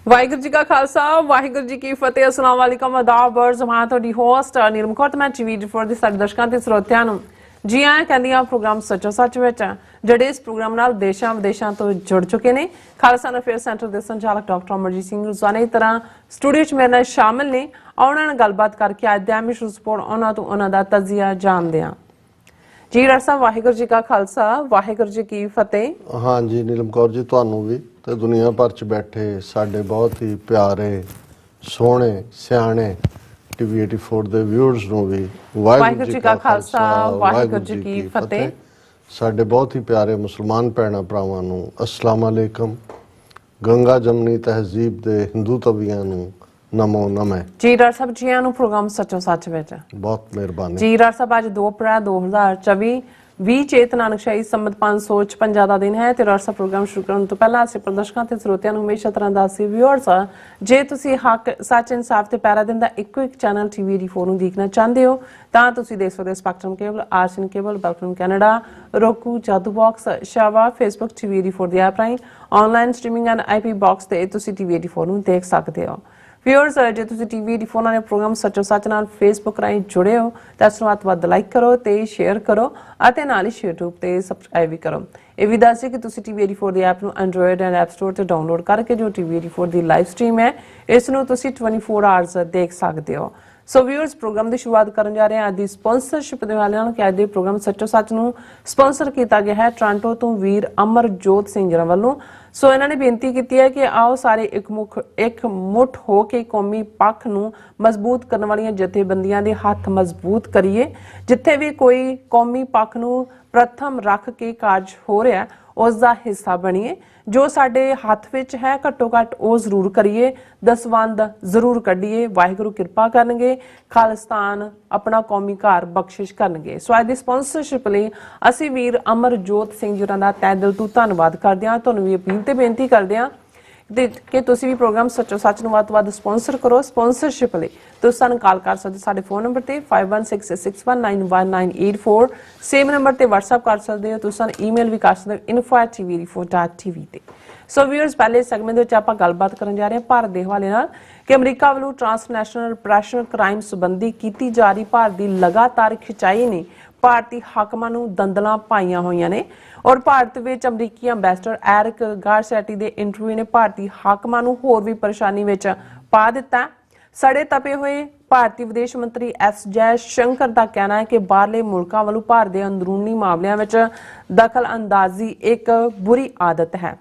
ਵਾਹਿਗੁਰੂ ਜੀ ਕਾ ਖਾਲਸਾ ਵਾਹਿਗੁਰੂ ਜੀ ਕੀ ਫਤਿਹ। अस्सलाम वालेकुम आदाब वर्ज मैं ਤੁਹਾਡੀ ਹੋਸਟ ਨੀਲਮ ਕੌਰ ਤੇ ਮੈਂ ਟੀਵੀ ਫੋਰ ਦੇ ਸਾਰੇ ਦਰਸ਼ਕਾਂ ਤੇ ਸਰੋਤਿਆਂ ਨੂੰ ਜੀ ਆਇਆਂ ਕਹਿੰਦੀ ਆ ਪ੍ਰੋਗਰਾਮ ਸੱਚੋ ਸੱਚ ਵਿੱਚ ਜਿਹੜੇ ਇਸ ਪ੍ਰੋਗਰਾਮ ਨਾਲ ਦੇਸ਼ਾਂ ਵਿਦੇਸ਼ਾਂ ਤੋਂ ਜੁੜ ਚੁੱਕੇ ਨੇ। ਖਾਲਸਾ ਅਫੇਅਰ ਸੈਂਟਰ ਦੇ ਸੰਚਾਲਕ ਡਾਕਟਰ ਅਮਰਜੀਤ ਸਿੰਘ ਰੋਜ਼ਾਨਾ ਦੀ ਤਰ੍ਹਾਂ ਸਟੂਡੀਓ 'ਚ ਮੇਰੇ ਨਾਲ ਸ਼ਾਮਿਲ ਨੇ। ਉਹਨਾਂ ਨਾਲ ਗੱਲਬਾਤ ਕਰਕੇ ਅੱਜ ਦੇ ਅਹਿਮ ਰਿਪੋਰਟ ਉਹਨਾਂ ਤੋਂ ਉਹਨਾਂ ਦਾ ਤਜਜ਼ੀਆ ਜਾਣਦੇ ਹਾਂ। जी डॉक्टर साहब वाहिगुरू जी का खालसा वाहिगुरू जी की फतेह। हाँ जी नीलम कौर जी ਤੁਹਾਨੂੰ ਵੀ ਤੇ ਦੁਨੀਆ ਭਰ ਚ ਬੈਠੇ ਸਾਡੇ ਬਹੁਤ ਹੀ ਪਿਆਰੇ ਸੋਹਣੇ ਸਿਆਣੇ ਟੀਵੀ 84 ਦੇ ਵਿਊਅਰਸ ਨੂੰ ਵੀ ਵਾਹਿਗੁਰੂ ਜੀ ਕਾ ਖਾਲਸਾ ਵਾਹਿਗੁਰੂ ਜੀ ਕੀ ਫਤਿਹ। ਸਾਡੇ ਬਹੁਤ ਹੀ ਪਿਆਰੇ ਮੁਸਲਮਾਨ ਭੈਣਾਂ ਭਰਾਵਾਂ ਨੂੰ अस्सलाम वालेकुम। ਗੰਗਾ ਜਮਨੀ ਤਹਿਜ਼ੀਬ ਦੇ ਹਿੰਦੂ ਤਵੀਆਂ ਨੂੰ नमो नमः। जी डॉक्टर साहब जी आनू प्रोग्राम सचो सच विच बहुत मेहरबानी जी। डॉक्टर साहब आज 2 अप्रैल 2024 20 चेत नानकशाही संमत 556 ਦਾ ਦਿਨ ਹੈ ਤੇ ਡਾਕਟਰ ਸਾਹਿਬ ਪ੍ਰੋਗਰਾਮ ਸ਼ੁਰੂ ਕਰਨ ਤੋਂ ਪਹਿਲਾਂ ਅਸੀਂ ਪ੍ਰਦਰਸ਼ਕਾਂ ਤੇ ਸਰੋਤਿਆਂ ਨੂੰ ਹਮੇਸ਼ਾ ਤਰ੍ਹਾਂ ਦਾ ਸੀ ਵਿਊਅਰਸ ਜੇ ਤੁਸੀਂ ਹੱਕ ਸੱਚ ਇਨਸਾਫ ਤੇ ਪੈਰਾ ਦਿਨ ਦਾ ਇੱਕੋ ਇੱਕ ਚੈਨਲ ਟੀਵੀ 84 ਨੂੰ ਦੇਖਣਾ ਚਾਹੁੰਦੇ ਹੋ ਤਾਂ ਤੁਸੀਂ ਦੇਖ ਸਕਦੇ ਹੋ ਸਪੈਕਟਰਮ ਕੇਬਲ, ਆਰਸਨ ਕੇਬਲ, ਬੈਲਫਰਮ ਕੈਨੇਡਾ, roku, ਜਾਦੂ ਬਾਕਸ, ਸ਼ਾਵਾ, ਫੇਸਬੁੱਕ ਟੀਵੀ 84 ਦੀ ਐਪ ਰਾਹੀਂ online streaming and IP box ਤੇ ਤੁਸੀਂ ਟੀਵੀ 84 ਨੂੰ ਦੇਖ ਸਕਦੇ ਹੋ। ਵਿਊਅਰਸ ਜੇ ਤੁਸੀਂ ਟੀਵੀ 84 ਨਾਲ ਪ੍ਰੋਗਰਾਮ ਸੱਚੋ ਸੱਚ ਨਾਲ ਫੇਸਬੁੱਕ ਰਾਹੀਂ ਜੁੜੇ ਹੋ ਤਾਂ ਇਸ ਨੂੰ ਵੱਧ ਲਾਈਕ ਕਰੋ ਤੇ ਸ਼ੇਅਰ ਕਰੋ ਅਤੇ ਨਾਲ ਹੀ YouTube ਤੇ ਸਬਸਕ੍ਰਾਈਬ ਵੀ ਕਰੋ। ਇਹ ਵੀ ਦੱਸਿਓ ਕਿ ਤੁਸੀਂ ਟੀਵੀ 84 ਦੀ ਐਪ ਨੂੰ ਐਂਡਰੋਇਡ ਐਂਡ ਐਪ ਸਟੋਰ ਤੇ ਡਾਊਨਲੋਡ ਕਰਕੇ ਜੋ ਟੀਵੀ 84 ਦੀ ਲਾਈਵ ਸਟ੍ਰੀਮ ਹੈ ਇਸ ਨੂੰ ਤੁਸੀਂ 24 ਆਵਰਸ ਦੇਖ ਸਕਦੇ ਹੋ। ਸੋ ਵਿਊਅਰਸ ਪ੍ਰੋਗਰਾਮ ਦੀ ਸ਼ੁਰੂਆਤ ਕਰਨ ਜਾ ਰਹੇ ਹਾਂ ਅੱਜ ਦੀ ਸਪਾਂਸਰਸ਼ਿਪ ਦੇ ਹਵਾਲੇ ਨਾਲ ਕਿ ਅੱਜ ਦੇ ਪ੍ਰੋਗਰਾਮ ਸੱਚੋ ਸੱਚ ਨੂੰ ਸਪਾਂਸਰ ਕੀਤਾ ਗਿਆ ਹੈ ਟੋਰਾਂਟੋ ਤੋਂ ਵੀਰ ਅਮਰਜੋਤ ਸਿੰਘ ਜੀ ਵੱਲੋਂ। ਸੋ ਇਹਨਾਂ ਨੇ ਬੇਨਤੀ ਕੀਤੀ ਹੈ ਕਿ ਆਓ ਸਾਰੇ ਇੱਕ ਮੁੱਠ ਹੋ ਕੇ ਕੌਮੀ ਪੱਖ ਨੂੰ ਮਜ਼ਬੂਤ ਕਰਨ ਵਾਲੀਆਂ ਜਥੇਬੰਦੀਆਂ ਦੇ ਹੱਥ ਮਜ਼ਬੂਤ ਕਰੀਏ। ਜਿੱਥੇ ਵੀ ਕੋਈ ਕੌਮੀ ਪੱਖ ਨੂੰ ਪ੍ਰਥਮ ਰੱਖ ਕੇ ਕਾਰਜ ਹੋ ਰਿਹਾ ਉਸ ਦਾ ਹਿੱਸਾ ਬਣੀਏ। ਜੋ ਸਾਡੇ ਹੱਥ ਵਿੱਚ ਹੈ ਘੱਟੋ ਘੱਟ ਉਹ ਜ਼ਰੂਰ ਕਰੀਏ। ਦਸਵੰਧ ਜ਼ਰੂਰ ਕੱਢੀਏ। ਵਾਹਿਗੁਰੂ ਕਿਰਪਾ ਕਰਨਗੇ, ਖਾਲਿਸਤਾਨ ਆਪਣਾ ਕੌਮੀ ਘਰ ਬਖਸ਼ਿਸ਼ ਕਰਨਗੇ। ਸੋ ਅੱਜ ਦੀ ਸਪਾਂਸਰਸ਼ਿਪ ਲਈ ਅਸੀਂ ਵੀਰ ਅਮਰਜੋਤ ਸਿੰਘ ਜੀ ਦਾ ਤਹਿ ਦਿਲ ਤੋਂ ਧੰਨਵਾਦ ਕਰਦੇ ਹਾਂ। ਤੁਹਾਨੂੰ ਵੀ ਅਪੀਲ ਤੇ ਬੇਨਤੀ ਕਰਦੇ ਹਾਂ ਕਿ ਤੁਸੀਂ ਵੀ ਪ੍ਰੋਗਰਾਮ ਸੱਚੋ ਸੱਚ ਨੂੰ ਵੱਧ ਤੋਂ ਵੱਧ ਸਪਾਂਸਰ ਕਰੋ। ਸਪਾਂਸਰਸ਼ਿਪ ਲਈ ਤੁਸੀਂ ਸਾਨੂੰ ਕਾਲ ਕਰ ਸਕਦੇ ਸਾਡੇ ਫੋਨ ਨੰਬਰ ਤੇ 5166619184 ਸੇਮ ਨੰਬਰ ਤੇ WhatsApp ਕਰ ਸਕਦੇ ਹੋ। ਤੁਸੀਂ ਸਾਨੂੰ ਈਮੇਲ ਵੀ ਕਰ ਸਕਦੇ ਹੋ info@tv84.tv ਤੇ। ਸੋ ਵੀਅਰਸ ਪਹਿਲੇ ਸੈਗਮੈਂਟ ਦੇ ਵਿੱਚ ਆਪਾਂ ਗੱਲਬਾਤ ਕਰਨ ਜਾ ਰਹੇ ਹਾਂ ਭਾਰਤ ਦੇ ਹਵਾਲੇ ਨਾਲ ਕਿ ਅਮਰੀਕਾ ਵੱਲੋਂ ਟ੍ਰਾਂਸਨੈਸ਼ਨਲ ਰਿਪਰੈਸ਼ਨ ਕ੍ਰਾਈਮ ਸੰਬੰਧੀ ਕੀਤੀ ਜਾ ਰਹੀ ਭਾਰਤ ਦੀ ਲਗਾਤਾਰ ਖਿਚਾਈ ਨੇ ਭਾਰਤੀ ਹਾਕਮਾਂ ਨੂੰ ਦੰਦਲਾਂ ਪਾਈਆਂ ਹੋਈਆਂ ਨੇ ਔਰ ਭਾਰਤ ਵਿੱਚ ਅਮਰੀਕੀ ਅੰਬੈਸਡਰ ਐਰਿਕ ਗਾਰਸੈਟੀ ਦੇ ਇੰਟਰਵਿਊ ਨੇ ਭਾਰਤੀ ਹਾਕਮਾਂ ਨੂੰ ਹੋਰ ਵੀ ਪਰੇਸ਼ਾਨੀ ਵਿੱਚ ਪਾ ਦਿੱਤਾ। ਸੜੇ ਤਪੇ ਹੋਏ ਭਾਰਤੀ ਵਿਦੇਸ਼ ਮੰਤਰੀ ਐਸ ਜੈ ਸ਼ੰਕਰ ਦਾ ਕਹਿਣਾ ਹੈ ਕਿ ਬਾਹਰਲੇ ਮੁਲਕਾਂ ਵੱਲੋਂ ਭਾਰਤ ਦੇ ਅੰਦਰੂਨੀ ਮਾਮਲਿਆਂ ਵਿੱਚ ਦਖਲ ਅੰਦਾਜ਼ੀ ਇੱਕ ਬੁਰੀ ਆਦਤ ਹੈ।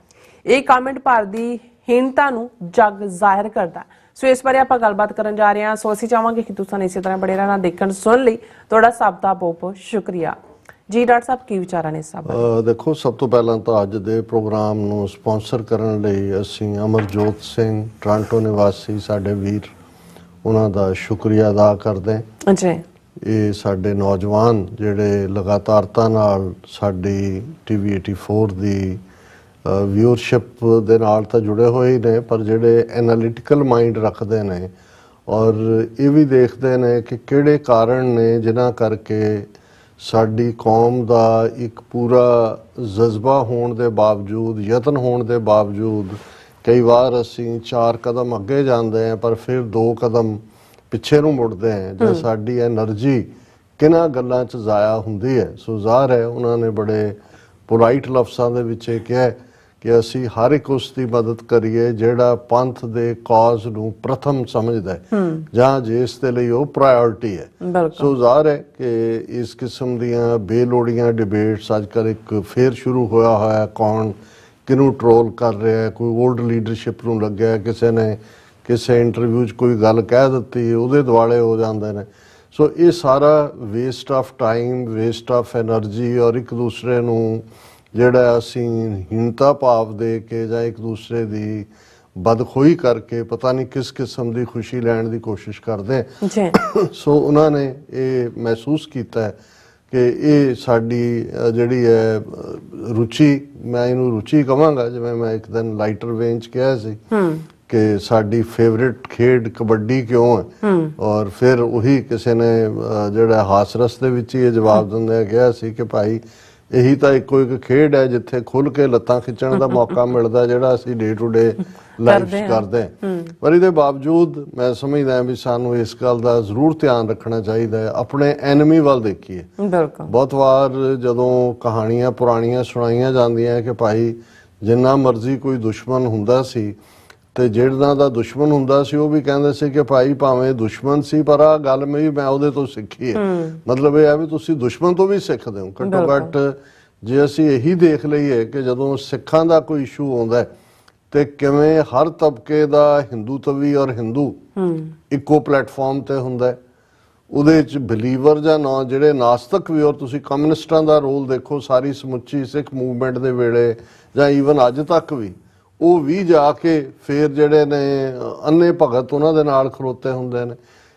ਇਹ ਕਮੈਂਟ ਭਾਰਤ ਦੀ ਹੀਣਤਾ ਨੂੰ ਜਗ ਜ਼ਾਹਿਰ ਕਰਦਾ। ਸੋ ਇਸ ਬਾਰੇ ਆਪਾਂ ਗੱਲਬਾਤ ਕਰਨ ਜਾ ਰਹੇ ਹਾਂ। ਸੋ ਅਸੀਂ ਚਾਹਾਂਗੇ ਕਿ ਤੁਸੀਂ ਇਸੇ ਤਰ੍ਹਾਂ ਬੜੇ ਰਹਿਣਾ ਦੇਖਣ ਸੁਣ ਲਈ ਤੁਹਾਡਾ ਸਭ ਦਾ ਬਹੁਤ ਬਹੁਤ ਸ਼ੁਕਰੀਆ। ਜੀ ਡਾਕਟਰ ਸਾਹਿਬ ਕੀ ਵਿਚਾਰਾਂ ਨੇ ਸਭ? ਦੇਖੋ ਸਭ ਤੋਂ ਪਹਿਲਾਂ ਤਾਂ ਅੱਜ ਦੇ ਪ੍ਰੋਗਰਾਮ ਨੂੰ ਸਪਾਂਸਰ ਕਰਨ ਲਈ ਅਸੀਂ ਅਮਰਜੋਤ ਸਿੰਘ ਟੋਰਾਂਟੋ ਨਿਵਾਸੀ ਸਾਡੇ ਵੀਰ ਉਹਨਾਂ ਦਾ ਸ਼ੁਕਰੀਆ ਅਦਾ ਕਰਦੇ ਹਾਂ ਜੀ। ਇਹ ਸਾਡੇ ਨੌਜਵਾਨ ਜਿਹੜੇ ਲਗਾਤਾਰਤਾ ਨਾਲ ਸਾਡੀ ਟੀਵੀ 84 ਦੀ ਵਿਊਅਰਸ਼ਿਪ ਦੇ ਨਾਲ ਤਾਂ ਜੁੜੇ ਹੋਏ ਨੇ ਪਰ ਜਿਹੜੇ ਐਨਾਲਿਟੀਕਲ ਮਾਈਂਡ ਰੱਖਦੇ ਨੇ ਔਰ ਇਹ ਵੀ ਦੇਖਦੇ ਨੇ ਕਿ ਕਿਹੜੇ ਕਾਰਨ ਨੇ ਜਿਨ੍ਹਾਂ ਕਰਕੇ ਸਾਡੀ ਕੌਮ ਦਾ ਇੱਕ ਪੂਰਾ ਜਜ਼ਬਾ ਹੋਣ ਦੇ ਬਾਵਜੂਦ ਯਤਨ ਹੋਣ ਦੇ ਬਾਵਜੂਦ ਕਈ ਵਾਰ ਅਸੀਂ 4 ਕਦਮ ਅੱਗੇ ਜਾਂਦੇ ਹਾਂ ਪਰ ਫਿਰ 2 ਕਦਮ ਪਿੱਛੇ ਨੂੰ ਮੁੜਦੇ ਹਾਂ ਜਾਂ ਸਾਡੀ ਐਨਰਜੀ ਕਿਹਨਾਂ ਗੱਲਾਂ 'ਚ ਜ਼ਾਇਆ ਹੁੰਦੀ ਹੈ। ਸੋ ਜ਼ਾਹਰ ਹੈ ਉਹਨਾਂ ਨੇ ਬੜੇ ਪੋਲਾਈਟ ਲਫ਼ਜ਼ਾਂ ਦੇ ਵਿੱਚ ਇਹ ਕਿਹਾ ਕਿ ਅਸੀਂ ਹਰ ਇੱਕ ਉਸ ਦੀ ਮਦਦ ਕਰੀਏ ਜਿਹੜਾ ਪੰਥ ਦੇ ਕਾਜ਼ ਨੂੰ ਪ੍ਰਥਮ ਸਮਝਦਾ ਹੈ ਜਾਂ ਜਿਸ ਦੇ ਲਈ ਉਹ ਪ੍ਰਾਇੋਰਟੀ ਹੈ। ਸੋ ਜ਼ਾਹਰ ਹੈ ਕਿ ਇਸ ਕਿਸਮ ਦੀਆਂ ਬੇਲੋੜੀਆਂ ਡਿਬੇਟਸ ਅੱਜ ਕੱਲ੍ਹ ਇੱਕ ਫੇਰ ਸ਼ੁਰੂ ਹੋਇਆ ਕੌਣ ਕਿਹਨੂੰ ਟਰੋਲ ਕਰ ਰਿਹਾ ਹੈ। ਕੋਈ ਓਲਡ ਲੀਡਰਸ਼ਿਪ ਨੂੰ ਲੱਗਿਆ ਕਿਸੇ ਨੇ ਕਿਸੇ ਇੰਟਰਵਿਊ 'ਚ ਕੋਈ ਗੱਲ ਕਹਿ ਦਿੱਤੀ ਉਹਦੇ ਦੁਆਲੇ ਹੋ ਜਾਂਦੇ ਨੇ। ਸੋ ਇਹ ਸਾਰਾ waste of time, waste of energy ਔਰ ਇੱਕ ਦੂਸਰੇ ਨੂੰ ਜਿਹੜਾ ਅਸੀਂ ਹੀਣਤਾ ਭਾਵ ਦੇ ਕੇ ਜਾਂ ਇੱਕ ਦੂਸਰੇ ਦੀ ਬਦਖੋਈ ਕਰਕੇ ਪਤਾ ਨਹੀਂ ਕਿਸ ਕਿਸਮ ਦੀ ਖੁਸ਼ੀ ਲੈਣ ਦੀ ਕੋਸ਼ਿਸ਼ ਕਰਦੇ। ਸੋ ਉਹਨਾਂ ਨੇ ਇਹ ਮਹਿਸੂਸ ਕੀਤਾ ਕਿ ਇਹ ਸਾਡੀ ਜਿਹੜੀ ਹੈ ਰੁਚੀ, ਮੈਂ ਇਹਨੂੰ ਰੁਚੀ ਕਹਾਂਗਾ ਜਿਵੇਂ ਮੈਂ ਇੱਕ ਦਿਨ ਲਾਈਟਰ ਵੇਨ 'ਚ ਕਿਹਾ ਸੀ ਕਿ ਸਾਡੀ ਫੇਵਰਿਟ ਖੇਡ ਕਬੱਡੀ ਕਿਉਂ ਹੈ ਔਰ ਫਿਰ ਉਹੀ ਕਿਸੇ ਨੇ ਜਿਹੜਾ ਹਾਸਰਸ ਦੇ ਵਿੱਚ ਹੀ ਇਹ ਜਵਾਬ ਦਿੰਦਿਆਂ ਕਿਹਾ ਸੀ ਕਿ ਭਾਈ ਇਹੀ ਤਾਂ ਇੱਕੋ ਇੱਕ ਖੇਡ ਹੈ ਜਿੱਥੇ ਖੁੱਲ ਕੇ ਲੱਤਾਂ ਖਿੱਚਣ ਦਾ ਮੌਕਾ ਮਿਲਦਾ, ਜਿਹੜਾ ਅਸੀਂ ਡੇ ਟੂ ਡੇ ਲਾਈਫ 'ਚ ਕਰਦੇ ਹਾਂ। ਪਰ ਇਹਦੇ ਬਾਵਜੂਦ ਮੈਂ ਸਮਝਦਾ ਵੀ ਸਾਨੂੰ ਇਸ ਗੱਲ ਦਾ ਜ਼ਰੂਰ ਧਿਆਨ ਰੱਖਣਾ ਚਾਹੀਦਾ ਹੈ, ਆਪਣੇ ਐਨਮੀ ਵੱਲ ਦੇਖੀਏ। ਬਹੁਤ ਵਾਰ ਜਦੋਂ ਕਹਾਣੀਆਂ ਪੁਰਾਣੀਆਂ ਸੁਣਾਈਆਂ ਜਾਂਦੀਆਂ ਕਿ ਭਾਈ ਜਿੰਨਾ ਮਰਜ਼ੀ ਕੋਈ ਦੁਸ਼ਮਣ ਹੁੰਦਾ ਸੀ ਤੇ ਜਿਹੜਾ ਦਾ ਦੁਸ਼ਮਣ ਹੁੰਦਾ ਸੀ ਉਹ ਵੀ ਕਹਿੰਦੇ ਸੀ ਕਿ ਭਾਈ ਭਾਵੇਂ ਦੁਸ਼ਮਣ ਸੀ ਪਰ ਆ ਗੱਲ ਮੈਂ ਉਹਦੇ ਤੋਂ ਸਿੱਖੀ ਹੈ। ਮਤਲਬ ਇਹ ਹੈ ਵੀ ਤੁਸੀਂ ਦੁਸ਼ਮਣ ਤੋਂ ਵੀ ਸਿੱਖਦੇ ਹੋ। ਘੱਟੋ ਘੱਟ ਜੇ ਅਸੀਂ ਇਹੀ ਦੇਖ ਲਈਏ ਕਿ ਜਦੋਂ ਸਿੱਖਾਂ ਦਾ ਕੋਈ ਇਸ਼ੂ ਆਉਂਦਾ ਤੇ ਕਿਵੇਂ ਹਰ ਤਬਕੇ ਦਾ ਹਿੰਦੂਤਵੀ ਔਰ ਹਿੰਦੂ ਇੱਕੋ ਪਲੇਟਫਾਰਮ ਤੇ ਹੁੰਦਾ, ਉਹਦੇ ਚ ਬਿਲੀਵਰ ਜਾਂ ਨਾ ਜਿਹੜੇ ਨਾਸਤਕ ਵੀ, ਔਰ ਤੁਸੀਂ ਕਮਿਊਨਿਸਟਾਂ ਦਾ ਰੋਲ ਦੇਖੋ ਸਾਰੀ ਸਮੁੱਚੀ ਸਿੱਖ ਮੂਵਮੈਂਟ ਦੇ ਵੇਲੇ ਜਾਂ ਈਵਨ ਅੱਜ ਤੱਕ ਵੀ, ਉਹ ਵੀ ਜਾ ਕੇ ਫਿਰ ਜਿਹੜੇ ਨੇ ਅੰਨੇ ਭਗਤ ਉਹਨਾਂ ਦੇ ਨਾਲ ਖਲੋਤੇ ਹੁੰਦੇ ਨੇ।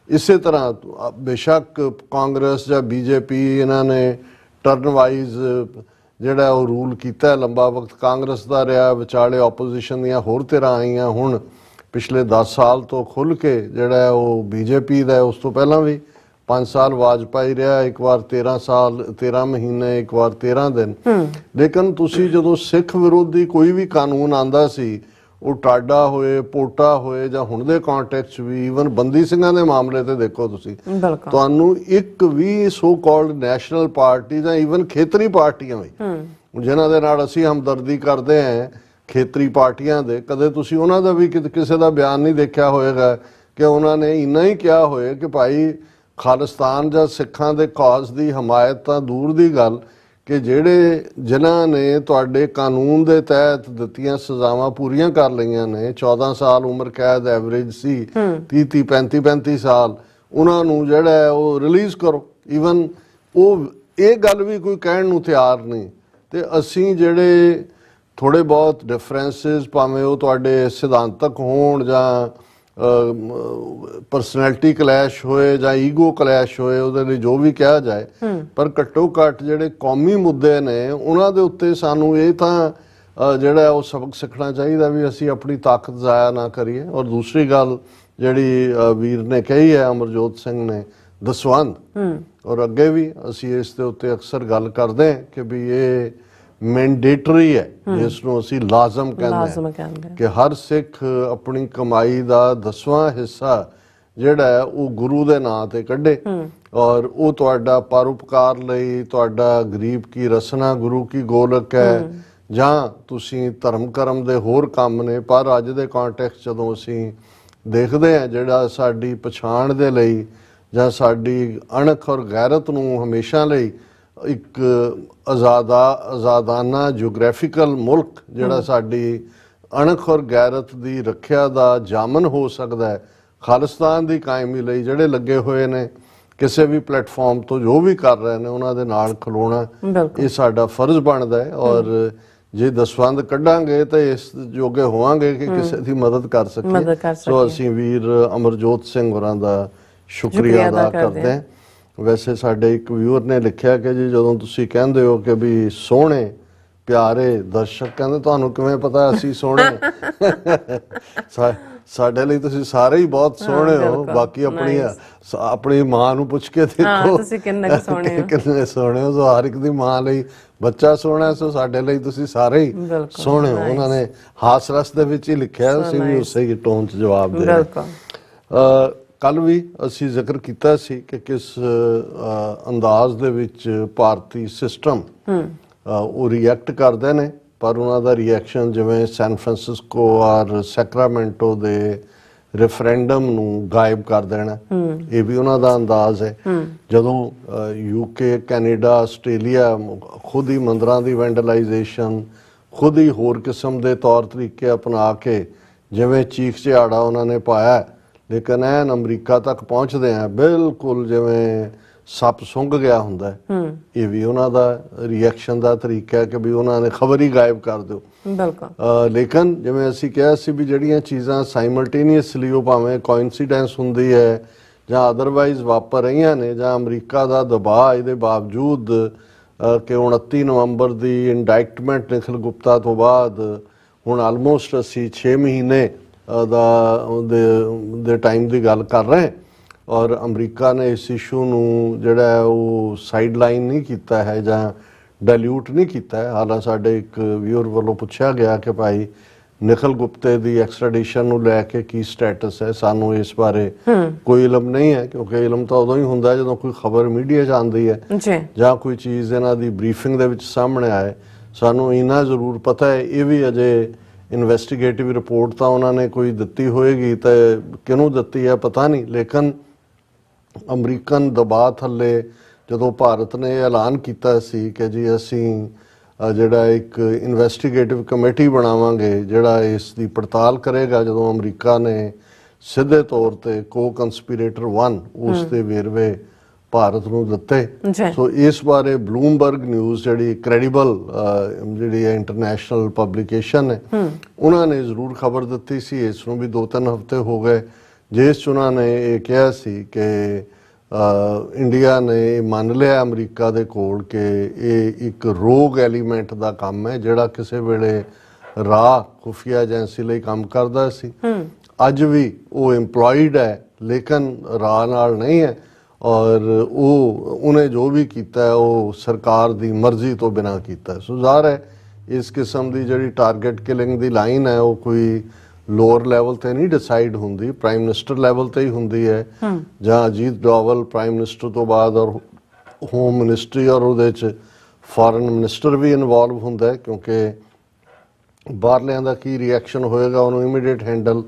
ਇਸੇ ਤਰ੍ਹਾਂ ਬੇਸ਼ੱਕ ਕਾਂਗਰਸ ਜਾਂ ਬੀਜੇਪੀ ਇਹਨਾਂ ਨੇ ਟਰਨ ਵਾਈਜ਼ ਜਿਹੜਾ ਉਹ ਰੂਲ ਕੀਤਾ, ਲੰਬਾ ਵਕਤ ਕਾਂਗਰਸ ਦਾ ਰਿਹਾ, ਵਿਚਾਲੇ ਆਪੋਜੀਸ਼ਨ ਦੀਆਂ ਹੋਰ ਧਿਰਾਂ ਆਈਆਂ, ਹੁਣ ਪਿਛਲੇ 10 ਸਾਲ ਤੋਂ ਖੁੱਲ ਕੇ ਜਿਹੜਾ ਉਹ ਬੀਜੇਪੀ ਦਾ, ਉਸ ਤੋਂ ਪਹਿਲਾਂ ਵੀ 5 ਸਾਲ ਵਾਜਪਾਈ ਰਿਹਾ, ਇੱਕ ਵਾਰ 13 ਸਾਲ 13 ਮਹੀਨੇ, ਇੱਕ ਵਾਰ 13 ਦਿਨ। ਲੇਕਿਨ ਤੁਸੀਂ ਜਦੋਂ ਸਿੱਖ ਵਿਰੋਧੀ ਕੋਈ ਵੀ ਕਾਨੂੰਨ ਆਂਦਾ ਸੀ, ਉਹ ਟਾਡਾ ਹੋਏ, ਪੋਟਾ ਹੋਏ ਜਾਂ ਹੁਣ ਦੇ ਕੰਟੈਕਸਟ ਵੀ, ਈਵਨ ਬੰਦੀ ਸਿੰਘਾਂ ਦੇ ਮਾਮਲੇ ਤੇ ਦੇਖੋ ਤੁਸੀਂ, ਤੁਹਾਨੂੰ ਇੱਕ ਵੀ ਸੋ ਕਾਲਡ ਨੈਸ਼ਨਲ ਪਾਰਟੀ ਜਾਂ ਈਵਨ ਖੇਤਰੀ ਪਾਰਟੀਆਂ ਵੀ ਜਿਨ੍ਹਾਂ ਦੇ ਨਾਲ ਅਸੀਂ ਹਮਦਰਦੀ ਕਰਦੇ ਹਾਂ, ਖੇਤਰੀ ਪਾਰਟੀਆਂ ਦੇ, ਕਦੇ ਤੁਸੀਂ ਉਹਨਾਂ ਦਾ ਵੀ ਕਿਸੇ ਦਾ ਬਿਆਨ ਨਹੀਂ ਦੇਖਿਆ ਹੋਏਗਾ ਕਿ ਉਹਨਾਂ ਨੇ ਇੰਨਾ ਹੀ ਕਿਹਾ ਹੋਏ ਕਿ ਭਾਈ ਖਾਲਿਸਤਾਨ ਜਾਂ ਸਿੱਖਾਂ ਦੇ ਕਾਜ਼ ਦੀ ਹਮਾਇਤ ਤਾਂ ਦੂਰ ਦੀ ਗੱਲ, ਕਿ ਜਿਹੜੇ ਜਿਨ੍ਹਾਂ ਨੇ ਤੁਹਾਡੇ ਕਾਨੂੰਨ ਦੇ ਤਹਿਤ ਦਿੱਤੀਆਂ ਸਜ਼ਾਵਾਂ ਪੂਰੀਆਂ ਕਰ ਲਈਆਂ ਨੇ, 14 ਸਾਲ ਉਮਰ ਕੈਦ ਐਵਰੇਜ ਸੀ, 30 35 ਸਾਲ, ਉਹਨਾਂ ਨੂੰ ਜਿਹੜਾ ਉਹ ਰਿਲੀਜ਼ ਕਰੋ। ਈਵਨ ਉਹ ਇਹ ਗੱਲ ਵੀ ਕੋਈ ਕਹਿਣ ਨੂੰ ਤਿਆਰ ਨਹੀਂ। ਤੇ ਅਸੀਂ ਜਿਹੜੇ ਥੋੜੇ ਬਹੁਤ ਡਿਫਰੈਂਸਿਸ, ਭਾਵੇਂ ਉਹ ਤੁਹਾਡੇ ਸਿਧਾਂਤਕ ਹੋਣ ਜਾਂ ਪਰਸਨੈਲਿਟੀ ਕਲੈਸ਼ ਹੋਏ ਜਾਂ ਈਗੋ ਕਲੈਸ਼ ਹੋਏ, ਉਹਦੇ ਲਈ ਜੋ ਵੀ ਕਿਹਾ ਜਾਏ, ਪਰ ਘੱਟੋ ਘੱਟ ਜਿਹੜੇ ਕੌਮੀ ਮੁੱਦੇ ਨੇ ਉਹਨਾਂ ਦੇ ਉੱਤੇ ਸਾਨੂੰ ਇਹ ਤਾਂ ਜਿਹੜਾ ਉਹ ਸਬਕ ਸਿੱਖਣਾ ਚਾਹੀਦਾ ਵੀ ਅਸੀਂ ਆਪਣੀ ਤਾਕਤ ਜ਼ਾਇਆ ਨਾ ਕਰੀਏ। ਔਰ ਦੂਸਰੀ ਗੱਲ ਜਿਹੜੀ ਵੀਰ ਨੇ ਕਹੀ ਹੈ, ਅਮਰਜੋਤ ਸਿੰਘ ਨੇ, ਦਸਵੰਧ, ਔਰ ਅੱਗੇ ਵੀ ਅਸੀਂ ਇਸ ਦੇ ਉੱਤੇ ਅਕਸਰ ਗੱਲ ਕਰਦੇ ਹਾਂ ਕਿ ਵੀ ਇਹ ਮੈਂਡੇਟਰੀ ਹੈ, ਜਿਸ ਨੂੰ ਅਸੀਂ ਲਾਜ਼ਮ ਕਹਿੰਦੇ ਹਾਂ ਕਿ ਹਰ ਸਿੱਖ ਆਪਣੀ ਕਮਾਈ ਦਾ 10ਵਾਂ ਹਿੱਸਾ ਜਿਹੜਾ ਹੈ ਉਹ ਗੁਰੂ ਦੇ ਨਾਂ ਤੇ ਕੱਢੇ, ਔਰ ਉਹ ਤੁਹਾਡਾ ਪਰਉਪਕਾਰ ਲਈ, ਤੁਹਾਡਾ ਗਰੀਬ ਕੀ ਰਸਨਾ ਗੁਰੂ ਕੀ ਗੋਲਕ ਹੈ, ਜਾਂ ਤੁਸੀਂ ਧਰਮ ਕਰਮ ਦੇ ਹੋਰ ਕੰਮ ਨੇ। ਪਰ ਅੱਜ ਦੇ ਕੰਟੈਕਸਟ ਜਦੋਂ ਅਸੀਂ ਦੇਖਦੇ ਹਾਂ, ਜਿਹੜਾ ਸਾਡੀ ਪਛਾਣ ਦੇ ਲਈ ਜਾਂ ਸਾਡੀ ਅਣਖ ਔਰ ਗੈਰਤ ਨੂੰ ਹਮੇਸ਼ਾ ਲਈ ਇੱਕ ਆਜ਼ਾਦਾਨਾ ਜਿਓਗ੍ਰਾਫੀਕਲ ਮੁਲਕ ਜਿਹੜਾ ਸਾਡੀ ਅਣਖ ਔਰ ਗੈਰਤ ਦੀ ਰੱਖਿਆ ਦਾ ਜਾਮਨ ਹੋ ਸਕਦਾ ਹੈ, ਖਾਲਿਸਤਾਨ ਦੀ ਕਾਇਮੀ ਲਈ ਜਿਹੜੇ ਲੱਗੇ ਹੋਏ ਨੇ ਕਿਸੇ ਵੀ ਪਲੇਟਫਾਰਮ ਤੋਂ, ਜੋ ਵੀ ਕਰ ਰਹੇ ਨੇ, ਉਹਨਾਂ ਦੇ ਨਾਲ ਖਲੋਣਾ ਇਹ ਸਾਡਾ ਫਰਜ਼ ਬਣਦਾ ਹੈ। ਔਰ ਜੇ ਦਸਵੰਧ ਕੱਢਾਂਗੇ ਤਾਂ ਇਸ ਜੋਗੇ ਹੋਵਾਂਗੇ ਕਿ ਕਿਸੇ ਦੀ ਮਦਦ ਕਰ ਸਕੀਏ। ਸੋ ਅਸੀਂ ਵੀਰ ਅਮਰਜੋਤ ਸਿੰਘ ਹੋਰਾਂ ਦਾ ਸ਼ੁਕਰੀਆ ਅਦਾ ਕਰਦੇ ਹਾਂ। ਵੈਸੇ ਸਾਡੇ ਇੱਕ ਵਿਊਅਰ ਨੇ ਲਿਖਿਆ ਕਿ ਜੀ ਜਦੋਂ ਤੁਸੀਂ ਕਹਿੰਦੇ ਹੋ ਕਿ ਵੀ ਸੋਹਣੇ ਪਿਆਰੇ ਦਰਸ਼ਕ, ਕਹਿੰਦੇ ਤੁਹਾਨੂੰ ਕਿਵੇਂ ਪਤਾ ਅਸੀਂ ਸੋਹਣੇ? ਸਾਡੇ ਲਈ ਤੁਸੀਂ ਸਾਰੇ ਹੀ ਬਹੁਤ ਸੋਹਣੇ ਹੋ। ਬਾਕੀ ਆਪਣੀ ਮਾਂ ਨੂੰ ਪੁੱਛ ਕੇ ਦੇਖੋ ਤੁਸੀਂ ਕਿੰਨੇ ਸੋਹਣੇ ਹੋ। ਸੋ ਹਰ ਇੱਕ ਦੀ ਮਾਂ ਲਈ ਬੱਚਾ ਸੋਹਣਾ, ਸੋ ਸਾਡੇ ਲਈ ਤੁਸੀਂ ਸਾਰੇ ਹੀ ਸੋਹਣੇ ਹੋ। ਉਹਨਾਂ ਨੇ ਹਾਸ ਰਸ ਦੇ ਵਿੱਚ ਹੀ ਲਿਖਿਆ, ਅਸੀਂ ਵੀ ਉਸੇ ਹੀ ਟੋਨ 'ਚ ਜਵਾਬ ਦੇ ਰਹੇ। ਕੱਲ ਵੀ ਅਸੀਂ ਜ਼ਿਕਰ ਕੀਤਾ ਸੀ ਕਿ ਕਿਸ ਅੰਦਾਜ਼ ਦੇ ਵਿੱਚ ਭਾਰਤੀ ਸਿਸਟਮ ਉਹ ਰਿਐਕਟ ਕਰਦੇ ਨੇ, ਪਰ ਉਹਨਾਂ ਦਾ ਰਿਐਕਸ਼ਨ ਜਿਵੇਂ ਸੈਨ ਫਰਾਂਸਿਸਕੋ ਔਰ ਸੈਕਰਾਮੈਂਟੋ ਦੇ ਰੈਫਰੈਂਡਮ ਨੂੰ ਗਾਇਬ ਕਰ ਦੇਣਾ, ਇਹ ਵੀ ਉਹਨਾਂ ਦਾ ਅੰਦਾਜ਼ ਹੈ। ਜਦੋਂ UK, ਕੈਨੇਡਾ, ਆਸਟ੍ਰੇਲੀਆ ਖੁਦ ਹੀ ਮੰਦਰਾਂ ਦੀ ਵੈਂਡਲਾਈਜੇਸ਼ਨ, ਖੁਦ ਹੀ ਹੋਰ ਕਿਸਮ ਦੇ ਤੌਰ ਤਰੀਕੇ ਅਪਣਾ ਕੇ ਜਿਵੇਂ ਚੀਖ ਝਿਹਾੜਾ ਉਹਨਾਂ ਨੇ ਪਾਇਆ, ਲੇਕਿਨ ਐਨ ਅਮਰੀਕਾ ਤੱਕ ਪਹੁੰਚਦੇ ਆ ਬਿਲਕੁਲ ਜਿਵੇਂ ਸੱਪ ਸੁੰਘ ਗਿਆ ਹੁੰਦਾ, ਇਹ ਵੀ ਉਹਨਾਂ ਦਾ ਰਿਐਕਸ਼ਨ ਦਾ ਤਰੀਕਾ ਹੈ ਕਿ ਵੀ ਉਹਨਾਂ ਨੇ ਖਬਰ ਹੀ ਗਾਇਬ ਕਰ ਦਿਓ। ਲੇਕਿਨ ਜਿਵੇਂ ਅਸੀਂ ਕਿਹਾ ਸੀ ਵੀ ਜਿਹੜੀਆਂ ਚੀਜ਼ਾਂ ਸਾਈਮਲਟੇਨੀਅਸਲੀ, ਉਹ ਭਾਵੇਂ ਕੋਇਨਸੀਡੈਂਸ ਹੁੰਦੀ ਹੈ ਜਾਂ ਅਦਰਵਾਈਜ਼ ਵਾਪਰ ਰਹੀਆਂ ਨੇ, ਜਾਂ ਅਮਰੀਕਾ ਦਾ ਦਬਾਅ ਇਹਦੇ ਬਾਵਜੂਦ ਕਿ 29 ਨਵੰਬਰ ਦੀ ਇੰਡਾਇਕਟਮੈਂਟ ਨਿਖਿਲ ਗੁਪਤਾ ਤੋਂ ਬਾਅਦ ਹੁਣ ਆਲਮੋਸਟ ਅਸੀਂ 6 ਮਹੀਨੇ ਦੇ ਟਾਈਮ ਦੀ ਗੱਲ ਕਰ ਰਹੇ, ਔਰ ਅਮਰੀਕਾ ਨੇ ਇਸ ਇਸ਼ੂ ਨੂੰ ਜਿਹੜਾ ਉਹ ਸਾਈਡ ਲਾਈਨ ਨਹੀਂ ਕੀਤਾ ਹੈ ਜਾਂ ਡਾਇਲੂਟ ਨਹੀਂ ਕੀਤਾ ਹੈ। ਹਾਲਾਂਕਿ ਸਾਡੇ ਇੱਕ ਵਿਊਅਰ ਵੱਲੋਂ ਪੁੱਛਿਆ ਗਿਆ ਕਿ ਭਾਈ ਨਿਖਿਲ ਗੁਪਤੇ ਦੀ ਐਕਸਟ੍ਰੈਡੀਸ਼ਨ ਨੂੰ ਲੈ ਕੇ ਕੀ ਸਟੇਟਸ ਹੈ, ਸਾਨੂੰ ਇਸ ਬਾਰੇ ਕੋਈ ਇਲਮ ਨਹੀਂ ਹੈ, ਕਿਉਂਕਿ ਇਲਮ ਤਾਂ ਉਦੋਂ ਹੀ ਹੁੰਦਾ ਜਦੋਂ ਕੋਈ ਖਬਰ ਮੀਡੀਆ 'ਚ ਆਉਂਦੀ ਹੈ ਜਾਂ ਕੋਈ ਚੀਜ਼ ਇਹਨਾਂ ਦੀ ਬਰੀਫਿੰਗ ਦੇ ਵਿੱਚ ਸਾਹਮਣੇ ਆਏ। ਸਾਨੂੰ ਇੰਨਾ ਜ਼ਰੂਰ ਪਤਾ ਹੈ, ਇਹ ਵੀ ਅਜੇ ਇਨਵੈਸਟੀਗੇਟਿਵ ਰਿਪੋਰਟ ਤਾਂ ਉਹਨਾਂ ਨੇ ਕੋਈ ਦਿੱਤੀ ਹੋਏਗੀ ਤੇ ਕਿਹਨੂੰ ਦਿੱਤੀ ਹੈ ਪਤਾ ਨਹੀਂ, ਲੇਕਿਨ ਅਮਰੀਕਨ ਦਬਾਅ ਥੱਲੇ ਜਦੋਂ ਭਾਰਤ ਨੇ ਐਲਾਨ ਕੀਤਾ ਸੀ ਕਿ ਜੀ ਅਸੀਂ ਜਿਹੜਾ ਇੱਕ ਇਨਵੈਸਟੀਗੇਟਿਵ ਕਮੇਟੀ ਬਣਾਵਾਂਗੇ ਜਿਹੜਾ ਇਸ ਦੀ ਪੜਤਾਲ ਕਰੇਗਾ, ਜਦੋਂ ਅਮਰੀਕਾ ਨੇ ਸਿੱਧੇ ਤੌਰ ਤੇ ਕੋ-ਕੰਸਪੀਰੇਟਰ 1 ਉਸ ਦੇ ਵੇਰਵੇ ਭਾਰਤ ਨੂੰ ਦਿੱਤੇ। ਸੋ ਇਸ ਬਾਰੇ ਬਲੂਮਬਰਗ ਨਿਊਜ਼ ਜਿਹੜੀ ਕ੍ਰੈਡੀਬਲ ਜਿਹੜੀ ਇੰਟਰਨੈਸ਼ਨਲ ਪਬਲਿਕੇਸ਼ਨ ਹੈ ਉਹਨਾਂ ਨੇ ਜ਼ਰੂਰ ਖਬਰ ਦਿੱਤੀ ਸੀ। ਇਸ ਨੂੰ ਵੀ 2-3 ਹਫ਼ਤੇ ਹੋ ਗਏ, ਜਿਸ 'ਚ ਉਹਨਾਂ ਨੇ ਇਹ ਕਿਹਾ ਸੀ ਕਿ ਇੰਡੀਆ ਨੇ ਮੰਨ ਲਿਆ ਅਮਰੀਕਾ ਦੇ ਕੋਲ ਕਿ ਇਹ ਇੱਕ ਰੋਗ ਐਲੀਮੈਂਟ ਦਾ ਕੰਮ ਹੈ ਜਿਹੜਾ ਕਿਸੇ ਵੇਲੇ ਰਾਹ ਖੁਫੀਆ ਏਜੰਸੀ ਲਈ ਕੰਮ ਕਰਦਾ ਸੀ। ਅੱਜ ਵੀ ਉਹ ਇੰਪਲੋਇਡ ਹੈ ਲੇਕਿਨ ਰਾਹ ਨਾਲ ਨਹੀਂ ਹੈ, ਔਰ ਉਹਨੇ ਜੋ ਵੀ ਕੀਤਾ ਹੈ ਉਹ ਸਰਕਾਰ ਦੀ ਮਰਜ਼ੀ ਤੋਂ ਬਿਨਾਂ ਕੀਤਾ। ਸੋ ਜ਼ਾਹਰ ਹੈ ਇਸ ਕਿਸਮ ਦੀ ਜਿਹੜੀ ਟਾਰਗੇਟ ਕਿਲਿੰਗ ਦੀ ਲਾਈਨ ਹੈ ਉਹ ਕੋਈ ਲੋਅਰ ਲੈਵਲ ਤੇ ਨਹੀਂ ਡਿਸਾਈਡ ਹੁੰਦੀ, ਪ੍ਰਾਈਮ ਮਿਨਿਸਟਰ ਲੈਵਲ ਤੇ ਹੀ ਹੁੰਦੀ ਹੈ, ਜਾਂ ਅਜੀਤ ਡੋਵਲ ਪ੍ਰਾਈਮ ਮਿਨਿਸਟਰ ਤੋਂ ਬਾਅਦ ਔਰ ਹੋਮ ਮਿਨਿਸਟਰੀ ਔਰ ਉਹਦੇ 'ਚ ਫੋਰਨ ਮਿਨਿਸਟਰ ਵੀ ਇਨਵੋਲਵ ਹੁੰਦਾ ਹੈ, ਕਿਉਂਕਿ ਬਾਹਰਲਿਆਂ ਦਾ ਕੀ ਰਿਐਕਸ਼ਨ ਹੋਏਗਾ ਉਹਨੂੰ ਇਮੀਡੀਏਟ ਹੈਂਡਲ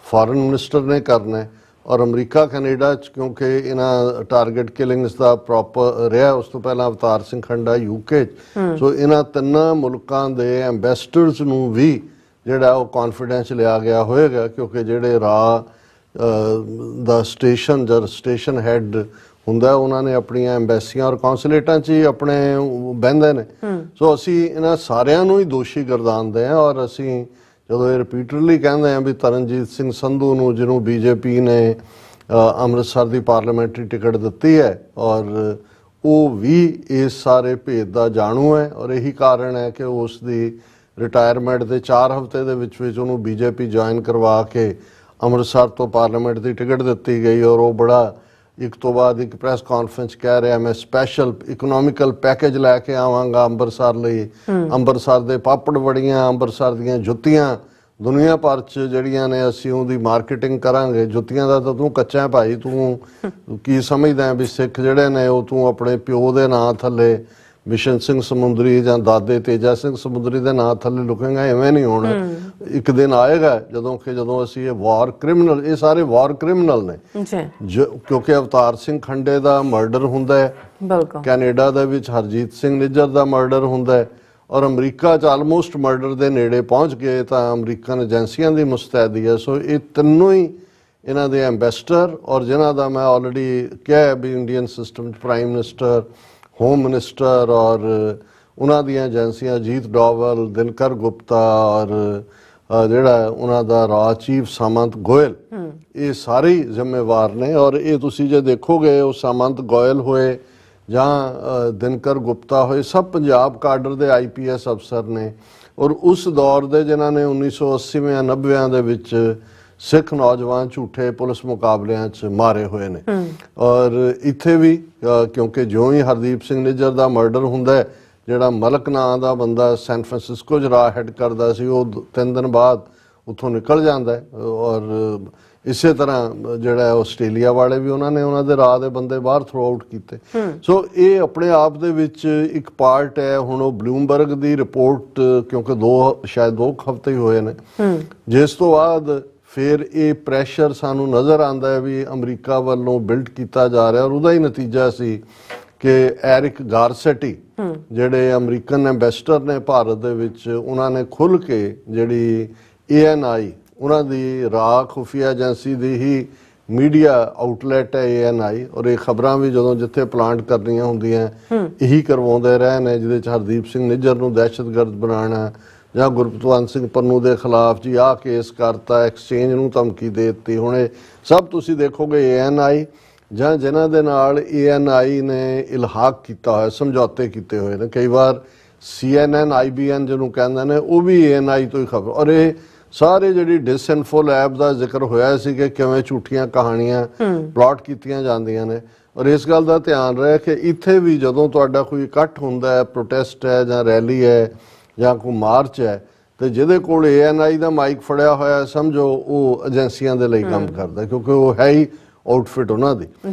ਫੋਰਨ ਮਿਨਿਸਟਰ ਨੇ ਕਰਨਾ ਹੈ। ਔਰ ਅਮਰੀਕਾ ਕੈਨੇਡਾ 'ਚ ਕਿਉਂਕਿ ਇਹਨਾਂ ਟਾਰਗੇਟ ਕਿਲਿੰਗਸ ਦਾ ਪ੍ਰੋਪਰ ਰਿਹਾ, ਉਸ ਤੋਂ ਪਹਿਲਾਂ ਅਵਤਾਰ ਸਿੰਘ ਖੰਡਾ UK 'ਚ, ਸੋ ਇਹਨਾਂ ਤਿੰਨਾਂ ਮੁਲਕਾਂ ਦੇ ਐਂਬੈਸਡਰਸ ਨੂੰ ਵੀ ਜਿਹੜਾ ਉਹ ਕੌਨਫੀਡੈਂਸ ਲਿਆ ਗਿਆ ਹੋਏਗਾ, ਕਿਉਂਕਿ ਜਿਹੜੇ ਰਾਹ ਦਾ ਸਟੇਸ਼ਨ ਜਦ ਸਟੇਸ਼ਨ ਹੈਡ ਹੁੰਦਾ ਉਹਨਾਂ ਨੇ ਆਪਣੀਆਂ ਐਂਬੈਸੀਆਂ ਔਰ ਕੌਂਸੂਲੇਟਾਂ 'ਚ ਹੀ ਆਪਣੇ ਬਹਿੰਦੇ ਨੇ। ਸੋ ਅਸੀਂ ਇਹਨਾਂ ਸਾਰਿਆਂ ਨੂੰ ਹੀ ਦੋਸ਼ੀ ਗਰਦਾਨਦੇ ਹਾਂ, ਔਰ ਅਸੀਂ ਜਦੋਂ ਇਹ ਰਿਪੀਟਡਲੀ ਕਹਿੰਦੇ ਹਾਂ ਵੀ ਤਰਨਜੀਤ ਸਿੰਘ ਸੰਧੂ ਨੂੰ, ਜਿਹਨੂੰ BJP ਨੇ ਅੰਮ੍ਰਿਤਸਰ ਦੀ ਪਾਰਲੀਮੈਂਟਰੀ ਟਿਕਟ ਦਿੱਤੀ ਹੈ, ਔਰ ਉਹ ਵੀ ਇਸ ਸਾਰੇ ਭੇਦ ਦਾ ਜਾਣੂ ਹੈ, ਔਰ ਇਹੀ ਕਾਰਨ ਹੈ ਕਿ ਉਸ ਦੀ ਰਿਟਾਇਰਮੈਂਟ ਦੇ 4 ਹਫ਼ਤੇ ਦੇ ਵਿੱਚ ਉਹਨੂੰ BJP ਜੁਆਇਨ ਕਰਵਾ ਕੇ ਅੰਮ੍ਰਿਤਸਰ ਤੋਂ ਪਾਰਲੀਮੈਂਟ ਦੀ ਟਿਕਟ ਦਿੱਤੀ ਗਈ, ਔਰ ਉਹ ਬੜਾ ਇੱਕ ਤੋਂ ਬਾਅਦ ਇੱਕ ਪ੍ਰੈਸ ਕਾਨਫਰੰਸ ਕਹਿ ਰਿਹਾ ਮੈਂ ਸਪੈਸ਼ਲ ਇਕਨੋਮਿਕਲ ਪੈਕੇਜ ਲੈ ਕੇ ਆਵਾਂਗਾ ਅੰਮ੍ਰਿਤਸਰ ਲਈ, ਅੰਮ੍ਰਿਤਸਰ ਦੇ ਪਾਪੜ ਵੜੀਆਂ, ਅੰਮ੍ਰਿਤਸਰ ਦੀਆਂ ਜੁੱਤੀਆਂ ਦੁਨੀਆ ਭਰ 'ਚ ਜਿਹੜੀਆਂ ਨੇ ਅਸੀਂ ਉਹਦੀ ਮਾਰਕੀਟਿੰਗ ਕਰਾਂਗੇ। ਜੁੱਤੀਆਂ ਦਾ ਤਾਂ ਤੂੰ ਕੱਚਾ ਭਾਈ, ਤੂੰ ਕੀ ਸਮਝਦਾ ਵੀ ਸਿੱਖ ਜਿਹੜੇ ਨੇ ਉਹ ਤੂੰ ਆਪਣੇ ਪਿਓ ਦੇ ਨਾਂ ਥੱਲੇ ਬਿਸ਼ਨ ਸਿੰਘ ਸਮੁੰਦਰੀ ਜਾਂ ਦਾਦੇ ਤੇਜਾ ਸਿੰਘ ਸਮੁੰਦਰੀ ਦੇ ਨਾਂ ਥੱਲੇ ਲੁਕੇਗਾ, ਐਵੇਂ ਨਹੀਂ ਹੋਣਾ। ਇੱਕ ਦਿਨ ਆਏਗਾ ਜਦੋਂ ਅਸੀਂ ਇਹ ਵਾਰ ਕ੍ਰਿਮੀਨਲ, ਇਹ ਸਾਰੇ ਵਾਰ ਕ੍ਰਿਮੀਨਲ ਨੇ, ਕਿਉਂਕਿ ਅਵਤਾਰ ਸਿੰਘ ਖੰਡੇ ਦਾ ਮਰਡਰ ਹੁੰਦਾ ਹੈ, ਕੈਨੇਡਾ ਦੇ ਵਿੱਚ ਹਰਜੀਤ ਸਿੰਘ ਨਿੱਜਰ ਦਾ ਮਰਡਰ ਹੁੰਦਾ ਹੈ, ਔਰ ਅਮਰੀਕਾ 'ਚ ਆਲਮੋਸਟ ਮਰਡਰ ਦੇ ਨੇੜੇ ਪਹੁੰਚ ਗਏ ਤਾਂ ਅਮਰੀਕਨ ਏਜੰਸੀਆਂ ਦੀ ਮੁਸਤੈਦੀ ਹੈ। ਸੋ ਇਹ ਤਿੰਨੋਂ ਹੀ ਇਹਨਾਂ ਦੇ ਐਂਬੈਸਡਰ, ਔਰ ਜਿਨ੍ਹਾਂ ਦਾ ਮੈਂ ਆਲਰੇਡੀ ਕਿਹਾ ਵੀ ਇੰਡੀਅਨ ਸਿਸਟਮ 'ਚ ਪ੍ਰਾਈਮ ਮਿਨਿਸਟਰ, ਹੋਮ ਮਿਨਿਸਟਰ ਔਰ ਉਹਨਾਂ ਦੀਆਂ ਏਜੰਸੀਆਂ ਅਜੀਤ ਡੋਵਲ, ਦਿਨਕਰ ਗੁਪਤਾ ਔਰ ਜਿਹੜਾ ਉਹਨਾਂ ਦਾ ਰਾਹ ਚੀਫ ਸਾਮੰਤ ਗੋਇਲ, ਇਹ ਸਾਰੇ ਜ਼ਿੰਮੇਵਾਰ ਨੇ। ਔਰ ਇਹ ਤੁਸੀਂ ਜੇ ਦੇਖੋਗੇ ਉਹ ਸਾਮੰਤ ਗੋਇਲ ਹੋਏ ਜਾਂ ਦਿਨਕਰ ਗੁਪਤਾ ਹੋਏ, ਸਭ ਪੰਜਾਬ ਕਾਡਰ ਦੇ IPS ਅਫਸਰ ਨੇ, ਔਰ ਉਸ ਦੌਰ ਦੇ ਜਿਨ੍ਹਾਂ ਨੇ 1980 90 ਦੇ ਵਿੱਚ ਸਿੱਖ ਨੌਜਵਾਨ ਝੂਠੇ ਪੁਲਿਸ ਮੁਕਾਬਲਿਆਂ 'ਚ ਮਾਰੇ ਹੋਏ ਨੇ। ਔਰ ਇੱਥੇ ਵੀ ਕਿਉਂਕਿ ਜਿਉਂ ਹੀ ਹਰਦੀਪ ਸਿੰਘ ਨਿੱਜਰ ਦਾ ਮਰਡਰ ਹੁੰਦਾ ਹੈ, ਜਿਹੜਾ ਮਲਕ ਨਾਂ ਦਾ ਬੰਦਾ ਸੈਨ ਫਰਾਂਸਿਸਕੋ 'ਚ ਰਾਹ ਹੈਡ ਕਰਦਾ ਸੀ, ਉਹ 3 ਦਿਨ ਬਾਅਦ ਉੱਥੋਂ ਨਿਕਲ ਜਾਂਦਾ ਹੈ। ਔਰ ਇਸੇ ਤਰ੍ਹਾਂ ਜਿਹੜਾ ਆਸਟ੍ਰੇਲੀਆ ਵਾਲੇ ਵੀ ਉਹਨਾਂ ਨੇ ਉਹਨਾਂ ਦੇ ਰਾਹ ਦੇ ਬੰਦੇ ਬਾਹਰ ਥਰੋ ਆਊਟ ਕੀਤੇ। ਸੋ ਇਹ ਆਪਣੇ ਆਪ ਦੇ ਵਿੱਚ ਇੱਕ ਪਾਰਟ ਹੈ। ਹੁਣ ਉਹ ਬਲੂਮਬਰਗ ਦੀ ਰਿਪੋਰਟ ਕਿਉਂਕਿ ਸ਼ਾਇਦ 2 ਹਫ਼ਤੇ ਹੀ ਹੋਏ ਨੇ, ਜਿਸ ਤੋਂ ਬਾਅਦ ਫਿਰ ਇਹ ਪ੍ਰੈਸ਼ਰ ਸਾਨੂੰ ਨਜ਼ਰ ਆਉਂਦਾ ਹੈ ਵੀ ਅਮਰੀਕਾ ਵੱਲੋਂ ਬਿਲਡ ਕੀਤਾ ਜਾ ਰਿਹਾ, ਔਰ ਉਹਦਾ ਹੀ ਨਤੀਜਾ ਸੀ ਕਿ ਐਰਿਕ ਗਾਰਸੈਟੀ ਜਿਹੜੇ ਅਮਰੀਕਨ ਐਂਬੈਸਡਰ ਨੇ ਭਾਰਤ ਦੇ ਵਿੱਚ, ਉਹਨਾਂ ਨੇ ਖੁੱਲ੍ਹ ਕੇ ਜਿਹੜੀ ANI ਉਹਨਾਂ ਦੀ ਰਾਹ ਖੁਫੀਆ ਏਜੰਸੀ ਦੀ ਹੀ ਮੀਡੀਆ ਆਊਟਲੈਟ ਹੈ ANI, ਔਰ ਇਹ ਖਬਰਾਂ ਵੀ ਜਦੋਂ ਜਿੱਥੇ ਪਲਾਂਟ ਕਰਨੀਆਂ ਹੁੰਦੀਆਂ ਇਹੀ ਕਰਵਾਉਂਦੇ ਰਹੇ ਨੇ, ਜਿਹਦੇ 'ਚ ਹਰਦੀਪ ਸਿੰਘ ਨਿੱਜਰ ਨੂੰ ਦਹਿਸ਼ਤਗਰਦ ਬਣਾਉਣਾ ਜਾਂ ਗੁਰਪਤਵੰਤ ਸਿੰਘ ਪੰਨੂ ਦੇ ਖਿਲਾਫ ਜੀ ਆਹ ਕੇਸ ਕਰਤਾ, ਐਕਸਚੇਂਜ ਨੂੰ ਧਮਕੀ ਦੇ ਦਿੱਤੀ। ਹੁਣ ਇਹ ਸਭ ਤੁਸੀਂ ਦੇਖੋਗੇ ANI ਜਾਂ ਜਿਨ੍ਹਾਂ ਦੇ ਨਾਲ ANI ਨੇ ਇਲਹਾਕ ਕੀਤਾ ਹੋਇਆ, ਸਮਝੌਤੇ ਕੀਤੇ ਹੋਏ ਨੇ। ਕਈ ਵਾਰ CNN IBN ਜਿਹਨੂੰ ਕਹਿੰਦੇ ਨੇ ਉਹ ਵੀ ANI ਤੋਂ ਹੀ ਖਬਰ। ਔਰ ਇਹ ਸਾਰੇ ਜਿਹੜੀ ਡਿਸਇਨਫੋ ਲੈਬ ਦਾ ਜ਼ਿਕਰ ਹੋਇਆ ਸੀ ਕਿ ਕਿਵੇਂ ਝੂਠੀਆਂ ਕਹਾਣੀਆਂ ਪਲਾਟ ਕੀਤੀਆਂ ਜਾਂਦੀਆਂ ਨੇ, ਔਰ ਇਸ ਗੱਲ ਦਾ ਧਿਆਨ ਰਹੇ ਕਿ ਇੱਥੇ ਵੀ ਜਦੋਂ ਤੁਹਾਡਾ ਕੋਈ ਇਕੱਠ ਹੁੰਦਾ ਹੈ, ਪ੍ਰੋਟੈਸਟ ਹੈ ਜਾਂ ਰੈਲੀ ਹੈ ਜਾਂ ਕੋਈ ਮਾਰਚ ਹੈ, ਤੇ ਜਿਹਦੇ ਕੋਲ ANI ਦਾ ਮਾਈਕ ਫੜਿਆ ਹੋਇਆ ਸਮਝੋ ਉਹ ਏਜੰਸੀਆਂ ਦੇ ਲਈ ਕੰਮ ਕਰਦਾ, ਕਿਉਂਕਿ ਉਹ ਹੈ ਹੀ ਆਊਟਫਿਟ ਉਹਨਾਂ ਦੀ।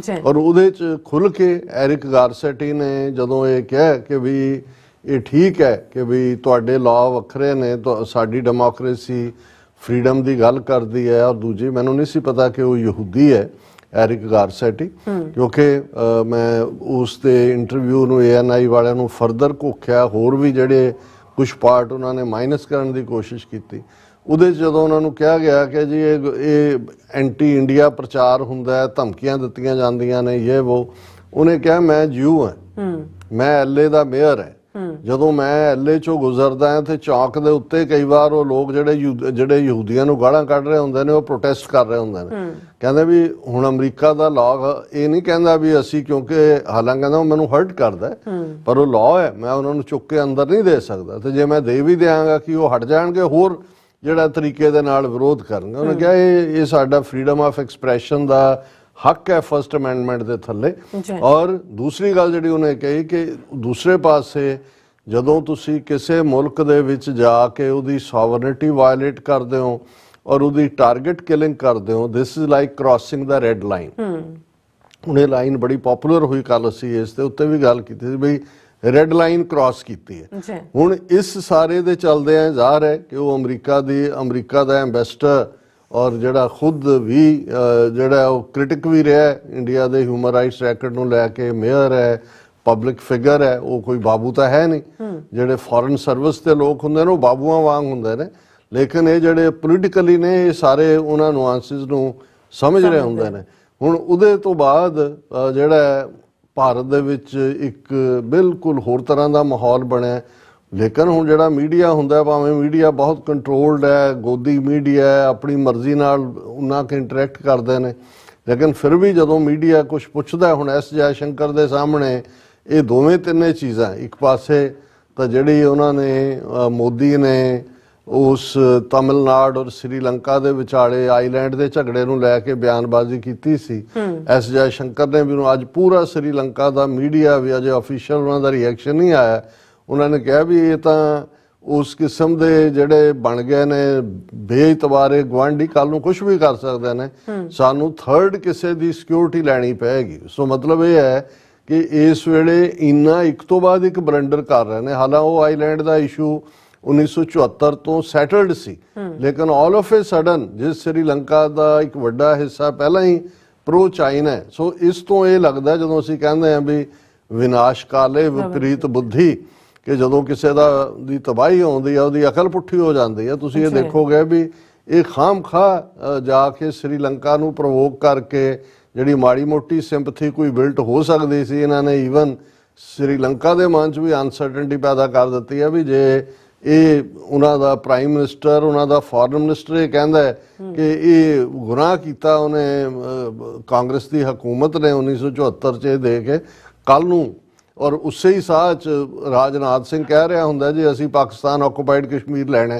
ਔਰ ਉਹਦੇ 'ਚ ਖੁੱਲ੍ਹ ਕੇ ਐਰਿਕ ਗਾਰਸੈਟੀ ਨੇ ਜਦੋਂ ਇਹ ਕਿਹਾ ਕਿ ਵੀ ਇਹ ਠੀਕ ਹੈ ਕਿ ਵੀ ਤੁਹਾਡੇ ਲਾਅ ਵੱਖਰੇ ਨੇ, ਸਾਡੀ ਡੈਮੋਕ੍ਰੇਸੀ ਫਰੀडम ਦੀ ਗੱਲ ਕਰਦੀ ਹੈ, ਔਰ ਦੂਜੀ ਮੈਨੂੰ ਨਹੀਂ ਸੀ ਪਤਾ ਕਿ ਉਹ ਯਹੂਦੀ ਹੈ ਐਰਿਕ ਗਾਰਸੈਟੀ, ਕਿਉਂਕਿ ਮੈਂ ਉਸ ਦੇ ਇੰਟਰਵਿਊ ਨੂੰ ANI ਵਾਲਿਆਂ ਨੂੰ ਫਰਦਰ ਘੋਖਿਆ, ਹੋਰ ਵੀ ਜਿਹੜੇ ਕੁਝ ਪਾਰਟ ਉਹਨਾਂ ਨੇ ਮਾਈਨਸ ਕਰਨ ਦੀ ਕੋਸ਼ਿਸ਼ ਕੀਤੀ। ਉਹਦੇ 'ਚ ਜਦੋਂ ਉਹਨਾਂ ਨੂੰ ਕਿਹਾ ਗਿਆ ਕਿ ਜੀ ਇਹ ਐਂਟੀ ਇੰਡੀਆ ਪ੍ਰਚਾਰ ਹੁੰਦਾ ਹੈ, ਧਮਕੀਆਂ ਦਿੱਤੀਆਂ ਜਾਂਦੀਆਂ ਨੇ, ਇਹ ਉਹ, ਉਹਨੇ ਕਿਹਾ ਮੈਂ ਜਿਊ ਹਾਂ, ਮੈਂ LA ਦਾ ਮੇਅਰ ਹੈ, ਜਦੋਂ ਮੈਂ LA ਚੋਂ ਗੁਜ਼ਰਦਾ ਹਾਂ ਤੇ ਚੌਕ ਦੇ ਉੱਤੇ ਕਈ ਵਾਰ ਉਹ ਲੋਕ ਜਿਹੜੇ ਯਹੂਦੀਆਂ ਨੂੰ ਗਾਲਾਂ ਕੱਢ ਰਹੇ ਹੁੰਦੇ ਨੇ ਉਹ ਪ੍ਰੋਟੈਸਟ ਕਰ ਰਹੇ ਹੁੰਦੇ ਨੇ। ਕਹਿੰਦੇ ਵੀ ਹੁਣ ਅਮਰੀਕਾ ਦਾ ਲਾਅ ਇਹ ਨਹੀਂ ਕਹਿੰਦਾ ਵੀ ਅਸੀਂ, ਕਿਉਂਕਿ ਹਾਲਾਂਕਿ ਕਹਿੰਦਾ ਉਹ ਮੈਨੂੰ ਹਰਟ ਕਰਦਾ ਪਰ ਉਹ ਲਾਅ ਹੈ, ਮੈਂ ਉਹਨਾਂ ਨੂੰ ਚੁੱਕ ਕੇ ਅੰਦਰ ਨਹੀਂ ਦੇ ਸਕਦਾ, ਤੇ ਜੇ ਮੈਂ ਦੇ ਵੀ ਦਿਆਂਗਾ ਕਿ ਉਹ ਹਟ ਜਾਣਗੇ ਹੋਰ ਜਿਹੜਾ ਤਰੀਕੇ ਦੇ ਨਾਲ ਵਿਰੋਧ ਕਰਨਗੇ। ਉਹਨੇ ਕਿਹਾ ਇਹ ਸਾਡਾ ਫਰੀडम ਆਫ ਐਕਸਪ੍ਰੈਸ਼ਨ ਦਾ ਹੱਕ ਹੈ ਫਸਟ ਅਮੈਂਡਮੈਂਟ ਦੇ ਥੱਲੇ। ਔਰ ਦੂਸਰੀ ਗੱਲ ਜਿਹੜੀ ਉਹਨੇ ਕਹੀ ਕਿ ਦੂਸਰੇ ਪਾਸੇ ਜਦੋਂ ਤੁਸੀਂ ਕਿਸੇ ਮੁਲਕ ਦੇ ਵਿੱਚ ਜਾ ਕੇ ਉਹਦੀ ਸੋਵਰਨਿਟੀ ਵਾਇਲੇਟ ਕਰਦੇ ਹੋ ਔਰ ਉਹਦੀ ਟਾਰਗੇਟ ਕਿਲਿੰਗ ਕਰਦੇ ਹੋ, this is like crossing the red line. ਹੁਣ ਇਹ ਲਾਈਨ ਬੜੀ ਪਪੂਲਰ ਹੋਈ, ਕੱਲ ਅਸੀਂ ਇਸ ਦੇ ਉੱਤੇ ਵੀ ਗੱਲ ਕੀਤੀ ਸੀ ਬਈ ਰੈੱਡ ਲਾਈਨ ਕ੍ਰਾਸ ਕੀਤੀ ਹੈ। ਹੁਣ ਇਸ ਸਾਰੇ ਦੇ ਚੱਲਦੇ ਆ ਜ਼ਾਹਰ ਹੈ ਕਿ ਉਹ ਅਮਰੀਕਾ ਦਾ ਐਂਬੈਸਡਰ ਔਰ ਜਿਹੜਾ ਖੁਦ ਵੀ ਜਿਹੜਾ ਉਹ ਕ੍ਰਿਟਿਕ ਵੀ ਰਿਹਾ ਇੰਡੀਆ ਦੇ ਹਿਊਮਨ ਰਾਈਟਸ ਰੈਕਟ ਨੂੰ ਲੈ ਕੇ, ਮੇਅਰ ਹੈ, ਪਬਲਿਕ ਫਿਗਰ ਹੈ, ਉਹ ਕੋਈ ਬਾਬੂ ਤਾਂ ਹੈ ਨਹੀਂ। ਜਿਹੜੇ ਫੋਰਨ ਸਰਵਿਸ ਦੇ ਲੋਕ ਹੁੰਦੇ ਨੇ ਉਹ ਬਾਬੂਆਂ ਵਾਂਗ ਹੁੰਦੇ ਨੇ, ਲੇਕਿਨ ਇਹ ਜਿਹੜੇ ਪੋਲੀਟੀਕਲੀ ਨੇ ਇਹ ਸਾਰੇ ਉਹਨਾਂ ਨੂਆਂਸਿਸ ਨੂੰ ਸਮਝ ਰਹੇ ਹੁੰਦੇ ਨੇ। ਹੁਣ ਉਹਦੇ ਤੋਂ ਬਾਅਦ ਜਿਹੜਾ ਭਾਰਤ ਦੇ ਵਿੱਚ ਇੱਕ ਬਿਲਕੁਲ ਹੋਰ ਤਰ੍ਹਾਂ ਦਾ ਮਾਹੌਲ ਬਣਿਆ। ਲੇਕਿਨ ਹੁਣ ਜਿਹੜਾ ਮੀਡੀਆ ਹੁੰਦਾ, ਭਾਵੇਂ ਮੀਡੀਆ ਬਹੁਤ ਕੰਟਰੋਲਡ ਹੈ, ਗੋਦੀ ਮੀਡੀਆ ਹੈ, ਆਪਣੀ ਮਰਜ਼ੀ ਨਾਲ ਉਹਨਾਂ ਕੇ ਇੰਟਰੈਕਟ ਕਰਦੇ ਨੇ, ਲੇਕਿਨ ਫਿਰ ਵੀ ਜਦੋਂ ਮੀਡੀਆ ਕੁਝ ਪੁੱਛਦਾ, ਹੁਣ S ਜੈਸ਼ੰਕਰ ਦੇ ਸਾਹਮਣੇ ਇਹ ਦੋਵੇਂ ਤਿੰਨੇ ਚੀਜ਼ਾਂ, ਇੱਕ ਪਾਸੇ ਤਾਂ ਜਿਹੜੀ ਉਹਨਾਂ ਨੇ ਮੋਦੀ ਨੇ ਉਸ ਤਮਿਲਨਾਡੂ ਔਰ ਸ੍ਰੀਲੰਕਾ ਦੇ ਵਿਚਾਲੇ ਆਈਲੈਂਡ ਦੇ ਝਗੜੇ ਨੂੰ ਲੈ ਕੇ ਬਿਆਨਬਾਜ਼ੀ ਕੀਤੀ ਸੀ, S ਜੈਸ਼ੰਕਰ ਨੇ ਵੀ ਅੱਜ ਪੂਰਾ ਸ੍ਰੀਲੰਕਾ ਦਾ ਮੀਡੀਆ ਵੀ ਅਜੇ ਆਫੀਸ਼ੀਅਲ ਉਹਨਾਂ ਦਾ ਰਿਐਕਸ਼ਨ ਨਹੀਂ ਆਇਆ। ਉਹਨਾਂ ਨੇ ਕਿਹਾ ਵੀ ਇਹ ਤਾਂ ਉਸ ਕਿਸਮ ਦੇ ਜਿਹੜੇ ਬਣ ਗਏ ਨੇ ਬੇਇਤਬਾਰੇ ਗੁਆਂਢੀ, ਕੱਲ ਨੂੰ ਕੁਝ ਵੀ ਕਰ ਸਕਦੇ ਨੇ, ਸਾਨੂੰ ਥਰਡ ਕਿਸੇ ਦੀ ਸਿਕਿਉਰਿਟੀ ਲੈਣੀ ਪਏਗੀ। ਸੋ ਮਤਲਬ ਇਹ ਹੈ ਕਿ ਇਸ ਵੇਲੇ ਇੰਨਾ ਇੱਕ ਤੋਂ ਬਾਅਦ ਇੱਕ ਬਲੰਡਰ ਕਰ ਰਹੇ ਨੇ। ਹਾਲਾਂ ਉਹ ਆਈਲੈਂਡ ਦਾ ਇਸ਼ੂ 1974 ਤੋਂ ਸੈਟਲਡ ਸੀ, ਲੇਕਿਨ ਆਲ ਆਫ ਏ ਸਡਨ ਜਿਸ ਸ੍ਰੀਲੰਕਾ ਦਾ ਇੱਕ ਵੱਡਾ ਹਿੱਸਾ ਪਹਿਲਾਂ ਹੀ ਪ੍ਰੋ ਚਾਈਨਾ ਹੈ। ਸੋ ਇਸ ਤੋਂ ਇਹ ਲੱਗਦਾ ਜਦੋਂ ਅਸੀਂ ਕਹਿੰਦੇ ਹਾਂ ਵੀ ਵਿਨਾਸ਼ ਕਾਲੇ ਵਿਪਰੀਤ ਬੁੱਧੀ, ਕਿ ਜਦੋਂ ਕਿਸੇ ਦੀ ਤਬਾਹੀ ਆਉਂਦੀ ਹੈ ਉਹਦੀ ਅਕਲ ਪੁੱਠੀ ਹੋ ਜਾਂਦੀ ਹੈ। ਤੁਸੀਂ ਇਹ ਦੇਖੋਗੇ ਵੀ ਇਹ ਖਾਮ-ਖਾ ਜਾ ਕੇ ਸ੍ਰੀਲੰਕਾ ਨੂੰ ਪ੍ਰਵੋਕ ਕਰਕੇ ਜਿਹੜੀ ਮਾੜੀ ਮੋਟੀ ਸਿੰਪਥੀ ਕੋਈ ਬਿਲਟ ਹੋ ਸਕਦੀ ਸੀ, ਇਹਨਾਂ ਨੇ ਈਵਨ ਸ੍ਰੀਲੰਕਾ ਦੇ ਮਨ 'ਚ ਵੀ ਅਨਸਰਟਨਟੀ ਪੈਦਾ ਕਰ ਦਿੱਤੀ ਹੈ ਵੀ ਜੇ ਇਹ ਉਹਨਾਂ ਦਾ ਪ੍ਰਾਈਮ ਮਿਨਿਸਟਰ, ਉਹਨਾਂ ਦਾ ਫੋਰਨ ਮਿਨਿਸਟਰ ਇਹ ਕਹਿੰਦਾ ਹੈ ਕਿ ਇਹ ਗੁਨਾਹ ਕੀਤਾ ਉਹਨੇ ਕਾਂਗਰਸ ਦੀ ਹਕੂਮਤ ਨੇ 1974 'ਚ ਇਹ ਦੇ ਕੇ, ਕੱਲ ਨੂੰ ਔਰ ਉਸੇ ਹੀ ਸਾਹ 'ਚ ਰਾਜਨਾਥ ਸਿੰਘ ਕਹਿ ਰਿਹਾ ਹੁੰਦਾ ਜੀ ਅਸੀਂ ਪਾਕਿਸਤਾਨ ਆਕੂਪਾਈਡ ਕਸ਼ਮੀਰ ਲੈਣਾ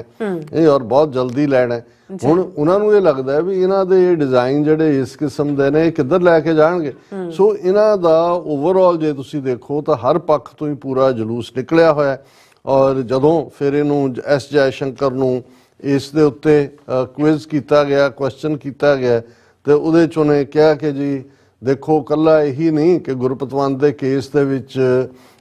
ਇਹ ਔਰ ਬਹੁਤ ਜਲਦੀ ਲੈਣਾ। ਹੁਣ ਉਹਨਾਂ ਨੂੰ ਇਹ ਲੱਗਦਾ ਵੀ ਇਹਨਾਂ ਦੇ ਡਿਜ਼ਾਈਨ ਜਿਹੜੇ ਇਸ ਕਿਸਮ ਦੇ ਨੇ ਕਿੱਧਰ ਲੈ ਕੇ ਜਾਣਗੇ। ਸੋ ਇਹਨਾਂ ਦਾ ਓਵਰਆਲ ਜੇ ਤੁਸੀਂ ਦੇਖੋ ਤਾਂ ਹਰ ਪੱਖ ਤੋਂ ਹੀ ਪੂਰਾ ਜਲੂਸ ਨਿਕਲਿਆ ਹੋਇਆ। ਔਰ ਜਦੋਂ ਫਿਰ ਇਹਨੂੰ S ਜੈਸ਼ੰਕਰ ਨੂੰ ਇਸ ਦੇ ਉੱਤੇ ਕੁਇਜ਼ ਕੀਤਾ ਗਿਆ, ਕੁਐਸਚਨ ਕੀਤਾ ਗਿਆ, ਤੇ ਉਹਦੇ 'ਚ ਉਹਨੇ ਕਿਹਾ ਕਿ ਜੀ ਦੇਖੋ ਕੱਲਾ ਇਹੀ ਨਹੀਂ ਕਿ ਗੁਰਪਤਵੰਤ ਦੇ ਕੇਸ ਦੇ ਵਿੱਚ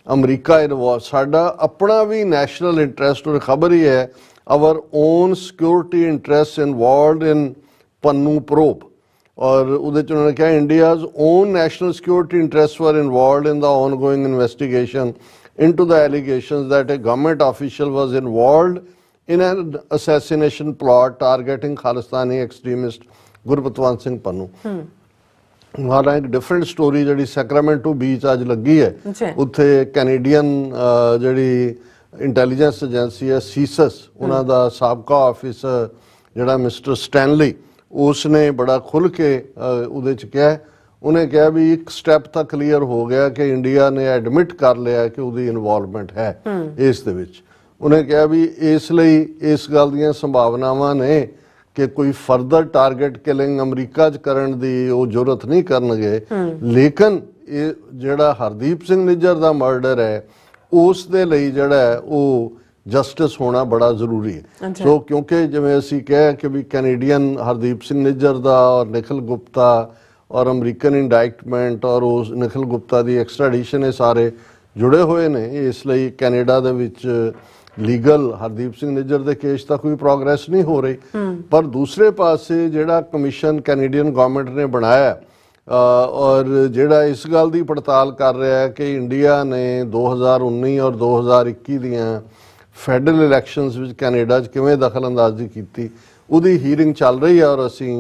ਅਮਰੀਕਾ ਇਨਵੋਲਵ, ਸਾਡਾ ਆਪਣਾ ਵੀ ਨੈਸ਼ਨਲ ਇੰਟਰਸਟ, ਔਰ ਖਬਰ ਹੀ ਹੈ our own security interests involved in Pannu probe। और ਉਹਦੇ 'ਚ ਉਹਨਾਂ ਨੇ ਕਿਹਾ India's own national security interests were involved in the ongoing investigation into the allegations that a government official was involved in an assassination plot targeting Khalistani extremist Gurpatwant Singh Pannu। ਹਾਲਾਂ ਇੱਕ different story ਜਿਹੜੀ Sacramento beach ਅੱਜ ਲੱਗੀ ਹੈ, ਉੱਥੇ Canadian ਜਿਹੜੀ intelligence agency ਹੈ ਸੀਸਸ, ਉਹਨਾਂ ਦਾ ਸਾਬਕਾ ਆਫਿਸਰ ਜਿਹੜਾ ਮਿਸਟਰ ਸਟੈਨਲੀ, ਉਸ ਨੇ ਬੜਾ ਖੁੱਲ੍ਹ ਕੇ ਉਹਦੇ 'ਚ ਕਿਹਾ, ਉਹਨੇ ਕਿਹਾ ਵੀ ਇੱਕ ਸਟੈਪ ਤਾਂ ਕਲੀਅਰ ਹੋ ਗਿਆ ਕਿ ਇੰਡੀਆ ਨੇ ਐਡਮਿਟ ਕਰ ਲਿਆ ਕਿ ਉਹਦੀ ਇਨਵੋਲਵਮੈਂਟ ਹੈ ਇਸ ਦੇ ਵਿੱਚ। ਉਹਨੇ ਕਿਹਾ ਵੀ ਇਸ ਲਈ ਇਸ ਗੱਲ ਦੀਆਂ ਸੰਭਾਵਨਾਵਾਂ ਨੇ ਕਿ ਕੋਈ ਫਰਦਰ ਟਾਰਗੇਟ ਕਿਲਿੰਗ ਅਮਰੀਕਾ 'ਚ ਕਰਨ ਦੀ ਉਹ ਜ਼ਰੂਰਤ ਨਹੀਂ ਕਰਨਗੇ, ਲੇਕਿਨ ਇਹ ਜਿਹੜਾ ਹਰਦੀਪ ਸਿੰਘ ਨਿੱਜਰ ਦਾ ਮਰਡਰ ਹੈ ਉਸ ਦੇ ਲਈ ਜਿਹੜਾ ਹੈ ਉਹ ਜਸਟਿਸ ਹੋਣਾ ਬੜਾ ਜ਼ਰੂਰੀ ਹੈ। ਸੋ ਕਿਉਂਕਿ ਜਿਵੇਂ ਅਸੀਂ ਕਿਹਾ ਕਿ ਵੀ ਕੈਨੇਡੀਅਨ ਹਰਦੀਪ ਸਿੰਘ ਨਿੱਜਰ ਦਾ ਔਰ ਨਿਖਿਲ ਗੁਪਤਾ ਔਰ ਅਮਰੀਕਨ ਇੰਡਾਇਕਟਮੈਂਟ ਔਰ ਉਸ ਨਿਖਿਲ ਗੁਪਤਾ ਦੀ ਐਕਸਟ੍ਰੈਡੀਸ਼ਨ ਇਹ ਸਾਰੇ ਜੁੜੇ ਹੋਏ ਨੇ। ਇਸ ਲਈ ਕੈਨੇਡਾ ਦੇ ਵਿੱਚ ਲੀਗਲ ਹਰਦੀਪ ਸਿੰਘ ਨਿੱਜਰ ਦੇ ਕੇਸ ਤਾਂ ਕੋਈ ਪ੍ਰੋਗਰੈਸ ਨਹੀਂ ਹੋ ਰਹੀ, ਪਰ ਦੂਸਰੇ ਪਾਸੇ ਜਿਹੜਾ ਕਮਿਸ਼ਨ ਕੈਨੇਡੀਅਨ ਗਵਰਨਮੈਂਟ ਨੇ ਬਣਾਇਆ ਔਰ ਜਿਹੜਾ ਇਸ ਗੱਲ ਦੀ ਪੜਤਾਲ ਕਰ ਰਿਹਾ ਹੈ ਕਿ ਇੰਡੀਆ ਨੇ 2019 ਔਰ 2021 ਦੀਆਂ ਫੈਡਰਲ ਇਲੈਕਸ਼ਨਸ ਵਿੱਚ ਕੈਨੇਡਾ 'ਚ ਕਿਵੇਂ ਦਖਲ-ਅੰਦਾਜ਼ੀ ਕੀਤੀ, ਉਹਦੀ ਹੀਅਰਿੰਗ ਚੱਲ ਰਹੀ ਹੈ ਔਰ ਅਸੀਂ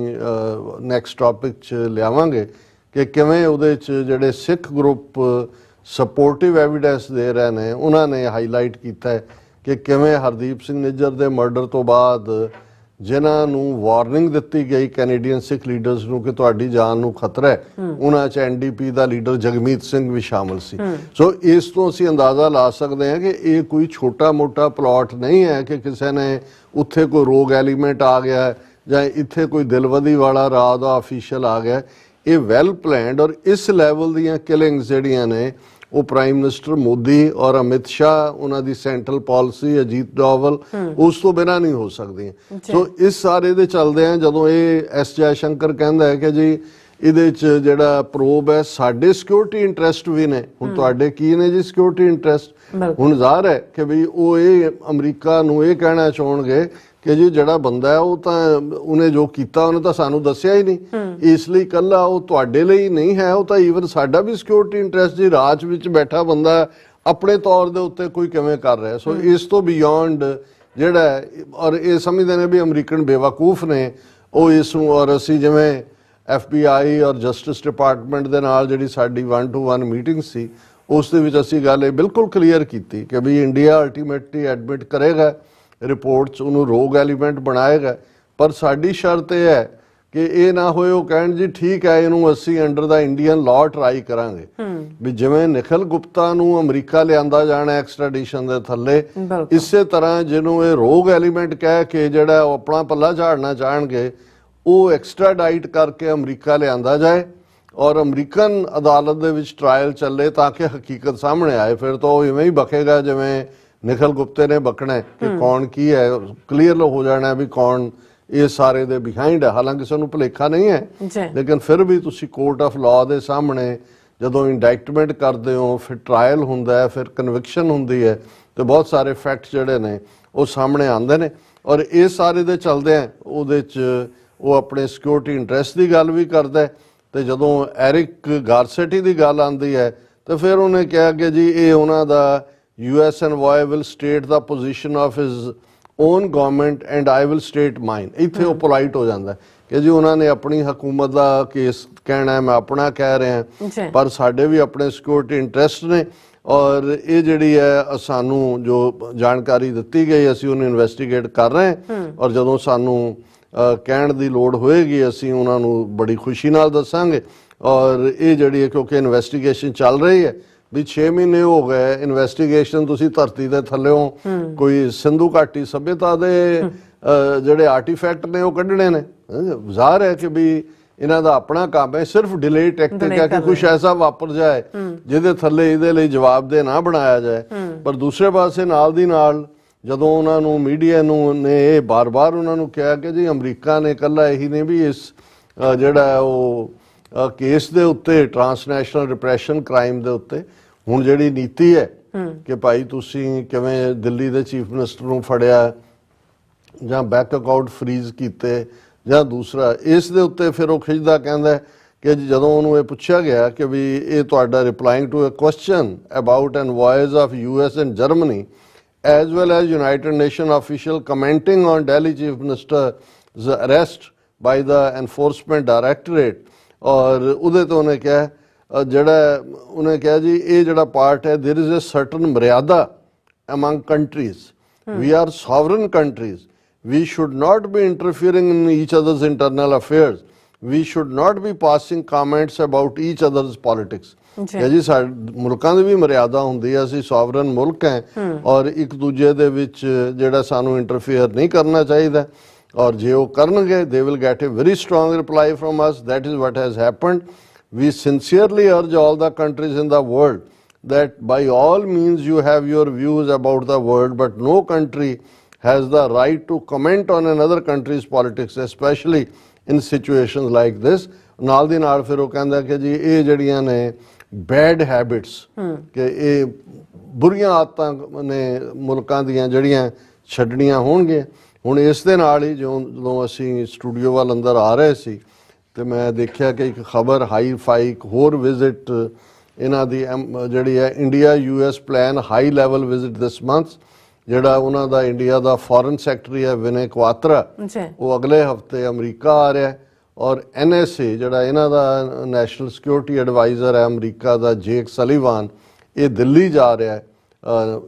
ਨੈਕਸਟ ਟੌਪਿਕ 'ਚ ਲਿਆਵਾਂਗੇ ਕਿ ਕਿਵੇਂ ਉਹਦੇ 'ਚ ਜਿਹੜੇ ਸਿੱਖ ਗਰੁੱਪ ਸਪੋਰਟਿਵ ਐਵੀਡੈਂਸ ਦੇ ਰਹੇ ਨੇ ਉਹਨਾਂ ਨੇ ਹਾਈਲਾਈਟ ਕੀਤਾ ਹੈ ਕਿ ਕਿਵੇਂ ਹਰਦੀਪ ਸਿੰਘ ਨਿੱਜਰ ਦੇ ਮਰਡਰ ਤੋਂ ਬਾਅਦ ਜਿਨ੍ਹਾਂ ਨੂੰ ਵਾਰਨਿੰਗ ਦਿੱਤੀ ਗਈ ਕੈਨੇਡੀਅਨ ਸਿੱਖ ਲੀਡਰਸ ਨੂੰ ਕਿ ਤੁਹਾਡੀ ਜਾਨ ਨੂੰ ਖਤਰਾ ਹੈ, ਉਹਨਾਂ 'ਚ ਐਨਡੀਪੀ ਦਾ ਲੀਡਰ ਜਗਮੀਤ ਸਿੰਘ ਵੀ ਸ਼ਾਮਲ ਸੀ। ਸੋ ਇਸ ਤੋਂ ਅਸੀਂ ਅੰਦਾਜ਼ਾ ਲਾ ਸਕਦੇ ਹਾਂ ਕਿ ਇਹ ਕੋਈ ਛੋਟਾ-ਮੋਟਾ ਪਲਾਟ ਨਹੀਂ ਹੈ ਕਿ ਕਿਸੇ ਨੇ ਉੱਥੇ ਕੋਈ ਰੋਗ ਐਲੀਮੈਂਟ ਆ ਗਿਆ ਜਾਂ ਇੱਥੇ ਕੋਈ ਦਿਲਵਦੀ ਵਾਲਾ ਰਾਹ ਦਾ ਅਫੀਸ਼ੀਅਲ ਆ ਗਿਆ। ਇਹ ਵੈਲ ਪਲੈਨਡ ਔਰ ਇਸ ਲੈਵਲ ਦੀਆਂ ਕਿਲਿੰਗਸ ਜਿਹੜੀਆਂ ਨੇ ਉਹ ਪ੍ਰਾਈਮ ਮਿਨਿਸਟਰ ਮੋਦੀ ਔਰ ਅਮਿਤ ਸ਼ਾਹ ਉਹਨਾਂ ਦੀ ਸੈਂਟਰਲ ਪਾਲਿਸੀ ਅਜੀਤ ਡੋਵਲ ਉਸ ਤੋਂ ਬਿਨਾਂ ਨਹੀਂ ਹੋ ਸਕਦੀਆਂ। ਸੋ ਇਸ ਸਾਰੇ ਦੇ ਚੱਲਦੇ ਆ ਜਦੋਂ ਇਹ ਐਸ ਜੈ ਸ਼ੰਕਰ ਕਹਿੰਦਾ ਹੈ ਕਿ ਜੀ ਇਹਦੇ 'ਚ ਜਿਹੜਾ ਪ੍ਰੋਬ ਹੈ ਸਾਡੇ ਸਿਕਿਉਰਿਟੀ ਇੰਟਰਸਟ ਵੀ ਨੇ। ਹੁਣ ਤੁਹਾਡੇ ਕੀ ਨੇ ਜੀ ਸਿਕਿਉਰਿਟੀ ਇੰਟਰਸਟ? ਹੁਣ ਜ਼ਾਹਰ ਹੈ ਕਿ ਵੀ ਉਹ ਇਹ ਅਮਰੀਕਾ ਨੂੰ ਇਹ ਕਹਿਣਾ ਚਾਹਣਗੇ ਕਿ ਜੀ ਜਿਹੜਾ ਬੰਦਾ ਹੈ ਉਹ ਤਾਂ ਉਹਨੇ ਜੋ ਕੀਤਾ ਉਹਨੇ ਤਾਂ ਸਾਨੂੰ ਦੱਸਿਆ ਹੀ ਨਹੀਂ, ਇਸ ਲਈ ਇਕੱਲਾ ਉਹ ਤੁਹਾਡੇ ਲਈ ਨਹੀਂ ਹੈ, ਉਹ ਤਾਂ ਈਵਨ ਸਾਡਾ ਵੀ ਸਿਕਿਉਰਿਟੀ ਇੰਟਰਸਟ ਜੀ ਰਾਜ ਵਿੱਚ ਬੈਠਾ ਬੰਦਾ ਆਪਣੇ ਤੌਰ ਦੇ ਉੱਤੇ ਕੋਈ ਕਿਵੇਂ ਕਰ ਰਿਹਾ। ਸੋ ਇਸ ਤੋਂ ਬਿਯੋਂਡ ਜਿਹੜਾ ਔਰ ਇਹ ਸਮਝਦੇ ਨੇ ਵੀ ਅਮਰੀਕਨ ਬੇਵਕੂਫ ਨੇ ਉਹ ਇਸ ਨੂੰ। ਔਰ ਅਸੀਂ ਜਿਵੇਂ FBI ਔਰ ਜਸਟਿਸ ਡਿਪਾਰਟਮੈਂਟ ਦੇ ਨਾਲ ਜਿਹੜੀ ਸਾਡੀ 1-to-1 ਮੀਟਿੰਗ ਸੀ ਉਸ ਦੇ ਵਿੱਚ ਅਸੀਂ ਗੱਲ ਇਹ ਬਿਲਕੁਲ ਕਲੀਅਰ ਕੀਤੀ ਕਿ ਵੀ ਇੰਡੀਆ ਅਲਟੀਮੇਟਲੀ ਐਡਮਿਟ ਕਰੇਗਾ ਰਿਪੋਰਟਸ, ਉਹਨੂੰ ਰੋਗ ਐਲੀਮੈਂਟ ਬਣਾਏਗਾ, ਪਰ ਸਾਡੀ ਸ਼ਰਤ ਇਹ ਹੈ ਕਿ ਇਹ ਨਾ ਹੋਏ ਉਹ ਕਹਿਣ ਜੀ ਠੀਕ ਹੈ ਇਹਨੂੰ ਅਸੀਂ ਅੰਡਰ ਦਾ ਇੰਡੀਅਨ ਲਾਅ ਟਰਾਈ ਕਰਾਂਗੇ। ਵੀ ਜਿਵੇਂ ਨਿਖਿਲ ਗੁਪਤਾ ਨੂੰ ਅਮਰੀਕਾ ਲਿਆਂਦਾ ਜਾਣਾ ਐਕਸਟ੍ਰੈਡੀਸ਼ਨ ਦੇ ਥੱਲੇ, ਇਸੇ ਤਰ੍ਹਾਂ ਜਿਹਨੂੰ ਇਹ ਰੋਗ ਐਲੀਮੈਂਟ ਕਹਿ ਕੇ ਜਿਹੜਾ ਉਹ ਆਪਣਾ ਪੱਲਾ ਝਾੜਨਾ ਚਾਹਣਗੇ ਉਹ ਐਕਸਟ੍ਰਾਡਾਈਟ ਕਰਕੇ ਅਮਰੀਕਾ ਲਿਆਂਦਾ ਜਾਏ ਔਰ ਅਮਰੀਕਨ ਅਦਾਲਤ ਦੇ ਵਿੱਚ ਟਰਾਇਲ ਚੱਲੇ ਤਾਂ ਕਿ ਹਕੀਕਤ ਸਾਹਮਣੇ ਆਏ। ਫਿਰ ਤਾਂ ਉਹ ਇਵੇਂ ਹੀ ਬਕੇਗਾ ਜਿਵੇਂ ਨਿਖਿਲ ਗੁਪਤੇ ਨੇ ਬਕਣਾ ਕਿ ਕੌਣ ਕੀ ਹੈ, ਕਲੀਅਰ ਹੋ ਜਾਣਾ ਵੀ ਕੌਣ ਇਹ ਸਾਰੇ ਦੇ ਬਿਹਾਈਂਡ ਹੈ। ਹਾਲਾਂਕਿ ਸਾਨੂੰ ਭੁਲੇਖਾ ਨਹੀਂ ਹੈ, ਲੇਕਿਨ ਫਿਰ ਵੀ ਤੁਸੀਂ ਕੋਰਟ ਆਫ ਲਾਅ ਦੇ ਸਾਹਮਣੇ ਜਦੋਂ ਇੰਡਾਇਕਟਮੈਂਟ ਕਰਦੇ ਹੋ, ਫਿਰ ਟਰਾਇਲ ਹੁੰਦਾ ਹੈ, ਫਿਰ ਕਨਵਿਕਸ਼ਨ ਹੁੰਦੀ ਹੈ ਤੇ ਬਹੁਤ ਸਾਰੇ ਫੈਕਟ ਜਿਹੜੇ ਨੇ ਉਹ ਸਾਹਮਣੇ ਆਉਂਦੇ ਨੇ। ਔਰ ਇਹ ਸਾਰੇ ਦੇ ਚੱਲਦੇ ਆ ਉਹਦੇ 'ਚ ਉਹ ਆਪਣੇ ਸਿਕਿਉਰਿਟੀ ਇੰਟਰਸਟ ਦੀ ਗੱਲ ਵੀ ਕਰਦਾ ਹੈ ਤੇ ਜਦੋਂ ਐਰਿਕ ਗਾਰਸੈਟੀ ਦੀ ਗੱਲ ਆਉਂਦੀ ਹੈ ਤੇ ਫਿਰ ਉਹਨੇ ਕਿਹਾ ਕਿ ਜੀ ਇਹ ਉਹਨਾਂ ਦਾ US envoy will state the position of his own government and I will state mine। ਇੱਥੇ ਉਹ ਪੋਲਾਈਟ ਹੋ ਜਾਂਦਾ ਕਿ ਜੀ ਉਹਨਾਂ ਨੇ ਆਪਣੀ ਹਕੂਮਤ ਦਾ ਕੇਸ ਕਹਿਣਾ, ਮੈਂ ਆਪਣਾ ਕਹਿ ਰਿਹਾ, ਪਰ ਸਾਡੇ ਵੀ ਆਪਣੇ ਸਿਕਿਉਰਿਟੀ ਇੰਟਰਸਟ ਨੇ ਔਰ ਇਹ ਜਿਹੜੀ ਹੈ ਸਾਨੂੰ ਜੋ ਜਾਣਕਾਰੀ ਦਿੱਤੀ ਗਈ ਅਸੀਂ ਉਹਨੂੰ ਇਨਵੈਸਟੀਗੇਟ ਕਰ ਰਹੇ ਹਾਂ ਔਰ ਜਦੋਂ ਸਾਨੂੰ ਕਹਿਣ ਦੀ ਲੋੜ ਹੋਏਗੀ ਅਸੀਂ ਉਹਨਾਂ ਨੂੰ ਬੜੀ ਖੁਸ਼ੀ ਨਾਲ ਦੱਸਾਂਗੇ। ਔਰ ਇਹ ਜਿਹੜੀ ਹੈ ਕਿਉਂਕਿ ਇਨਵੈਸਟੀਗੇਸ਼ਨ ਚੱਲ ਰਹੀ ਹੈ ਵੀ 6 ਮਹੀਨੇ ਹੋ ਗਏ ਇਨਵੈਸਟੀਗੇਸ਼ਨ, ਤੁਸੀਂ ਧਰਤੀ ਦੇ ਥੱਲਿਓਂ ਕੋਈ ਸਿੰਧੂ ਘਾਟੀ ਸਭਿਅਤਾ ਦੇ ਜਿਹੜੇ ਆਰਟੀਫੈਕਟ ਨੇ ਉਹ ਕੱਢਣੇ ਨੇ। ਜ਼ਾਹਰ ਹੈ ਕਿ ਵੀ ਇਹਨਾਂ ਦਾ ਆਪਣਾ ਕੰਮ ਹੈ, ਸਿਰਫ ਡਿਲੇ ਟੈਕਟਿਕ ਹੈ ਕਿ ਕੁਝ ਐਸਾ ਵਾਪਰ ਜਾਏ ਜਿਹਦੇ ਥੱਲੇ ਇਹਦੇ ਲਈ ਜਵਾਬਦੇਹ ਨਾ ਬਣਾਇਆ ਜਾਏ। ਪਰ ਦੂਸਰੇ ਪਾਸੇ ਨਾਲ ਦੀ ਨਾਲ ਜਦੋਂ ਉਹਨਾਂ ਨੂੰ ਮੀਡੀਆ ਨੂੰ ਨੇ ਇਹ ਬਾਰ-ਬਾਰ ਉਹਨਾਂ ਨੂੰ ਕਿਹਾ ਕਿ ਜੀ ਅਮਰੀਕਾ ਨੇ ਇਕੱਲਾ ਇਹੀ ਨਹੀਂ ਵੀ ਇਸ ਜਿਹੜਾ ਉਹ ਕੇਸ ਦੇ ਉੱਤੇ ਟ੍ਰਾਂਸਨੈਸ਼ਨਲ ਰਿਪਰੈਸ਼ਨ ਕ੍ਰਾਈਮ ਦੇ ਉੱਤੇ ਹੁਣ ਜਿਹੜੀ ਨੀਤੀ ਹੈ ਕਿ ਭਾਈ ਤੁਸੀਂ ਕਿਵੇਂ ਦਿੱਲੀ ਦੇ ਚੀਫ ਮਿਨਿਸਟਰ ਨੂੰ ਫੜਿਆ ਜਾਂ ਬੈਂਕ ਅਕਾਊਂਟ ਫਰੀਜ਼ ਕੀਤੇ ਜਾਂ ਦੂਸਰਾ ਇਸ ਦੇ ਉੱਤੇ ਫਿਰ ਉਹ ਖਿੱਚਦਾ ਕਹਿੰਦਾ ਕਿ ਜਦੋਂ ਉਹਨੂੰ ਇਹ ਪੁੱਛਿਆ ਗਿਆ ਕਿ ਵੀ ਇਹ ਤੁਹਾਡਾ replying to a question about envoys of US and Germany as well as United Nations official commenting on Delhi Chief Minister's arrest by the Enforcement Directorate ਔਰ ਉਹਦੇ ਤੋਂ ਉਹਨੇ ਕਿਹਾ ਜਿਹੜਾ ਉਹਨੇ ਕਿਹਾ ਜੀ ਇਹ ਜਿਹੜਾ ਪਾਰਟ ਹੈ there is a certain ਮਰਿਆਦਾ among countries, we are sovereign countries, we should not be interfering in each other's internal affairs, we should not be passing comments about each other's politics। ਜੀ ਸਾਡੇ ਮੁਲਕਾਂ ਦੀ ਵੀ ਮਰਿਆਦਾ ਹੁੰਦੀ ਹੈ, ਅਸੀਂ sovereign ਮੁਲਕ ਹੈ ਔਰ ਇੱਕ ਦੂਜੇ ਦੇ ਵਿੱਚ ਜਿਹੜਾ ਸਾਨੂੰ ਇੰਟਰਫੇਅਰ ਨਹੀਂ ਕਰਨਾ ਚਾਹੀਦਾ ਔਰ ਜੇ ਉਹ ਕਰਨਗੇ they will get a very strong reply from us, that is what has happened। We sincerely urge all the countries in the world that by all means you have your views about the world, but no country has the right to comment on another country's politics, especially in situations like this. ਨਾਲ ਦੀ ਨਾਲ ਫਿਰ ਉਹ ਕਹਿੰਦਾ ਕਿ ਜੀ ਇਹ ਜਿਹੜੀਆਂ ਨੇ ਬੈਡ ਹੈਬਿਟਸ ਕਿ ਇਹ ਬੁਰੀਆਂ ਆਦਤਾਂ ਨੇ ਮੁਲਕਾਂ ਦੀਆਂ ਜਿਹੜੀਆਂ ਛੱਡਣੀਆਂ ਹੋਣਗੀਆਂ। ਹੁਣ ਇਸ ਦੇ ਨਾਲ ਹੀ ਜਦੋਂ ਅਸੀਂ ਸਟੂਡੀਓ ਵੱਲ ਅੰਦਰ ਆ ਰਹੇ ਸੀ ਤੇ ਮੈਂ ਦੇਖਿਆ ਕਿ ਇੱਕ ਖਬਰ ਹਾਈ ਫਾਈ ਇੱਕ ਹੋਰ ਵਿਜ਼ਿਟ ਇਹਨਾਂ ਦੀ ਜਿਹੜੀ ਹੈ India US plan high level visit ਦਿਸ ਮੰਥ, ਜਿਹੜਾ ਉਹਨਾਂ ਦਾ ਇੰਡੀਆ ਦਾ ਫੋਰਨ ਸੈਕਟਰੀ ਹੈ ਵਿਨੇ ਕੁਆਤਰਾ, ਉਹ ਅਗਲੇ ਹਫਤੇ ਅਮਰੀਕਾ ਆ ਰਿਹਾ ਔਰ NSA ਜਿਹੜਾ ਇਹਨਾਂ ਦਾ ਨੈਸ਼ਨਲ ਸਿਕਿਉਰਿਟੀ ਐਡਵਾਈਜ਼ਰ ਹੈ ਅਮਰੀਕਾ ਦਾ ਜੇਕ ਸਲੀਵਾਨ, ਇਹ ਦਿੱਲੀ ਜਾ ਰਿਹਾ ਹੈ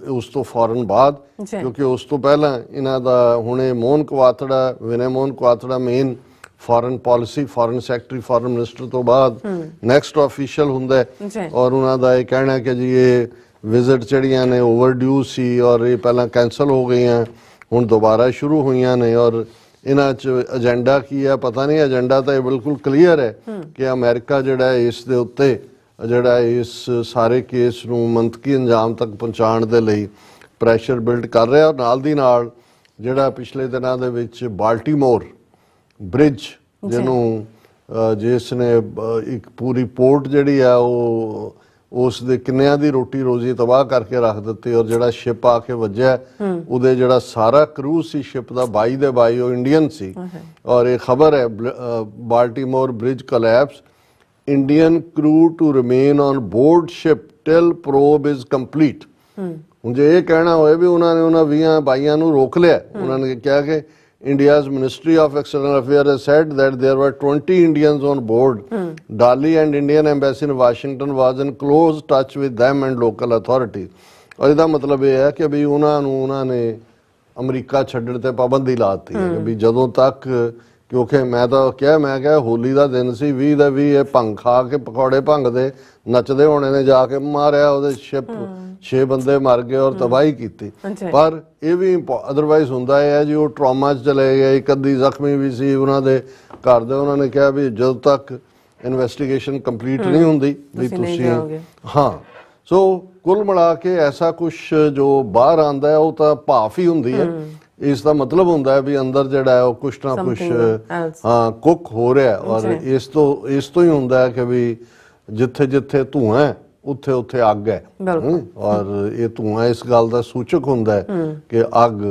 ਉਸ ਤੋਂ ਫੌਰਨ ਬਾਅਦ, ਕਿਉਂਕਿ ਉਸ ਤੋਂ ਪਹਿਲਾਂ ਇਹਨਾਂ ਦਾ ਹੁਣੇ Mohan Kwatra Vinay Mohan Kwatra main foreign policy foreign secretary foreign minister ਤੋਂ ਬਾਅਦ ਨੈਕਸਟ ਆਫੀਸ਼ੀਅਲ ਹੁੰਦਾ ਔਰ ਉਹਨਾਂ ਦਾ ਇਹ ਕਹਿਣਾ ਕਿ ਜੀ ਇਹ ਵਿਜ਼ਿਟ ਜਿਹੜੀਆਂ ਨੇ ਓਵਰਡਿਊ ਸੀ ਔਰ ਇਹ ਪਹਿਲਾਂ ਕੈਂਸਲ ਹੋ ਗਈਆਂ ਹੁਣ ਦੁਬਾਰਾ ਸ਼ੁਰੂ ਹੋਈਆਂ ਨੇ ਔਰ ਇਹਨਾਂ 'ਚ ਏਜੰਡਾ ਕੀ ਹੈ ਪਤਾ ਨਹੀਂ। ਏਜੰਡਾ ਤਾਂ ਇਹ ਬਿਲਕੁਲ ਕਲੀਅਰ ਹੈ ਕਿ ਅਮਰੀਕਾ ਜਿਹੜਾ ਇਸ ਦੇ ਉੱਤੇ ਜਿਹੜਾ ਇਸ ਸਾਰੇ ਕੇਸ ਨੂੰ ਮੰਤਕੀ ਅੰਜਾਮ ਤੱਕ ਪਹੁੰਚਾਉਣ ਦੇ ਲਈ ਪ੍ਰੈਸ਼ਰ ਬਿਲਡ ਕਰ ਰਿਹਾ ਔਰ ਨਾਲ ਦੀ ਨਾਲ ਜਿਹੜਾ ਪਿਛਲੇ ਦਿਨਾਂ ਦੇ ਵਿੱਚ ਬਾਲਟੀਮੋਰ ਬ੍ਰਿਜ ਜਿਹਨੂੰ ਜਿਸ ਨੇ ਇੱਕ ਪੂਰੀ ਪੋਰਟ ਜਿਹੜੀ ਆ ਉਹ ਉਸ ਦੇ ਕਿੰਨਿਆਂ ਦੀ ਰੋਟੀ ਰੋਜ਼ੀ ਤਬਾਹ ਕਰਕੇ ਰੱਖ ਦਿੱਤੀ ਔਰ ਜਿਹੜਾ ਸ਼ਿਪ ਆ ਕੇ ਵੱਜਿਆ ਉਹਦੇ ਜਿਹੜਾ ਸਾਰਾ ਕਰੂ ਸੀ ਸ਼ਿਪ ਦਾ 22 ਦੇ 22 ਉਹ ਇੰਡੀਅਨ ਸੀ ਔਰ ਇਹ ਖਬਰ ਹੈ Baltimore bridge collapse, Indian crew to remain on board ship till probe is complete. ਹੁਣ ਜੇ ਇਹ ਕਹਿਣਾ ਹੋਏ ਵੀ ਉਹਨਾਂ ਨੇ ਉਹਨਾਂ 20-22 ਨੂੰ ਰੋਕ ਲਿਆ, ਉਹਨਾਂ ਨੇ ਕਿਹਾ ਕਿ India's Ministry of External Affairs has said that there were 20 Indians on board. Delhi and Indian Embassy in Washington was in close touch with them and local authorities. और इसका मतलब ये है कि भी उन्होंने अमरीका छड्डण ते पाबंदी लाती है कि भी जदों तक, क्योंकि मैं क्या होली का दिन सी 20 ਦਾ 20 ਇਹ ਭੰਗ ਖਾ ਕੇ ਪਕੌੜੇ ਭੰਗ ਦੇ ਨੱਚਦੇ ਹੋਣੇ ਨੇ ਜਾ ਕੇ ਮਾਰਿਆ ਉਹਦੇ ਸ਼ਿਪ 6 ਬੰਦੇ ਮਰ ਗਏ ਔਰ ਤਬਾਹੀ ਕੀਤੀ। ਪਰ ਇਹ ਵੀ ਅਦਰਵਾਈਜ਼ ਹੁੰਦਾ ਹੈ ਜੀ ਉਹ ਟਰਾਮਾ 'ਚ ਚਲੇ ਗਏ, ਇੱਕ ਅੱਧੀ ਜ਼ਖਮੀ ਵੀ ਸੀ ਉਹਨਾਂ ਦੇ ਘਰ ਦੇ, ਉਹਨਾਂ ਨੇ ਕਿਹਾ ਵੀ ਜਦੋਂ ਤੱਕ ਇਨਵੈਸਟੀਗੇਸ਼ਨ ਕੰਪਲੀਟ ਨਹੀਂ ਹੁੰਦੀ ਵੀ ਤੁਸੀਂ ਹਾਂ। ਸੋ ਕੁੱਲ ਮਿਲਾ ਕੇ ਐਸਾ ਕੁਛ ਜੋ ਬਾਹਰ ਆਉਂਦਾ ਹੈ ਉਹ ਤਾਂ ਭਾਫ ਹੀ ਹੁੰਦੀ ਹੈ, ਇਸ ਦਾ ਮਤਲਬ ਹੁੰਦਾ ਹੈ ਵੀ ਅੰਦਰ ਜਿਹੜਾ ਹੈ ਉਹ ਕੁਛ ਨਾ ਕੁਛ ਹਾਂ ਕੁੱਕ ਹੋ ਰਿਹਾ ਔਰ ਇਸ ਤੋਂ ਹੀ ਹੁੰਦਾ ਹੈ ਕਿ ਵੀ ਜਿੱਥੇ ਜਿੱਥੇ ਧੂੰਆਂ ਹੈ ਉੱਥੇ ਉੱਥੇ ਅੱਗ ਹੈ ਔਰ ਇਹ ਧੂੰਆਂ ਇਸ ਗੱਲ ਦਾ ਸੂਚਕ ਹੁੰਦਾ ਹੈ ਕਿ ਅੱਗ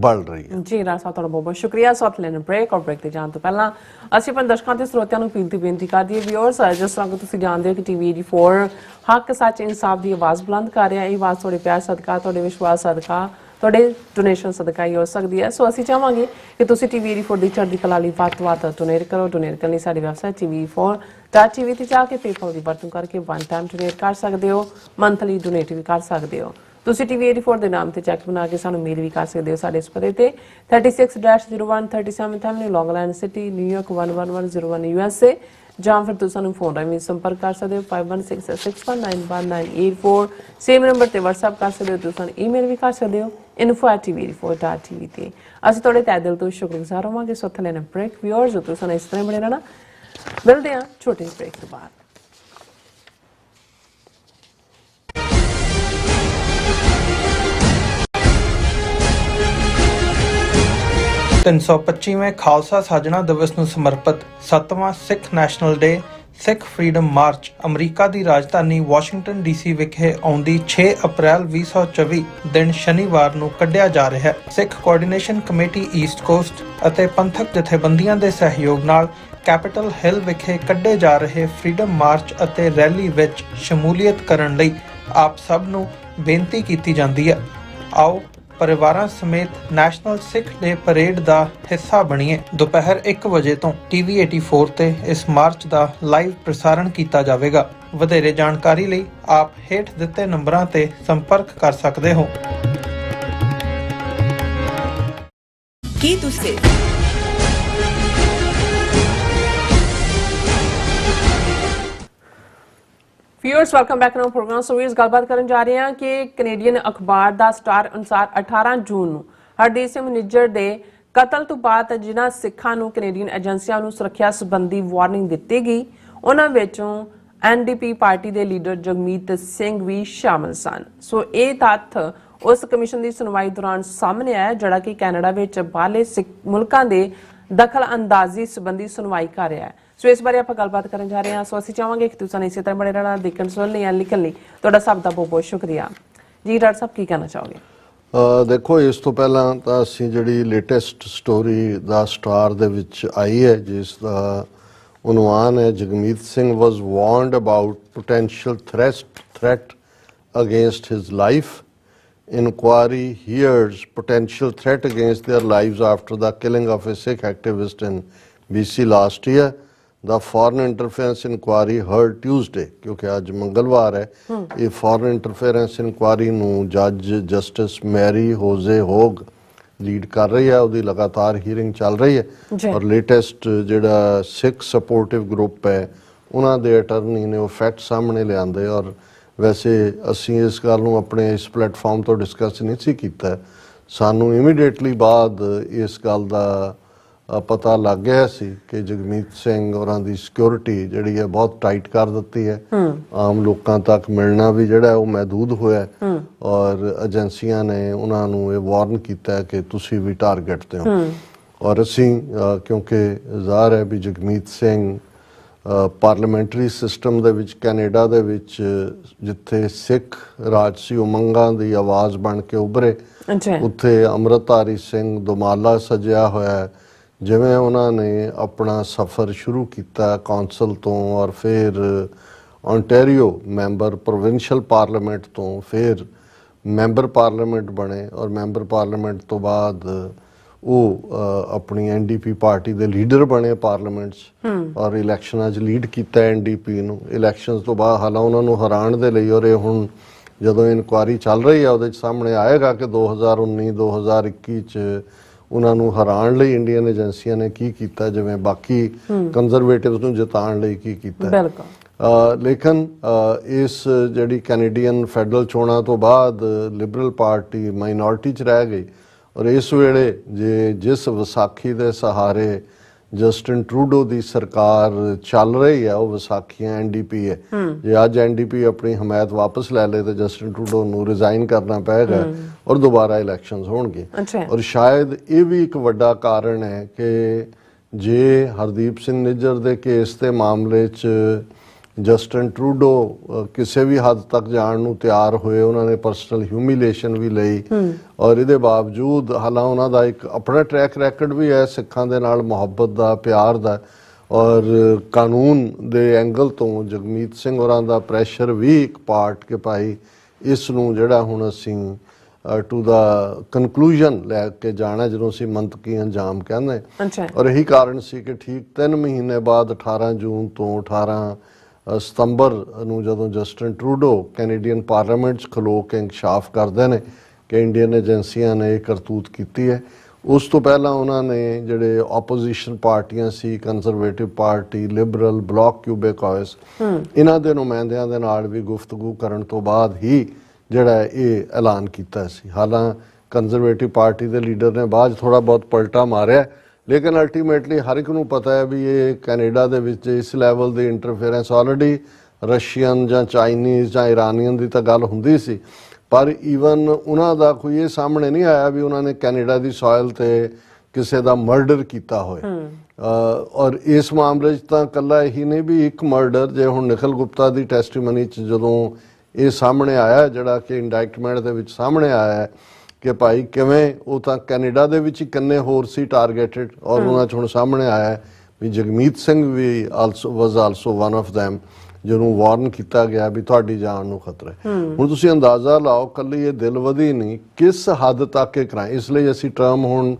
ਬਲ ਰਹੀ ਹੈ। ਜੀ ਰਾਜ ਸਾਹਿਬ ਤੁਹਾਡਾ ਬਹੁਤ ਬਹੁਤ ਸ਼ੁਕਰੀਆ। ਸੌਟ ਲੈਣ ਬ੍ਰੇਕ ਔਰ ਬ੍ਰੇਕ ਤੇ ਜਾਣ ਤੋਂ ਪਹਿਲਾਂ ਅਸੀਂ ਆਪਣੇ ਦਰਸ਼ਕਾਂ ਤੇ ਸਰੋਤਿਆਂ ਨੂੰ ਬੇਨਤੀ ਕਰਦੀ ਹੈ ਵਿਊਅਰਸ, ਜਿਸ ਤਰ੍ਹਾਂ ਕਿ ਤੁਸੀਂ ਜਾਣਦੇ ਹੋ ਕਿ TV 84 ਹੱਕ ਸੱਚ ਇਨਸਾਫ ਦੀ ਆਵਾਜ਼ ਬੁਲੰਦ ਕਰ ਰਿਹਾ। ਇਹ ਆਵਾਜ਼ ਤੁਹਾਡੇ ਪਿਆਰ ਸਦਕਾ, ਤੁਹਾਡੇ ਵਿਸ਼ਵਾਸ ਸਦਕਾ, ਤੁਹਾਡੇ ਡੋਨੇਸ਼ਨ ਸਦਕਾ ਹੀ ਹੋ ਸਕਦੀ ਹੈ। ਸੋ ਅਸੀਂ ਚਾਹਾਂਗੇ ਕਿ ਤੁਸੀਂ TV 84 ਦੀ ਚੜ੍ਹਦੀ ਕਲਾ ਲਈ ਵੱਧ ਤੋਂ ਵੱਧ ਡੋਨੇਟ ਕਰੋ। ਡੋਨੇਟ ਕਰਨ ਲਈ ਸਾਡੀ ਵੈਬਸਾਈਟ TV4.tv ਤੇ ਜਾ ਕੇ PayPal ਦੀ ਵਰਤੋਂ ਕਰਕੇ ਵਨ ਟਾਈਮ ਡੋਨੇਟ ਕਰ ਸਕਦੇ ਹੋ, ਮੰਥਲੀ ਡੋਨੇਟ ਵੀ ਕਰ ਸਕਦੇ ਹੋ। ਤੁਸੀਂ TV 84 ਦੇ ਨਾਮ ਤੇ ਚੈੱਕ ਬਣਾ ਕੇ ਸਾਨੂੰ ਮੇਲ ਵੀ ਕਰ ਸਕਦੇ ਹੋ ਸਾਡੇ ਇਸ ਪਤੇ ਤੇ 36-0137 ਐਵਨਿਊ ਲੌਂਗ ਆਈਲੈਂਡ ਸਿਟੀ ਨਿਊਯਾਰਕ 11101 USA, ਜਾਂ ਫਿਰ ਤੁਸੀਂ ਸਾਨੂੰ ਫੋਨ ਰਾਹੀਂ ਸੰਪਰਕ ਕਰ ਸਕਦੇ ਹੋ 5166191984। ਸੇਮ ਨੰਬਰ ਤੇ WhatsApp ਕਰ ਸਕਦੇ ਹੋ, ਤੁਸੀਂ ਸਾਨੂੰ ਈਮੇਲ ਵੀ ਕਰ ਸਕਦੇ ਹੋ info@tv84.tv ਤੇ। ਅਸੀਂ ਤੁਹਾਡੇ ਤਹਿ ਦਿਲ ਤੋਂ ਸ਼ੁਕਰਗੁਜ਼ਾਰ ਹੋਵਾਂਗੇ। ਸੋ ਉੱਥੇ ਲੈਣਾ ਬ੍ਰੇਕ ਵਿਊਅਰਸ, ਤੁਸੀਂ ਸਾਨੂੰ ਇਸ ਤਰ੍ਹਾਂ ਬਣੇ ਰਹਿਣਾ। ਮਿਲਦੇ ਹਾਂ ਛੋਟੇ ਬ੍ਰੇਕ ਤੋਂ ਬਾਅਦ। 325ਵੇਂ ਖਾਲਸਾ ਸਾਜਣਾ ਦਿਵਸ ਨੂੰ ਸਮਰਪਿਤ 7ਵਾਂ Sikh national day Sikh freedom march America ਦੀ ਰਾਜਧਾਨੀ ਵਾਸ਼ਿੰਗਟਨ DC ਵਿਖੇ ਆਉਂਦੀ 6 ਅਪ੍ਰੈਲ 2024 ਦਿਨ ਸ਼ਨੀਵਾਰ ਨੂੰ ਕੱਢਿਆ ਜਾ ਰਿਹਾ ਹੈ। ਸਿੱਖ ਕੋਆਰਡੀਨੇਸ਼ਨ ਕਮੇਟੀ ਈਸਟ ਕੋਸਟ ਅਤੇ ਪੰਥਕ ਜਥੇਬੰਦੀਆਂ ਦੇ ਸਹਿਯੋਗ ਨਾਲ ਕੈਪੀਟਲ ਹਿੱਲ ਵਿਖੇ ਕੱਢੇ ਜਾ ਰਹੇ ਫਰੀडम ਮਾਰਚ ਅਤੇ ਰੈਲੀ ਵਿੱਚ ਸ਼ਮੂਲੀਅਤ ਕਰਨ ਲਈ ਆਪ ਸਭ ਨੂੰ ਬੇਨਤੀ ਕੀਤੀ ਜਾਂਦੀ ਹੈ। ਆਓ ਪਰਿਵਾਰਾਂ ਸਮੇਤ ਨੈਸ਼ਨਲ ਸਿੱਖ ਡੇ ਪਰੇਡ ਦਾ ਹਿੱਸਾ ਬਣੀਏ। ਦੁਪਹਿਰ 1 ਵਜੇ ਤੋਂ TV 84 ਤੇ ਇਸ ਮਾਰਚ ਦਾ ਲਾਈਵ ਪ੍ਰਸਾਰਣ ਕੀਤਾ ਜਾਵੇਗਾ। ਵਧੇਰੇ ਜਾਣਕਾਰੀ ਲਈ ਆਪ ਹੇਠ ਦਿੱਤੇ ਨੰਬਰਾਂ ਤੇ ਸੰਪਰਕ ਕਰ ਸਕਦੇ ਹੋ। ਕੀ ਤੁਸੀਂ viewers welcome back to programme. So ਇਸ ਗੱਲਬਾਤ ਕਰਨ ਜਾ ਰਹੇ ਹਾਂ ਕਿ ਕੈਨੇਡੀਅਨ ਅਖਬਾਰ ਦਾ ਸਟਾਰ ਅਨੁਸਾਰ 18 ਜੂਨ ਨੂੰ ਹਰਦੀਪ ਸਿੰਘ ਨਿੱਜਰ ਦੇ ਕਤਲ ਤੋਂ ਬਾਅਦ ਜਿਨ੍ਹਾਂ ਸਿੱਖਾਂ ਨੂੰ ਕੈਨੇਡੀਅਨ ਏਜੰਸੀਆਂ ਨੂੰ ਸੁਰੱਖਿਆ ਸੰਬੰਧੀ ਵਾਰਨਿੰਗ ਦਿੱਤੀ ਗਈ, ਉਹਨਾਂ ਵਿੱਚੋਂ ਐਨਡੀਪੀ ਪਾਰਟੀ ਦੇ ਲੀਡਰ ਜਗਮੀਤ ਸਿੰਘ ਵੀ ਸ਼ਾਮਲ ਸਨ। ਸੋ ਇਹ ਤੱਥ ਉਸ ਕਮਿਸ਼ਨ ਦੀ ਸੁਣਵਾਈ ਦੌਰਾਨ ਸਾਹਮਣੇ ਆਇਆ ਜਿਹੜਾ ਕਿ ਕੈਨੇਡਾ ਵਿੱਚ ਬਾਹਰਲੇ ਸਿੱਖ ਮੁਲਕਾਂ ਦੇ ਦਖਲ ਅੰਦਾਜ਼ੀ ਸੰਬੰਧੀ ਸੁਣਵਾਈ ਕਰ ਰਿਹਾ ਹੈ। ਸੋ ਇਸ ਬਾਰੇ ਆਪਾਂ ਗੱਲਬਾਤ ਕਰਨ ਜਾ ਰਹੇ ਹਾਂ। ਸੋ ਅਸੀਂ ਚਾਹਾਂਗੇ ਕਿ ਤੁਸੀਂ ਇਸੇ ਤਰ੍ਹਾਂ ਬਣੇ ਰਹਿਣਾ, ਦੇਖਣ ਸੁਣਨ ਲਈ ਲਿਖਣ ਲਈ ਤੁਹਾਡਾ ਸਭ ਦਾ ਬਹੁਤ ਬਹੁਤ ਸ਼ੁਕਰੀਆ ਜੀ। ਡਾਕਟਰ ਸਾਹਿਬ ਕੀ ਕਹਿਣਾ ਚਾਹੋਗੇ? ਦੇਖੋ, ਇਸ ਤੋਂ ਪਹਿਲਾਂ ਤਾਂ ਅਸੀਂ ਜਿਹੜੀ ਲੇਟੈਸਟ ਸਟੋਰੀ ਦਾ ਸਟਾਰ ਦੇ ਵਿੱਚ ਆਈ ਹੈ ਜਿਸ ਦਾ ਉਨਵਾਨ ਹੈ Jagmeet Singh was warned about potential threat against his life. Inquiry hears potential threat against their lives after the killing of a Sikh activist in BC last year. The foreign interference inquiry heard Tuesday, क्योंकि आज मंगलवार है, ये foreign interference inquiry ਨੂੰ ਜੱਜ justice Mary ਹੋਜ਼ੇ ਹੋਗ lead ਕਰ ਰਹੀ ਹੈ। ਉਹਦੀ ਲਗਾਤਾਰ ਹੀਅਰਿੰਗ ਚੱਲ ਰਹੀ ਹੈ ਔਰ ਲੇਟੈਸਟ ਜਿਹੜਾ ਸਿੱਖ ਸਪੋਰਟਿਵ ਗਰੁੱਪ ਹੈ ਉਹਨਾਂ ਦੇ ਅਟਰਨੀ ਨੇ ਉਹ ਫੈਕਟ ਸਾਹਮਣੇ ਲਿਆਂਦੇ। ਔਰ ਵੈਸੇ ਅਸੀਂ ਇਸ ਗੱਲ ਨੂੰ ਆਪਣੇ ਇਸ ਪਲੇਟਫਾਰਮ ਤੋਂ ਡਿਸਕਸ ਨਹੀਂ ਸੀ ਕੀਤਾ, ਸਾਨੂੰ ਇਮੀਡੀਏਟਲੀ ਬਾਅਦ ਇਸ ਗੱਲ ਦਾ ਪਤਾ ਲੱਗ ਗਿਆ ਸੀ ਕਿ ਜਗਮੀਤ ਸਿੰਘ ਹੋਰਾਂ ਦੀ ਸਿਕਿਉਰਿਟੀ ਜਿਹੜੀ ਹੈ ਬਹੁਤ ਟਾਈਟ ਕਰ ਦਿੱਤੀ ਹੈ। ਆਮ ਲੋਕਾਂ ਤੱਕ ਮਿਲਣਾ ਵੀ ਜਿਹੜਾ ਉਹ ਮਹਿਦੂਦ ਹੋਇਆ ਔਰ ਏਜੰਸੀਆਂ ਨੇ ਉਹਨਾਂ ਨੂੰ ਇਹ ਵਾਰਨ ਕੀਤਾ ਕਿ ਤੁਸੀਂ ਵੀ ਟਾਰਗੇਟ ਤੇ ਹੋ। ਔਰ ਅਸੀਂ ਕਿਉਂਕਿ ਜ਼ਾਹਰ ਹੈ ਵੀ ਜਗਮੀਤ ਸਿੰਘ ਪਾਰਲੀਮੈਂਟਰੀ ਸਿਸਟਮ ਦੇ ਵਿੱਚ ਕੈਨੇਡਾ ਦੇ ਵਿੱਚ ਜਿੱਥੇ ਸਿੱਖ ਰਾਜਸੀ ਉਮੰਗਾਂ ਦੀ ਆਵਾਜ਼ ਬਣ ਕੇ ਉੱਭਰੇ, ਉੱਥੇ ਅੰਮ੍ਰਿਤਧਾਰੀ ਸਿੰਘ ਦੁਮਾਲਾ ਸਜਿਆ ਹੋਇਆ। ਜਿਵੇਂ ਉਹਨਾਂ ਨੇ ਆਪਣਾ ਸਫ਼ਰ ਸ਼ੁਰੂ ਕੀਤਾ ਕੌਂਸਲ ਤੋਂ ਔਰ ਫਿਰ ਓਨਟਾਰੀਓ ਮੈਂਬਰ ਪ੍ਰੋਵਿੰਸ਼ੀਅਲ ਪਾਰਲੀਮੈਂਟ ਤੋਂ ਫਿਰ ਮੈਂਬਰ ਪਾਰਲੀਮੈਂਟ ਬਣੇ ਔਰ ਮੈਂਬਰ ਪਾਰਲੀਮੈਂਟ ਤੋਂ ਬਾਅਦ ਉਹ ਆਪਣੀ ਐਨਡੀਪੀ ਪਾਰਟੀ ਦੇ ਲੀਡਰ ਬਣੇ ਪਾਰਲੀਮੈਂਟ 'ਚ ਔਰ ਇਲੈਕਸ਼ਨਾਂ 'ਚ ਲੀਡ ਕੀਤਾ ਐਨਡੀਪੀ ਨੂੰ। ਇਲੈਕਸ਼ਨਸ ਤੋਂ ਬਾਅਦ ਹਾਲਾਂ ਉਹਨਾਂ ਨੂੰ ਹਰਾਉਣ ਦੇ ਲਈ ਔਰ ਇਹ ਹੁਣ ਜਦੋਂ ਇਨਕੁਆਇਰੀ ਚੱਲ ਰਹੀ ਆ ਉਹਦੇ 'ਚ ਸਾਹਮਣੇ ਆਏਗਾ ਕਿ 2019-2021 'ਚ ਉਹਨਾਂ ਨੂੰ ਹਰਾਉਣ ਲਈ ਇੰਡੀਅਨ ਏਜੰਸੀਆਂ ਨੇ ਕੀ ਕੀਤਾ, ਜਿਵੇਂ ਬਾਕੀ ਕੰਜ਼ਰਵੇਟਿਵਸ ਨੂੰ ਜਿਤਾਉਣ ਲਈ ਕੀ ਕੀਤਾ। ਲੇਕਿਨ ਇਸ ਜਿਹੜੀ ਕੈਨੇਡੀਅਨ ਫੈਡਰਲ ਚੋਣਾਂ ਤੋਂ ਬਾਅਦ ਲਿਬਰਲ ਪਾਰਟੀ ਮਾਈਨੋਰਟੀ 'ਚ ਰਹਿ ਗਈ ਔਰ ਇਸ ਵੇਲੇ ਜਿਸ ਵਿਸਾਖੀ ਦੇ ਸਹਾਰੇ ਜਸਟਿਨ ਟਰੂਡੋ ਦੀ ਸਰਕਾਰ ਚੱਲ ਰਹੀ ਹੈ ਉਹ ਵਿਸਾਖੀਆਂ ਐਨਡੀਪੀ ਹੈ। ਜੇ ਅੱਜ ਐਨਡੀਪੀ ਆਪਣੀ ਹਮਾਇਤ ਵਾਪਸ ਲੈ ਲੇ ਤਾਂ ਜਸਟਿਨ ਟਰੂਡੋ ਨੂੰ ਰਿਜ਼ਾਈਨ ਕਰਨਾ ਪਏਗਾ ਔਰ ਦੁਬਾਰਾ ਇਲੈਕਸ਼ਨਸ ਹੋਣਗੇ। ਔਰ ਸ਼ਾਇਦ ਇਹ ਵੀ ਇੱਕ ਵੱਡਾ ਕਾਰਨ ਹੈ ਕਿ ਜੇ ਹਰਦੀਪ ਸਿੰਘ ਨਿੱਜਰ ਦੇ ਕੇਸ ਦੇ ਮਾਮਲੇ 'ਚ ਜਸਟਿਨ ਟਰੂਡੋ ਕਿਸੇ ਵੀ ਹੱਦ ਤੱਕ ਜਾਣ ਨੂੰ ਤਿਆਰ ਹੋਏ, ਉਹਨਾਂ ਨੇ ਪਰਸਨਲ ਹਿਊਮਿਲੇਸ਼ਨ ਵੀ ਲਈ ਔਰ ਇਹਦੇ ਬਾਵਜੂਦ ਹਾਲਾਂ ਉਹਨਾਂ ਦਾ ਇੱਕ ਆਪਣਾ ਟਰੈਕ ਰੈਕਡ ਵੀ ਹੈ ਸਿੱਖਾਂ ਦੇ ਨਾਲ ਮੁਹੱਬਤ ਦਾ, ਪਿਆਰ ਦਾ ਔਰ ਕਾਨੂੰਨ ਦੇ ਐਂਗਲ ਤੋਂ ਜਗਮੀਤ ਸਿੰਘ ਹੋਰਾਂ ਦਾ ਪ੍ਰੈਸ਼ਰ ਵੀ ਇੱਕ ਪਾਰਟ ਕਿ ਭਾਈ ਇਸ ਨੂੰ ਜਿਹੜਾ ਹੁਣ ਅਸੀਂ ਟੂ ਦਾ ਕਨਕਲੂਜਨ ਲੈ ਕੇ ਜਾਣਾ ਜਿਹਨੂੰ ਅਸੀਂ ਮੰਤਕੀ ਅੰਜਾਮ ਕਹਿੰਦੇ। ਔਰ ਇਹੀ ਕਾਰਨ ਸੀ ਕਿ ਠੀਕ 3 ਮਹੀਨੇ ਬਾਅਦ 18 ਜੂਨ ਤੋਂ 18 ਸਤੰਬਰ ਨੂੰ ਜਦੋਂ ਜਸਟਿਨ ਟਰੂਡੋ ਕੈਨੇਡੀਅਨ ਪਾਰਲੀਮੈਂਟ 'ਚ ਖਲੋ ਕੇ ਇੰਕਸ਼ਾਫ ਕਰਦੇ ਨੇ ਕਿ ਇੰਡੀਅਨ ਏਜੰਸੀਆਂ ਨੇ ਇਹ ਕਰਤੂਤ ਕੀਤੀ ਹੈ, ਉਸ ਤੋਂ ਪਹਿਲਾਂ ਉਹਨਾਂ ਨੇ ਜਿਹੜੇ ਆਪੋਜੀਸ਼ਨ ਪਾਰਟੀਆਂ ਸੀ, ਕੰਜ਼ਰਵੇਟਿਵ ਪਾਰਟੀ, ਲਿਬਰਲ, ਬਲਾਕ ਕਿਊਬੇਕॉयस, ਇਹਨਾਂ ਦੇ ਨੁਮਾਇੰਦਿਆਂ ਦੇ ਨਾਲ ਵੀ ਗੁਫ਼ਤਗੂ ਕਰਨ ਤੋਂ ਬਾਅਦ ਹੀ ਜਿਹੜਾ ਇਹ ਐਲਾਨ ਕੀਤਾ ਸੀ। ਹਾਲਾਂ ਕੰਜ਼ਰਵੇਟਿਵ ਪਾਰਟੀ ਦੇ ਲੀਡਰ ਨੇ ਬਾਅਦ ਥੋੜ੍ਹਾ ਬਹੁਤ ਪਲਟਾ ਮਾਰਿਆ, ਲੇਕਿਨ ਅਲਟੀਮੇਟਲੀ ਹਰ ਇੱਕ ਨੂੰ ਪਤਾ ਹੈ ਵੀ ਇਹ ਕੈਨੇਡਾ ਦੇ ਵਿੱਚ ਇਸ ਲੈਵਲ ਦੀ ਇੰਟਰਫੇਰੈਂਸ ਆਲਰੇਡੀ ਰਸ਼ੀਅਨ ਜਾਂ ਚਾਈਨੀਜ਼ ਜਾਂ ਇਰਾਨੀਅਨ ਦੀ ਤਾਂ ਗੱਲ ਹੁੰਦੀ ਸੀ, ਪਰ ਈਵਨ ਉਹਨਾਂ ਦਾ ਕੋਈ ਇਹ ਸਾਹਮਣੇ ਨਹੀਂ ਆਇਆ ਵੀ ਉਹਨਾਂ ਨੇ ਕੈਨੇਡਾ ਦੀ ਸੋਇਲ ਤੇ ਕਿਸੇ ਦਾ ਮਰਡਰ ਕੀਤਾ ਹੋਏ। ਔਰ ਇਸ ਮਾਮਲੇ 'ਚ ਤਾਂ ਇਕੱਲਾ ਇਹੀ ਨਹੀਂ ਵੀ ਇੱਕ ਮਰਡਰ, ਜੇ ਹੁਣ ਨਿਖਿਲ ਗੁਪਤਾ ਦੀ ਟੈਸਟੀਮਨੀ 'ਚ ਜਦੋਂ ਇਹ ਸਾਹਮਣੇ ਆਇਆ ਜਿਹੜਾ ਕਿ ਇੰਡਾਇਕਟਮੈਂਟ ਦੇ ਵਿੱਚ ਸਾਹਮਣੇ ਆਇਆ ਹੈ ਕਿ ਭਾਈ ਕਿਵੇਂ ਉਹ ਤਾਂ ਕੈਨੇਡਾ ਦੇ ਵਿੱਚ ਹੀ ਕਿੰਨੇ ਹੋਰ ਸੀ ਟਾਰਗੇਟਡ ਔਰ ਉਹਨਾਂ 'ਚ ਹੁਣ ਸਾਹਮਣੇ ਆਇਆ ਵੀ ਜਗਮੀਤ ਸਿੰਘ ਵੀ was also one of them ਜਿਹਨੂੰ ਵਾਰਨ ਕੀਤਾ ਗਿਆ ਵੀ ਤੁਹਾਡੀ ਜਾਨ ਨੂੰ ਖਤਰਾ ਹੈ। ਹੁਣ ਤੁਸੀਂ ਅੰਦਾਜ਼ਾ ਲਾਓ ਕੱਲੀ ਇਹ ਦਿਲਵਦੀ ਨਹੀਂ ਕਿਸ ਹੱਦ ਤੱਕ ਇਹ ਕਰਾਏ। ਇਸ ਲਈ ਅਸੀਂ ਟਰਮ ਹੁਣ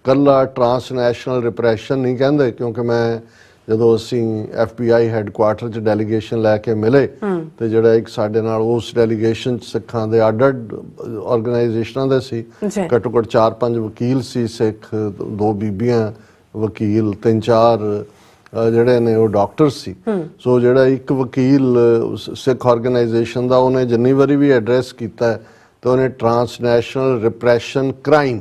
ਕੱਲਾ ਟਰਾਂਸਨੈਸ਼ਨਲ ਰਿਪਰੈਸ਼ਨ ਨਹੀਂ ਕਹਿੰਦੇ, ਕਿਉਂਕਿ ਮੈਂ ਜਦੋਂ ਅਸੀਂ FBI ਹੈੱਡਕੁਆਰਟਰ 'ਚ ਡੈਲੀਗੇਸ਼ਨ ਲੈ ਕੇ ਮਿਲੇ ਤੇ ਜਿਹੜਾ ਇੱਕ ਸਾਡੇ ਨਾਲ ਉਸ ਡੈਲੀਗੇਸ਼ਨ 'ਚ ਸਿੱਖਾਂ ਦੇ ਅੱਡ-ਅੱਡ ਆਰਗੇਨਾਈਜੇਸ਼ਨਾਂ ਦੇ ਸੀ, ਘੱਟੋ ਘੱਟ 4-5 ਵਕੀਲ ਸੀ ਸਿੱਖ, 2 ਬੀਬੀਆਂ ਵਕੀਲ, 3-4 ਜਿਹੜੇ ਨੇ ਉਹ ਡਾਕਟਰ ਸੀ। ਸੋ ਜਿਹੜਾ ਇੱਕ ਵਕੀਲ ਸਿੱਖ ਆਰਗੇਨਾਈਜੇਸ਼ਨ ਦਾ ਉਹਨੇ ਜਿੰਨੀ ਵਾਰੀ ਵੀ ਐਡਰੈਸ ਕੀਤਾ ਤੇ ਉਹਨੇ ਟਰਾਂਸਨੈਸ਼ਨਲ ਰਿਪਰੈਸ਼ਨ ਕ੍ਰਾਈਮ,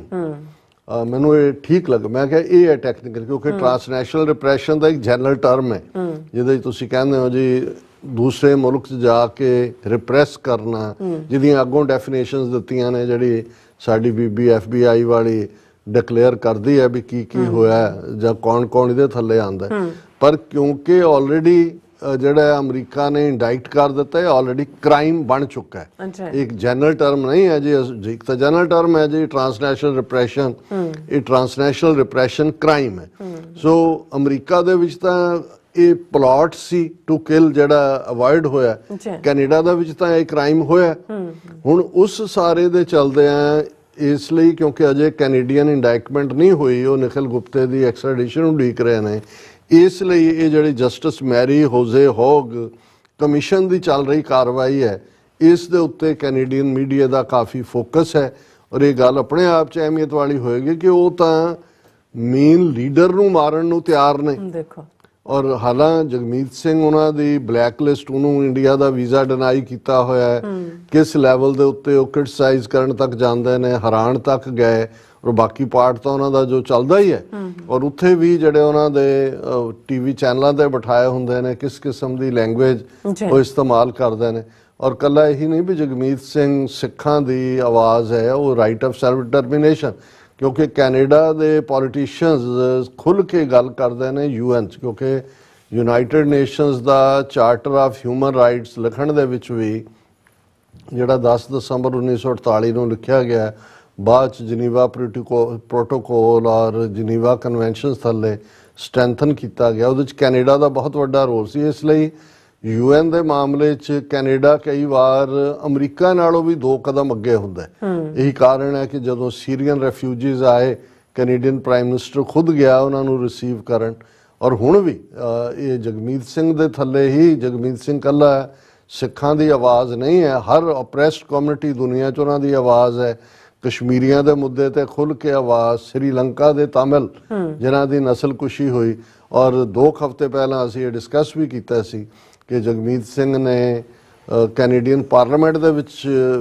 ਮੈਨੂੰ ਇਹ ਠੀਕ ਲੱਗਾ। ਮੈਂ ਕਿਹਾ ਇਹ ਹੈ ਟੈਕਨੀਕਲ, ਕਿਉਂਕਿ ਟਰਾਂਸਨੈਸ਼ਨਲ ਰਿਪਰੈਸ਼ਨ ਦਾ ਇੱਕ ਜਨਰਲ ਟਰਮ ਹੈ ਜਿਹਦੇ 'ਚ ਤੁਸੀਂ ਕਹਿੰਦੇ ਹੋ ਜੀ ਦੂਸਰੇ ਮੁਲਕ 'ਚ ਜਾ ਕੇ ਰਿਪਰੈਸ ਕਰਨਾ, ਜਿਹਦੀਆਂ ਅੱਗੋਂ ਡੈਫੀਨੇਸ਼ਨਸ ਦਿੱਤੀਆਂ ਨੇ, ਜਿਹੜੀ ਸਾਡੀ ਬੀਬੀ FBI ਵਾਲੀ ਡਿਕਲੇਅਰ ਕਰਦੀ ਹੈ ਵੀ ਕੀ ਕੀ ਹੋਇਆ ਜਾਂ ਕੌਣ ਕੌਣ ਇਹਦੇ ਥੱਲੇ ਆਉਂਦਾ। ਪਰ ਕਿਉਂਕਿ ਆਲਰੇਡੀ ਜਿਹੜਾ ਅਮਰੀਕਾ ਨੇ ਇੰਡਾਈਕਟ ਕਰ ਦਿੱਤਾ ਹੈ, ਆਲਰੇਡੀ ਕ੍ਰਾਈਮ ਬਣ ਚੁੱਕਾ ਹੈ। ਇੱਕ ਜਨਰਲ ਟਰਮ ਨਹੀਂ ਹੈ ਜੀ, ਇੱਕ ਤਾਂ ਜਨਰਲ ਟਰਮ ਹੈ ਜੀ ਟ੍ਰਾਂਸਨੈਸ਼ਨਲ ਰਿਪਰੈਸ਼ਨ, ਇਹ ਟ੍ਰਾਂਸਨੈਸ਼ਨਲ ਰਿਪਰੈਸ਼ਨ ਕ੍ਰਾਈਮ ਹੈ। ਸੋ ਅਮਰੀਕਾ ਦੇ ਵਿੱਚ ਤਾਂ ਇਹ ਪਲਾਟ ਸੀ ਟੂ ਕਿਲ ਜਿਹੜਾ ਅਵੋਇਡ ਹੋਇਆ, ਕੈਨੇਡਾ ਦੇ ਵਿੱਚ ਤਾਂ ਇਹ ਕ੍ਰਾਈਮ ਹੋਇਆ। ਹੁਣ ਉਸ ਸਾਰੇ ਦੇ ਚਲਦੇ ਆ, ਇਸ ਲਈ ਕਿਉਂਕਿ ਅਜੇ ਕੈਨੇਡੀਅਨ ਇੰਡਾਇਕਮੈਂਟ ਨਹੀਂ ਹੋਈ, ਉਹ ਨਿਖਿਲ ਗੁਪਤੇ ਦੀ ਐਕਸਟ੍ਰੈਡੀਸ਼ਨ ਉਡੀਕ ਰਹੇ ਨੇ, ਇਸ ਲਈ ਇਹ ਜਿਹੜੀ ਜਸਟਿਸ ਮੈਰੀ ਹੋਜ਼ੇ ਹੋਗ ਕਮਿਸ਼ਨ ਦੀ ਚੱਲ ਰਹੀ ਕਾਰਵਾਈ ਹੈ, ਇਸ ਦੇ ਉੱਤੇ ਕੈਨੇਡੀਅਨ ਮੀਡੀਆ ਦਾ ਕਾਫੀ ਫੋਕਸ ਹੈ। ਔਰ ਇਹ ਗੱਲ ਆਪਣੇ ਆਪ 'ਚ ਅਹਿਮੀਅਤ ਵਾਲੀ ਹੋਏਗੀ ਕਿ ਉਹ ਤਾਂ ਮੇਨ ਲੀਡਰ ਨੂੰ ਮਾਰਨ ਨੂੰ ਤਿਆਰ ਨੇ। ਦੇਖੋ, ਔਰ ਹਾਲਾਂ ਜਗਮੀਤ ਸਿੰਘ ਉਹਨਾਂ ਦੀ ਬਲੈਕ ਲਿਸਟ, ਉਹਨੂੰ ਇੰਡੀਆ ਦਾ ਵੀਜ਼ਾ ਡਿਨਾਈ ਕੀਤਾ ਹੋਇਆ ਹੈ, ਕਿਸ ਲੈਵਲ ਦੇ ਉੱਤੇ ਉਹ ਕ੍ਰਿਟਿਸਾਈਜ਼ ਕਰਨ ਤੱਕ ਜਾਂਦੇ ਨੇ, ਹੈਰਾਨ ਤੱਕ ਗਏ। ਔਰ ਬਾਕੀ ਪਾਰਟ ਤਾਂ ਉਹਨਾਂ ਦਾ ਜੋ ਚੱਲਦਾ ਹੀ ਹੈ। ਔਰ ਉੱਥੇ ਵੀ ਜਿਹੜੇ ਉਹਨਾਂ ਦੇ TV ਚੈਨਲਾਂ ਤੇ ਬਿਠਾਏ ਹੁੰਦੇ ਨੇ, ਕਿਸ ਕਿਸਮ ਦੀ ਲੈਂਗੁਏਜ ਉਹ ਇਸਤੇਮਾਲ ਕਰਦੇ ਨੇ। ਔਰ ਕੱਲਾ ਇਹੀ ਨਹੀਂ ਵੀ ਜਗਮੀਤ ਸਿੰਘ ਸਿੱਖਾਂ ਦੀ ਆਵਾਜ਼ ਹੈ, ਉਹ ਰਾਈਟ ਆਫ ਸੈਲਫ ਡਿਟਰਮੀਨੇਸ਼ਨ, ਕਿਉਂਕਿ ਕੈਨੇਡਾ ਦੇ ਪੋਲੀਟੀਸ਼ੀਅਨਸ ਖੁੱਲ੍ਹ ਕੇ ਗੱਲ ਕਰਦੇ ਨੇ UN 'ਚ, ਕਿਉਂਕਿ United nations the charter of human rights ਲਿਖਣ ਦੇ ਵਿੱਚ ਵੀ ਜਿਹੜਾ 10 ਦਸੰਬਰ 1948 ਨੂੰ ਲਿਖਿਆ ਗਿਆ, ਬਾਅਦ 'ਚ ਜਨੀਵਾ ਪ੍ਰੋਟੋਕੋਲ ਔਰ ਜਨੀਵਾ ਕਨਵੈਨਸ਼ਨਸ ਥੱਲੇ ਸਟਰੈਂਥਨ ਕੀਤਾ ਗਿਆ, ਉਹਦੇ 'ਚ ਕੈਨੇਡਾ ਦਾ ਬਹੁਤ ਵੱਡਾ ਰੋਲ ਸੀ। ਇਸ ਲਈ UN ਦੇ ਮਾਮਲੇ 'ਚ ਕੈਨੇਡਾ ਕਈ ਵਾਰ ਅਮਰੀਕਾ ਨਾਲੋਂ ਵੀ 2 ਕਦਮ ਅੱਗੇ ਹੁੰਦਾ। ਇਹੀ ਕਾਰਨ ਹੈ ਕਿ ਜਦੋਂ ਸੀਰੀਅਨ ਰੈਫਿਊਜੀਜ਼ ਆਏ, ਕੈਨੇਡੀਅਨ ਪ੍ਰਾਈਮ ਮਿਨਿਸਟਰ ਖੁਦ ਗਿਆ ਉਹਨਾਂ ਨੂੰ ਰਿਸੀਵ ਕਰਨ। ਔਰ ਹੁਣ ਵੀ ਇਹ ਜਗਮੀਤ ਸਿੰਘ ਦੇ ਥੱਲੇ ਹੀ, ਜਗਮੀਤ ਸਿੰਘ ਕੱਲਾ ਸਿੱਖਾਂ ਦੀ ਆਵਾਜ਼ ਨਹੀਂ ਹੈ, ਹਰ ਓਪਰੈਸਡ ਕਮਿਊਨਿਟੀ ਦੁਨੀਆ 'ਚ ਉਹਨਾਂ ਦੀ ਆਵਾਜ਼ ਹੈ। ਕਸ਼ਮੀਰੀਆਂ ਦੇ ਮੁੱਦੇ ਤੇ ਖੁੱਲ੍ਹ ਕੇ ਆਵਾਜ਼, ਸ੍ਰੀਲੰਕਾ ਦੇ ਤਾਮਿਲ ਜਿਨ੍ਹਾਂ ਦੀ ਨਸਲਕੁਸ਼ੀ ਹੋਈ, ਔਰ 2 ਹਫ਼ਤੇ ਪਹਿਲਾਂ ਅਸੀਂ ਇਹ ਡਿਸਕਸ ਵੀ ਕੀਤਾ ਸੀ ਕਿ ਜਗਮੀਤ ਸਿੰਘ ਨੇ ਕੈਨੇਡੀਅਨ ਪਾਰਲੀਮੈਂਟ ਦੇ ਵਿੱਚ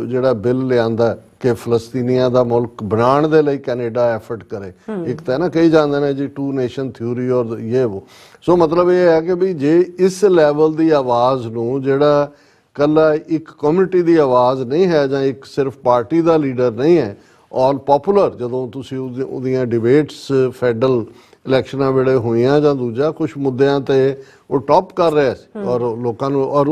ਜਿਹੜਾ ਬਿੱਲ ਲਿਆਂਦਾ ਕਿ ਫਲਸਤੀਨੀਆਂ ਦਾ ਮੁਲਕ ਬਣਾਉਣ ਦੇ ਲਈ ਕੈਨੇਡਾ ਐਫਰਟ ਕਰੇ। ਇੱਕ ਤਾਂ ਨਾ ਕਹੀ ਜਾਂਦੇ ਨੇ ਜੀ 2 ਨੇਸ਼ਨ ਥਿਊਰੀ ਔਰ ਇਹ ਉਹ। ਸੋ ਮਤਲਬ ਇਹ ਹੈ ਕਿ ਵੀ ਜੇ ਇਸ ਲੈਵਲ ਦੀ ਆਵਾਜ਼ ਨੂੰ, ਜਿਹੜਾ ਕੱਲਾ ਇੱਕ ਕਮਿਊਨਿਟੀ ਦੀ ਆਵਾਜ਼ ਨਹੀਂ ਹੈ ਜਾਂ ਇੱਕ ਸਿਰਫ ਪਾਰਟੀ ਦਾ ਲੀਡਰ ਨਹੀਂ ਹੈ, ਆਲ ਪਪੂਲਰ, ਜਦੋਂ ਤੁਸੀਂ ਉਹਦੀਆਂ ਡਿਬੇਟਸ ਫੈਡਰਲ ਇਲੈਕਸ਼ਨਾਂ ਵੇਲੇ ਹੋਈਆਂ ਜਾਂ ਦੂਜਾ ਕੁਝ ਮੁੱਦਿਆਂ ਤੇ ਉਹ ਟੌਪ ਕਰ ਰਿਹਾ ਸੀ ਔਰ ਲੋਕਾਂ ਨੂੰ, ਔਰ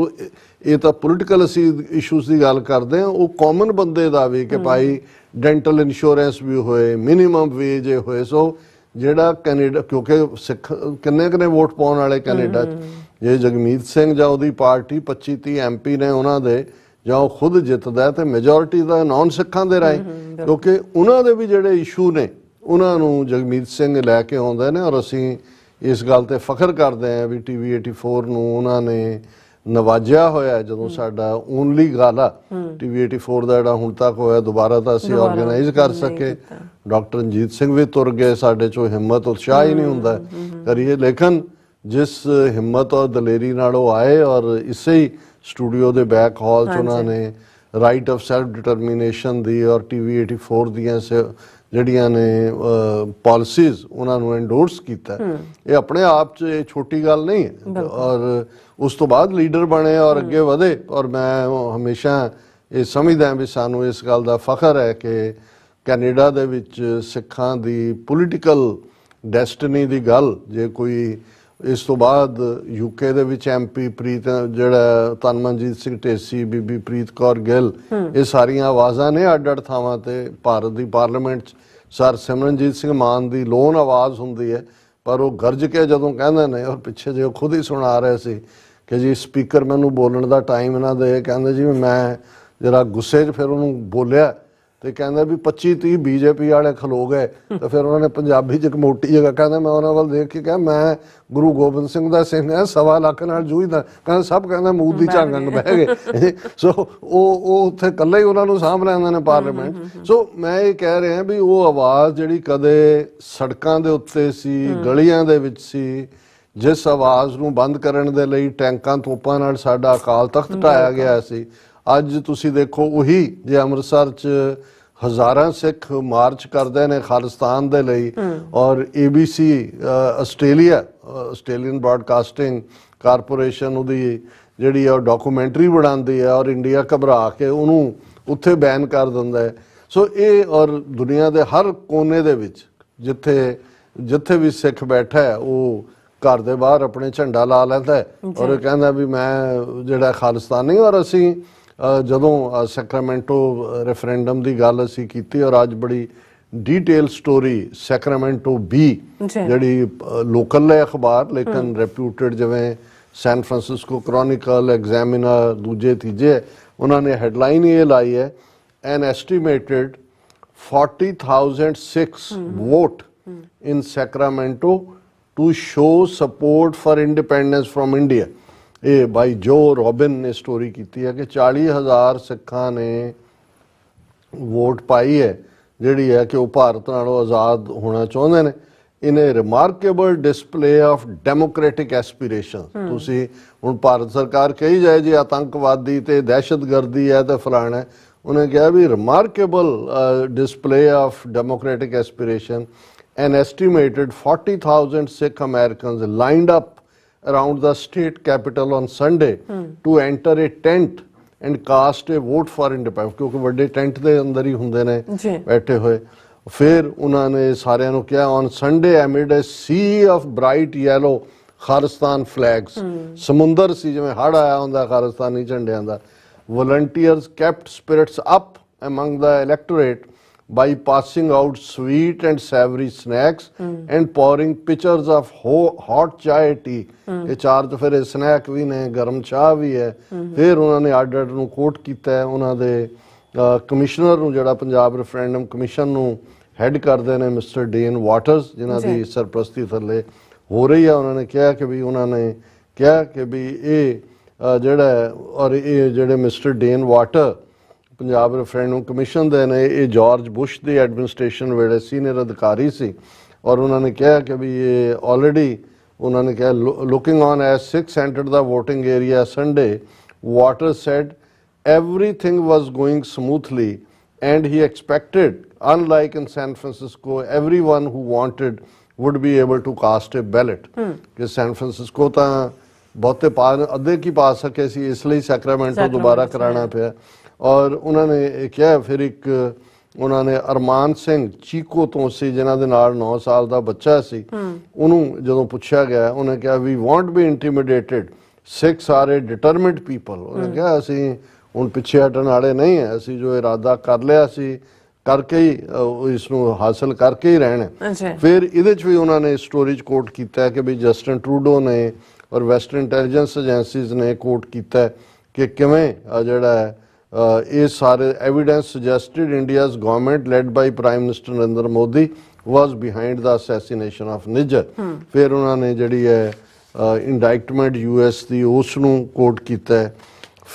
ਇਹ ਤਾਂ ਪੋਲੀਟੀਕਲ ਅਸੀਂ ਇਸ਼ੂਜ਼ ਦੀ ਗੱਲ ਕਰਦੇ ਹਾਂ, ਉਹ ਕਾਮਨ ਬੰਦੇ ਦਾ ਵੀ ਕਿ ਭਾਈ ਡੈਂਟਲ ਇੰਸ਼ੋਰੈਂਸ ਵੀ ਹੋਏ, ਮਿਨੀਮਮ ਵੇਜ ਹੋਏ। ਸੋ ਜਿਹੜਾ ਕੈਨੇਡਾ, ਕਿਉਂਕਿ ਸਿੱਖ ਕਿੰਨੇ ਵੋਟ ਪਾਉਣ ਵਾਲੇ ਕੈਨੇਡਾ 'ਚ, ਜੇ ਜਗਮੀਤ ਸਿੰਘ ਜਾਂ ਉਹਦੀ ਪਾਰਟੀ 25-30 MP ਨੇ ਉਹਨਾਂ ਦੇ, ਜਾਂ ਉਹ ਖੁਦ ਜਿੱਤਦਾ ਤੇ ਮੈਜੋਰਿਟੀ ਦਾ ਨੌਨ ਸਿੱਖਾਂ ਦੇ ਰਾਏ, ਕਿਉਂਕਿ ਉਹਨਾਂ ਦੇ ਵੀ ਜਿਹੜੇ ਇਸ਼ੂ ਨੇ ਉਹਨਾਂ ਨੂੰ ਜਗਮੀਤ ਸਿੰਘ ਲੈ ਕੇ ਆਉਂਦੇ ਨੇ। ਔਰ ਅਸੀਂ ਇਸ ਗੱਲ ਤੇ ਫਖਰ ਕਰਦੇ ਹਾਂ ਵੀ TV 84 ਨੂੰ ਉਹਨਾਂ ਨੇ ਨਵਾਜਿਆ ਹੋਇਆ। ਜਦੋਂ ਸਾਡਾ ਓਨਲੀ ਗਾਲਾ TV 84 ਦਾ ਜਿਹੜਾ ਹੁਣ ਤੱਕ ਹੋਇਆ, ਦੁਬਾਰਾ ਤਾਂ ਅਸੀਂ ਆਰਗੇਨਾਈਜ਼ ਕਰ ਸਕੇ। ਡਾਕਟਰ ਰਣਜੀਤ ਸਿੰਘ ਵੀ ਤੁਰ ਗਏ, ਸਾਡੇ 'ਚੋਂ ਹਿੰਮਤ ਉਤਸ਼ਾਹ ਹੀ ਨਹੀਂ ਹੁੰਦਾ ਕਰੀਏ, ਲੇਕਿਨ ਜਿਸ ਹਿੰਮਤ ਔਰ ਦਲੇਰੀ ਨਾਲ ਉਹ ਆਏ ਔਰ ਇਸੇ ਹੀ ਸਟੂਡੀਓ ਦੇ ਬੈਕ ਹਾਲ 'ਚ ਉਹਨਾਂ ਨੇ ਰਾਈਟ ਆਫ ਸੈਲਫ ਡਿਟਰਮੀਨੇਸ਼ਨ ਦੀ ਔਰ TV 84 ਦੀਆਂ ਜਿਹੜੀਆਂ ਨੇ ਪਾਲਿਸੀਜ਼ ਉਹਨਾਂ ਨੂੰ ਐਂਡੋਰਸ ਕੀਤਾ। ਇਹ ਆਪਣੇ ਆਪ 'ਚ ਇਹ ਛੋਟੀ ਗੱਲ ਨਹੀਂ ਹੈ। ਔਰ ਉਸ ਤੋਂ ਬਾਅਦ ਲੀਡਰ ਬਣੇ ਔਰ ਅੱਗੇ ਵਧੇ। ਔਰ ਮੈਂ ਹਮੇਸ਼ਾ ਇਹ ਸਮਝਦਾ ਵੀ ਸਾਨੂੰ ਇਸ ਗੱਲ ਦਾ ਫਖਰ ਹੈ ਕਿ ਕੈਨੇਡਾ ਦੇ ਵਿੱਚ ਸਿੱਖਾਂ ਦੀ ਪੋਲੀਟੀਕਲ ਡੈਸਟਨੀ ਦੀ ਗੱਲ, ਜੇ ਕੋਈ ਇਸ ਤੋਂ ਬਾਅਦ UK ਦੇ ਵਿੱਚ MP ਪ੍ਰੀਤ, ਜਿਹੜਾ ਤਨਮਨਜੀਤ ਸਿੰਘ ਢੇਸੀ, ਬੀਬੀ ਪ੍ਰੀਤ ਕੌਰ ਗਿੱਲ, ਇਹ ਸਾਰੀਆਂ ਆਵਾਜ਼ਾਂ ਨੇ ਅੱਡ-ਅੱਡ ਥਾਵਾਂ ਤੇ ਭਾਰਤ ਦੀ ਪਾਰਲੀਮੈਂਟ 'ਚ। ਸਰ ਸਿਮਰਨਜੀਤ ਸਿੰਘ ਮਾਨ ਦੀ ਲੋਨ ਆਵਾਜ਼ ਹੁੰਦੀ ਹੈ, ਪਰ ਉਹ ਗਰਜ ਕੇ ਜਦੋਂ ਕਹਿੰਦੇ ਨੇ, ਔਰ ਪਿੱਛੇ ਜੇ ਉਹ ਖੁਦ ਹੀ ਸੁਣਾ ਰਹੇ ਸੀ ਕਿ ਜੀ ਸਪੀਕਰ ਮੈਨੂੰ ਬੋਲਣ ਦਾ ਟਾਈਮ ਇਹਨਾਂ ਦੇ, ਕਹਿੰਦੇ ਜੀ ਮੈਂ ਜਰਾ ਗੁੱਸੇ 'ਚ ਫਿਰ ਉਹਨੂੰ ਬੋਲਿਆ ਤੇ ਕਹਿੰਦਾ ਵੀ 25-30 BJP ਵਾਲੇ ਖਲੋ ਗਏ। ਤਾਂ ਫਿਰ ਉਹਨਾਂ ਨੇ ਪੰਜਾਬੀ 'ਚ ਇੱਕ ਮੋਟੀ ਜਗ੍ਹਾ, ਕਹਿੰਦਾ ਮੈਂ ਉਹਨਾਂ ਵੱਲ ਦੇਖ ਕੇ ਕਿਹਾ ਮੈਂ ਗੁਰੂ ਗੋਬਿੰਦ ਸਿੰਘ ਦਾ ਸਿੰਘ ਹੈ, 1.25 ਲੱਖ ਨਾਲ ਜੂਝਦਾ। ਕਹਿੰਦਾ ਸਭ ਕਹਿੰਦਾ ਮੂਦ ਦੀ ਝਾਂਗਣ ਬਹਿ ਗਏ। ਸੋ ਉਹ ਉੱਥੇ ਇਕੱਲੇ ਹੀ ਉਹਨਾਂ ਨੂੰ ਸਾਂਭ ਲੈਂਦੇ ਨੇ ਪਾਰਲੀਮੈਂਟ। ਸੋ ਮੈਂ ਇਹ ਕਹਿ ਰਿਹਾ ਵੀ ਉਹ ਆਵਾਜ਼ ਜਿਹੜੀ ਕਦੇ ਸੜਕਾਂ ਦੇ ਉੱਤੇ ਸੀ, ਗਲੀਆਂ ਦੇ ਵਿੱਚ ਸੀ, ਜਿਸ ਆਵਾਜ਼ ਨੂੰ ਬੰਦ ਕਰਨ ਦੇ ਲਈ ਟੈਂਕਾਂ ਤੋਪਾਂ ਨਾਲ ਸਾਡਾ ਅਕਾਲ ਤਖਤ ਢਾਇਆ ਗਿਆ ਸੀ, ਅੱਜ ਤੁਸੀਂ ਦੇਖੋ ਉਹੀ ਜੇ ਅੰਮ੍ਰਿਤਸਰ 'ਚ ਹਜ਼ਾਰਾਂ ਸਿੱਖ ਮਾਰਚ ਕਰਦੇ ਨੇ ਖਾਲਿਸਤਾਨ ਦੇ ਲਈ, ਔਰ ABC ਆਸਟ੍ਰੇਲੀਅਨ ਬ੍ਰਾਡਕਾਸਟਿੰਗ ਕਾਰਪੋਰੇਸ਼ਨ ਉਹਦੀ ਜਿਹੜੀ ਆ ਡਾਕੂਮੈਂਟਰੀ ਬਣਾਉਂਦੀ ਹੈ ਔਰ ਇੰਡੀਆ ਘਬਰਾ ਕੇ ਉਹਨੂੰ ਉੱਥੇ ਬੈਨ ਕਰ ਦਿੰਦਾ ਹੈ। ਸੋ ਇਹ ਔਰ ਦੁਨੀਆ ਦੇ ਹਰ ਕੋਨੇ ਦੇ ਵਿੱਚ ਜਿੱਥੇ ਵੀ ਸਿੱਖ ਬੈਠਾ ਹੈ ਉਹ ਘਰ ਦੇ ਬਾਹਰ ਆਪਣੇ ਝੰਡਾ ਲਾ ਲੈਂਦਾ ਹੈ ਔਰ ਕਹਿੰਦਾ ਵੀ ਮੈਂ ਜਿਹੜਾ ਖਾਲਿਸਤਾਨੀ। ਔਰ ਅਸੀਂ ਜਦੋਂ ਸੈਕਰਾਮੈਂਟੋ ਰੈਫਰੈਂਡਮ ਦੀ ਗੱਲ ਅਸੀਂ ਕੀਤੀ ਔਰ ਅੱਜ ਬੜੀ डिटेल स्टोरी सैक्रामेंटो बी ਜਿਹੜੀ ਲੋਕਲ ਹੈ ਅਖਬਾਰ ਲੇਕਿਨ ਰੈਪਿਊਟਡ ਜਿਵੇਂ ਸੈਨ ਫਰਾਂਸਿਸਕੋ ਕ੍ਰੋਨਿਕਲ ਐਗਜ਼ਾਮਿਨਰ ਦੂਜੇ ਤੀਜੇ ਉਹਨਾਂ ਨੇ ਹੈਡਲਾਈਨ ਇਹ ਲਾਈ ਹੈ ਐਨ estimated 40,000 Sikhs vote in Sacramento to show support for independence from India। ਇਹ ਬਾਈ ਜੋ ਰੋਬਿਨ ਨੇ ਸਟੋਰੀ ਕੀਤੀ ਹੈ ਕਿ 40,000 ਸਿੱਖਾਂ ਨੇ ਵੋਟ ਪਾਈ ਹੈ ਜਿਹੜੀ ਹੈ ਕਿ ਉਹ ਭਾਰਤ ਨਾਲੋਂ ਆਜ਼ਾਦ ਹੋਣਾ ਚਾਹੁੰਦੇ ਨੇ। ਇਨ ਏ remarkable display of democratic aspiration. ਤੁਸੀਂ ਹੁਣ ਭਾਰਤ ਸਰਕਾਰ ਕਹੀ ਜਾਏ ਜੀ ਆਤੰਕਵਾਦੀ ਤੇ ਦਹਿਸ਼ਤਗਰਦੀ ਹੈ ਤੇ ਫਲਾਣਾ, ਉਹਨੇ ਕਿਹਾ ਵੀ remarkable display of democratic aspiration. An estimated 40,000 Sikh Americans lined up around the state capital on Sunday to enter a tent and cast a vote for independence, ਕਿਉਂਕਿ ਵੱਡੇ ਟੈਂਟ ਦੇ ਅੰਦਰ ਹੀ ਹੁੰਦੇ ਨੇ ਬੈਠੇ ਹੋਏ। ਫਿਰ ਉਹਨਾਂ ਨੇ ਸਾਰਿਆਂ ਨੂੰ ਕਿਹਾ on Sunday amid a sea of bright yellow Khalistan flags, ਸਮੁੰਦਰ ਸੀ ਜਿਵੇਂ ਹੜ੍ਹ ਆਇਆ ਹੁੰਦਾ ਖਾਲਿਸਤਾਨੀ ਝੰਡਿਆਂ ਦਾ। Volunteers kept spirits up among the electorate by passing out sweet and savory snacks and pouring pitchers of hot chai tea। ਇਹ ਚਾਰ ਤੋਂ ਫਿਰ ਸਨੈਕ ਵੀ ਨੇ, ਗਰਮ ਚਾਹ ਵੀ ਹੈ। ਫਿਰ ਉਹਨਾਂ ਨੇ ਆਰਡਰ ਨੂੰ ਕੋਟ ਕੀਤਾ ਹੈ ਉਹਨਾਂ ਦੇ ਕਮਿਸ਼ਨਰ ਨੂੰ ਜਿਹੜਾ ਪੰਜਾਬ ਰੈਫਰੈਂਡਮ ਕਮਿਸ਼ਨ ਨੂੰ ਹੈਡ ਕਰਦੇ ਨੇ ਮਿਸਟਰ ਡੇਨ ਵਾਟਰਸ, ਜਿਨ੍ਹਾਂ ਦੀ ਸਰਪ੍ਰਸਤੀ ਥੱਲੇ ਹੋ ਰਹੀ ਹੈ। ਉਹਨਾਂ ਨੇ ਕਿਹਾ ਕਿ ਵੀ ਉਹਨਾਂ ਨੇ ਕਿਹਾ ਕਿ ਵੀ ਇਹ ਜਿਹੜਾ ਔਰ ਇਹ ਜਿਹੜੇ mister Dane water Punjab referendum commission ਦੇ ਨੇ ਇਹ ਜਾਰਜ ਬੁਸ਼ ਦੀ ਐਡਮਿਨਿਸਟ੍ਰੇਸ਼ਨ ਵੇਲੇ ਸੀਨੀਅਰ ਅਧਿਕਾਰੀ ਸੀ। ਔਰ ਉਹਨਾਂ ਨੇ ਕਿਹਾ ਕਿ ਵੀ ਇਹ ਆਲਰੇਡੀ ਉਹਨਾਂ ਨੇ ਕਿਹਾ looking on as Sikhs entered the voting area Sunday, Waters said everything was going smoothly and he expected, unlike in San Francisco, everyone who wanted would be able to cast a ballot। ਕਿ San Francisco ਤਾਂ ਬਹੁਤੇ ਅੱਧੇ ਕੀ ਪਾ ਸਕੇ ਸੀ, ਇਸ ਲਈ Sacramento ਦੁਬਾਰਾ ਕਰਾਉਣਾ ਪਿਆ। ਔਰ ਉਹਨਾਂ ਨੇ ਕਿਹਾ ਫਿਰ ਇੱਕ ਉਹਨਾਂ ਨੇ ਅਰਮਾਨ ਸਿੰਘ ਚੀਕੋ ਤੋਂ ਸੀ ਜਿਨ੍ਹਾਂ ਦੇ ਨਾਲ 9 ਸਾਲ ਦਾ ਬੱਚਾ ਸੀ, ਉਹਨੂੰ ਜਦੋਂ ਪੁੱਛਿਆ ਗਿਆ ਉਹਨੇ ਕਿਹਾ ਵੀ won't be intimidated, Sikhs are a determined people. ਉਹਨੇ ਕਿਹਾ ਅਸੀਂ ਹੁਣ ਪਿੱਛੇ ਹਟਣ ਵਾਲੇ ਨਹੀਂ ਹੈ, ਅਸੀਂ ਜੋ ਇਰਾਦਾ ਕਰ ਲਿਆ ਸੀ ਕਰਕੇ ਹੀ ਇਸ ਨੂੰ ਹਾਸਲ ਕਰਕੇ ਹੀ ਰਹਿਣਾ। ਫਿਰ ਇਹਦੇ 'ਚ ਵੀ ਉਹਨਾਂ ਨੇ ਸਟੋਰੀ 'ਚ ਕੋਟ ਕੀਤਾ ਕਿ ਵੀ ਜਸਟਿਨ ਟਰੂਡੋ ਨੇ ਔਰ ਵੈਸਟਰਨ ਇੰਟੈਲੀਜੈਂਸ ਏਜੰਸੀਜ਼ ਨੇ ਕੋਟ ਕੀਤਾ ਕਿ ਕਿਵੇਂ ਜਿਹੜਾ ਹੈ ਇਹ ਸਾਰੇ evidence suggested India's government led by prime minister Narendra Modi was behind the assassination of Nijjar. ਫਿਰ ਉਹਨਾਂ ਨੇ ਜਿਹੜੀ ਹੈ ਇੰਡਾਇਕਟਮੈਂਟ US ਦੀ ਉਸ ਨੂੰ ਕੋਟ ਕੀਤਾ।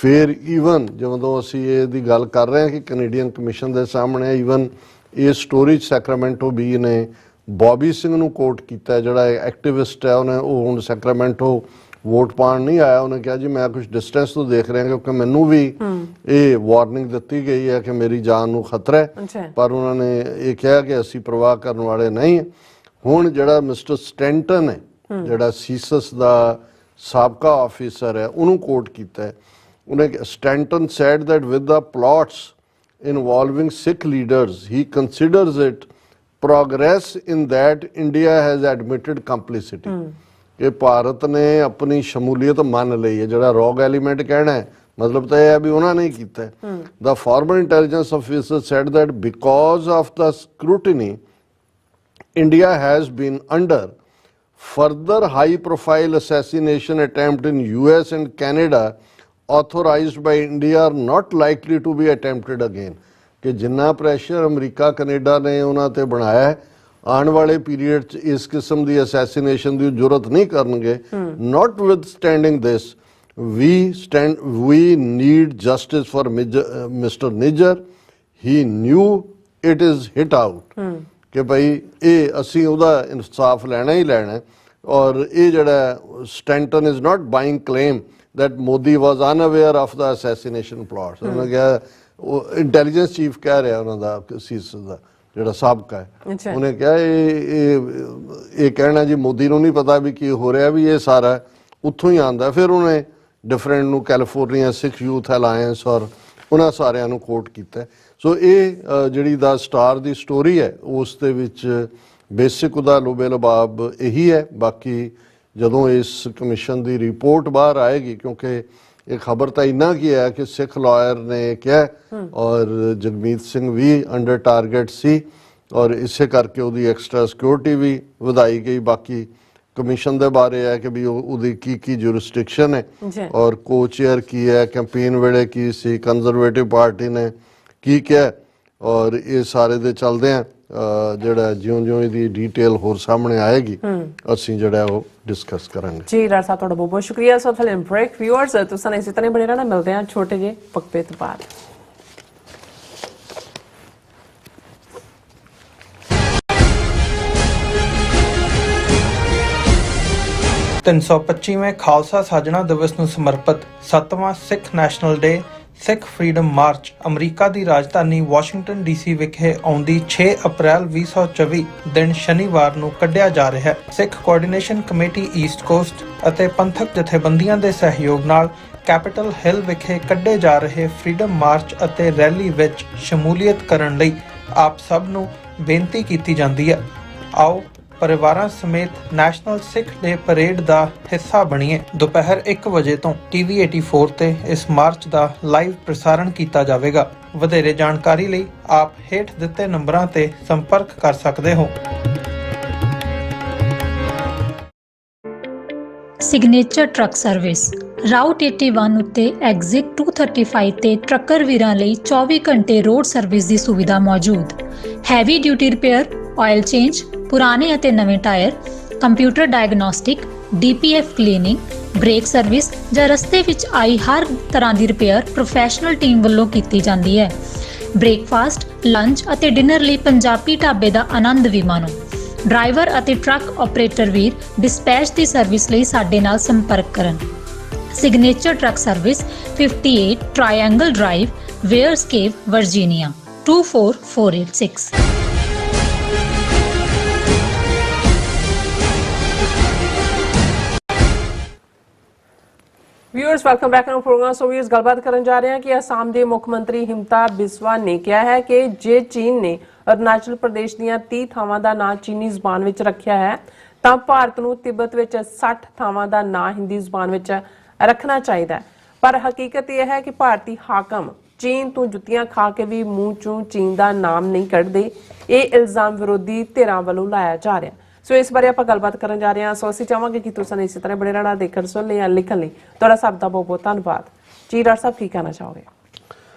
ਫਿਰ ਈਵਨ ਜਦੋਂ ਅਸੀਂ ਇਹਦੀ ਗੱਲ ਕਰ ਰਹੇ ਹਾਂ ਕਿ ਕੈਨੇਡੀਅਨ ਕਮਿਸ਼ਨ ਦੇ ਸਾਹਮਣੇ ਈਵਨ ਇਹ ਸਟੋਰੀ ਸੈਕਰਾਮੈਂਟੋ ਬੀ ਨੇ ਬੌਬੀ ਸਿੰਘ ਨੂੰ ਕੋਟ ਕੀਤਾ ਜਿਹੜਾ ਐਕਟਿਵਿਸਟ ਹੈ। ਉਹਨੇ ਉਹ ਹੁਣ ਸੈਕਰਾਮੈਂਟੋ ਵੋਟ ਪਾਉਣ ਨਹੀਂ ਆਇਆ। ਉਹਨੇ ਕਿਹਾ ਜੀ ਮੈਂ ਕੁਝ ਡਿਸਟੈਂਸ ਤੋਂ ਦੇਖ ਰਿਹਾ ਕਿਉਂਕਿ ਮੈਨੂੰ ਵੀ ਇਹ ਵਾਰਨਿੰਗ ਦਿੱਤੀ ਗਈ ਹੈ ਕਿ ਮੇਰੀ ਜਾਨ ਨੂੰ ਖਤਰਾ ਹੈ, ਪਰ ਉਹਨਾਂ ਨੇ ਇਹ ਕਿਹਾ ਕਿ ਅਸੀਂ ਪਰਵਾਹ ਕਰਨ ਵਾਲੇ ਨਹੀਂ। ਹੁਣ ਜਿਹੜਾ ਮਿਸਟਰ ਸਟੈਂਟਨ ਹੈ ਜਿਹੜਾ ਸੀਸਸ ਦਾ ਸਾਬਕਾ ਆਫੀਸਰ ਹੈ ਉਹਨੂੰ ਕੋਟ ਕੀਤਾ। ਉਹਨੇ Stanton said that with the plots involving Sikh leaders he considers it progress in that India has admitted complicity. ਕਿ ਭਾਰਤ ਨੇ ਆਪਣੀ ਸ਼ਮੂਲੀਅਤ ਮੰਨ ਲਈ ਹੈ। ਜਿਹੜਾ ਰੌਗ ਐਲੀਮੈਂਟ ਕਹਿਣਾ ਹੈ ਮਤਲਬ ਤਾਂ ਇਹ ਹੈ ਵੀ ਉਹਨਾਂ ਨੇ ਕੀਤਾ। The former intelligence officer said that because of the scrutiny India has been under further high profile assassination attempt in US and Canada authorized by India are not likely to be attempted again। ਕਿ ਜਿੰਨਾ pressure America Canada ਨੇ ਉਹਨਾਂ ਤੇ ਬਣਾਇਆ ਆਉਣ ਵਾਲੇ period 'ਚ ਇਸ ਕਿਸਮ ਦੀ ਅਸੈਸੀਨੇਸ਼ਨ ਦੀ ਜ਼ਰੂਰਤ ਨਹੀਂ ਕਰਨਗੇ। ਨਾਟ with standing this we need justice for Mr. Nijjar, he knew it is hit out ਕਿ ਭਾਈ ਇਹ ਅਸੀਂ ਉਹਦਾ ਇਨਸਾਫ ਲੈਣਾ ਹੀ ਲੈਣਾ। ਔਰ ਇਹ ਜਿਹੜਾ Stanton is not buying claim that Modi was unaware of the assassination plots। ਉਹਨੇ ਕਿਹਾ ਇੰਟੈਲੀਜੈਂਸ ਚੀਫ ਕਹਿ ਰਿਹਾ ਉਹਨਾਂ ਦਾ ਸੀਸ ਦਾ ਜਿਹੜਾ ਸਾਬਕਾ ਹੈ, ਉਹਨੇ ਕਿਹਾ ਇਹ ਕਹਿਣਾ ਜੀ ਮੋਦੀ ਨੂੰ ਨਹੀਂ ਪਤਾ ਵੀ ਕੀ ਹੋ ਰਿਹਾ, ਵੀ ਇਹ ਸਾਰਾ ਉੱਥੋਂ ਹੀ ਆਉਂਦਾ। ਫਿਰ ਉਹਨੇ डिफरेंट ਨੂੰ ਕੈਲੀਫੋਰਨੀਆ ਸਿੱਖ ਯੂਥ ਅਲਾਈਅੰਸ ਔਰ ਉਹਨਾਂ ਸਾਰਿਆਂ ਨੂੰ ਕੋਟ ਕੀਤਾ। ਸੋ ਇਹ ਜਿਹੜੀ ਦਾ ਸਟਾਰ ਦੀ ਸਟੋਰੀ ਹੈ ਉਸ ਦੇ ਵਿੱਚ ਬੇਸਿਕ ਉਹਦਾ ਲੋਬੇ ਲਬਾਬ ਇਹੀ ਹੈ। ਬਾਕੀ ਜਦੋਂ ਇਸ ਕਮਿਸ਼ਨ ਦੀ ਰਿਪੋਰਟ ਬਾਹਰ ਆਏਗੀ, ਕਿਉਂਕਿ ਇਹ ਖਬਰ ਤਾਂ ਇੰਨਾ ਕੀ ਹੈ ਕਿ ਸਿੱਖ ਲਾਇਰ ਨੇ ਕਿਹਾ ਔਰ ਜਗਮੀਤ ਸਿੰਘ ਵੀ ਅੰਡਰ ਟਾਰਗੇਟ ਸੀ ਔਰ ਇਸੇ ਕਰਕੇ ਉਹਦੀ ਐਕਸਟਰਾ ਸਿਕਿਉਰਿਟੀ ਵੀ ਵਧਾਈ ਗਈ। ਬਾਕੀ ਕਮਿਸ਼ਨ ਦੇ ਬਾਰੇ ਹੈ ਕਿ ਵੀ ਉਹਦੀ ਕੀ ਜੁਰਿਸਡਿਕਸ਼ਨ ਹੈ ਔਰ ਕੋ-ਚੇਅਰ ਕੀ ਹੈ, ਕੈਂਪੇਨ ਵੇਲੇ ਕੀ ਸੀ, ਕੰਜ਼ਰਵੇਟਿਵ ਪਾਰਟੀ ਨੇ ਕੀ ਕਿਹਾ ਔਰ ਇਹ ਸਾਰੇ ਦੇ ਚੱਲਦੇ ਆ ਜਿਹੜਾ ਜਿਉਂ ਇਹਦੀ ਡਿਟੇਲ ਹੋਰ ਸਾਹਮਣੇ ਆਏਗੀ ਅਸੀਂ ਜਿਹੜਾ ਉਹ ਡਿਸਕਸ ਕਰਾਂਗੇ। ਜੀ ਡਾਕਟਰ ਸਾਹਿਬ ਤੁਹਾਡਾ ਬਹੁਤ ਬਹੁਤ ਸ਼ੁਕਰੀਆ। ਸੋ ਫਿਲਮ ਬ੍ਰੇਕ ਵਿਊਅਰਸ ਤੁਸੀਂ ਇਸੇ ਤਰ੍ਹਾਂ ਬਣੇ ਰਹਿਣਾ, ਮਿਲਦੇ ਹਾਂ ਛੋਟੇ ਜਿਹੇ ਵਕਫੇ ਤੋਂ ਬਾਅਦ। 325वें खालसा साजना दिवस ਨੂੰ ਸਮਰਪਿਤ 7ਵਾਂ Sikh national day Sikh freedom march America ਦੀ ਰਾਜਧਾਨੀ ਵਾਸ਼ਿੰਗਟਨ ਡੀਸੀ ਵਿਖੇ ਆਉਂਦੀ 6 ਅਪ੍ਰੈਲ 2024 ਦਿਨ ਸ਼ਨੀਵਾਰ ਨੂੰ ਕੱਢਿਆ ਜਾ ਰਿਹਾ ਹੈ। ਸਿੱਖ ਕੋਆਰਡੀਨੇਸ਼ਨ ਕਮੇਟੀ ਈਸਟ ਕੋਸਟ ਅਤੇ ਪੰਥਕ ਜਥੇਬੰਦੀਆਂ ਦੇ ਸਹਿਯੋਗ ਨਾਲ ਕੈਪੀਟਲ ਹਿੱਲ ਵਿਖੇ ਕੱਢੇ ਜਾ ਰਹੇ ਫਰੀडम ਮਾਰਚ ਅਤੇ ਰੈਲੀ ਵਿੱਚ ਸ਼ਮੂਲੀਅਤ ਕਰਨ ਲਈ ਆਪ ਸਭ ਨੂੰ ਬੇਨਤੀ ਕੀਤੀ ਜਾਂਦੀ ਹੈ। ਆਓ ਪਰਿਵਾਰਾਂ ਸਮੇਤ ਨੈਸ਼ਨਲ ਸਿੱਖ ਡੇ ਪਰੇਡ ਦਾ ਹਿੱਸਾ ਬਣੀਏ। ਦੁਪਹਿਰ 1 ਵਜੇ ਤੋਂ TV 84 ਤੇ ਇਸ ਮਾਰਚ ਦਾ ਲਾਈਵ ਪ੍ਰਸਾਰਣ ਕੀਤਾ ਜਾਵੇਗਾ। ਵਧੇਰੇ ਜਾਣਕਾਰੀ ਲਈ ਆਪ ਹੇਠ ਦਿੱਤੇ ਨੰਬਰਾਂ ਤੇ ਸੰਪਰਕ ਕਰ ਸਕਦੇ ਹੋ। ਸਿਗਨੇਚਰ ਟਰੱਕ ਸਰਵਿਸ ਰਾਊਟ 81 ਉੱਤੇ ਐਗਜ਼ਿਟ 235 ਤੇ ਟਰੱਕਰ ਵੀਰਾਂ ਲਈ 24 ਘੰਟੇ ਰੋਡ ਸਰਵਿਸ ਦੀ ਸੁਵਿਧਾ ਮੌਜੂਦ। Heavy duty repair, oil change, ਪੁਰਾਣੇ ਅਤੇ ਨਵੇਂ tyre, computer diagnostic, DPF cleaning, brake service ਜਾਂ ਰਸਤੇ ਵਿੱਚ ਆਈ ਹਰ ਤਰ੍ਹਾਂ ਦੀ ਰਿਪੇਅਰ ਪ੍ਰੋਫੈਸ਼ਨਲ ਟੀਮ ਵੱਲੋਂ ਕੀਤੀ ਜਾਂਦੀ ਹੈ। ਬ੍ਰੇਕਫਾਸਟ, ਲੰਚ ਅਤੇ ਡਿਨਰ ਲਈ ਪੰਜਾਬੀ ਢਾਬੇ ਦਾ ਆਨੰਦ ਵੀ ਮਾਣੋ। ਡਰਾਈਵਰ ਅਤੇ ਟਰੱਕ ਆਪਰੇਟਰ ਵੀਰ ਡਿਸਪੈਚ ਦੀ ਸਰਵਿਸ ਲਈ ਸਾਡੇ ਨਾਲ ਸੰਪਰਕ ਕਰਨ। Signature truck service 58 triangle drive, Weyers Cave, Virginia 24486। Viewers welcome back to programme. So viewers ਗੱਲਬਾਤ ਕਰਨ ਜਾ ਰਹੇ ਹਾਂ ਕਿ ਅਸਾਮ ਦੇ ਮੁੱਖ ਮੰਤਰੀ ਹਿਮੰਤਾ ਬਿਸਵਾ ਨੇ ਕਿਹਾ ਹੈ ਕਿ ਜੇ ਚੀਨ ਨੇ ਅਰੁਣਾਚਲ ਪ੍ਰਦੇਸ਼ ਦੀਆਂ 30 ਥਾਵਾਂ ਦਾ ਨਾਂ ਚੀਨੀ ਜ਼ੁਬਾਨ ਵਿੱਚ ਰੱਖਿਆ ਹੈ ਤਾਂ ਭਾਰਤ ਨੂੰ ਤਿੱਬਤ ਵਿੱਚ 60 ਥਾਵਾਂ ਦਾ ਨਾਂ ਹਿੰਦੀ ਜ਼ੁਬਾਨ ਵਿੱਚ ਰੱਖਣਾ ਚਾਹੀਦਾ ਹੈ। ਪਰ ਹਕੀਕਤ ਇਹ ਹੈ ਕਿ ਭਾਰਤੀ ਹਾਕਮ ਚੀਨ ਤੋਂ ਜੁੱਤੀਆਂ ਖਾ ਕੇ ਵੀ ਮੂੰਹ ਚੋਂ ਚੀਨ ਦਾ ਨਾਮ ਨਹੀਂ ਕੱਢਦੇ। ਇਹ ਇਲਜ਼ਾਮ ਵਿਰੋਧੀ ਧਿਰਾਂ ਵੱਲੋਂ ਲਾਇਆ ਜਾ ਰਿਹਾ। ਸੋ ਇਸ ਬਾਰੇ ਆਪਾਂ ਗੱਲਬਾਤ ਕਰਨ ਜਾ ਰਹੇ ਹਾਂ। ਸੋ ਅਸੀਂ ਚਾਹਾਂਗੇ ਕਿ ਤੁਸੀਂ ਇਸੇ ਤਰ੍ਹਾਂ ਬਣੇ ਰਹਿਣਾ, ਦੇਖਣ ਸੁਣ ਲਈ ਜਾਂ ਲਿਖਣ ਲਈ ਤੁਹਾਡਾ ਸਭ ਦਾ ਬਹੁਤ ਬਹੁਤ ਧੰਨਵਾਦ। ਜੀ ਡਾਕਟਰ ਸਾਹਿਬ ਕੀ ਕਹਿਣਾ ਚਾਹੋਗੇ?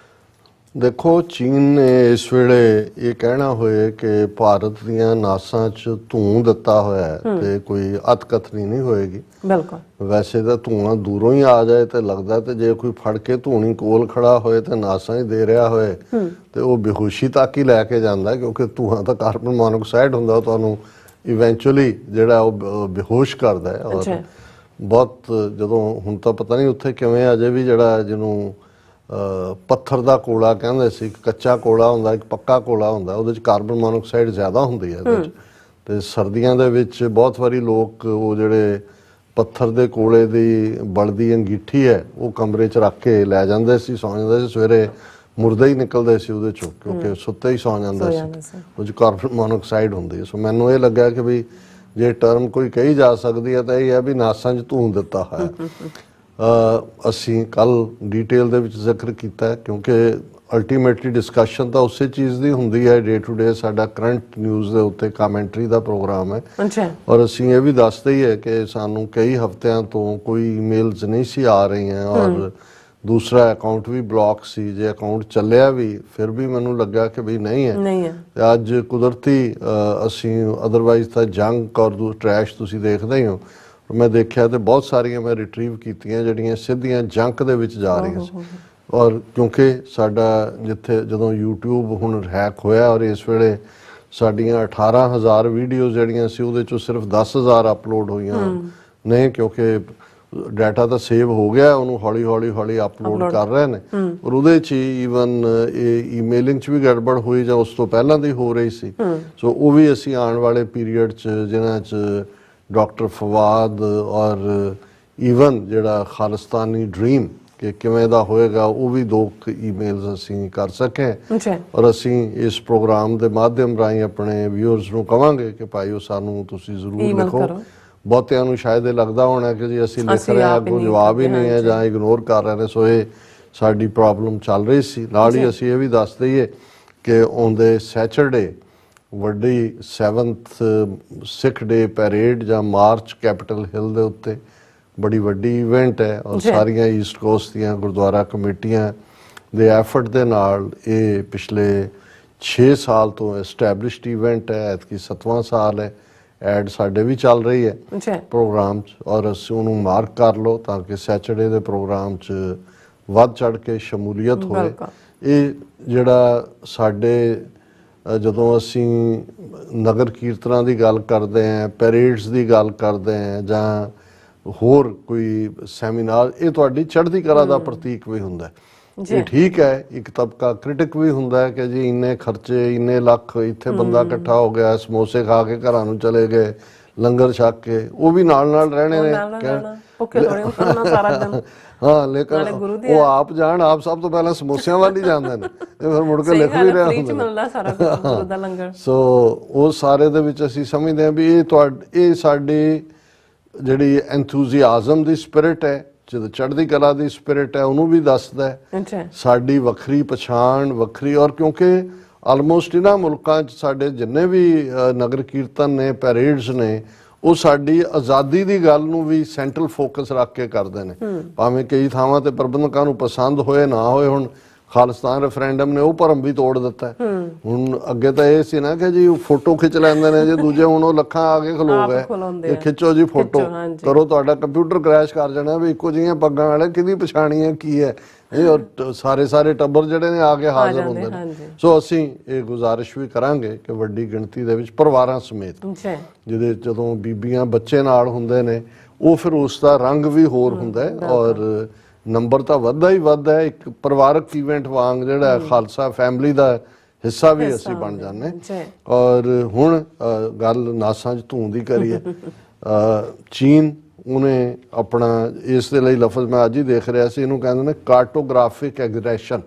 ਦੇਖੋ, ਚੀਨ ਨੇ ਇਸ ਵੇਲੇ ਇਹ ਕਹਿਣਾ ਹੋਏ ਕਿ ਭਾਰਤ ਦੀਆਂ ਨਾਸਾਂ 'ਚ ਧੂੰ ਦਿੱਤਾ ਹੋਇਆ ਹੈ ਤੇ ਕੋਈ ਅਤਕਥਨੀ ਨਹੀਂ ਹੋਏਗੀ। ਬਿਲਕੁਲ। ਵੈਸੇ ਤਾਂ ਧੂਆਂ ਦੂਰੋਂ ਹੀ ਆ ਜਾਏ ਤੇ ਲੱਗਦਾ, ਤੇ ਜੇ ਕੋਈ ਫੜ ਕੇ ਧੂਣੀ ਕੋਲ ਖੜਾ ਹੋਏ ਤੇ ਨਾਸਾਂ ਹੀ ਦੇ ਰਿਹਾ ਹੋਏ ਤੇ ਉਹ ਬੇਹੋਸ਼ੀ ਤੱਕ ਹੀ ਲੈ ਕੇ ਜਾਂਦਾ, ਕਿਉਂਕਿ ਧੂਆਂ ਤਾਂ ਕਾਰਬਨ ਮੋਨੋਆਕਸਾਈਡ ਹੁੰਦਾ, ਉਹ ਤੁਹਾਨੂੰ ਇਵੈਂਚੁਅਲੀ ਜਿਹੜਾ ਉਹ ਬੇਹੋਸ਼ ਕਰਦਾ ਹੈ। ਔਰ ਬਹੁਤ ਜਦੋਂ ਹੁਣ ਤਾਂ ਪਤਾ ਨਹੀਂ ਉੱਥੇ ਕਿਵੇਂ ਅਜੇ ਵੀ ਜਿਹੜਾ ਜਿਹਨੂੰ ਪੱਥਰ ਦਾ ਕੋਲਾ ਕਹਿੰਦੇ ਸੀ, ਇੱਕ ਕੱਚਾ ਕੋਲਾ ਹੁੰਦਾ, ਇੱਕ ਪੱਕਾ ਕੋਲਾ ਹੁੰਦਾ, ਉਹਦੇ 'ਚ ਕਾਰਬਨ ਮੋਨੋਆਕਸਾਈਡ ਜ਼ਿਆਦਾ ਹੁੰਦੀ ਹੈ ਇਹਦੇ 'ਚ। ਤੇ ਸਰਦੀਆਂ ਦੇ ਵਿੱਚ ਬਹੁਤ ਵਾਰੀ ਲੋਕ ਉਹ ਜਿਹੜੇ ਪੱਥਰ ਦੇ ਕੋਲੇ ਦੀ ਬਲਦੀ ਅੰਗੀਠੀ ਹੈ ਉਹ ਕਮਰੇ 'ਚ ਰੱਖ ਕੇ ਲੈ ਜਾਂਦੇ ਸੀ, ਸੌਂ ਜਾਂਦੇ ਸੀ, ਸਵੇਰੇ ਮੁਰਦਾ ਹੀ ਨਿਕਲਦੇ ਸੀ ਉਹਦੇ 'ਚੋਂ, ਕਿਉਂਕਿ ਸੁੱਤੇ ਹੀ ਸੌਂ ਜਾਂਦੇ ਸੀ, ਉਹ 'ਚ ਕਾਰਬਨ ਮੋਨੋਆਕਸਾਈਡ ਹੁੰਦੀ ਹੈ। ਸੋ ਮੈਨੂੰ ਇਹ ਲੱਗਾ ਕਿ ਵੀ ਜੇ ਟਰਮ ਕੋਈ ਕਹੀ ਜਾ ਸਕਦੀ ਹੈ ਤਾਂ ਇਹ ਹੈ ਵੀ ਨਾਸਾਂ 'ਚ ਧੂੰ ਦਿੱਤਾ ਹੋਇਆ। ਅਸੀਂ ਕੱਲ ਡਿਟੇਲ ਦੇ ਵਿੱਚ ਜ਼ਿਕਰ ਕੀਤਾ, ਕਿਉਂਕਿ ਅਲਟੀਮੇਟਲੀ ਡਿਸਕਸ਼ਨ ਤਾਂ ਉਸੇ ਚੀਜ਼ ਦੀ ਹੁੰਦੀ ਹੈ। ਡੇ ਟੂ ਡੇ ਸਾਡਾ ਕਰੰਟ ਨਿਊਜ਼ ਦੇ ਉੱਤੇ ਕਮੈਂਟਰੀ ਦਾ ਪ੍ਰੋਗਰਾਮ ਹੈ ਔਰ ਅਸੀਂ ਇਹ ਵੀ ਦੱਸਦੇ ਹੀ ਹੈ ਕਿ ਸਾਨੂੰ ਕਈ ਹਫ਼ਤਿਆਂ ਤੋਂ ਕੋਈ ਈਮੇਲਸ ਨਹੀਂ ਸੀ ਆ ਰਹੀਆਂ ਔਰ ਦੂਸਰਾ ਅਕਾਊਂਟ ਵੀ ਬਲੌਕ ਸੀ। ਜੇ ਅਕਾਊਂਟ ਚੱਲਿਆ ਵੀ ਫਿਰ ਵੀ ਮੈਨੂੰ ਲੱਗਾ ਕਿ ਵੀ ਨਹੀਂ ਹੈ। ਤੇ ਅੱਜ ਕੁਦਰਤੀ ਅਸੀਂ ਅਦਰਵਾਈਜ਼ ਤਾਂ ਜੰਕ ਔਰ ਟਰੈਸ਼ ਤੁਸੀਂ ਦੇਖਦੇ ਹੀ ਹੋ, ਮੈਂ ਦੇਖਿਆ ਤੇ ਬਹੁਤ ਸਾਰੀਆਂ ਮੈਂ ਰਿਟਰੀਵ ਕੀਤੀਆਂ ਜਿਹੜੀਆਂ ਸਿੱਧੀਆਂ ਜੰਕ ਦੇ ਵਿੱਚ ਜਾ ਰਹੀਆਂ ਸੀ। ਔਰ ਕਿਉਂਕਿ ਸਾਡਾ ਜਿੱਥੇ ਜਦੋਂ YouTube ਹੁਣ ਹੈਕ ਹੋਇਆ ਔਰ ਇਸ ਵੇਲੇ ਸਾਡੀਆਂ 18,000 ਵੀਡੀਓਜ਼ ਜਿਹੜੀਆਂ ਸੀ ਉਹਦੇ 'ਚੋਂ ਸਿਰਫ 10,000 ਅਪਲੋਡ ਹੋਈਆਂ ਨੇ, ਕਿਉਂਕਿ ਡਾਟਾ ਤਾਂ ਸੇਵ ਹੋ ਗਿਆ, ਉਹਨੂੰ ਹੌਲੀ ਹੌਲੀ ਅਪਲੋਡ ਕਰ ਰਹੇ ਨੇ। ਔਰ ਉਹਦੇ 'ਚ ਈਵਨ ਇਹ ਈਮੇਲਿੰਗ 'ਚ ਵੀ ਗੜਬੜ ਹੋਈ ਜਾਂ ਉਸ ਤੋਂ ਪਹਿਲਾਂ ਦੀ ਹੋ ਰਹੀ ਸੀ। ਸੋ ਉਹ ਵੀ ਅਸੀਂ ਆਉਣ ਵਾਲੇ ਪੀਰੀਅਡ 'ਚ ਜਿਨ੍ਹਾਂ 'ਚ ਡਾਕਟਰ ਫਵਾਦ ਔਰ ਈਵਨ ਜਿਹੜਾ ਖਾਲਿਸਤਾਨੀ ਡ੍ਰੀਮ ਕਿ ਕਿਵੇਂ ਦਾ ਹੋਏਗਾ ਉਹ ਵੀ 2 ਈਮੇਲਸ ਅਸੀਂ ਕਰ ਸਕੇ। ਔਰ ਅਸੀਂ ਇਸ ਪ੍ਰੋਗਰਾਮ ਦੇ ਮਾਧਿਅਮ ਰਾਹੀਂ ਆਪਣੇ ਵਿਊਅਰਸ ਨੂੰ ਕਵਾਂਗੇ ਕਿ ਭਾਈ ਉਹ ਸਾਨੂੰ ਤੁਸੀਂ ਜ਼ਰੂਰ ਲਿਖੋ। ਬਹੁਤਿਆਂ ਨੂੰ ਸ਼ਾਇਦ ਇਹ ਲੱਗਦਾ ਹੋਣਾ ਕਿ ਜੀ ਅਸੀਂ ਲਿਖ ਰਹੇ ਹਾਂ, ਅੱਗੋਂ ਜਵਾਬ ਹੀ ਨਹੀਂ ਹੈ ਜਾਂ ਇਗਨੋਰ ਕਰ ਰਹੇ ਨੇ। ਸੋ ਇਹ ਸਾਡੀ ਪ੍ਰੋਬਲਮ ਚੱਲ ਰਹੀ ਸੀ। ਨਾਲ ਹੀ ਅਸੀਂ ਇਹ ਵੀ ਦੱਸ ਦਈਏ ਕਿ ਆਉਂਦੇ ਸੈਚਰਡੇ ਵੱਡੀ 7th ਸਿੱਖ ਡੇ ਪੈਰੇਡ ਜਾਂ ਮਾਰਚ ਕੈਪੀਟਲ ਹਿੱਲ ਦੇ ਉੱਤੇ ਬੜੀ ਵੱਡੀ ਇਵੈਂਟ ਹੈ ਔਰ ਸਾਰੀਆਂ ਈਸਟ ਕੋਸਟ ਦੀਆਂ ਗੁਰਦੁਆਰਾ ਕਮੇਟੀਆਂ ਦੇ ਐਫਰਟ ਦੇ ਨਾਲ ਇਹ ਪਿਛਲੇ 6 ਸਾਲ ਤੋਂ ਐਸਟੈਬਲਿਸ਼ਡ ਇਵੈਂਟ ਹੈ। ਐਤਕੀ 7ਵਾਂ ਸਾਲ ਹੈ। ਐਡ ਸਾਡੇ ਵੀ ਚੱਲ ਰਹੀ ਹੈ ਪ੍ਰੋਗਰਾਮ 'ਚ ਔਰ ਅਸੀਂ ਉਹਨੂੰ ਮਾਰਕ ਕਰ ਲਓ ਤਾਂ ਕਿ ਸੈਚਰਡੇ ਦੇ ਪ੍ਰੋਗਰਾਮ 'ਚ ਵੱਧ ਚੜ ਕੇ ਸ਼ਮੂਲੀਅਤ ਹੋਵੇ। ਇਹ ਜਿਹੜਾ ਸਾਡੇ ਜਦੋਂ ਅਸੀਂ ਨਗਰ ਕੀਰਤਨਾਂ ਦੀ ਗੱਲ ਕਰਦੇ ਹਾਂ, ਪੈਰੇਡਸ ਦੀ ਗੱਲ ਕਰਦੇ ਹਾਂ ਜਾਂ ਹੋਰ ਕੋਈ ਸੈਮੀਨਾਰ, ਇਹ ਤੁਹਾਡੀ ਚੜ੍ਹਦੀ ਕਲਾ ਦਾ ਪ੍ਰਤੀਕ ਵੀ ਹੁੰਦਾ ਹੈ। ਇਹ ਠੀਕ ਹੈ, ਇੱਕ ਤਬਕਾ ਕ੍ਰਿਟਿਕ ਵੀ ਹੁੰਦਾ ਹੈ ਕਿ ਜੀ ਇੰਨੇ ਖਰਚੇ, ਇੰਨੇ ਲੱਖ, ਇੱਥੇ ਬੰਦਾ ਇਕੱਠਾ ਹੋ ਗਿਆ, ਸਮੋਸੇ ਖਾ ਕੇ ਘਰਾਂ ਨੂੰ ਚਲੇ ਗਏ, ਲੰਗਰ ਛਕ ਕੇ, ਉਹ ਵੀ ਨਾਲ ਨਾਲ ਰਹਿਣੇ ਨੇ। ਹਾਂ, ਲੇਕਿਨ ਉਹ ਆਪ ਜਾਣ, ਆਪ ਸਭ ਤੋਂ ਪਹਿਲਾਂ ਸਮੋਸਿਆਂ ਵੱਲ ਹੀ ਜਾਂਦੇ ਨੇ ਤੇ ਫਿਰ ਮੁੜ ਕੇ ਲਿਖ ਵੀ ਰਿਹਾ ਹੁੰਦਾ। ਸੋ ਉਹ ਸਾਰੇ ਦੇ ਵਿੱਚ ਅਸੀਂ ਸਮਝਦੇ ਹਾਂ ਵੀ ਇਹ ਸਾਡੀ ਜਿਹੜੀ ਐਂਥੂਜ਼ੀਆਜ਼ਮ ਦੀ ਸਪਿਰਿਟ ਹੈ, ਜਦੋਂ ਚੜ੍ਹਦੀ ਕਲਾ ਦੀ ਸਪਿਰਿਟ ਹੈ, ਉਹਨੂੰ ਵੀ ਦੱਸਦਾ ਹੈ। ਸਾਡੀ ਵੱਖਰੀ ਪਛਾਣ, ਵੱਖਰੀ, ਔਰ ਕਿਉਂਕਿ ਆਲਮੋਸਟ ਇਹਨਾਂ ਮੁਲਕਾਂ 'ਚ ਸਾਡੇ ਜਿੰਨੇ ਵੀ ਨਗਰ ਕੀਰਤਨ ਨੇ, ਪੈਰੇਡਸ ਨੇ, ਉਹ ਸਾਡੀ ਆਜ਼ਾਦੀ ਦੀ ਗੱਲ ਨੂੰ ਵੀ ਸੈਂਟਰਲ ਫੋਕਸ ਰੱਖ ਕੇ ਕਰਦੇ ਨੇ। ਭਾਵੇਂ ਕਈ ਥਾਵਾਂ ਤੇ ਪ੍ਰਬੰਧਕਾਂ ਨੂੰ ਪਸੰਦ ਹੋਏ ਨਾ ਹੋਏ। ਹੁਣ ਖਾਲਿਸਤਾਨ ਰੈਫਰੈਂਡਮ ਨੇ ਉਹ ਭਰਮ ਵੀ ਤੋੜ ਦਿੱਤਾ। ਹੁਣ ਅੱਗੇ ਤਾਂ ਇਹ ਸੀ ਨਾ ਕਿ ਜੀ ਫੋਟੋ ਖਿੱਚ ਲੈਂਦੇ ਨੇ ਜੇ ਦੂਜੇ, ਹੁਣ ਉਹ ਲੱਖਾਂ ਆ ਕੇ ਖਲੋ ਗਏ, ਖਿੱਚੋ ਜੀ ਫੋਟੋ, ਕਰੋ, ਤੁਹਾਡਾ ਕੰਪਿਊਟਰ ਕ੍ਰੈਸ਼ ਕਰ ਜਾਣਾ ਵੀ ਇੱਕੋ ਜਿਹੀਆਂ ਪੱਗਾਂ ਵਾਲੇ ਕਿਹਦੀ ਪਛਾਣੀ ਹੈ ਕੀ ਹੈ। ਇਹ ਸਾਰੇ ਟੱਬਰ ਜਿਹੜੇ ਨੇ ਆ ਕੇ ਹਾਜ਼ਰ ਹੁੰਦੇ ਨੇ। ਸੋ ਅਸੀਂ ਇਹ ਗੁਜ਼ਾਰਿਸ਼ ਵੀ ਕਰਾਂਗੇ ਕਿ ਵੱਡੀ ਗਿਣਤੀ ਦੇ ਵਿੱਚ ਪਰਿਵਾਰਾਂ ਸਮੇਤ, ਜਿਹਦੇ ਜਦੋਂ ਬੀਬੀਆਂ ਬੱਚੇ ਨਾਲ ਹੁੰਦੇ ਨੇ, ਉਹ ਫਿਰ ਉਸ ਦਾ ਰੰਗ ਵੀ ਹੋਰ ਹੁੰਦਾ ਹੈ ਔਰ ਨੰਬਰ ਤਾਂ ਵੱਧਦਾ ਹੀ ਵੱਧਦਾ ਹੈ। ਇੱਕ ਪਰਿਵਾਰਕ ਇਵੈਂਟ ਵਾਂਗ ਜਿਹੜਾ ਖਾਲਸਾ ਫੈਮਿਲੀ ਦਾ ਹਿੱਸਾ ਵੀ ਅਸੀਂ ਬਣ ਜਾਂਦੇ। ਔਰ ਹੁਣ ਗੱਲ ਨਾਸਾਂ 'ਚ ਧੂੰ ਦੀ ਕਰੀਏ। ਚੀਨ, ਉਹਨੇ ਆਪਣਾ, ਇਸ ਦੇ ਲਈ ਲਫ਼ਜ਼ ਮੈਂ ਅੱਜ ਹੀ ਦੇਖ ਰਿਹਾ ਸੀ, ਇਹਨੂੰ ਕਹਿੰਦੇ ਨੇ ਕਾਰਟੋਗ੍ਰਾਫਿਕ ਐਗਰੈਸ਼ਨ,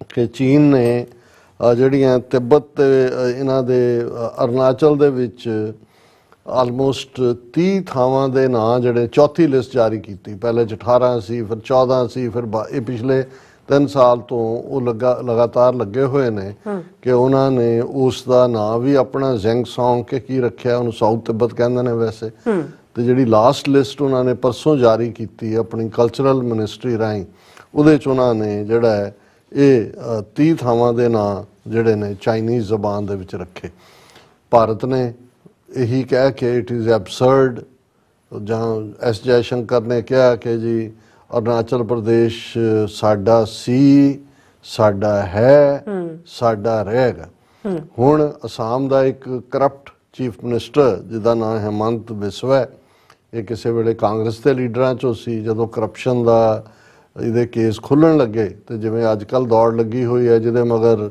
ਕਿ ਚੀਨ ਨੇ ਜਿਹੜੀਆਂ ਤਿੱਬਤ ਤੇ ਇਹਨਾਂ ਦੇ ਅਰੁਣਾਚਲ ਦੇ ਵਿੱਚ ਆਲਮੋਸਟ 30 ਥਾਵਾਂ ਦੇ ਨਾਂ ਜਿਹੜੇ, ਚੌਥੀ ਲਿਸਟ ਜਾਰੀ ਕੀਤੀ। ਪਹਿਲੇ 18 ਸੀ, ਫਿਰ 14 ਸੀ, ਫਿਰ ਇਹ ਪਿਛਲੇ 3 ਸਾਲ ਤੋਂ ਉਹ ਲਗਾਤਾਰ ਲੱਗੇ ਹੋਏ ਨੇ ਕਿ ਉਹਨਾਂ ਨੇ ਉਸ ਦਾ ਨਾਂ ਵੀ ਆਪਣਾ ਜ਼ੈਂਗਸੌਂਗ ਕੇ ਕੀ ਰੱਖਿਆ, ਉਹਨੂੰ ਸਾਊਥ ਤਿੱਬਤ ਕਹਿੰਦੇ ਨੇ ਵੈਸੇ। ਤੇ ਜਿਹੜੀ ਲਾਸਟ ਲਿਸਟ ਉਹਨਾਂ ਨੇ ਪਰਸੋਂ ਜਾਰੀ ਕੀਤੀ ਆਪਣੀ ਕਲਚਰਲ ਮਿਨਿਸਟਰੀ ਰਾਹੀਂ, ਉਹਦੇ 'ਚ ਉਹਨਾਂ ਨੇ ਜਿਹੜਾ ਹੈ ਇਹ 30 ਥਾਵਾਂ ਦੇ ਨਾਂ ਜਿਹੜੇ ਨੇ ਚਾਈਨੀਜ਼ ਜ਼ਬਾਨ ਦੇ ਵਿੱਚ ਰੱਖੇ। ਭਾਰਤ ਨੇ ਇਹੀ ਕਹਿ ਕੇ ਇਟ ਇਜ਼ ਐਬਸਰਡ, ਜਾਂ ਐਸ ਜੈਸ਼ੰਕਰ ਨੇ ਕਿਹਾ ਕਿ ਜੀ ਅਰੁਣਾਚਲ ਪ੍ਰਦੇਸ਼ ਸਾਡਾ ਸੀ, ਸਾਡਾ ਹੈ, ਸਾਡਾ ਰਹੇਗਾ। ਹੁਣ ਅਸਾਮ ਦਾ ਇੱਕ ਕਰਪਟ ਚੀਫ ਮਿਨਿਸਟਰ ਜਿਹਦਾ ਨਾਮ ਹਿਮੰਤ ਬਿਸਵਾ, ਇਹ ਕਿਸੇ ਵੇਲੇ ਕਾਂਗਰਸ ਦੇ ਲੀਡਰਾਂ 'ਚੋਂ ਸੀ। ਜਦੋਂ ਕਰਪਸ਼ਨ ਦਾ ਇਹਦੇ ਕੇਸ ਖੁੱਲ੍ਹਣ ਲੱਗੇ ਤੇ ਜਿਵੇਂ ਅੱਜ ਕੱਲ੍ਹ ਦੌੜ ਲੱਗੀ ਹੋਈ ਹੈ ਜਿਹਦੇ ਮਗਰ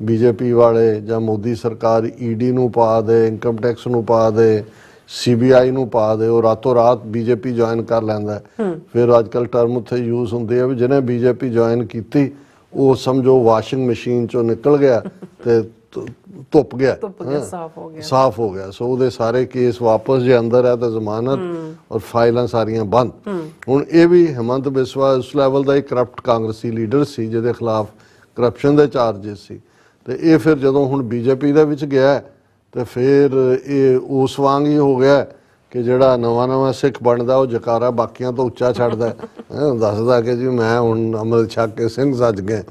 ਬੀਜੇਪੀ ਵਾਲੇ ਜਾਂ ਮੋਦੀ ਸਰਕਾਰ ਈਡੀ ਨੂੰ ਪਾ ਦੇ, ਇਨਕਮ ਟੈਕਸ ਨੂੰ ਪਾ ਦੇ, CBI ਨੂੰ ਪਾ ਦੇ, ਉਹ ਰਾਤੋਂ ਰਾਤ ਬੀਜੇਪੀ ਜੁਆਇਨ ਕਰ ਲੈਂਦਾ। ਫਿਰ ਅੱਜ ਕੱਲ੍ਹ ਟਰਮ ਉੱਥੇ ਯੂਜ਼ ਹੁੰਦੀ ਹੈ ਵੀ ਜਿਹਨੇ ਬੀਜੇਪੀ ਜੁਆਇਨ ਕੀਤੀ ਉਹ ਸਮਝੋ ਵਾਸ਼ਿੰਗ ਮਸ਼ੀਨ 'ਚੋਂ ਨਿਕਲ ਗਿਆ ਤੇ ਧੁੱਪ ਗਿਆ, ਸਾਫ਼ ਹੋ ਗਿਆ। ਸੋ ਉਹਦੇ ਸਾਰੇ ਕੇਸ ਵਾਪਸ ਜੇ ਅੰਦਰ ਹੈ ਤਾਂ ਜ਼ਮਾਨਤ ਔਰ ਫਾਈਲਾਂ ਸਾਰੀਆਂ ਬੰਦ। ਹੁਣ ਇਹ ਵੀ ਹਿਮੰਤ ਬਿਸਵਾ ਉਸ ਲੈਵਲ ਦਾ ਇੱਕ ਕਰਪਟ ਕਾਂਗਰਸੀ ਲੀਡਰ ਸੀ ਜਿਹਦੇ ਖਿਲਾਫ ਕਰਪਸ਼ਨ ਦੇ ਚਾਰਜਿਸ ਸੀ। ਤੇ ਇਹ ਫਿਰ ਜਦੋਂ ਹੁਣ ਬੀਜੇਪੀ ਦੇ ਵਿੱਚ ਗਿਆ ਤੇ ਫਿਰ ਇਹ ਉਸ ਵਾਂਗ ਹੀ ਹੋ ਗਿਆ ਕਿ ਜਿਹੜਾ ਨਵਾਂ ਸਿੱਖ ਬਣਦਾ ਉਹ ਜਕਾਰਾ ਬਾਕੀਆਂ ਤੋਂ ਉੱਚਾ ਛੱਡਦਾ, ਦੱਸਦਾ ਕਿ ਜੀ ਮੈਂ ਹੁਣ ਅੰਮ੍ਰਿਤ ਛਕ ਕੇ ਸਿੰਘ ਸੱਜ ਗਏ।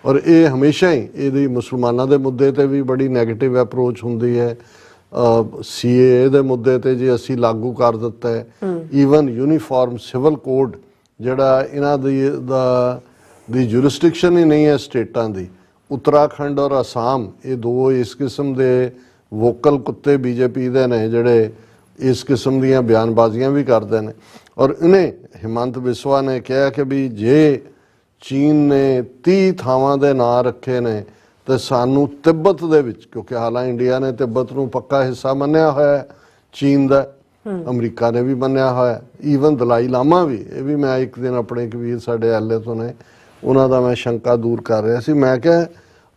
ਔਰ ਇਹ ਹਮੇਸ਼ਾ ਹੀ ਇਹਦੀ ਮੁਸਲਮਾਨਾਂ ਦੇ ਮੁੱਦੇ ਤੇ ਵੀ ਬੜੀ ਨੈਗੇਟਿਵ ਅਪਰੋਚ ਹੁੰਦੀ ਹੈ। CAA ਦੇ ਮੁੱਦੇ ਤੇ ਜੀ ਅਸੀਂ ਲਾਗੂ ਕਰ ਦਿੱਤਾ ਹੈ। ਈਵਨ ਯੂਨੀਫਾਰਮ ਸਿਵਲ ਕੋਡ ਜਿਹੜਾ ਇਹਨਾਂ ਦੀ ਜੁਰਿਸਡਿਕਸ਼ਨ ਹੀ ਨਹੀਂ ਹੈ ਸਟੇਟਾਂ ਦੀ। ਉੱਤਰਾਖੰਡ ਔਰ ਅਸਾਮ, ਇਹ ਦੋ ਇਸ ਕਿਸਮ ਦੇ ਵੋਕਲ ਕੁੱਤੇ ਬੀਜੇਪੀ ਦੇ ਨੇ ਜਿਹੜੇ ਇਸ ਕਿਸਮ ਦੀਆਂ ਬਿਆਨਬਾਜ਼ੀਆਂ ਵੀ ਕਰਦੇ ਨੇ। ਔਰ ਇਹਨੇ ਹਿਮੰਤ ਬਿਸਵਾ ਨੇ ਕਿਹਾ ਕਿ ਵੀ ਜੇ ਚੀਨ ਨੇ 30 ਥਾਵਾਂ ਦੇ ਨਾਂ ਰੱਖੇ ਨੇ ਤੇ ਸਾਨੂੰ ਤਿੱਬਤ ਦੇ ਵਿੱਚ, ਕਿਉਂਕਿ ਹਾਲਾਂ ਇੰਡੀਆ ਨੇ ਤਿੱਬਤ ਨੂੰ ਪੱਕਾ ਹਿੱਸਾ ਮੰਨਿਆ ਹੋਇਆ ਚੀਨ ਦਾ, ਅਮਰੀਕਾ ਨੇ ਵੀ ਮੰਨਿਆ ਹੋਇਆ, ਈਵਨ ਦਲਾਈ ਲਾਮਾ ਵੀ। ਇਹ ਵੀ ਮੈਂ ਇੱਕ ਦਿਨ ਆਪਣੇ ਇੱਕ ਵੀਰ ਸਾਡੇ ਐਲਏ ਤੋਂ ਨੇ, ਉਹਨਾਂ ਦਾ ਮੈਂ ਸ਼ੰਕਾ ਦੂਰ ਕਰ ਰਿਹਾ ਸੀ। ਮੈਂ ਕਿਹਾ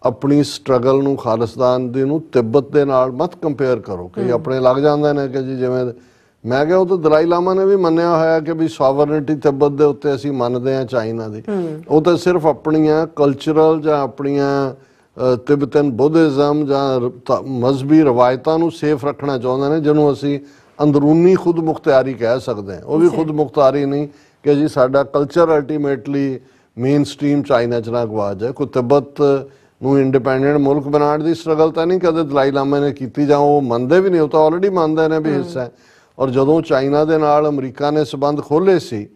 ਆਪਣੀ ਸਟਰਗਲ ਨੂੰ, ਖਾਲਿਸਤਾਨ ਦੀ ਨੂੰ ਤਿੱਬਤ ਦੇ ਨਾਲ ਮਤ ਕੰਪੇਅਰ ਕਰੋ। ਕਿ ਆਪਣੇ ਲੱਗ ਜਾਂਦੇ ਨੇ ਕਿ ਜੀ ਜਿਵੇਂ, ਮੈਂ ਕਿਹਾ ਉਹ ਤਾਂ ਦਲਾਈ ਲਾਮਾ ਨੇ ਵੀ ਮੰਨਿਆ ਹੋਇਆ ਕਿ ਵੀ ਸੋਵਰਨਿਟੀ ਤਿੱਬਤ ਦੇ ਉੱਤੇ ਅਸੀਂ ਮੰਨਦੇ ਹਾਂ ਚਾਈਨਾ ਦੀ। ਉਹ ਤਾਂ ਸਿਰਫ ਆਪਣੀਆਂ ਕਲਚਰਲ ਜਾਂ ਆਪਣੀਆਂ ਤਿੱਬਤਨ ਬੁੱਧਿਜ਼ਮ ਜਾਂ ਮਜ਼ਹਬੀ ਰਵਾਇਤਾਂ ਨੂੰ ਸੇਫ ਰੱਖਣਾ ਚਾਹੁੰਦੇ ਨੇ, ਜਿਹਨੂੰ ਅਸੀਂ ਅੰਦਰੂਨੀ ਖੁਦ ਮੁਖਤਿਆਰੀ ਕਹਿ ਸਕਦੇ ਹਾਂ। ਉਹ ਵੀ ਖੁਦ ਮੁਖਤਾਰੀ ਨਹੀਂ ਕਿ ਜੀ ਸਾਡਾ culture ultimately main stream China 'ਚ ਨਾ ਗਵਾ ਜਾਏ। ਕੋਈ ਤਿੱਬਤ ਨੂੰ ਇੰਡੀਪੈਂਡੈਂਟ ਮੁਲਕ ਬਣਾਉਣ ਦੀ ਸਟਰਗਲ ਤਾਂ ਨਹੀਂ ਕਦੇ ਦਲਾਈ ਲਾਮਾ ਨੇ ਕੀਤੀ, ਜਾਂ ਉਹ ਮੰਨਦੇ ਵੀ ਨਹੀਂ। ਉਹ ਤਾਂ ਆਲਰੇਡੀ ਮੰਨਦੇ ਨੇ ਵੀ ਹਿੱਸਾ ਹੈ। ਔਰ ਜਦੋਂ ਚਾਈਨਾ ਦੇ ਨਾਲ ਅਮਰੀਕਾ ਨੇ ਸਬੰਧ ਖੋਲ੍ਹੇ ਸੀ,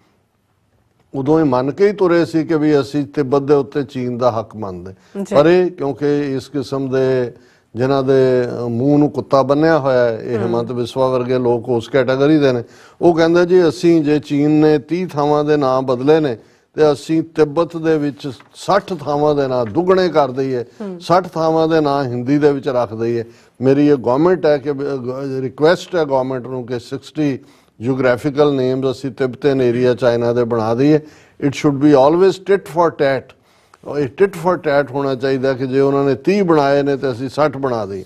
ਉਦੋਂ ਇਹ ਮੰਨ ਕੇ ਹੀ ਤੁਰੇ ਸੀ ਕਿ ਵੀ ਅਸੀਂ ਤਿੱਬਤ ਦੇ ਉੱਤੇ ਚੀਨ ਦਾ ਹੱਕ ਮੰਨਦੇ। ਪਰ ਇਹ ਕਿਉਂਕਿ ਇਸ ਕਿਸਮ ਦੇ ਜਿਨ੍ਹਾਂ ਦੇ ਮੂੰਹ ਨੂੰ ਕੁੱਤਾ ਬੰਨਿਆ ਹੋਇਆ, ਇਹ ਹਿਮੰਤ ਬਿਸਵਾ ਵਰਗੇ ਲੋਕ ਉਸ ਕੈਟਾਗਰੀ ਦੇ ਨੇ। ਉਹ ਕਹਿੰਦੇ ਜੀ ਅਸੀਂ ਜੇ ਚੀਨ ਨੇ 30 ਥਾਵਾਂ ਦੇ ਨਾਂ ਬਦਲੇ ਨੇ ਤੇ ਅਸੀਂ ਤਿੱਬਤ ਦੇ ਵਿੱਚ 60 ਥਾਵਾਂ ਦੇ ਨਾਂ ਦੁੱਗਣੇ ਕਰ ਦਈਏ, 60 ਥਾਵਾਂ ਦੇ ਨਾਂ ਹਿੰਦੀ ਦੇ ਵਿੱਚ ਰੱਖ ਦਈਏ। ਮੇਰੀ ਇਹ ਗਵਰਨਮੈਂਟ ਹੈ ਕਿ ਰਿਕੁਐਸਟ ਹੈ ਗਵਰਨਮੈਂਟ ਨੂੰ ਕਿ 60 ਜਿਓਗ੍ਰਾਫੀਕਲ ਨੇਮਸ ਅਸੀਂ ਤਿੱਬਤਨ ਏਰੀਆ ਚਾਈਨਾ ਦੇ ਬਣਾ ਦਈਏ। It should be always tit for tat. ਇਹ ਟਿਟ ਫॉर ਟੈਟ ਹੋਣਾ ਚਾਹੀਦਾ ਕਿ ਜੇ ਉਹਨਾਂ ਨੇ 30 ਬਣਾਏ ਨੇ ਤੇ ਅਸੀਂ 60 ਬਣਾ ਦਈਏ।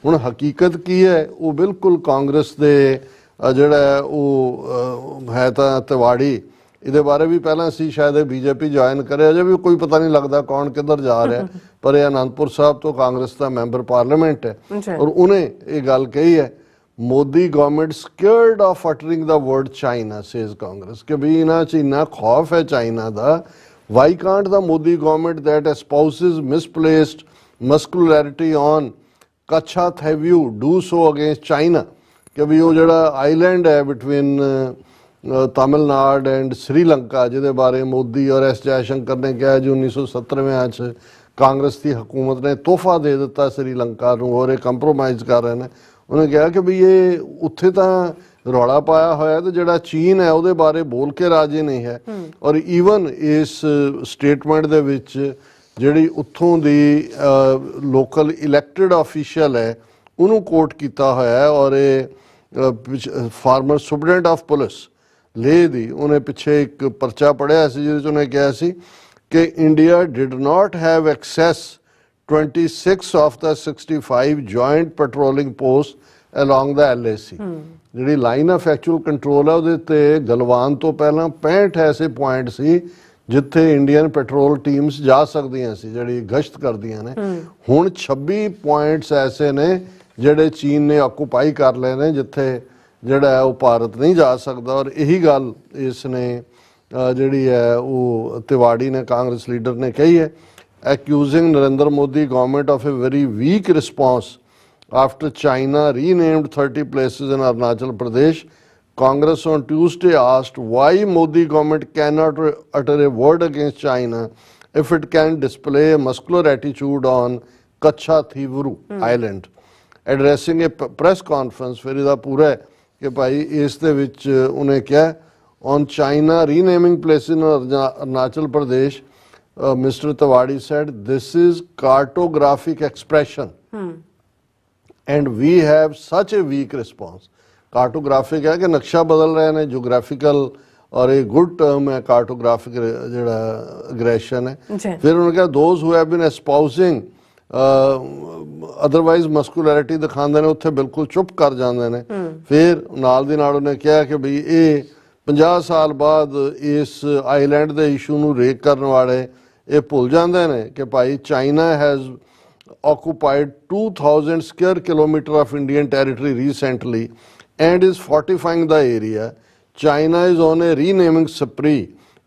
ਹੁਣ ਹਕੀਕਤ ਕੀ ਹੈ, ਉਹ ਬਿਲਕੁਲ ਕਾਂਗਰਸ ਦੇ ਜਿਹੜਾ ਉਹ ਹੈ ਤਾਂ ਤਿਵਾੜੀ, ਇਹਦੇ ਬਾਰੇ ਵੀ ਪਹਿਲਾਂ ਅਸੀਂ ਸ਼ਾਇਦ ਇਹ ਬੀਜੇਪੀ ਜੁਆਇਨ ਕਰੇ, ਅਜੇ ਵੀ ਕੋਈ ਪਤਾ ਨਹੀਂ ਲੱਗਦਾ ਕੌਣ ਕਿੱਧਰ ਜਾ ਰਿਹਾ। ਪਰ ਇਹ ਅਨੰਦਪੁਰ ਸਾਹਿਬ ਤੋਂ ਕਾਂਗਰਸ ਦਾ ਮੈਂਬਰ ਪਾਰਲੀਮੈਂਟ ਹੈ, ਔਰ ਉਹਨੇ ਇਹ ਗੱਲ ਕਹੀ ਹੈ, Modi government scared of uttering the word China, says Congress, ਕਿ ਵੀ ਇਹਨਾਂ 'ਚ ਇੰਨਾ ਖੌਫ ਹੈ ਚਾਈਨਾ ਦਾ। Why can't the Modi government that espouses misplaced muscularity on Katchatheevu do so against China, ਕਿ ਵੀ ਉਹ ਜਿਹੜਾ ਆਈਲੈਂਡ ਹੈ ਬਿਟਵੀਨ ਤਮਿਲਨਾਡੂ ਐਂਡ ਸ੍ਰੀਲੰਕਾ, ਜਿਹਦੇ ਬਾਰੇ ਮੋਦੀ ਔਰ ਐਸ ਜੈਸ਼ੰਕਰ ਨੇ ਕਿਹਾ ਜੀ 1997 'ਚ ਕਾਂਗਰਸ ਦੀ ਹਕੂਮਤ ਨੇ ਤੋਹਫਾ ਦੇ ਦਿੱਤਾ ਸ੍ਰੀਲੰਕਾ ਨੂੰ, ਔਰ ਇਹ ਕੰਪਰੋਮਾਈਜ਼ ਕਰ ਰਹੇ ਨੇ। ਉਹਨੇ ਕਿਹਾ ਕਿ ਵੀ ਇਹ ਉੱਥੇ ਤਾਂ ਰੌਲਾ ਪਾਇਆ ਹੋਇਆ ਤੇ ਜਿਹੜਾ ਚੀਨ ਹੈ ਉਹਦੇ ਬਾਰੇ ਬੋਲ ਕੇ ਰਾਜੀ ਨਹੀਂ ਹੈ। ਔਰ ਈਵਨ ਇਸ ਸਟੇਟਮੈਂਟ ਦੇ ਵਿੱਚ ਜਿਹੜੀ ਉੱਥੋਂ ਦੀ ਲੋਕਲ ਇਲੈਕਟਿਡ ਆਫੀਸ਼ੀਅਲ ਹੈ ਉਹਨੂੰ ਕੋਟ ਕੀਤਾ ਹੋਇਆ ਹੈ। ਔਰ ਇਹ farmer superintendent of police Leh ਦੀ, ਉਹਨੇ ਪਿੱਛੇ ਇੱਕ ਪਰਚਾ ਪੜ੍ਹਿਆ ਸੀ ਜਿਹਦੇ 'ਚ ਉਹਨੇ ਕਿਹਾ ਸੀ ਕਿ India did not have access 26 of the 65 joint patrolling post along the LAC। ਜਿਹੜੀ ਲਾਈਨ ਆਫ ਐਕਚੁਅਲ ਕੰਟਰੋਲ ਹੈ ਉਹਦੇ ਤੇ ਗਲਵਾਨ ਤੋਂ ਪਹਿਲਾਂ 65 ਐਸੇ ਪੁਆਇੰਟ ਸੀ ਜਿੱਥੇ ਇੰਡੀਅਨ ਪੈਟਰੋਲ ਟੀਮਸ ਜਾ ਸਕਦੀਆਂ ਸੀ, ਜਿਹੜੀ ਗਸ਼ਤ ਕਰਦੀਆਂ ਨੇ। ਹੁਣ 26 ਪੁਆਇੰਟਸ ਐਸੇ ਨੇ ਜਿਹੜੇ ਚੀਨ ਨੇ ਆਕੂਪਾਈ ਕਰ ਲਏ ਨੇ, ਜਿੱਥੇ ਜਿਹੜਾ ਉਹ ਭਾਰਤ ਨਹੀਂ ਜਾ ਸਕਦਾ। ਔਰ ਇਹੀ ਗੱਲ ਇਸ ਨੇ ਜਿਹੜੀ ਹੈ ਉਹ ਤਿਵਾੜੀ ਨੇ, ਕਾਂਗਰਸ ਲੀਡਰ ਨੇ ਕਹੀ ਹੈ, accusing Narendra Modi government of a very weak response after China renamed 30 places in Arunachal Pradesh. Congress on Tuesday asked why Modi government cannot utter a word against China if it can display a muscular attitude on Kacha Thivuru Island. Addressing a press conference, ਫਿਰ ਇਹਦਾ ਪੂਰਾ ਹੈ ਕਿ ਭਾਈ ਇਸ ਦੇ ਵਿੱਚ ਉਹਨੇ ਕਿਹਾ on China renaming places in Arunachal Pradesh, Mr. Tiwari said, this is cartographic expression and we have such a weak response. Cartographic है कि नक्शा बदल रहे हैं, geographical, और एक good term है cartographic ਜਿਹੜਾ aggression है। फिर उन्होंने कहा those who have been espousing otherwise muscularity ਦਿਖਾਉਂਦੇ ਨੇ ਉੱਥੇ ਬਿਲਕੁਲ ਚੁੱਪ ਕਰ ਜਾਂਦੇ ਨੇ। ਫਿਰ ਨਾਲ ਦੀ ਨਾਲ ਉਹਨੇ ਕਿਹਾ ਕਿ ਬਈ ਇਹ 50 ਸਾਲ ਬਾਅਦ ਇਸ ਆਈਲੈਂਡ ਦੇ ਇਸ਼ੂ ਨੂੰ ਰੇਕ ਕਰਨ ਵਾਲੇ ਇਹ ਭੁੱਲ ਜਾਂਦੇ ਨੇ ਕਿ ਭਾਈ China has occupied 2000 square kilometer of Indian territory recently and is fortifying the area. China is on a renaming spree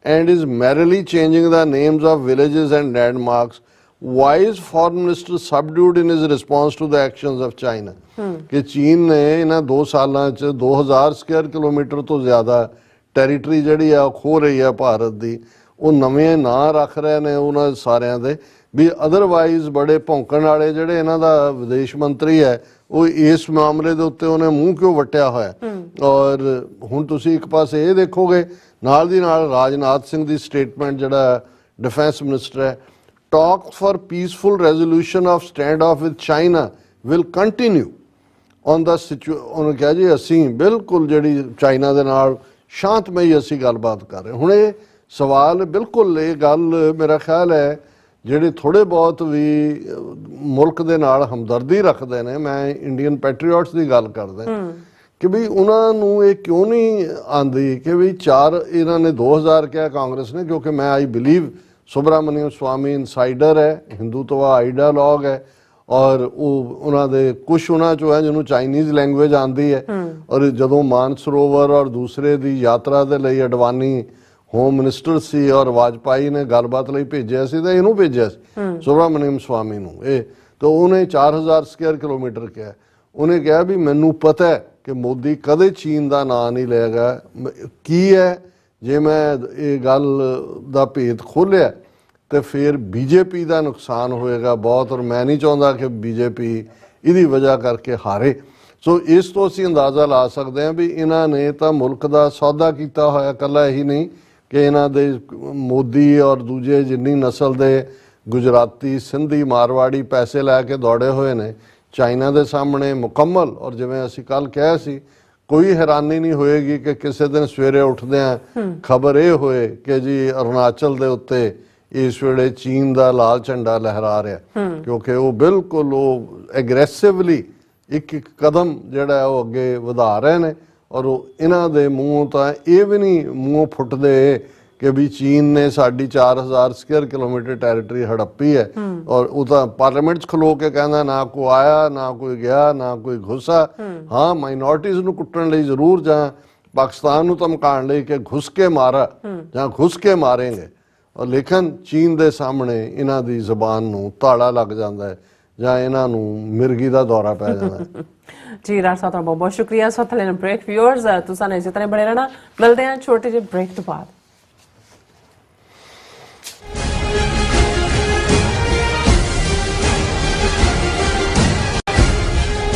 and is merrily changing the names of villages and landmarks. Why is foreign minister subdued in his response to the actions of China? कि चीन ने इन्हां 2 सालां च 2000 square kilometre तो ज़्यादा territory ਜਿਹੜੀ ਆ ਖੋ ਰਹੀ ਆ ਭਾਰਤ ਦੀ। ਉਹ ਨਵੇਂ ਨਾਂ ਰੱਖ ਰਹੇ ਨੇ ਉਹਨਾਂ ਸਾਰਿਆਂ ਦੇ ਵੀ ਅਦਰਵਾਈਜ਼ ਬੜੇ ਭੌਂਕਣ ਵਾਲੇ ਜਿਹੜੇ ਇਹਨਾਂ ਦਾ ਵਿਦੇਸ਼ ਮੰਤਰੀ ਹੈ ਉਹ ਇਸ ਮਾਮਲੇ ਦੇ ਉੱਤੇ ਉਹਨੇ ਮੂੰਹ ਕਿਉਂ ਵੱਟਿਆ ਹੋਇਆ। ਔਰ ਹੁਣ ਤੁਸੀਂ ਇੱਕ ਪਾਸੇ ਇਹ ਦੇਖੋਗੇ, ਨਾਲ ਦੀ ਨਾਲ ਰਾਜਨਾਥ ਸਿੰਘ ਦੀ ਸਟੇਟਮੈਂਟ, ਜਿਹੜਾ ਡਿਫੈਂਸ ਮਿਨਿਸਟਰ ਹੈ, talk for peaceful resolution of stand of with China will continue on the ਉਹਨੇ ਕਿਹਾ ਜੀ ਅਸੀਂ ਬਿਲਕੁਲ ਜਿਹੜੀ ਚਾਈਨਾ ਦੇ ਨਾਲ ਸ਼ਾਂਤਮਈ ਅਸੀਂ ਗੱਲਬਾਤ ਕਰ ਰਹੇ। ਹੁਣ ਇਹ ਸਵਾਲ ਬਿਲਕੁਲ ਇਹ ਗੱਲ ਮੇਰਾ ਖਿਆਲ ਹੈ ਜਿਹੜੇ ਥੋੜ੍ਹੇ ਬਹੁਤ ਵੀ ਮੁਲਕ ਦੇ ਨਾਲ ਹਮਦਰਦੀ ਰੱਖਦੇ ਨੇ, ਮੈਂ ਇੰਡੀਅਨ ਪੈਟਰੀਓਟਸ ਦੀ ਗੱਲ ਕਰਦਾ ਕਿ ਵੀ ਉਹਨਾਂ ਨੂੰ ਇਹ ਕਿਉਂ ਨਹੀਂ ਆਉਂਦੀ ਕਿ ਵੀ ਇਹਨਾਂ ਨੇ 2000 ਕਿਹਾ ਕਾਂਗਰਸ ਨੇ, ਕਿਉਂਕਿ ਮੈਂ ਆਈ ਬਿਲੀਵ ਸੁਬਰਾਮਨੀਅਮ ਸਵਾਮੀ ਇਨਸਾਈਡਰ ਹੈ, ਹਿੰਦੂਤਵਾ ਆਈਡੀਆਲੋਗ ਹੈ, ਔਰ ਉਹ ਉਹਨਾਂ ਦੇ ਕੁਛ ਉਹਨਾਂ ਚੋਂ ਹੈ ਜਿਹਨੂੰ ਚਾਈਨੀਜ਼ ਲੈਂਗੁਏਜ ਆਉਂਦੀ ਹੈ। ਔਰ ਜਦੋਂ ਮਾਨਸਰੋਵਰ ਔਰ ਦੂਸਰੇ ਦੀ ਯਾਤਰਾ ਦੇ ਲਈ ਅਡਵਾਨੀ ਹੋਮ ਮਿਨਿਸਟਰ ਸੀ ਔਰ ਵਾਜਪਾਈ ਨੇ ਗੱਲਬਾਤ ਲਈ ਭੇਜਿਆ ਸੀ ਤਾਂ ਇਹਨੂੰ ਭੇਜਿਆ ਸੀ ਸੁਬਰਾਮਨੀਅਮ ਸਵਾਮੀ ਨੂੰ। ਇਹ ਤਾਂ ਉਹਨੇ 4000 ਸਕੁਅਰ ਕਿਲੋਮੀਟਰ ਕਿਹਾ। ਉਹਨੇ ਕਿਹਾ ਵੀ ਮੈਨੂੰ ਪਤਾ ਹੈ ਕਿ ਮੋਦੀ ਕਦੇ ਚੀਨ ਦਾ ਨਾਂ ਨਹੀਂ ਲਏਗਾ। ਕੀ ਹੈ ਜੇ ਮੈਂ ਇਹ ਗੱਲ ਦਾ ਭੇਦ ਖੋਲ੍ਹਿਆ ਤੇ ਫਿਰ ਬੀਜੇਪੀ ਦਾ ਨੁਕਸਾਨ ਹੋਏਗਾ ਬਹੁਤ, ਔਰ ਮੈਂ ਨਹੀਂ ਚਾਹੁੰਦਾ ਕਿ ਬੀਜੇਪੀ ਇਹਦੀ ਵਜ੍ਹਾ ਕਰਕੇ ਹਾਰੇ। ਸੋ ਇਸ ਤੋਂ ਅਸੀਂ ਅੰਦਾਜ਼ਾ ਲਾ ਸਕਦੇ ਹਾਂ ਵੀ ਇਹਨਾਂ ਨੇ ਤਾਂ ਮੁਲਕ ਦਾ ਸੌਦਾ ਕੀਤਾ ਹੋਇਆ। ਇਕੱਲਾ ਇਹੀ ਨਹੀਂ ਕਿ ਇਹਨਾਂ ਦੇ ਮੋਦੀ ਔਰ ਦੂਜੇ ਜਿੰਨੀ ਨਸਲ ਦੇ ਗੁਜਰਾਤੀ, ਸਿੰਧੀ, ਮਾਰਵਾੜੀ ਪੈਸੇ ਲੈ ਕੇ ਦੌੜੇ ਹੋਏ ਨੇ ਚਾਈਨਾ ਦੇ ਸਾਹਮਣੇ ਮੁਕੰਮਲ। ਔਰ ਜਿਵੇਂ ਅਸੀਂ ਕੱਲ੍ਹ ਕਿਹਾ ਸੀ, ਕੋਈ ਹੈਰਾਨੀ ਨਹੀਂ ਹੋਏਗੀ ਕਿ ਕਿਸੇ ਦਿਨ ਸਵੇਰੇ ਉੱਠਦਿਆਂ ਖਬਰ ਇਹ ਹੋਏ ਕਿ ਜੀ ਅਰੁਣਾਚਲ ਦੇ ਉੱਤੇ ਇਸ ਵੇਲੇ ਚੀਨ ਦਾ ਲਾਲ ਝੰਡਾ ਲਹਿਰਾ ਰਿਹਾ, ਕਿਉਂਕਿ ਉਹ ਬਿਲਕੁਲ ਉਹ ਐਗਰੈਸਿਵਲੀ ਇੱਕ ਕਦਮ ਜਿਹੜਾ ਉਹ ਅੱਗੇ ਵਧਾ ਰਹੇ ਨੇ। ਔਰ ਇਹਨਾਂ ਦੇ ਮੂੰਹੋਂ ਤਾਂ ਇਹ ਵੀ ਨਹੀਂ ਮੂੰਹੋਂ ਫੁੱਟਦੇ ਕਿ ਵੀ ਚੀਨ ਨੇ ਸਾਡੀ 4000 ਸਕੁਅਰ ਕਿਲੋਮੀਟਰ ਟੈਰੀਟਰੀ ਹੜੱਪੀ ਹੈ। ਔਰ ਉਹ ਤਾਂ ਪਾਰਲੀਮੈਂਟ 'ਚ ਖਲੋ ਕੇ ਕਹਿੰਦਾ ਨਾ ਕੋਈ ਆਇਆ, ਨਾ ਕੋਈ ਗਿਆ, ਨਾ ਕੋਈ ਘੁਸਾ। ਹਾਂ, ਮਾਈਨੋਰਟੀਜ਼ ਨੂੰ ਕੁੱਟਣ ਲਈ ਜ਼ਰੂਰ, ਜਾਂ ਪਾਕਿਸਤਾਨ ਨੂੰ ਧਮਕਾਉਣ ਲਈ ਕਿ ਘੁਸ ਕੇ ਮਾਰਾ ਜਾਂ ਘੁਸ ਕੇ ਮਾਰੇਂਗੇ। ਔਰ ਲੇਕਿਨ ਚੀਨ ਦੇ ਸਾਹਮਣੇ ਇਹਨਾਂ ਦੀ ਜ਼ਬਾਨ ਨੂੰ ਤਾਲਾ ਲੱਗ ਜਾਂਦਾ ਹੈ ਜਾਂ ਇਹਨਾਂ ਨੂੰ ਮਿਰਗੀ ਦਾ ਦੌਰਾ ਪੈ ਜਾਂਦਾ ਹੈ। ਜੀ ਰਾਜ ਸਾਹਿਬ, ਬਹੁਤ ਬਹੁਤ ਸ਼ੁਕਰੀਆ। ਸੋ ਥਲੇ ਬ੍ਰੇਕ ਵਿਊਅਰਸ, ਤੁਸੀਂ ਇਸੇ ਤਰ੍ਹਾਂ ਬਣੇ ਰਹਿਣਾ। ਮਿਲਦੇ ਹਾਂ ਛੋਟੇ ਜਿਹੇ ਬ੍ਰੇਕ ਤੋਂ ਬਾਅਦ।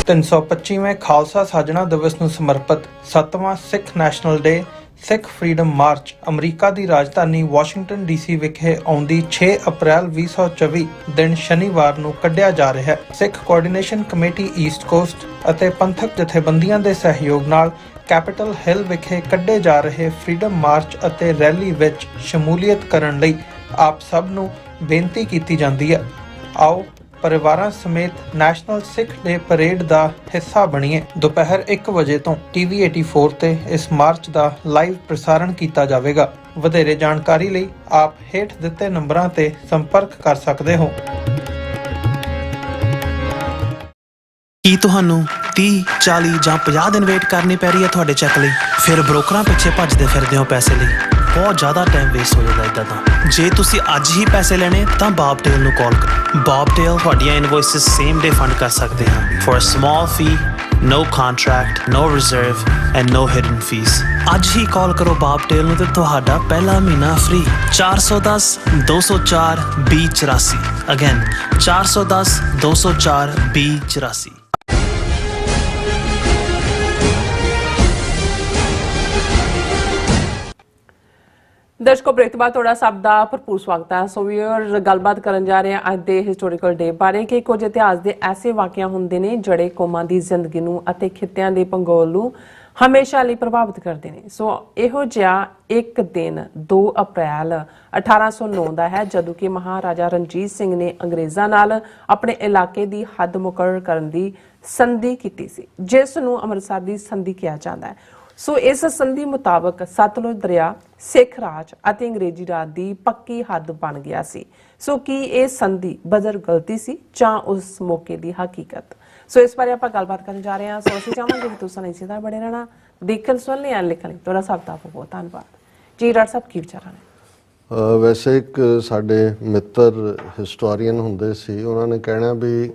325ਵੇਂ ਖਾਲਸਾ ਸਾਜਣਾ ਦਿਵਸ ਨੂੰ ਸਮਰਪਿਤ 7ਵਾਂ Sikh national day Sikh freedom march America ਦੀ ਰਾਜਧਾਨੀ ਵਾਸ਼ਿੰਗਟਨ ਡੀਸੀ ਵਿਖੇ ਆਉਂਦੀ 6 ਅਪ੍ਰੈਲ 2024 ਦਿਨ ਸ਼ਨੀਵਾਰ ਨੂੰ ਕੱਢਿਆ ਜਾ ਰਿਹਾ ਹੈ। ਸਿੱਖ ਕੋਆਰਡੀਨੇਸ਼ਨ ਕਮੇਟੀ ਈਸਟ ਕੋਸਟ ਅਤੇ ਪੰਥਕ ਜਥੇਬੰਦੀਆਂ ਦੇ ਸਹਿਯੋਗ ਨਾਲ ਕੈਪੀਟਲ ਹਿੱਲ ਵਿਖੇ ਕੱਢੇ ਜਾ ਰਹੇ ਫਰੀडम ਮਾਰਚ ਅਤੇ ਰੈਲੀ ਵਿੱਚ ਸ਼ਮੂਲੀਅਤ ਕਰਨ ਲਈ ਆਪ ਸਭ ਨੂੰ ਬੇਨਤੀ ਕੀਤੀ ਜਾਂਦੀ ਹੈ। ਆਓ ਪਰਿਵਾਰਾਂ ਸਮੇਤ ਨੈਸ਼ਨਲ ਸਿੱਖ ਡੇ ਪਰੇਡ ਦਾ ਹਿੱਸਾ ਬਣੀਏ। ਦੁਪਹਿਰ 1 ਵਜੇ ਤੋਂ TV 84 ਤੇ ਇਸ ਮਾਰਚ ਦਾ ਲਾਈਵ ਪ੍ਰਸਾਰਣ ਕੀਤਾ ਜਾਵੇਗਾ। ਵਧੇਰੇ ਜਾਣਕਾਰੀ ਲਈ ਆਪ ਹੇਠ ਦਿੱਤੇ ਨੰਬਰਾਂ ਤੇ ਸੰਪਰਕ ਕਰ ਸਕਦੇ ਹੋ। ਕੀ ਤੁਹਾਨੂੰ 30, 40 ਜਾਂ 50 ਦਿਨ ਵੇਟ ਕਰਨੀ ਪੈ ਰਹੀ ਹੈ ਤੁਹਾਡੇ ਚੈੱਕ ਲਈ? ਫਿਰ ਬ੍ਰੋਕਰਾਂ ਪਿੱਛੇ ਭੱਜਦੇ ਫਿਰਦੇ ਹੋ ਪੈਸੇ ਲਈ, ਬਹੁਤ ਜ਼ਿਆਦਾ ਟਾਈਮ ਵੇਸਟ ਹੋ ਜਾਂਦਾ ਇੱਦਾਂ ਤਾਂ। ਜੇ ਤੁਸੀਂ ਅੱਜ ਹੀ ਪੈਸੇ ਲੈਣੇ ਤਾਂ ਬੌਬਟੇਲ ਨੂੰ ਕਾਲ ਕਰੋ। ਬੌਬਟੇਲ ਤੁਹਾਡੀਆਂ ਇਨਵੋਇਸਿਸ ਸੇਮ ਡੇ ਫੰਡ ਕਰ ਸਕਦੇ ਹਨ for a small fee, no contract, no reserve and no hidden fees। ਅੱਜ ਹੀ ਕਾਲ ਕਰੋ ਬੌਬਟੇਲ ਨੂੰ ਤੇ ਤੁਹਾਡਾ ਪਹਿਲਾ ਮਹੀਨਾ ਫ੍ਰੀ। 410 204 2084। ਅਗੇਨ 410 204 2084। ਦਰਸ਼ਕੋ, ਬ੍ਰੇਕ ਤੋਂ ਬਾਅਦ ਤੁਹਾਡਾ ਸਭ ਦਾ ਭਰਪੂਰ ਸਵਾਗਤ ਹੈ। ਸੋ ਵੀਅਰ, ਗੱਲਬਾਤ ਕਰਨ ਜਾ ਰਹੇ ਹਾਂ ਅੱਜ ਦੇ ਹਿਸਟੋਰੀਕਲ ਡੇ ਬਾਰੇ ਕਿ ਕੁਝ ਇਤਿਹਾਸ ਦੇ ਐਸੇ ਵਾਕਿਆ ਹੁੰਦੇ ਨੇ ਜਿਹੜੇ ਕੌਮਾਂ ਦੀ ਜ਼ਿੰਦਗੀ ਨੂੰ ਅਤੇ ਖਿੱਤਿਆਂ ਦੇ ਭੂਗੋਲ ਨੂੰ ਹਮੇਸ਼ਾ ਲਈ ਪ੍ਰਭਾਵਿਤ ਕਰਦੇ ਨੇ। ਸੋ ਇਹੋ ਜਿਹਾ ਇੱਕ ਦਿਨ 2 ਅਪ੍ਰੈਲ 1809 ਦਾ ਹੈ ਜਦੋਂ ਕਿ ਮਹਾਰਾਜਾ ਰਣਜੀਤ ਸਿੰਘ ਨੇ ਅੰਗਰੇਜ਼ਾਂ ਨਾਲ ਆਪਣੇ ਇਲਾਕੇ ਦੀ ਹੱਦ ਮੁਕਰਰ ਕਰਨ ਦੀ ਸੰਧੀ ਕੀਤੀ ਸੀ, ਜਿਸ ਨੂੰ ਅੰਮ੍ਰਿਤਸਰ ਦੀ ਸੰਧੀ ਕਿਹਾ ਜਾਂਦਾ ਹੈ। ਸੋ ਇਸ ਸੰਧੀ ਮੁਤਾਬਕ ਸਤਲੁਜ ਦਰਿਆ ਸਿੱਖ ਰਾਜ ਅਤੇ ਅੰਗਰੇਜ਼ੀ ਰਾਜ ਦੀ ਪੱਕੀ ਹੱਦ ਬਣ ਗਿਆ ਸੀ। ਸੋ ਕੀ ਇਹ ਸੰਧੀ ਬਜ਼ਰ ਗਲਤੀ ਸੀ ਜਾਂ ਉਸ ਮੌਕੇ ਦੀ ਹਕੀਕਤ? ਸੋ ਇਸ ਬਾਰੇ ਆਪਾਂ ਗੱਲਬਾਤ ਕਰਨ ਜਾ ਰਹੇ ਹਾਂ। ਸੋ ਅਸੀਂ ਚਾਹਾਂਗੇ ਕਿ ਤੁਸੀਂ ਇਸੇ ਤਰ੍ਹਾਂ ਬਣੇ ਰਹਿਣਾ, ਦੇਖਣ ਸੁਣਨ ਲਈ ਲਿਖਣ ਲਈ। ਤੁਹਾਡਾ ਸਭ ਦਾ ਬਹੁਤ ਧੰਨਵਾਦ ਜੀ। ਰਾਜ ਸਾਹਿਬ, ਕੀ ਵਿਚਾਰਾਂ ਨੇ? ਵੈਸੇ ਇੱਕ ਸਾਡੇ ਮਿੱਤਰ ਹਿਸਟੋਰੀਅਨ ਹੁੰਦੇ ਸੀ, ਉਹਨਾਂ ਨੇ ਕਹਿਣਾ ਵੀ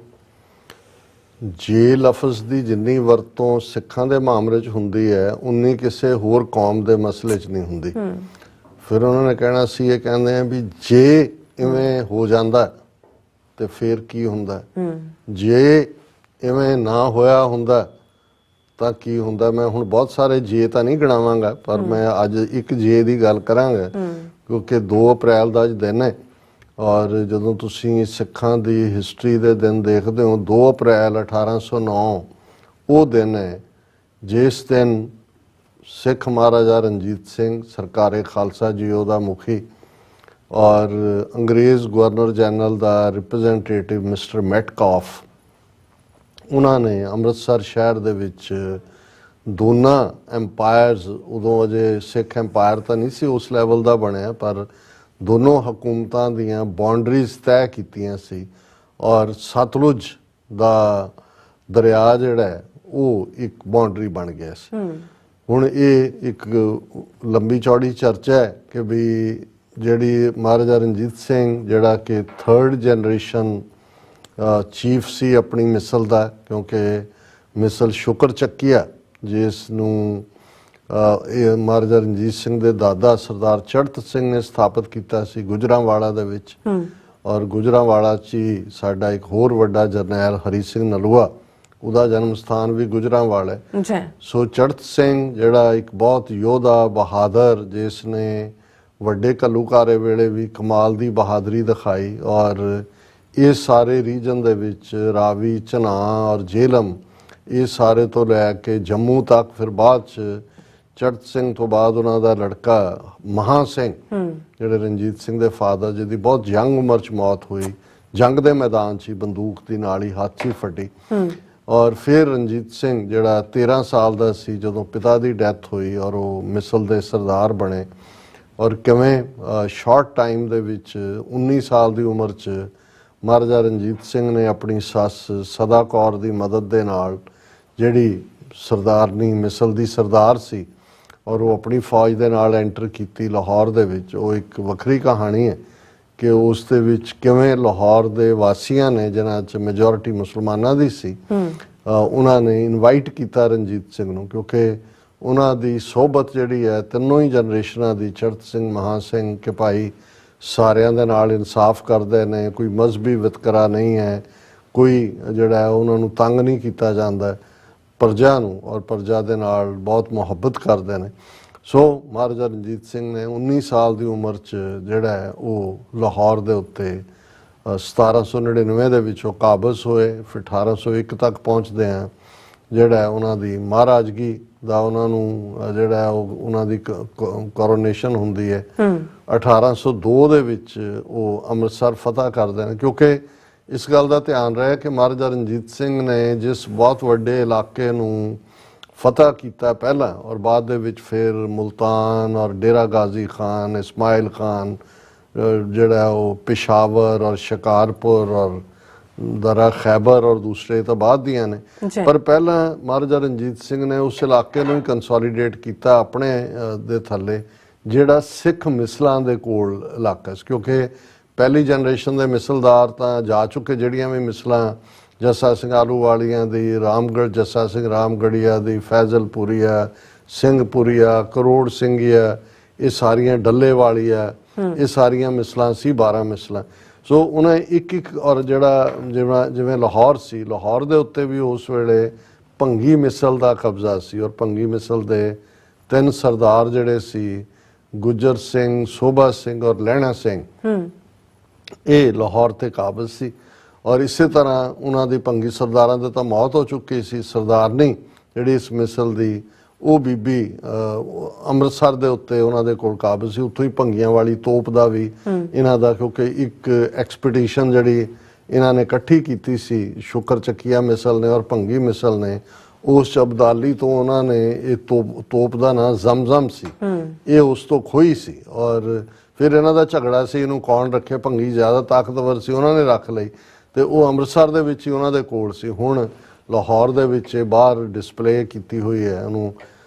ਜੇ ਲਫ਼ਜ਼ ਦੀ ਜਿੰਨੀ ਵਰਤੋਂ ਸਿੱਖਾਂ ਦੇ ਮਾਮਲੇ 'ਚ ਹੁੰਦੀ ਹੈ ਉਨੀ ਕਿਸੇ ਹੋਰ ਕੌਮ ਦੇ ਮਸਲੇ 'ਚ ਨਹੀਂ ਹੁੰਦੀ। ਫਿਰ ਉਹਨਾਂ ਨੇ ਕਹਿਣਾ ਸੀ, ਇਹ ਕਹਿੰਦੇ ਆ ਵੀ ਜੇ ਇਵੇਂ ਹੋ ਜਾਂਦਾ ਤੇ ਫਿਰ ਕੀ ਹੁੰਦਾ, ਜੇ ਇਵੇਂ ਨਾ ਹੋਇਆ ਹੁੰਦਾ ਤਾਂ ਕੀ ਹੁੰਦਾ। ਮੈਂ ਹੁਣ ਬਹੁਤ ਸਾਰੇ ਜੇ ਤਾਂ ਨਹੀਂ ਗਿਣਾਵਾਂਗਾ, ਪਰ ਮੈਂ ਅੱਜ ਇੱਕ ਜੇ ਦੀ ਗੱਲ ਕਰਾਂਗਾ ਕਿਉਂਕਿ 2 ਅਪ੍ਰੈਲ ਦਾ ਅੱਜ ਦਿਨ ਹੈ। ਔਰ ਜਦੋਂ ਤੁਸੀਂ ਸਿੱਖਾਂ ਦੀ ਹਿਸਟਰੀ ਦੇ ਦਿਨ ਦੇਖਦੇ ਹੋ, 2 ਅਪ੍ਰੈਲ 1809 ਉਹ ਦਿਨ ਹੈ ਜਿਸ ਦਿਨ ਸਿੱਖ ਮਹਾਰਾਜਾ ਰਣਜੀਤ ਸਿੰਘ ਸਰਕਾਰੇ ਖਾਲਸਾ ਜੀ ਉਹਦਾ ਮੁਖੀ ਔਰ ਅੰਗਰੇਜ਼ ਗਵਰਨਰ ਜਨਰਲ ਦਾ ਰਿਪਰੈਜ਼ੈਂਟੇਟਿਵ ਮਿਸਟਰ ਮੈਟਕਾਫ, ਉਹਨਾਂ ਨੇ ਅੰਮ੍ਰਿਤਸਰ ਸ਼ਹਿਰ ਦੇ ਵਿੱਚ ਦੋਨਾਂ ਐਮਪਾਇਰਸ, ਉਦੋਂ ਅਜੇ ਸਿੱਖ ਐਮਪਾਇਰ ਤਾਂ ਨਹੀਂ ਸੀ ਉਸ ਲੈਵਲ ਦਾ ਬਣਿਆ, ਪਰ ਦੋਨੋਂ ਹਕੂਮਤਾਂ ਦੀਆਂ ਬਾਉਂਡਰੀਜ਼ ਤੈਅ ਕੀਤੀਆਂ ਸੀ ਔਰ ਸਤਲੁਜ ਦਾ ਦਰਿਆ ਜਿਹੜਾ ਹੈ ਉਹ ਇੱਕ ਬਾਉਂਡਰੀ ਬਣ ਗਿਆ ਸੀ। ਹੁਣ ਇਹ ਇੱਕ ਲੰਬੀ ਚੌੜੀ ਚਰਚਾ ਹੈ ਕਿ ਵੀ ਜਿਹੜੀ ਮਹਾਰਾਜਾ ਰਣਜੀਤ ਸਿੰਘ ਜਿਹੜਾ ਕਿ 3rd ਜਨਰੇਸ਼ਨ ਚੀਫ ਸੀ ਆਪਣੀ ਮਿਸਲ ਦਾ, ਕਿਉਂਕਿ ਮਿਸਲ ਸ਼ੁਕਰ ਚੱਕੀਆ ਜਿਸ ਨੂੰ ਇਹ ਮਹਾਰਾਜਾ ਰਣਜੀਤ ਸਿੰਘ ਦੇ ਦਾਦਾ ਸਰਦਾਰ ਚੜ੍ਹਤ ਸਿੰਘ ਨੇ ਸਥਾਪਿਤ ਕੀਤਾ ਸੀ ਗੁਜਰਾਂਵਾਲਾ ਦੇ ਵਿੱਚ, ਔਰ ਗੁਜਰਾਂਵਾਲਾ 'ਚ ਹੀ ਸਾਡਾ ਇੱਕ ਹੋਰ ਵੱਡਾ ਜਰਨੈਲ ਹਰੀ ਸਿੰਘ ਨਲੂਆ, ਉਹਦਾ ਜਨਮ ਸਥਾਨ ਵੀ ਗੁਜਰਾਂਵਾਲਾ ਹੈ। ਸੋ ਚੜ੍ਹਤ ਸਿੰਘ ਜਿਹੜਾ ਇੱਕ ਬਹੁਤ ਯੋਧਾ ਬਹਾਦਰ, ਜਿਸ ਨੇ ਵੱਡੇ ਘੱਲੂਘਾਰੇ ਵੇਲੇ ਵੀ ਕਮਾਲ ਦੀ ਬਹਾਦਰੀ ਦਿਖਾਈ ਔਰ ਇਹ ਸਾਰੇ ਰੀਜਨ ਦੇ ਵਿੱਚ ਰਾਵੀ, ਝਨਾਹ ਔਰ ਜੇਹਲਮ, ਇਹ ਸਾਰੇ ਤੋਂ ਲੈ ਕੇ ਜੰਮੂ ਤੱਕ, ਫਿਰ ਬਾਅਦ 'ਚ ਚੜ੍ਹਤ ਸਿੰਘ ਤੋਂ ਬਾਅਦ ਉਹਨਾਂ ਦਾ ਲੜਕਾ ਮਹਾਂ ਸਿੰਘ ਜਿਹੜੇ ਰਣਜੀਤ ਸਿੰਘ ਦੇ ਫਾਦਰ, ਜਿਹਦੀ ਬਹੁਤ ਯੰਗ ਉਮਰ 'ਚ ਮੌਤ ਹੋਈ, ਜੰਗ ਦੇ ਮੈਦਾਨ 'ਚ ਹੀ ਬੰਦੂਕ ਦੀ ਨਾਲ ਹੀ ਹੱਥ 'ਚ ਹੀ ਫਟੀ। ਔਰ ਫਿਰ ਰਣਜੀਤ ਸਿੰਘ ਜਿਹੜਾ 13 ਸਾਲ ਦਾ ਸੀ ਜਦੋਂ ਪਿਤਾ ਦੀ ਡੈਥ ਹੋਈ ਔਰ ਉਹ ਮਿਸਲ ਦੇ ਸਰਦਾਰ ਬਣੇ, ਔਰ ਕਿਵੇਂ ਸ਼ਾਰਟ ਟਾਈਮ ਦੇ ਵਿੱਚ 19 ਸਾਲ ਦੀ ਉਮਰ 'ਚ ਮਹਾਰਾਜਾ ਰਣਜੀਤ ਸਿੰਘ ਨੇ ਆਪਣੀ ਸੱਸ ਸਦਾ ਕੌਰ ਦੀ ਮਦਦ ਦੇ ਨਾਲ, ਜਿਹੜੀ ਸਰਦਾਰਨੀ ਮਿਸਲ ਦੀ ਸਰਦਾਰ ਸੀ, ਔਰ ਉਹ ਆਪਣੀ ਫੌਜ ਦੇ ਨਾਲ ਐਂਟਰ ਕੀਤੀ ਲਾਹੌਰ ਦੇ ਵਿੱਚ। ਉਹ ਇੱਕ ਵੱਖਰੀ ਕਹਾਣੀ ਹੈ ਕਿ ਉਸ ਦੇ ਵਿੱਚ ਕਿਵੇਂ ਲਾਹੌਰ ਦੇ ਵਾਸੀਆਂ ਨੇ, ਜਿਨ੍ਹਾਂ 'ਚ ਮੈਜੋਰਿਟੀ ਮੁਸਲਮਾਨਾਂ ਦੀ ਸੀ, ਉਹਨਾਂ ਨੇ ਇਨਵਾਈਟ ਕੀਤਾ ਰਣਜੀਤ ਸਿੰਘ ਨੂੰ, ਕਿਉਂਕਿ ਉਹਨਾਂ ਦੀ ਸੋਹਬਤ ਜਿਹੜੀ ਹੈ ਤਿੰਨੋਂ ਹੀ ਜਨਰੇਸ਼ਨਾਂ ਦੀ, ਚੜ੍ਹਤ ਸਿੰਘ, ਮਹਾਂ ਸਿੰਘ, ਕਿ ਭਾਈ ਸਾਰਿਆਂ ਦੇ ਨਾਲ ਇਨਸਾਫ ਕਰਦੇ ਨੇ, ਕੋਈ ਮਜ਼ਹਬੀ ਵਿਤਕਰਾ ਨਹੀਂ ਹੈ, ਕੋਈ ਜਿਹੜਾ ਹੈ ਉਹਨਾਂ ਨੂੰ ਤੰਗ ਨਹੀਂ ਕੀਤਾ ਜਾਂਦਾ, ਪ੍ਰਜਾ ਨੂੰ ਔਰ ਪ੍ਰਜਾ ਦੇ ਨਾਲ ਬਹੁਤ ਮੁਹੱਬਤ ਕਰਦੇ ਨੇ। ਸੋ ਮਹਾਰਾਜਾ ਰਣਜੀਤ ਸਿੰਘ ਨੇ 19 ਸਾਲ ਦੀ ਉਮਰ 'ਚ ਜਿਹੜਾ ਹੈ ਉਹ ਲਾਹੌਰ ਦੇ ਉੱਤੇ 1799 ਦੇ ਵਿੱਚ ਉਹ ਕਾਬਜ਼ ਹੋਏ। ਫਿਰ 1801 ਤੱਕ ਪਹੁੰਚਦੇ ਆ ਜਿਹੜਾ ਉਹਨਾਂ ਦੀ ਮਹਾਰਾਜਗੀ ਦਾ ਉਹਨਾਂ ਨੂੰ ਜਿਹੜਾ ਉਹ ਉਹਨਾਂ ਦੀ ਕੋਰੋਨੇਸ਼ਨ ਹੁੰਦੀ ਹੈ। 1802 ਦੇ ਵਿੱਚ ਉਹ ਅੰਮ੍ਰਿਤਸਰ ਫਤਿਹ ਕਰਦੇ ਨੇ, ਕਿਉਂਕਿ ਇਸ ਗੱਲ ਦਾ ਧਿਆਨ ਰਿਹਾ ਕਿ ਮਹਾਰਾਜਾ ਰਣਜੀਤ ਸਿੰਘ ਨੇ ਜਿਸ ਬਹੁਤ ਵੱਡੇ ਇਲਾਕੇ ਨੂੰ ਫਤਿਹ ਕੀਤਾ ਪਹਿਲਾਂ, ਔਰ ਬਾਅਦ ਦੇ ਵਿੱਚ ਫਿਰ ਮੁਲਤਾਨ ਔਰ ਡੇਰਾ ਗਾਜ਼ੀ ਖਾਨ, ਇਸਮਾਇਲ ਖਾਨ, ਜਿਹੜਾ ਉਹ ਪਿਸ਼ਾਵਰ ਔਰ ਸ਼ਿਕਾਰਪੁਰ ਔਰ ਦਰਾ ਖੈਬਰ ਔਰ ਦੂਸਰੇ ਤਾਂ ਬਾਅਦ ਦੀਆਂ ਨੇ, ਪਰ ਪਹਿਲਾਂ ਮਹਾਰਾਜਾ ਰਣਜੀਤ ਸਿੰਘ ਨੇ ਉਸ ਇਲਾਕੇ ਨੂੰ ਹੀ ਕੰਸੋਲੀਡੇਟ ਕੀਤਾ ਆਪਣੇ ਦੇ ਥੱਲੇ, ਜਿਹੜਾ ਸਿੱਖ ਮਿਸਲਾਂ ਦੇ ਕੋਲ ਇਲਾਕਾ ਸੀ। ਕਿਉਂਕਿ ਪਹਿਲੀ ਜਨਰੇਸ਼ਨ ਦੇ ਮਿਸਲਦਾਰ ਤਾਂ ਜਾ ਚੁੱਕੇ, ਜਿਹੜੀਆਂ ਵੀ ਮਿਸਲਾਂ ਜੱਸਾ ਸਿੰਘ ਆਲੂਵਾਲੀਆਂ ਦੀ, ਰਾਮਗੜ੍ਹ ਜੱਸਾ ਸਿੰਘ ਰਾਮਗੜੀਆ ਦੀ, ਫੈਜ਼ਲਪੁਰੀਆ, ਸਿੰਘਪੁਰੀਆ, ਕਰੋੜ ਸਿੰਘੀਆ, ਇਹ ਸਾਰੀਆਂ ਡੱਲੇ ਵਾਲੀਆ, ਇਹ ਸਾਰੀਆਂ ਮਿਸਲਾਂ ਸੀ, 12 ਮਿਸਲਾਂ। ਸੋ ਉਹਨਾਂ ਇੱਕ ਔਰ ਜਿਹੜਾ ਜਿਵੇਂ ਲਾਹੌਰ ਸੀ, ਲਾਹੌਰ ਦੇ ਉੱਤੇ ਵੀ ਉਸ ਵੇਲੇ ਭੰਗੀ ਮਿਸਲ ਦਾ ਕਬਜ਼ਾ ਸੀ, ਔਰ ਭੰਗੀ ਮਿਸਲ ਦੇ 3 ਸਰਦਾਰ ਜਿਹੜੇ ਸੀ, ਗੁੱਜਰ ਸਿੰਘ, ਸੋਭਾ ਸਿੰਘ ਔਰ ਲਹਿਣਾ ਸਿੰਘ, ਇਹ ਲਾਹੌਰ ਤੇ ਕਾਬਜ਼ ਸੀ। ਔਰ ਇਸੇ ਤਰ੍ਹਾਂ ਉਹਨਾਂ ਦੀ ਭੰਗੀ ਸਰਦਾਰਾਂ ਦੇ ਤਾਂ ਮੌਤ ਹੋ ਚੁੱਕੀ ਸੀ। ਸਰਦਾਰਨੀ ਜਿਹੜੀ ਇਸ ਮਿਸਲ ਦੀ, ਉਹ ਬੀਬੀ ਅੰਮ੍ਰਿਤਸਰ ਦੇ ਉੱਤੇ ਉਹਨਾਂ ਦੇ ਕੋਲ ਕਾਬਜ਼ ਸੀ। ਉੱਥੋਂ ਹੀ ਭੰਗੀਆਂ ਵਾਲੀ ਤੋਪ ਦਾ ਵੀ ਇਹਨਾਂ ਦਾ, ਕਿਉਂਕਿ ਇੱਕ ਐਕਸਪੀਡੀਸ਼ਨ ਜਿਹੜੀ ਇਹਨਾਂ ਨੇ ਇਕੱਠੀ ਕੀਤੀ ਸੀ ਸ਼ੁਕਰ ਚੱਕੀਆ ਮਿਸਲ ਨੇ ਔਰ ਭੰਗੀ ਮਿਸਲ ਨੇ, ਉਸ 'ਚ ਅਬਦਾਲੀ ਤੋਂ ਉਹਨਾਂ ਨੇ ਇਹ ਤੋਪ ਦਾ ਨਾਂ ਜ਼ਮਜ਼ਮ ਸੀ, ਇਹ ਉਸ ਤੋਂ ਖੋਈ ਸੀ। ਔਰ ਫਿਰ ਇਹਨਾਂ ਦਾ ਝਗੜਾ ਸੀ, ਇਹਨੂੰ ਕੌਣ ਰੱਖੇ, ਭੰਗੀ ਜ਼ਿਆਦਾ ਤਾਕਤਵਰ ਸੀ, ਉਹਨਾਂ ਨੇ ਰੱਖ ਲਈ, ਤੇ ਉਹ ਅੰਮ੍ਰਿਤਸਰ ਦੇ ਵਿੱਚ ਹੀ ਉਹਨਾਂ ਦੇ ਕੋਲ ਸੀ। ਹੁਣ ਲਾਹੌਰ ਦੇ ਵਿੱਚ ਬਾਹਰ ਡਿਸਪਲੇ ਕੀਤੀ ਹੋਈ ਹੈ ਉਹਨੂੰ,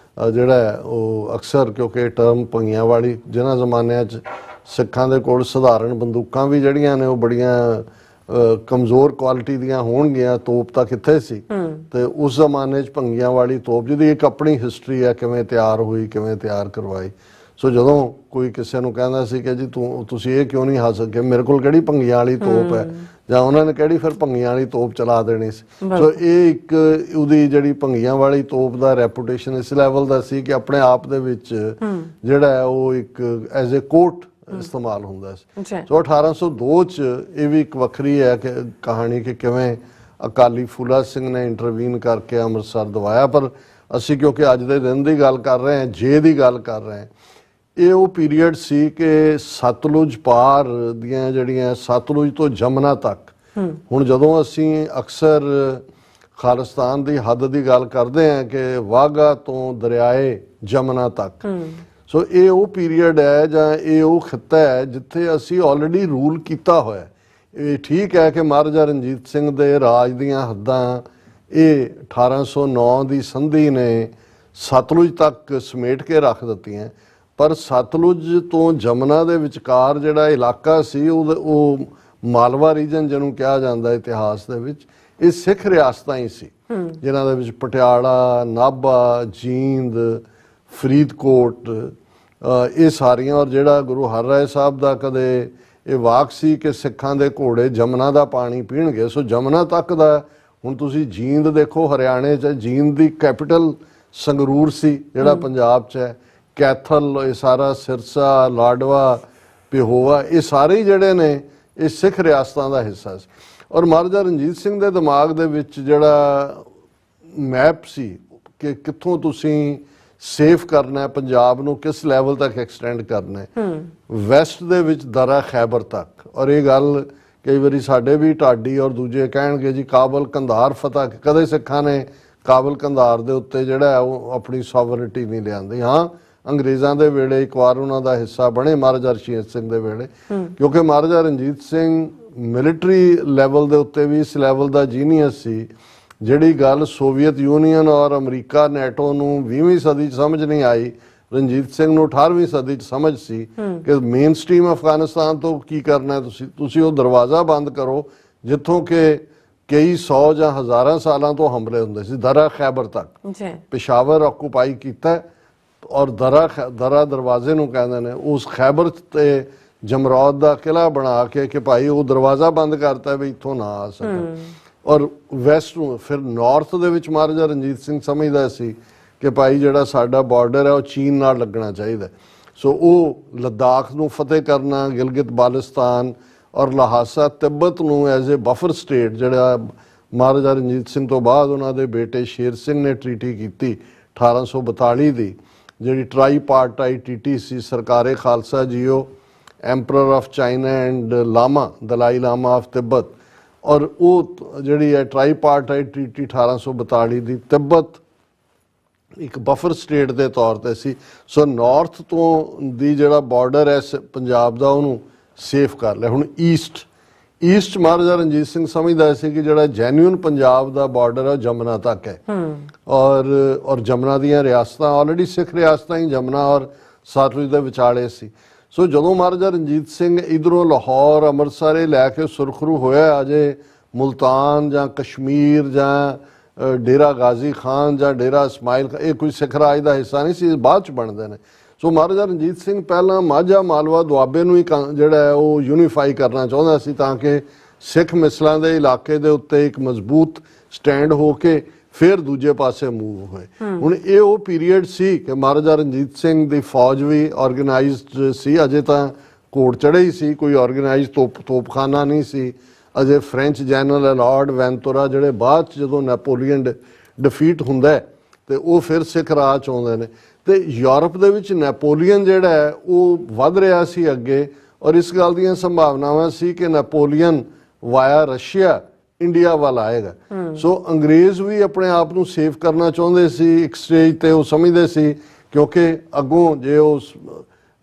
ਜਿਹੜਾ ਉਹ ਅਕਸਰ, ਕਿਉਂਕਿ ਟਰਮ ਭੰਗੀਆਂ ਵਾਲੀ, ਜਿਨ੍ਹਾਂ ਜ਼ਮਾਨਿਆਂ 'ਚ ਸਿੱਖਾਂ ਦੇ ਕੋਲ ਸਧਾਰਨ ਬੰਦੂਕਾਂ ਵੀ ਜਿਹੜੀਆਂ ਨੇ ਉਹ ਬੜੀਆਂ ਕਮਜ਼ੋਰ ਕੁਆਲਿਟੀ ਦੀਆਂ ਹੋਣਗੀਆਂ, ਤੋਪ ਤਾਂ ਕਿੱਥੇ ਸੀ, ਤੇ ਉਸ ਜ਼ਮਾਨੇ 'ਚ ਭੰਗੀਆਂ ਵਾਲੀ ਤੋਪ, ਜਿਹਦੀ ਇੱਕ ਆਪਣੀ ਹਿਸਟਰੀ ਹੈ, ਕਿਵੇਂ ਤਿਆਰ ਹੋਈ, ਕਿਵੇਂ ਤਿਆਰ ਕਰਵਾਈ। ਸੋ ਜਦੋਂ ਕੋਈ ਕਿਸੇ ਨੂੰ ਕਹਿੰਦਾ ਸੀ ਕਿ ਜੀ ਤੁਸੀਂ ਇਹ ਕਿਉਂ ਨਹੀਂ ਹੱਸ ਸਕੇ, ਮੇਰੇ ਕੋਲ ਕਿਹੜੀ ਭੰਗੀਆਂ ਵਾਲੀ ਤੋਪ ਹੈ, ਜਾਂ ਉਹਨਾਂ ਨੇ ਕਿਹੜੀ ਫਿਰ ਭੰਗੀਆਂ ਵਾਲੀ ਤੋਪ ਚਲਾ ਦੇਣੀ ਸੀ। ਸੋ ਇਹ ਇੱਕ ਉਹਦੀ ਜਿਹੜੀ ਭੰਗੀਆਂ ਵਾਲੀ ਤੋਪ ਦਾ ਰੈਪੂਟੇਸ਼ਨ ਇਸ ਲੈਵਲ ਦਾ ਸੀ ਕਿ ਆਪਣੇ ਆਪ ਦੇ ਵਿੱਚ ਜਿਹੜਾ ਹੈ ਉਹ ਇੱਕ ਐਜ਼ ਏ ਕੋਟ ਇਸਤੇਮਾਲ ਹੁੰਦਾ ਸੀ। ਸੋ 1802 'ਚ ਇਹ ਵੀ ਇੱਕ ਵੱਖਰੀ ਹੈ ਕਿ ਕਹਾਣੀ ਕਿ ਕਿਵੇਂ ਅਕਾਲੀ ਫੂਲਾ ਸਿੰਘ ਨੇ ਇੰਟਰਵੀਨ ਕਰਕੇ ਅੰਮ੍ਰਿਤਸਰ ਦਵਾਇਆ। ਪਰ ਅਸੀਂ ਕਿਉਂਕਿ ਅੱਜ ਦੇ ਦਿਨ ਦੀ ਗੱਲ ਕਰ ਰਹੇ ਹਾਂ, ਜੇ ਦੀ ਗੱਲ ਕਰ ਰਹੇ ਹਾਂ, ਇਹ ਉਹ ਪੀਰੀਅਡ ਸੀ ਕਿ ਸਤਲੁਜ ਪਾਰ ਦੀਆਂ ਜਿਹੜੀਆਂ ਸਤਲੁਜ ਤੋਂ ਜਮਨਾ ਤੱਕ, ਹੁਣ ਜਦੋਂ ਅਸੀਂ ਅਕਸਰ ਖਾਲਿਸਤਾਨ ਦੀ ਹੱਦ ਦੀ ਗੱਲ ਕਰਦੇ ਹਾਂ ਕਿ ਵਾਹਗਾ ਤੋਂ ਦਰਿਆਏ ਜਮਨਾ ਤੱਕ, ਸੋ ਇਹ ਉਹ ਪੀਰੀਅਡ ਹੈ ਜਾਂ ਇਹ ਉਹ ਖਿੱਤਾ ਹੈ ਜਿੱਥੇ ਅਸੀਂ ਆਲਰੇਡੀ ਰੂਲ ਕੀਤਾ ਹੋਇਆ। ਇਹ ਠੀਕ ਹੈ ਕਿ ਮਹਾਰਾਜਾ ਰਣਜੀਤ ਸਿੰਘ ਦੇ ਰਾਜ ਦੀਆਂ ਹੱਦਾਂ ਇਹ 1809 ਦੀ ਸੰਧੀ ਨੇ ਸਤਲੁਜ ਤੱਕ ਸਮੇਟ ਕੇ ਰੱਖ ਦਿੱਤੀਆਂ, ਪਰ ਸਤਲੁਜ ਤੋਂ ਜਮਨਾ ਦੇ ਵਿਚਕਾਰ ਜਿਹੜਾ ਇਲਾਕਾ ਸੀ ਉਹ ਮਾਲਵਾ ਰੀਜਨ ਜਿਹਨੂੰ ਕਿਹਾ ਜਾਂਦਾ ਇਤਿਹਾਸ ਦੇ ਵਿੱਚ, ਇਹ ਸਿੱਖ ਰਿਆਸਤਾਂ ਹੀ ਸੀ, ਜਿਨ੍ਹਾਂ ਦੇ ਵਿੱਚ ਪਟਿਆਲਾ, ਨਾਭਾ, ਜੀਂਦ, ਫਰੀਦਕੋਟ, ਇਹ ਸਾਰੀਆਂ। ਔਰ ਜਿਹੜਾ ਗੁਰੂ ਹਰਰਾਏ ਸਾਹਿਬ ਦਾ ਕਦੇ ਇਹ ਵਾਕ ਸੀ ਕਿ ਸਿੱਖਾਂ ਦੇ ਘੋੜੇ ਜਮਨਾ ਦਾ ਪਾਣੀ ਪੀਣਗੇ, ਸੋ ਜਮਨਾ ਤੱਕ ਦਾ। ਹੁਣ ਤੁਸੀਂ ਜੀਂਦ ਦੇਖੋ, ਹਰਿਆਣੇ 'ਚ ਜੀਂਦ ਦੀ ਕੈਪੀਟਲ ਸੰਗਰੂਰ ਸੀ ਜਿਹੜਾ ਪੰਜਾਬ 'ਚ ਹੈ, ਕੈਥਲ, ਇਹ ਸਾਰਾ ਸਿਰਸਾ, ਲਾਡਵਾ, ਪਿਹੋਵਾ, ਇਹ ਸਾਰੇ ਹੀ ਜਿਹੜੇ ਨੇ ਇਹ ਸਿੱਖ ਰਿਆਸਤਾਂ ਦਾ ਹਿੱਸਾ ਸੀ। ਔਰ ਮਹਾਰਾਜਾ ਰਣਜੀਤ ਸਿੰਘ ਦੇ ਦਿਮਾਗ ਦੇ ਵਿੱਚ ਜਿਹੜਾ ਮੈਪ ਸੀ ਕਿ ਕਿੱਥੋਂ ਤੁਸੀਂ ਸੇਫ ਕਰਨਾ ਹੈ ਪੰਜਾਬ ਨੂੰ, ਕਿਸ ਲੈਵਲ ਤੱਕ ਐਕਸਟੈਂਡ ਕਰਨਾ ਹੈ, ਵੈਸਟ ਦੇ ਵਿੱਚ ਦਰਾ ਖੈਬਰ ਤੱਕ। ਔਰ ਇਹ ਗੱਲ ਕਈ ਵਾਰੀ ਸਾਡੇ ਵੀ ਢਾਡੀ ਔਰ ਦੂਜੇ ਕਹਿਣਗੇ ਜੀ ਕਾਬਲ ਕੰਧਾਰ ਫਤਿਹ, ਕਦੇ ਸਿੱਖਾਂ ਨੇ ਕਾਬਲ ਕੰਧਾਰ ਦੇ ਉੱਤੇ ਜਿਹੜਾ ਉਹ ਆਪਣੀ ਸੋਵਰਨਿਟੀ ਨਹੀਂ ਲਿਆਂਦੀ। ਹਾਂ, ਅੰਗਰੇਜ਼ਾਂ ਦੇ ਵੇਲੇ ਇੱਕ ਵਾਰ ਉਹਨਾਂ ਦਾ ਹਿੱਸਾ ਬਣੇ ਮਹਾਰਾਜਾ ਰਣਜੀਤ ਸਿੰਘ ਦੇ ਵੇਲੇ, ਕਿਉਂਕਿ ਮਹਾਰਾਜਾ ਰਣਜੀਤ ਸਿੰਘ ਮਿਲਟਰੀ ਲੈਵਲ ਦੇ ਉੱਤੇ ਵੀ ਇਸ ਲੈਵਲ ਦਾ ਜੀਨੀਅਸ ਸੀ। ਜਿਹੜੀ ਗੱਲ ਸੋਵੀਅਤ ਯੂਨੀਅਨ ਔਰ ਅਮਰੀਕਾ ਨੈਟੋ ਨੂੰ 20ਵੀਂ ਸਦੀ 'ਚ ਸਮਝ ਨਹੀਂ ਆਈ, ਰਣਜੀਤ ਸਿੰਘ ਨੂੰ 18ਵੀਂ ਸਦੀ 'ਚ ਸਮਝ ਸੀ ਕਿ ਮੇਨ ਸਟ੍ਰੀਮ ਅਫਗਾਨਿਸਤਾਨ ਤੋਂ ਕੀ ਕਰਨਾ ਹੈ, ਤੁਸੀਂ ਉਹ ਦਰਵਾਜ਼ਾ ਬੰਦ ਕਰੋ ਜਿੱਥੋਂ ਕਿ ਕਈ 100 ਜਾਂ ਹਜ਼ਾਰਾਂ ਸਾਲਾਂ ਤੋਂ ਹਮਲੇ ਹੁੰਦੇ ਸੀ, ਦਰਾ ਖੈਬਰ ਤੱਕ। ਪਿਸ਼ਾਵਰ ਆਕੂਪਾਈ ਕੀਤਾ ਔਰ ਦਰਾ ਦਰਵਾਜ਼ੇ ਨੂੰ ਕਹਿੰਦੇ ਨੇ, ਉਸ ਖੈਬਰ ਤੇ ਜਮਰੌਦ ਦਾ ਕਿਲਾ ਬਣਾ ਕੇ ਕਿ ਭਾਈ ਉਹ ਦਰਵਾਜ਼ਾ ਬੰਦ ਕਰਤਾ ਵੀ ਇੱਥੋਂ ਨਾ ਆ ਸਕਣ। ਔਰ ਵੈਸਟ ਨੂੰ ਫਿਰ ਨਾਰਥ ਦੇ ਵਿੱਚ ਮਹਾਰਾਜਾ ਰਣਜੀਤ ਸਿੰਘ ਸਮਝਦਾ ਸੀ ਕਿ ਭਾਈ ਜਿਹੜਾ ਸਾਡਾ ਬਾਰਡਰ ਹੈ ਉਹ ਚੀਨ ਨਾਲ ਲੱਗਣਾ ਚਾਹੀਦਾ, ਸੋ ਉਹ ਲੱਦਾਖ ਨੂੰ ਫਤਿਹ ਕਰਨਾ, ਗਿਲਗਿਤ ਬਾਲਸਤਾਨ ਔਰ ਲਹਾਸਾ ਤਿੱਬਤ ਨੂੰ ਐਜ਼ ਏ ਬਫਰ ਸਟੇਟ, ਜਿਹੜਾ ਮਹਾਰਾਜਾ ਰਣਜੀਤ ਸਿੰਘ ਤੋਂ ਬਾਅਦ ਉਹਨਾਂ ਦੇ ਬੇਟੇ ਸ਼ੇਰ ਸਿੰਘ ਨੇ ਟ੍ਰੀਟੀ ਕੀਤੀ 1842 ਦੀ, ਜਿਹੜੀ ਟ੍ਰਾਈਪਾਰਟਾਈਟ ਟ੍ਰੀਟੀ ਸੀ, ਸਰਕਾਰੇ ਖਾਲਸਾ ਜੀਓ, emperor of China and lama, Dalai Lama of Tibet. ਔਰ ਉਹ ਜਿਹੜੀ ਹੈ ਟ੍ਰਾਈਪਾਰਟਾਈਟ ਟ੍ਰੀਟੀ 1842 ਦੀ, ਤਿੱਬਤ ਇੱਕ ਬਫਰ ਸਟੇਟ ਦੇ ਤੌਰ ਤੇ ਸੀ। ਸੋ ਨਾਰਥ ਤੋਂ ਦੀ ਜਿਹੜਾ ਬਾਰਡਰ ਹੈ ਪੰਜਾਬ ਦਾ ਉਹਨੂੰ ਸੇਫ ਕਰ ਲਿਆ। ਹੁਣ ਈਸਟ ਮਹਾਰਾਜਾ ਰਣਜੀਤ ਸਿੰਘ ਸਮਝਦਾ ਸੀ ਕਿ ਜਿਹੜਾ ਜੈਨੂਇਨ ਪੰਜਾਬ ਦਾ ਬਾਰਡਰ ਹੈ ਉਹ ਜਮਨਾ ਤੱਕ ਹੈ, ਔਰ ਜਮਨਾ ਦੀਆਂ ਰਿਆਸਤਾਂ ਆਲਰੇਡੀ ਸਿੱਖ ਰਿਆਸਤਾਂ ਹੀ ਜਮਨਾ ਔਰ ਸਤਲੁਜ ਦੇ ਵਿਚਾਲੇ ਸੀ। ਸੋ ਜਦੋਂ ਮਹਾਰਾਜਾ ਰਣਜੀਤ ਸਿੰਘ ਇਧਰੋਂ ਲਾਹੌਰ, ਅੰਮ੍ਰਿਤਸਰ ਇਹ ਲੈ ਕੇ ਸੁਰਖਰੂ ਹੋਇਆ, ਅਜੇ ਮੁਲਤਾਨ ਜਾਂ ਕਸ਼ਮੀਰ ਜਾਂ ਡੇਰਾ ਗਾਜ਼ੀ ਖਾਨ ਜਾਂ ਡੇਰਾ ਇਸਮਾਇਲ, ਇਹ ਕੋਈ ਸਿੱਖ ਰਾਜ ਦਾ ਹਿੱਸਾ ਨਹੀਂ ਸੀ, ਬਾਅਦ ਚ ਬਣਦੇ ਨੇ। ਸੋ ਮਹਾਰਾਜਾ ਰਣਜੀਤ ਸਿੰਘ ਪਹਿਲਾਂ ਮਾਝਾ, ਮਾਲਵਾ, ਦੁਆਬੇ ਨੂੰ ਹੀ ਜਿਹੜਾ ਹੈ ਉਹ ਯੂਨੀਫਾਈ ਕਰਨਾ ਚਾਹੁੰਦਾ ਸੀ ਤਾਂ ਕਿ ਸਿੱਖ ਮਿਸਲਾਂ ਦੇ ਇਲਾਕੇ ਦੇ ਉੱਤੇ ਇੱਕ ਮਜ਼ਬੂਤ ਸਟੈਂਡ ਹੋ ਕੇ ਫਿਰ ਦੂਜੇ ਪਾਸੇ ਮੂਵ ਹੋਏ। ਹੁਣ ਇਹ ਉਹ ਪੀਰੀਅਡ ਸੀ ਕਿ ਮਹਾਰਾਜਾ ਰਣਜੀਤ ਸਿੰਘ ਦੀ ਫੌਜ ਵੀ ਆਰਗੇਨਾਈਜ਼ਡ ਸੀ, ਅਜੇ ਤਾਂ ਘੋੜ ਚੜ੍ਹੇ ਹੀ ਸੀ, ਕੋਈ ਆਰਗੇਨਾਈਜ਼ਡ ਤੋਪਖਾਨਾ ਨਹੀਂ ਸੀ। ਅਜੇ ਫ੍ਰੈਂਚ ਜਨਰਲ ਅਲਾਰਡ ਵੈਂਤੋਰਾ ਜਿਹੜੇ ਬਾਅਦ 'ਚ ਜਦੋਂ ਨੈਪੋਲੀਅਨ ਡਿਫੀਟ ਹੁੰਦਾ ਤੇ ਉਹ ਫਿਰ ਸਿੱਖ ਰਾਜ 'ਚ ਆਉਂਦੇ ਨੇ, ਤੇ ਯੂਰਪ ਦੇ ਵਿੱਚ ਨੈਪੋਲੀਅਨ ਜਿਹੜਾ ਹੈ ਉਹ ਵੱਧ ਰਿਹਾ ਸੀ ਅੱਗੇ, ਔਰ ਇਸ ਗੱਲ ਦੀਆਂ ਸੰਭਾਵਨਾਵਾਂ ਸੀ ਕਿ ਨੈਪੋਲੀਅਨ ਵਾਇਆ ਰਸ਼ੀਆ ਇੰਡੀਆ ਵੱਲ ਆਏਗਾ। ਸੋ ਅੰਗਰੇਜ਼ ਵੀ ਆਪਣੇ ਆਪ ਨੂੰ ਸੇਵ ਕਰਨਾ ਚਾਹੁੰਦੇ ਸੀ ਇੱਕ ਸਟੇਜ ਤੇ, ਉਹ ਸਮਝਦੇ ਸੀ ਕਿਉਂਕਿ ਅੱਗੋਂ ਜੇ ਉਹ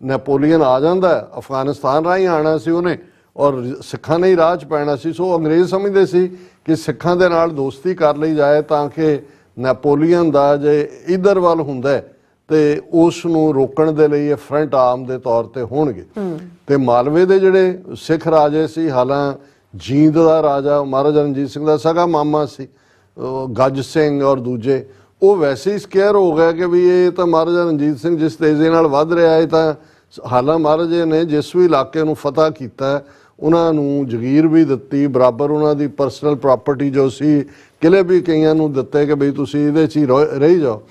ਨੈਪੋਲੀਅਨ ਆ ਜਾਂਦਾ, ਅਫਗਾਨਿਸਤਾਨ ਰਾਹੀਂ ਆਣਾ ਸੀ ਉਹਨੇ ਔਰ ਸਿੱਖਾਂ ਨੇ ਹੀ ਰਾਹ 'ਚ ਪੈਣਾ ਸੀ। ਸੋ ਅੰਗਰੇਜ਼ ਸਮਝਦੇ ਸੀ ਕਿ ਸਿੱਖਾਂ ਦੇ ਨਾਲ ਦੋਸਤੀ ਕਰ ਲਈ ਜਾਏ ਤਾਂ ਕਿ ਨੈਪੋਲੀਅਨ ਦਾ ਜੇ ਇੱਧਰ ਵੱਲ ਹੁੰਦਾ ਤੇ ਉਸ ਨੂੰ ਰੋਕਣ ਦੇ ਲਈ ਇਹ ਫਰੰਟ ਆਰਮ ਦੇ ਤੌਰ ਤੇ ਹੋਣਗੇ। ਤੇ ਮਾਲਵੇ ਦੇ ਜਿਹੜੇ ਸਿੱਖ ਰਾਜੇ ਸੀ, ਹਾਲਾਂ ਜੀਂਦ ਦਾ ਰਾਜਾ ਮਹਾਰਾਜਾ ਰਣਜੀਤ ਸਿੰਘ ਦਾ ਸਗਾ ਮਾਮਾ ਸੀ ਗੱਜ ਸਿੰਘ ਔਰ ਦੂਜੇ, ਉਹ ਵੈਸੇ ਹੀ ਸਕੇਅਰ ਹੋ ਗਿਆ ਕਿ ਵੀ ਇਹ ਤਾਂ ਮਹਾਰਾਜਾ ਰਣਜੀਤ ਸਿੰਘ ਜਿਸ ਤੇਜ਼ੀ ਨਾਲ ਵੱਧ ਰਿਹਾ ਹੈ ਤਾਂ ਹਾਲਾਂ ਮਹਾਰਾਜੇ ਨੇ ਜਿਸ ਵੀ ਇਲਾਕੇ ਨੂੰ ਫਤਿਹ ਕੀਤਾ ਉਹਨਾਂ ਨੂੰ ਜਗੀਰ ਵੀ ਦਿੱਤੀ, ਬਰਾਬਰ ਉਹਨਾਂ ਦੀ ਪਰਸਨਲ ਪ੍ਰਾਪਰਟੀ ਜੋ ਸੀ, ਕਿਲੇ ਵੀ ਕਈਆਂ ਨੂੰ ਦਿੱਤੇ ਕਿ ਬਈ ਤੁਸੀਂ ਇਹਦੇ 'ਚ ਹੀ ਰਹੀ ਜਾਓ।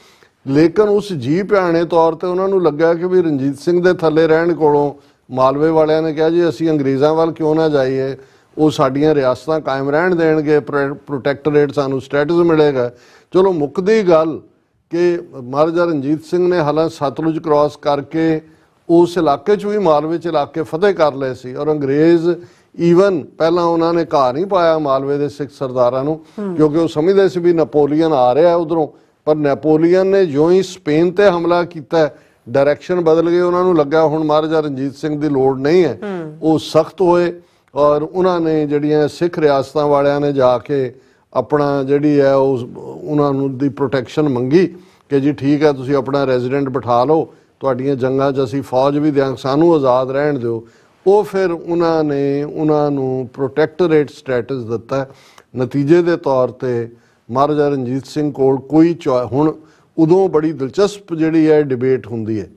ਲੇਕਿਨ ਉਸ ਜੀ ਭਿਆਣੇ ਤੌਰ ਤੇ ਉਹਨਾਂ ਨੂੰ ਲੱਗਾ ਕਿ ਵੀ ਰਣਜੀਤ ਸਿੰਘ ਦੇ ਥੱਲੇ ਰਹਿਣ ਕੋਲੋਂ ਮਾਲਵੇ ਵਾਲਿਆਂ ਨੇ ਕਿਹਾ ਜੀ ਅਸੀਂ ਅੰਗਰੇਜ਼ਾਂ ਵੱਲ ਕਿਉਂ ਨਾ ਜਾਈਏ, ਉਹ ਸਾਡੀਆਂ ਰਿਆਸਤਾਂ ਕਾਇਮ ਰਹਿਣ ਦੇਣਗੇ, ਪ੍ਰੋਟੈਕਟੋਰੇਟ ਸਾਨੂੰ ਸਟੇਟਸ ਮਿਲੇਗਾ। ਚਲੋ ਮੁੱਕਦੀ ਗੱਲ ਕਿ ਮਹਾਰਾਜਾ ਰਣਜੀਤ ਸਿੰਘ ਨੇ ਹਾਲਾਂ ਸਤਲੁਜ ਕ੍ਰਾਸ ਕਰਕੇ ਉਸ ਇਲਾਕੇ 'ਚ ਵੀ ਮਾਲਵੇ 'ਚ ਇਲਾਕੇ ਫਤਿਹ ਕਰ ਲਏ ਸੀ, ਔਰ ਅੰਗਰੇਜ਼ ਈਵਨ ਪਹਿਲਾਂ ਉਹਨਾਂ ਨੇ ਘਾਹ ਨਹੀਂ ਪਾਇਆ ਮਾਲਵੇ ਦੇ ਸਿੱਖ ਸਰਦਾਰਾਂ ਨੂੰ, ਕਿਉਂਕਿ ਉਹ ਸਮਝਦੇ ਸੀ ਵੀ ਨੈਪੋਲੀਅਨ ਆ ਰਿਹਾ ਉਧਰੋਂ। ਪਰ ਨੈਪੋਲੀਅਨ ਨੇ ਜਿਉਂ ਹੀ ਸਪੇਨ ਤੇ ਹਮਲਾ ਕੀਤਾ, ਡਾਇਰੈਕਸ਼ਨ ਬਦਲ ਗਈ। ਉਹਨਾਂ ਨੂੰ ਲੱਗਾ ਹੁਣ ਮਹਾਰਾਜਾ ਰਣਜੀਤ ਸਿੰਘ ਦੀ ਲੋੜ ਨਹੀਂ ਹੈ, ਉਹ ਸਖਤ ਹੋਏ ਔਰ ਉਹਨਾਂ ਨੇ ਜਿਹੜੀਆਂ ਸਿੱਖ ਰਿਆਸਤਾਂ ਵਾਲਿਆਂ ਨੇ ਜਾ ਕੇ ਆਪਣਾ ਜਿਹੜੀ ਹੈ ਉਹਨਾਂ ਨੂੰ ਦੀ ਪ੍ਰੋਟੈਕਸ਼ਨ ਮੰਗੀ ਕਿ ਜੀ ਠੀਕ ਹੈ ਤੁਸੀਂ ਆਪਣਾ ਰੈਜ਼ੀਡੈਂਟ ਬਿਠਾ ਲਓ, ਤੁਹਾਡੀਆਂ ਜੰਗਾਂ 'ਚ ਅਸੀਂ ਫੌਜ ਵੀ ਦਿਆਂਗੇ, ਸਾਨੂੰ ਆਜ਼ਾਦ ਰਹਿਣ ਦਿਓ। ਉਹ ਫਿਰ ਉਹਨਾਂ ਨੇ ਉਹਨਾਂ ਨੂੰ ਪ੍ਰੋਟੈਕਟੋਰੇਟ ਸਟੇਟਸ ਦਿੱਤਾ। ਨਤੀਜੇ ਦੇ ਤੌਰ ਤੇ ਮਹਾਰਾਜਾ ਰਣਜੀਤ ਸਿੰਘ ਕੋਲ ਕੋਈ ਹੁਣ ਉਦੋਂ ਬੜੀ ਦਿਲਚਸਪ ਜਿਹੜੀ ਹੈ ਡਿਬੇਟ ਹੁੰਦੀ ਹੈ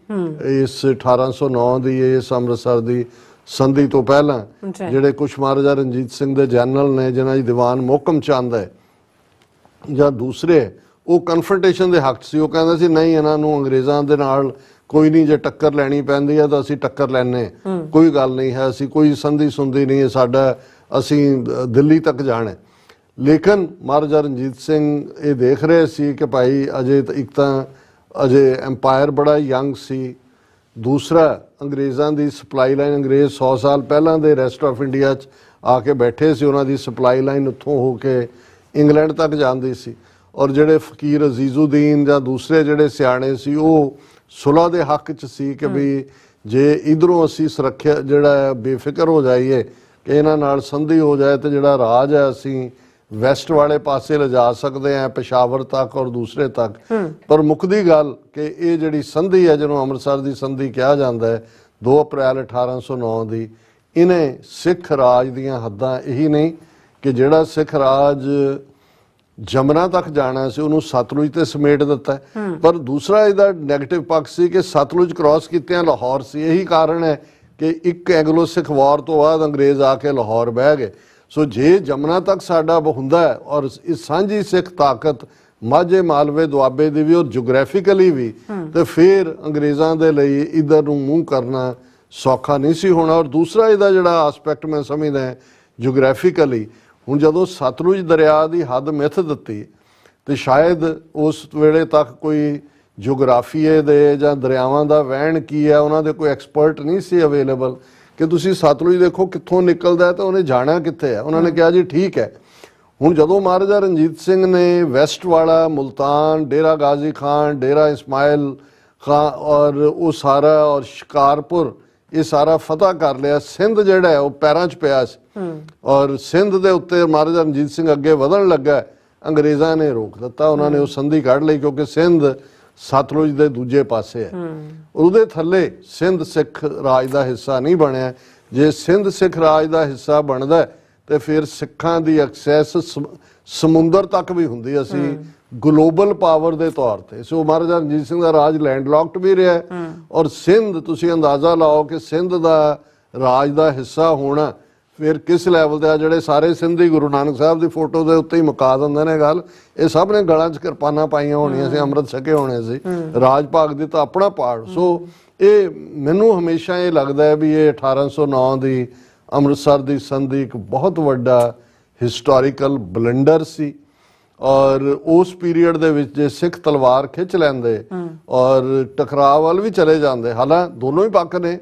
ਇਸ 1809 ਦੀ ਇਸ ਅੰਮ੍ਰਿਤਸਰ ਦੀ ਸੰਧੀ ਤੋਂ ਪਹਿਲਾਂ। ਜਿਹੜੇ ਕੁਛ ਮਹਾਰਾਜਾ ਰਣਜੀਤ ਸਿੰਘ ਦੇ ਜਨਰਲ ਨੇ ਜਿਨ੍ਹਾਂ ਦੀ ਦੀਵਾਨ ਮੋਹਕਮ ਚੰਦ ਹੈ ਜਾਂ ਦੂਸਰੇ, ਉਹ ਕਨਫਰੰਟੇਸ਼ਨ ਦੇ ਹੱਕ ਸੀ। ਉਹ ਕਹਿੰਦੇ ਸੀ ਨਹੀਂ ਇਹਨਾਂ ਨੂੰ ਅੰਗਰੇਜ਼ਾਂ ਦੇ ਨਾਲ ਕੋਈ ਨਹੀਂ, ਜੇ ਟੱਕਰ ਲੈਣੀ ਪੈਂਦੀ ਹੈ ਤਾਂ ਅਸੀਂ ਟੱਕਰ ਲੈਣੇ, ਕੋਈ ਗੱਲ ਨਹੀਂ ਹੈ, ਅਸੀਂ ਕੋਈ ਸੰਧੀ ਸੁੰਧੀ ਨਹੀਂ ਹੈ ਸਾਡਾ, ਅਸੀਂ ਦਿੱਲੀ ਤੱਕ ਜਾਣਾ। ਲੇਕਿਨ ਮਹਾਰਾਜਾ ਰਣਜੀਤ ਸਿੰਘ ਇਹ ਦੇਖ ਰਹੇ ਸੀ ਕਿ ਭਾਈ ਅਜੇ ਇੱਕ ਤਾਂ ਅਜੇ ਐਮਪਾਇਰ ਬੜਾ ਯੰਗ ਸੀ, ਦੂਸਰਾ ਅੰਗਰੇਜ਼ਾਂ ਦੀ ਸਪਲਾਈ ਲਾਈਨ, ਅੰਗਰੇਜ਼ 100 ਸਾਲ ਪਹਿਲਾਂ ਦੇ ਰੈਸਟ ਆਫ ਇੰਡੀਆ 'ਚ ਆ ਕੇ ਬੈਠੇ ਸੀ, ਉਹਨਾਂ ਦੀ ਸਪਲਾਈ ਲਾਈਨ ਉੱਥੋਂ ਹੋ ਕੇ ਇੰਗਲੈਂਡ ਤੱਕ ਜਾਂਦੀ ਸੀ। ਔਰ ਜਿਹੜੇ ਫਕੀਰ ਅਜ਼ੀਜ਼ੁਦੀਨ ਜਾਂ ਦੂਸਰੇ ਜਿਹੜੇ ਸਿਆਣੇ ਸੀ ਉਹ ਸੁਲ੍ਹਾ ਦੇ ਹੱਕ 'ਚ ਸੀ ਕਿ ਵੀ ਜੇ ਇਧਰੋਂ ਅਸੀਂ ਸੁਰੱਖਿਆ ਜਿਹੜਾ ਬੇਫਿਕਰ ਹੋ ਜਾਈਏ ਕਿ ਇਹਨਾਂ ਨਾਲ ਸੰਧੀ ਹੋ ਜਾਏ ਤੇ ਜਿਹੜਾ ਰਾਜ ਹੈ ਅਸੀਂ ਵੈਸਟ ਵਾਲੇ ਪਾਸੇ ਲਿਜਾ ਸਕਦੇ ਹਾਂ, ਪਸ਼ਾਵਰ ਤੱਕ ਔਰ ਦੂਸਰੇ ਤੱਕ। ਪਰ ਮੁੱਕਦੀ ਗੱਲ ਕਿ ਇਹ ਜਿਹੜੀ ਸੰਧੀ ਹੈ ਜਿਹਨੂੰ ਅੰਮ੍ਰਿਤਸਰ ਦੀ ਸੰਧੀ ਕਿਹਾ ਜਾਂਦਾ ਹੈ 2 ਅਪ੍ਰੈਲ 1809 ਦੀ, ਇਹਨੇ ਸਿੱਖ ਰਾਜ ਦੀਆਂ ਹੱਦਾਂ ਇਹੀ ਨਹੀਂ ਕਿ ਜਿਹੜਾ ਸਿੱਖ ਰਾਜ ਜਮਨਾ ਤੱਕ ਜਾਣਾ ਸੀ ਉਹਨੂੰ ਸਤਲੁਜ ਤੇ ਸਮੇਟ ਦਿੱਤਾ, ਪਰ ਦੂਸਰਾ ਇਹਦਾ ਨੈਗੇਟਿਵ ਪੱਖ ਸੀ ਕਿ ਸਤਲੁਜ ਕ੍ਰਾਸ ਕੀਤਿਆਂ ਲਾਹੌਰ ਸੀ। ਇਹੀ ਕਾਰਨ ਹੈ ਕਿ ਇੱਕ ਐਂਗਲੋ ਸਿੱਖ ਵਾਰ ਤੋਂ ਬਾਅਦ ਅੰਗਰੇਜ਼ ਆ ਕੇ ਲਾਹੌਰ ਬਹਿ ਗਏ। ਸੋ ਜੇ ਜਮਨਾ ਤੱਕ ਸਾਡਾ ਹੁੰਦਾ ਹੈ ਔਰ ਇਸ ਸਾਂਝੀ ਸਿੱਖ ਤਾਕਤ ਮਾਝੇ ਮਾਲਵੇ ਦੁਆਬੇ ਦੀ ਵੀ ਔਰ ਜੋਗ੍ਰਾਫਿਕਲੀ ਵੀ, ਤੇ ਫਿਰ ਅੰਗਰੇਜ਼ਾਂ ਦੇ ਲਈ ਇਧਰ ਨੂੰ ਮੂੰਹ ਕਰਨਾ ਸੌਖਾ ਨਹੀਂ ਸੀ ਹੋਣਾ। ਔਰ ਦੂਸਰਾ ਇਹਦਾ ਜਿਹੜਾ ਆਸਪੈਕਟ ਮੈਂ ਸਮਝਦਾ ਜੋਗ੍ਰਾਫਿਕਲੀ, ਹੁਣ ਜਦੋਂ ਸਤਲੁਜ ਦਰਿਆ ਦੀ ਹੱਦ ਮਿੱਥ ਦਿੱਤੀ ਤੇ ਸ਼ਾਇਦ ਉਸ ਵੇਲੇ ਤੱਕ ਕੋਈ ਜੋਗ੍ਰਾਫੀਏ ਦੇ ਜਾਂ ਦਰਿਆਵਾਂ ਦਾ ਵਹਿਣ ਕੀ ਹੈ ਉਹਨਾਂ ਦੇ ਕੋਈ ਐਕਸਪਰਟ ਨਹੀਂ ਸੀ ਅਵੇਲੇਬਲ ਕਿ ਤੁਸੀਂ ਸਤਲੁਜ ਦੇਖੋ ਕਿੱਥੋਂ ਨਿਕਲਦਾ ਤੇ ਉਹਨੇ ਜਾਣਾ ਕਿੱਥੇ ਹੈ। ਉਹਨਾਂ ਨੇ ਕਿਹਾ ਜੀ ਠੀਕ ਹੈ। ਹੁਣ ਜਦੋਂ ਮਹਾਰਾਜਾ ਰਣਜੀਤ ਸਿੰਘ ਨੇ ਵੈਸਟ ਵਾਲਾ ਮੁਲਤਾਨ, ਡੇਰਾ ਗਾਜ਼ੀ ਖਾਨ, ਡੇਰਾ ਇਸਮਾਇਲ ਖਾਨ ਔਰ ਉਹ ਸਾਰਾ ਔਰ ਸ਼ਿਕਾਰਪੁਰ ਇਹ ਸਾਰਾ ਫਤਿਹ ਕਰ ਲਿਆ, ਸਿੰਧ ਜਿਹੜਾ ਹੈ ਉਹ ਪੈਰਾਂ 'ਚ ਪਿਆ ਸੀ ਔਰ ਸਿੰਧ ਦੇ ਉੱਤੇ ਮਹਾਰਾਜਾ ਰਣਜੀਤ ਸਿੰਘ ਅੱਗੇ ਵਧਣ ਲੱਗਾ, ਅੰਗਰੇਜ਼ਾਂ ਨੇ ਰੋਕ ਦਿੱਤਾ। ਉਹਨਾਂ ਨੇ ਉਹ ਸੰਧੀ ਕੱਢ ਲਈ ਕਿਉਂਕਿ ਸਿੰਧ ਸਤਲੁਜ ਦੇ ਦੂਜੇ ਪਾਸੇ ਹੈ, ਉਹਦੇ ਥੱਲੇ ਸਿੰਧ ਸਿੱਖ ਰਾਜ ਦਾ ਹਿੱਸਾ ਨਹੀਂ ਬਣਿਆ। ਜੇ ਸਿੰਧ ਸਿੱਖ ਰਾਜ ਦਾ ਹਿੱਸਾ ਬਣਦਾ ਤੇ ਫਿਰ ਸਿੱਖਾਂ ਦੀ ਐਕਸੈਸ ਸਮੁੰਦਰ ਤੱਕ ਵੀ ਹੁੰਦੀ, ਅਸੀਂ ਗਲੋਬਲ ਪਾਵਰ ਦੇ ਤੌਰ ਤੇ। ਸੋ ਮਹਾਰਾਜਾ ਰਣਜੀਤ ਸਿੰਘ ਦਾ ਰਾਜ ਲੈਂਡਲੌਕਡ ਵੀ ਰਿਹਾ ਔਰ ਸਿੰਧ ਤੁਸੀਂ ਅੰਦਾਜ਼ਾ ਲਾਓ ਕਿ ਸਿੰਧ ਦਾ ਰਾਜ ਦਾ ਹਿੱਸਾ ਹੋਣਾ ਫਿਰ ਕਿਸ ਲੈਵਲ ਤੇ ਆ। ਜਿਹੜੇ ਸਾਰੇ ਸਿੰਧੀ ਗੁਰੂ ਨਾਨਕ ਸਾਹਿਬ ਦੀ ਫੋਟੋ ਦੇ ਉੱਤੇ ਹੀ ਮੁਕਾ ਦਿੰਦੇ ਨੇ ਗੱਲ, ਇਹ ਸਭ ਨੇ ਗਲਾਂ 'ਚ ਕਿਰਪਾਨਾਂ ਪਾਈਆਂ ਹੋਣੀਆਂ ਸੀ, ਅੰਮ੍ਰਿਤ ਛਕੇ ਹੋਣੇ ਸੀ, ਰਾਜ ਭਾਗ ਦੀ ਤਾਂ ਆਪਣਾ ਪਾੜ। ਸੋ ਇਹ ਮੈਨੂੰ ਹਮੇਸ਼ਾ ਇਹ ਲੱਗਦਾ ਹੈ ਵੀ ਇਹ 1809 ਦੀ ਅੰਮ੍ਰਿਤਸਰ ਦੀ ਸੰਧੀ ਇੱਕ ਬਹੁਤ ਵੱਡਾ ਹਿਸਟੋਰੀਕਲ ਬਲੰਡਰ ਸੀ। ਔਰ ਉਸ ਪੀਰੀਅਡ ਦੇ ਵਿੱਚ ਜੇ ਸਿੱਖ ਤਲਵਾਰ ਖਿੱਚ ਲੈਂਦੇ ਔਰ ਟਕਰਾਅ ਵੱਲ ਵੀ ਚਲੇ ਜਾਂਦੇ, ਹਾਲਾਂ ਦੋਨੋਂ ਹੀ ਪੱਖ ਨੇ,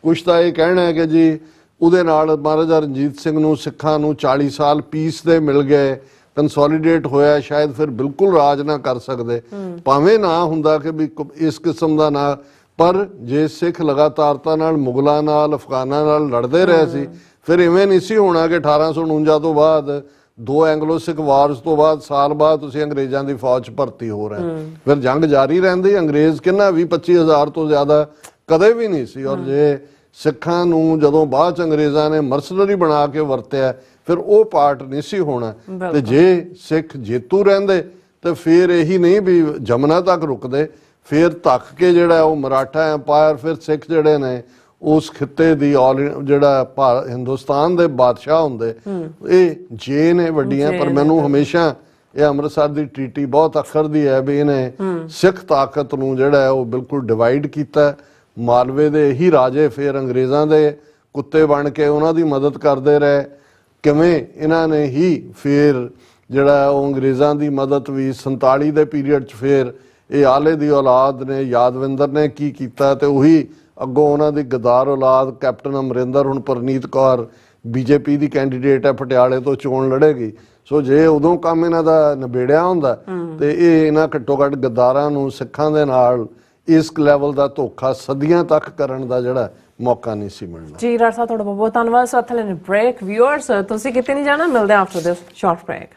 ਕੁਛ ਤਾਂ ਇਹ ਕਹਿਣਾ ਹੈ ਕਿ ਜੀ ਉਹਦੇ ਨਾਲ ਮਹਾਰਾਜਾ ਰਣਜੀਤ ਸਿੰਘ ਨੂੰ ਸਿੱਖਾਂ ਨੂੰ 40 ਸਾਲ ਪੀਸ ਦੇ ਮਿਲ ਗਏ, ਕੰਸੋਲੀਡੇਟ ਹੋਇਆ, ਸ਼ਾਇਦ ਫਿਰ ਬਿਲਕੁਲ ਰਾਜ ਨਾ ਕਰ ਸਕਦੇ, ਭਾਵੇਂ ਨਾ ਹੁੰਦਾ ਕਿ ਵੀ ਇਸ ਕਿਸਮ ਦਾ ਨਾ। ਪਰ ਜੇ ਸਿੱਖ ਲਗਾਤਾਰਤਾ ਨਾਲ ਮੁਗਲਾਂ ਨਾਲ, ਅਫਗਾਨਾਂ ਨਾਲ ਲੜਦੇ ਰਹੇ ਸੀ, ਫਿਰ ਇਵੇਂ ਨਹੀਂ ਸੀ ਹੋਣਾ ਕਿ 1849 ਤੋਂ ਬਾਅਦ 2 ਐਂਗਲੋ ਸਿੱਖ ਵਾਰਸ ਤੋਂ ਬਾਅਦ ਸਾਲ ਬਾਅਦ ਤੁਸੀਂ ਅੰਗਰੇਜ਼ਾਂ ਦੀ ਫੌਜ 'ਚ ਭਰਤੀ ਹੋ ਰਹੇ। ਫਿਰ ਜੰਗ ਜਾਰੀ ਰਹਿੰਦੀ, ਅੰਗਰੇਜ਼ ਕਿੰਨਾ 20-25 ਹਜ਼ਾਰ ਤੋਂ ਜ਼ਿਆਦਾ ਕਦੇ ਵੀ ਨਹੀਂ ਸੀ। ਔਰ ਜੇ ਸਿੱਖਾਂ ਨੂੰ ਜਦੋਂ ਬਾਅਦ 'ਚ ਅੰਗਰੇਜ਼ਾਂ ਨੇ ਮਰਸਨਰੀ ਬਣਾ ਕੇ ਵਰਤਿਆ ਫਿਰ ਉਹ ਪਾਰਟ ਨਹੀਂ ਸੀ ਹੋਣਾ। ਤੇ ਜੇ ਸਿੱਖ ਜੇਤੂ ਰਹਿੰਦੇ ਤੇ ਫਿਰ ਇਹੀ ਨਹੀਂ ਵੀ ਜਮਨਾ ਤੱਕ ਰੁਕਦੇ, ਫਿਰ ਧੱਕ ਕੇ ਜਿਹੜਾ ਉਹ ਮਰਾਠਾ ਐਮਪਾਇਰ, ਫਿਰ ਸਿੱਖ ਜਿਹੜੇ ਨੇ ਉਸ ਖਿੱਤੇ ਦੀ ਜਿਹੜਾ ਹਿੰਦੁਸਤਾਨ ਦੇ ਬਾਦਸ਼ਾਹ ਹੁੰਦੇ। ਇਹ ਜੇ ਨੇ ਵੱਡੀਆਂ, ਪਰ ਮੈਨੂੰ ਹਮੇਸ਼ਾ ਇਹ ਅੰਮ੍ਰਿਤਸਰ ਦੀ ਟ੍ਰੀਟੀ ਬਹੁਤ ਅੱਖਰ ਦੀ ਹੈ ਵੀ ਇਹਨੇ ਸਿੱਖ ਤਾਕਤ ਨੂੰ ਜਿਹੜਾ ਹੈ ਉਹ ਬਿਲਕੁਲ ਡਿਵਾਈਡ ਕੀਤਾ। ਮਾਲਵੇ ਦੇ ਇਹੀ ਰਾਜੇ ਫਿਰ ਅੰਗਰੇਜ਼ਾਂ ਦੇ ਕੁੱਤੇ ਬਣ ਕੇ ਉਹਨਾਂ ਦੀ ਮਦਦ ਕਰਦੇ ਰਹੇ ਕਿਵੇਂ ਇਹਨਾਂ ਨੇ ਹੀ ਫਿਰ ਜਿਹੜਾ ਉਹ ਅੰਗਰੇਜ਼ਾਂ ਦੀ ਮਦਦ ਵੀ 47 ਦੇ ਪੀਰੀਅਡ 'ਚ ਫਿਰ ਇਹ ਆਲੇ ਦੀ ਔਲਾਦ ਨੇ ਯਾਦਵਿੰਦਰ ਨੇ ਕੀ ਕੀਤਾ, ਤੇ ਉਹੀ ਅੱਗੋਂ ਉਹਨਾਂ ਦੀ ਗਦਾਰ ਔਲਾਦ ਕੈਪਟਨ ਅਮਰਿੰਦਰ, ਹੁਣ ਪਰਨੀਤ ਕੌਰ ਬੀਜੇਪੀ ਦੀ ਕੈਂਡੀਡੇਟ ਹੈ, ਪਟਿਆਲੇ ਤੋਂ ਚੋਣ ਲੜੇਗੀ। ਸੋ ਜੇ ਉਦੋਂ ਕੰਮ ਇਹਨਾਂ ਦਾ ਨਿਬੇੜਿਆ ਹੁੰਦਾ ਤੇ ਇਹ ਇਹਨਾਂ ਘੱਟੋ ਘੱਟ ਗਦਾਰਾਂ ਨੂੰ ਸਿੱਖਾਂ ਦੇ ਨਾਲ ਇਸ ਲੈਵਲ ਦਾ ਧੋਖਾ ਸਦੀਆਂ ਤੱਕ ਕਰਨ ਦਾ ਜਿਹੜਾ ਮੌਕਾ ਨਹੀਂ ਸੀ ਮਿਲਣਾ। ਜੀ ਰਾਜ ਸਾਹਿਬ ਤੁਹਾਡਾ ਬਹੁਤ ਬਹੁਤ ਧੰਨਵਾਦ। ਸਾਥ ਲੈਣ ਬ੍ਰੇਕ। ਵਿਊਅਰਸ ਤੁਸੀਂ ਕਿਤੇ ਨਹੀਂ ਜਾਣਾ, ਮਿਲਦੇ ਹਾਂ ਆਫਟਰ ਦਿਸ ਸ਼ਾਰਟ ਬ੍ਰੇਕ।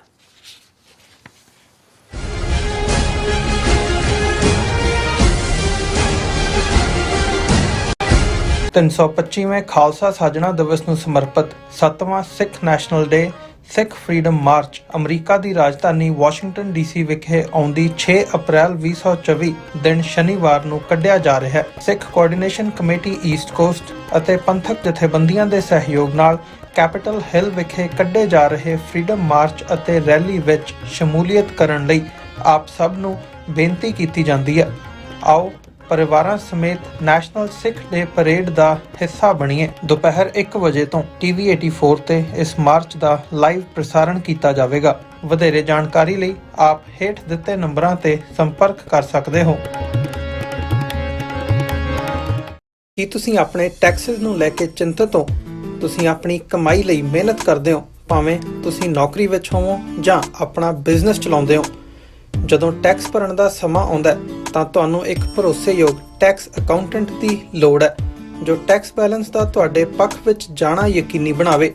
325ਵੇਂ ਖਾਲਸਾ ਸਾਜਣਾ ਦਿਵਸ ਨੂੰ ਸਮਰਪਿਤ 7ਵਾਂ Sikh national day Sikh freedom march America ਦੀ ਰਾਜਧਾਨੀ ਵਾਸ਼ਿੰਗਟਨ ਡੀਸੀ ਵਿਖੇ ਆਉਂਦੀ 6 ਅਪ੍ਰੈਲ 2024 ਦਿਨ ਸ਼ਨੀਵਾਰ ਨੂੰ ਕੱਢਿਆ ਜਾ ਰਿਹਾ ਹੈ। ਸਿੱਖ ਕੋਆਰਡੀਨੇਸ਼ਨ ਕਮੇਟੀ ਈਸਟ ਕੋਸਟ ਅਤੇ ਪੰਥਕ ਜਥੇਬੰਦੀਆਂ ਦੇ ਸਹਿਯੋਗ ਨਾਲ ਕੈਪੀਟਲ ਹਿੱਲ ਵਿਖੇ ਕੱਢੇ ਜਾ ਰਹੇ ਫਰੀडम ਮਾਰਚ ਅਤੇ ਰੈਲੀ ਵਿੱਚ ਸ਼ਮੂਲੀਅਤ ਕਰਨ ਲਈ ਆਪ ਸਭ ਨੂੰ ਬੇਨਤੀ ਕੀਤੀ ਜਾਂਦੀ ਹੈ। ਆਓ ਪਰਿਵਾਰਾਂ ਸਮੇਤ ਨੈਸ਼ਨਲ ਸਿੱਖ ਡੇ ਪਰੇਡ ਦਾ ਹਿੱਸਾ ਬਣੀਏ। ਦੁਪਹਿਰ 1 ਵਜੇ ਤੋਂ TV 84 ਤੇ ਇਸ ਮਾਰਚ ਦਾ ਲਾਈਵ ਪ੍ਰਸਾਰਣ ਕੀਤਾ ਜਾਵੇਗਾ। ਵਧੇਰੇ ਜਾਣਕਾਰੀ ਲਈ ਆਪ ਹੇਠ ਦਿੱਤੇ ਨੰਬਰਾਂ ਤੇ ਸੰਪਰਕ ਕਰ ਸਕਦੇ ਹੋ। ਕੀ ਤੁਸੀਂ ਆਪਣੇ ਟੈਕਸਸ ਨੂੰ ਲੈ ਕੇ ਚਿੰਤਤ ਹੋ? ਤੁਸੀਂ ਆਪਣੀ ਕਮਾਈ ਲਈ ਮਿਹਨਤ ਕਰਦੇ ਹੋ, ਭਾਵੇਂ ਤੁਸੀਂ ਨੌਕਰੀ ਵਿੱਚ ਹੋਵੋ ਜਾਂ ਆਪਣਾ ਬਿਜ਼ਨਸ ਚਲਾਉਂਦੇ ਹੋ। ਜਦੋਂ ਟੈਕਸ ਭਰਨ ਦਾ ਸਮਾਂ ਆਉਂਦਾ ਤਾਂ ਤੁਹਾਨੂੰ ਇੱਕ ਭਰੋਸੇਯੋਗ ਟੈਕਸ ਅਕਾਊਂਟੈਂਟ ਦੀ ਲੋੜ ਹੈ ਜੋ ਟੈਕਸ ਬੈਲੈਂਸ ਦਾ ਤੁਹਾਡੇ ਪੱਖ ਵਿੱਚ ਜਾਣਾ ਯਕੀਨੀ ਬਣਾਵੇ।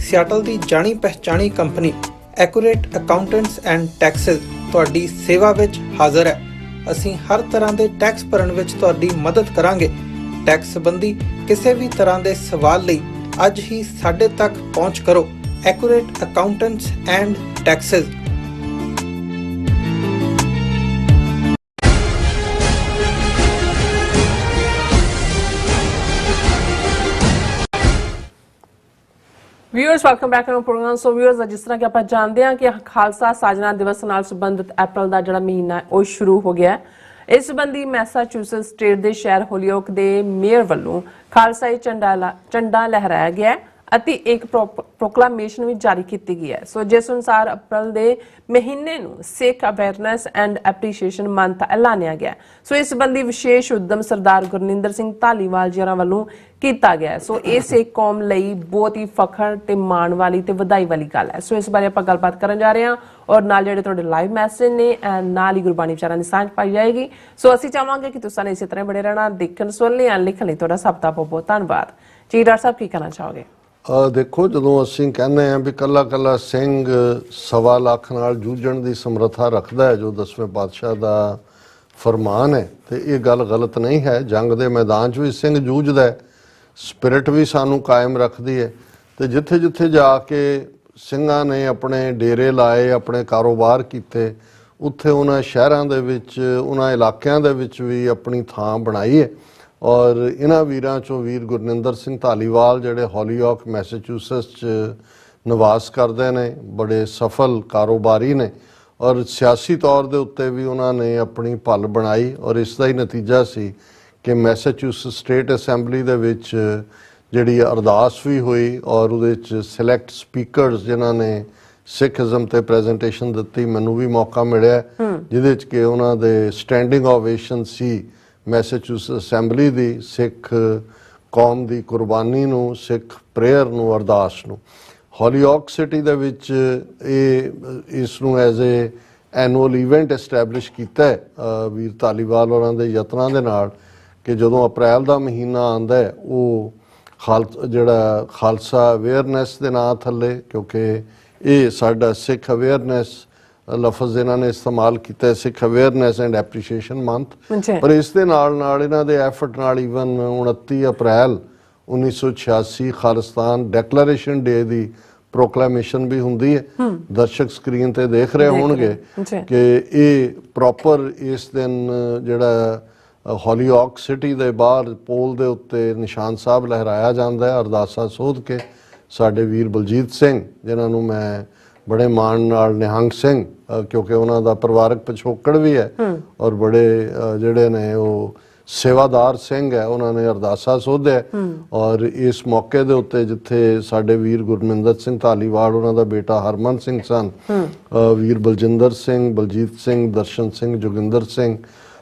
ਸਿਆਟਲ ਦੀ ਜਾਣੀ ਪਹਿਚਾਣੀ company accurate accountants and taxes ਤੁਹਾਡੀ ਸੇਵਾ ਵਿੱਚ ਹਾਜ਼ਰ ਹੈ। ਅਸੀਂ ਹਰ ਤਰ੍ਹਾਂ ਦੇ ਟੈਕਸ ਭਰਨ ਵਿੱਚ ਤੁਹਾਡੀ ਮਦਦ ਕਰਾਂਗੇ। ਟੈਕਸ ਸੰਬੰਧੀ ਕਿਸੇ ਵੀ ਤਰ੍ਹਾਂ ਦੇ ਸਵਾਲ ਲਈ ਅੱਜ ਹੀ ਸਾਡੇ ਤੱਕ ਪਹੁੰਚ ਕਰੋ। Accurate accountants and taxes. Viewers welcome back to programme. So viewers ਜਿਸ ਤਰ੍ਹਾਂ ਕਿ ਆਪਾਂ ਜਾਣਦੇ ਹਾਂ ਕਿ ਖਾਲਸਾ ਸਾਜਣਾ ਦਿਵਸ ਨਾਲ ਸੰਬੰਧਿਤ ਅਪ੍ਰੈਲ ਦਾ ਜਿਹੜਾ ਮਹੀਨਾ ਹੈ ਉਹ ਸ਼ੁਰੂ ਹੋ ਗਿਆ ਹੈ। ਇਸ ਸੰਬੰਧੀ ਮੈਸਾਚੂਸੇਟਸ ਸਟੇਟ ਦੇ ਸ਼ਹਿਰ ਹੋਲੀਓਕ ਦੇ ਮੇਅਰ ਵੱਲੋਂ ਖਾਲਸਾਈ ਝੰਡਾ ਲਹਿਰਾਇਆ ਗਿਆ ਅਤੇ ਇੱਕ ਪ੍ਰੋਕਲਾਮੇਸ਼ਨ ਵੀ ਜਾਰੀ ਕੀਤੀ ਗਈ ਹੈ। ਸੋ ਜਿਸ ਅਨੁਸਾਰ ਅਪ੍ਰੈਲ ਦੇ ਮਹੀਨੇ ਨੂੰ ਸਿੱਖ ਅਵੇਅਰਨੈਸ ਐਂਡ ਐਪਰੀਸ਼ੀਏਸ਼ਨ ਮੰਥ ਐਲਾਨਿਆ ਗਿਆ। ਸੋ ਇਸ ਸੰਬੰਧੀ ਵਿਸ਼ੇਸ਼ ਉਦਮ ਸਰਦਾਰ ਗੁਰਨਿੰਦਰ ਸਿੰਘ ਧਾਲੀਵਾਲ ਜੀ ਵੱਲੋਂ ਕੀਤਾ ਗਿਆ। ਸੋ ਇਹ ਸਿੱਖ ਕੌਮ ਲਈ ਬਹੁਤ ਹੀ ਫਖਰ ਤੇ ਮਾਣ ਵਾਲੀ ਤੇ ਵਧਾਈ ਵਾਲੀ ਗੱਲ ਹੈ। ਸੋ ਇਸ ਬਾਰੇ ਆਪਾਂ ਗੱਲਬਾਤ ਕਰਨ ਜਾ ਰਹੇ ਹਾਂ ਔਰ ਨਾਲ ਜਿਹੜੇ ਤੁਹਾਡੇ ਲਾਈਵ ਮੈਸੇਜ ਨੇ ਨਾਲ ਹੀ ਗੁਰਬਾਣੀ ਵਿਚਾਰਾਂ ਦੀ ਸਾਂਝ ਪਾਈ ਜਾਏਗੀ। ਸੋ ਅਸੀਂ ਚਾਹਾਂਗੇ ਕਿ ਤੁਸੀਂ ਇਸੇ ਤਰ੍ਹਾਂ ਬੜੇ ਰਹਿਣਾ। ਦੇਖਣ ਸੁਣਨ ਲਈ ਲਿਖਣ ਲਈ ਤੁਹਾਡਾ ਸਭ ਦਾ ਬਹੁਤ ਬਹੁਤ ਧੰਨਵਾਦ। ਜੀ ਡਾਕਟਰ ਸਾਹਿਬ ਕੀ ਕਹਿਣਾ ਚਾਹੋਗੇ? ਦੇਖੋ, ਜਦੋਂ ਅਸੀਂ ਕਹਿੰਦੇ ਹਾਂ ਵੀ ਕੱਲਾ ਕੱਲਾ ਸਿੰਘ 1.25 ਲੱਖ ਨਾਲ ਜੂਝਣ ਦੀ ਸਮਰੱਥਾ ਰੱਖਦਾ ਹੈ ਜੋ 10ਵੇਂ ਪਾਤਸ਼ਾਹ ਦਾ ਫਰਮਾਨ ਹੈ, ਤੇ ਇਹ ਗੱਲ ਗਲਤ ਨਹੀਂ ਹੈ। ਜੰਗ ਦੇ ਮੈਦਾਨ 'ਚ ਵੀ ਸਿੰਘ ਜੂਝਦਾ ਹੈ, ਸਪਿਰਿਟ ਵੀ ਸਾਨੂੰ ਕਾਇਮ ਰੱਖਦੀ ਹੈ। ਤੇ ਜਿੱਥੇ ਜਿੱਥੇ ਜਾ ਕੇ ਸਿੰਘਾਂ ਨੇ ਆਪਣੇ ਡੇਰੇ ਲਾਏ, ਆਪਣੇ ਕਾਰੋਬਾਰ ਕੀਤੇ, ਉੱਥੇ ਉਹਨਾਂ ਸ਼ਹਿਰਾਂ ਦੇ ਵਿੱਚ, ਉਹਨਾਂ ਇਲਾਕਿਆਂ ਦੇ ਵਿੱਚ ਵੀ ਆਪਣੀ ਥਾਂ ਬਣਾਈ ਹੈ। ਔਰ ਇਹਨਾਂ ਵੀਰਾਂ 'ਚੋਂ ਵੀਰ ਗੁਰਨਿੰਦਰ ਸਿੰਘ ਧਾਲੀਵਾਲ ਜਿਹੜੇ ਹੋਲੀਓਕ ਮੈਸਾਚੂਸੇਟਸ 'ਚ ਨਿਵਾਸ ਕਰਦੇ ਨੇ, ਬੜੇ ਸਫਲ ਕਾਰੋਬਾਰੀ ਨੇ ਔਰ ਸਿਆਸੀ ਤੌਰ ਦੇ ਉੱਤੇ ਵੀ ਉਹਨਾਂ ਨੇ ਆਪਣੀ ਭੱਲ ਬਣਾਈ। ਔਰ ਇਸ ਦਾ ਹੀ ਨਤੀਜਾ ਸੀ ਕਿ ਮੈਸਾਚੂਸੇਟਸ ਸਟੇਟ ਅਸੈਂਬਲੀ ਦੇ ਵਿੱਚ ਜਿਹੜੀ ਅਰਦਾਸ ਵੀ ਹੋਈ ਔਰ ਉਹਦੇ 'ਚ ਸਿਲੈਕਟ ਸਪੀਕਰਸ ਜਿਨ੍ਹਾਂ ਨੇ ਸਿੱਖੀਜ਼ਮ ਤੇ ਪ੍ਰੈਜੈਂਟੇਸ਼ਨ ਦਿੱਤੀ, ਮੈਨੂੰ ਵੀ ਮੌਕਾ ਮਿਲਿਆ ਜਿਹਦੇ 'ਚ ਕਿ ਉਹਨਾਂ ਦੇ ਸਟੈਂਡਿੰਗ ਓਵੇਸ਼ਨ ਸੀ ਮੈਸਾਚੂਸੇਟਸ ਅਸੈਂਬਲੀ ਦੀ, ਸਿੱਖ ਕੌਮ ਦੀ ਕੁਰਬਾਨੀ ਨੂੰ, ਸਿੱਖ ਪ੍ਰੇਅਰ ਨੂੰ, ਅਰਦਾਸ ਨੂੰ। ਹੋਲੀਓਕ ਸਿਟੀ ਦੇ ਵਿੱਚ ਇਸ ਨੂੰ as a annual event establish ਕੀਤਾ ਹੈ ਵੀਰ ਧਾਲੀਵਾਲ ਹੋਰਾਂ ਦੇ ਯਤਨਾਂ ਦੇ ਨਾਲ ਕਿ ਜਦੋਂ ਅਪ੍ਰੈਲ ਦਾ ਮਹੀਨਾ ਆਉਂਦਾ ਹੈ ਉਹ ਜਿਹੜਾ ਖਾਲਸਾ ਅਵੇਅਰਨੈਸ ਦੇ ਨਾਂ ਥੱਲੇ, ਕਿਉਂਕਿ ਇਹ ਸਾਡਾ ਸਿੱਖ ਅਵੇਅਰਨੈਸ ਲਫ਼ਜ਼ ਇਹਨਾਂ ਨੇ ਇਸਤੇਮਾਲ ਕੀਤਾ, ਸਿੱਖ ਅਵੇਅਰਨੈਸ ਐਂਡ ਐਪਰੀਸ਼ੀਏਸ਼ਨ ਮੰਥ। ਪਰ ਇਸ ਦੇ ਨਾਲ ਨਾਲ ਇਹਨਾਂ ਦੇ ਐਫਰਟ ਨਾਲ ਈਵਨ 29 ਅਪ੍ਰੈਲ 1986 ਖਾਲਿਸਤਾਨ ਡੈਕਲੇਰੇਸ਼ਨ ਡੇ ਦੀ ਪ੍ਰੋਕਲੇਮੇਸ਼ਨ ਵੀ ਹੁੰਦੀ ਹੈ। ਦਰਸ਼ਕ ਸਕਰੀਨ ਤੇ ਦੇਖ ਰਹੇ ਹੋਣਗੇ ਕਿ ਇਹ ਪ੍ਰੋਪਰ ਇਸ ਦਿਨ ਜਿਹੜਾ ਹੋਲੀਓਕ ਸਿਟੀ ਦੇ ਬਾਹਰ ਪੋਲ ਦੇ ਉੱਤੇ ਨਿਸ਼ਾਨ ਸਾਹਿਬ ਲਹਿਰਾਇਆ ਜਾਂਦਾ ਹੈ। ਅਰਦਾਸਾਂ ਸੋਧ ਕੇ ਸਾਡੇ ਵੀਰ ਬਲਜੀਤ ਸਿੰਘ, ਜਿਨ੍ਹਾਂ ਨੂੰ ਮੈਂ ਬੜੇ ਮਾਣ ਨਾਲ ਨਿਹੰਗ ਸਿੰਘ, ਕਿਉਂਕਿ ਉਹਨਾਂ ਦਾ ਪਰਿਵਾਰਕ ਪਿਛੋਕੜ ਵੀ ਹੈ ਔਰ ਬੜੇ ਜਿਹੜੇ ਨੇ ਉਹ ਸੇਵਾਦਾਰ ਸਿੰਘ ਹੈ ਉਹਨਾਂ ਨੇ ਅਰਦਾਸਾ ਸੋਧਿਆ। ਔਰ ਇਸ ਮੌਕੇ ਦੇ ਉੱਤੇ ਜਿੱਥੇ ਸਾਡੇ ਵੀਰ ਗੁਰਮਿੰਦਰ ਸਿੰਘ ਧਾਲੀਵਾਲ ਉਹਨਾਂ ਦਾ ਬੇਟਾ ਹਰਮਨ ਸਿੰਘ ਸਨ, ਵੀਰ ਬਲਜਿੰਦਰ ਸਿੰਘ, ਬਲਜੀਤ ਸਿੰਘ, ਦਰਸ਼ਨ ਸਿੰਘ, ਜੋਗਿੰਦਰ ਸਿੰਘ,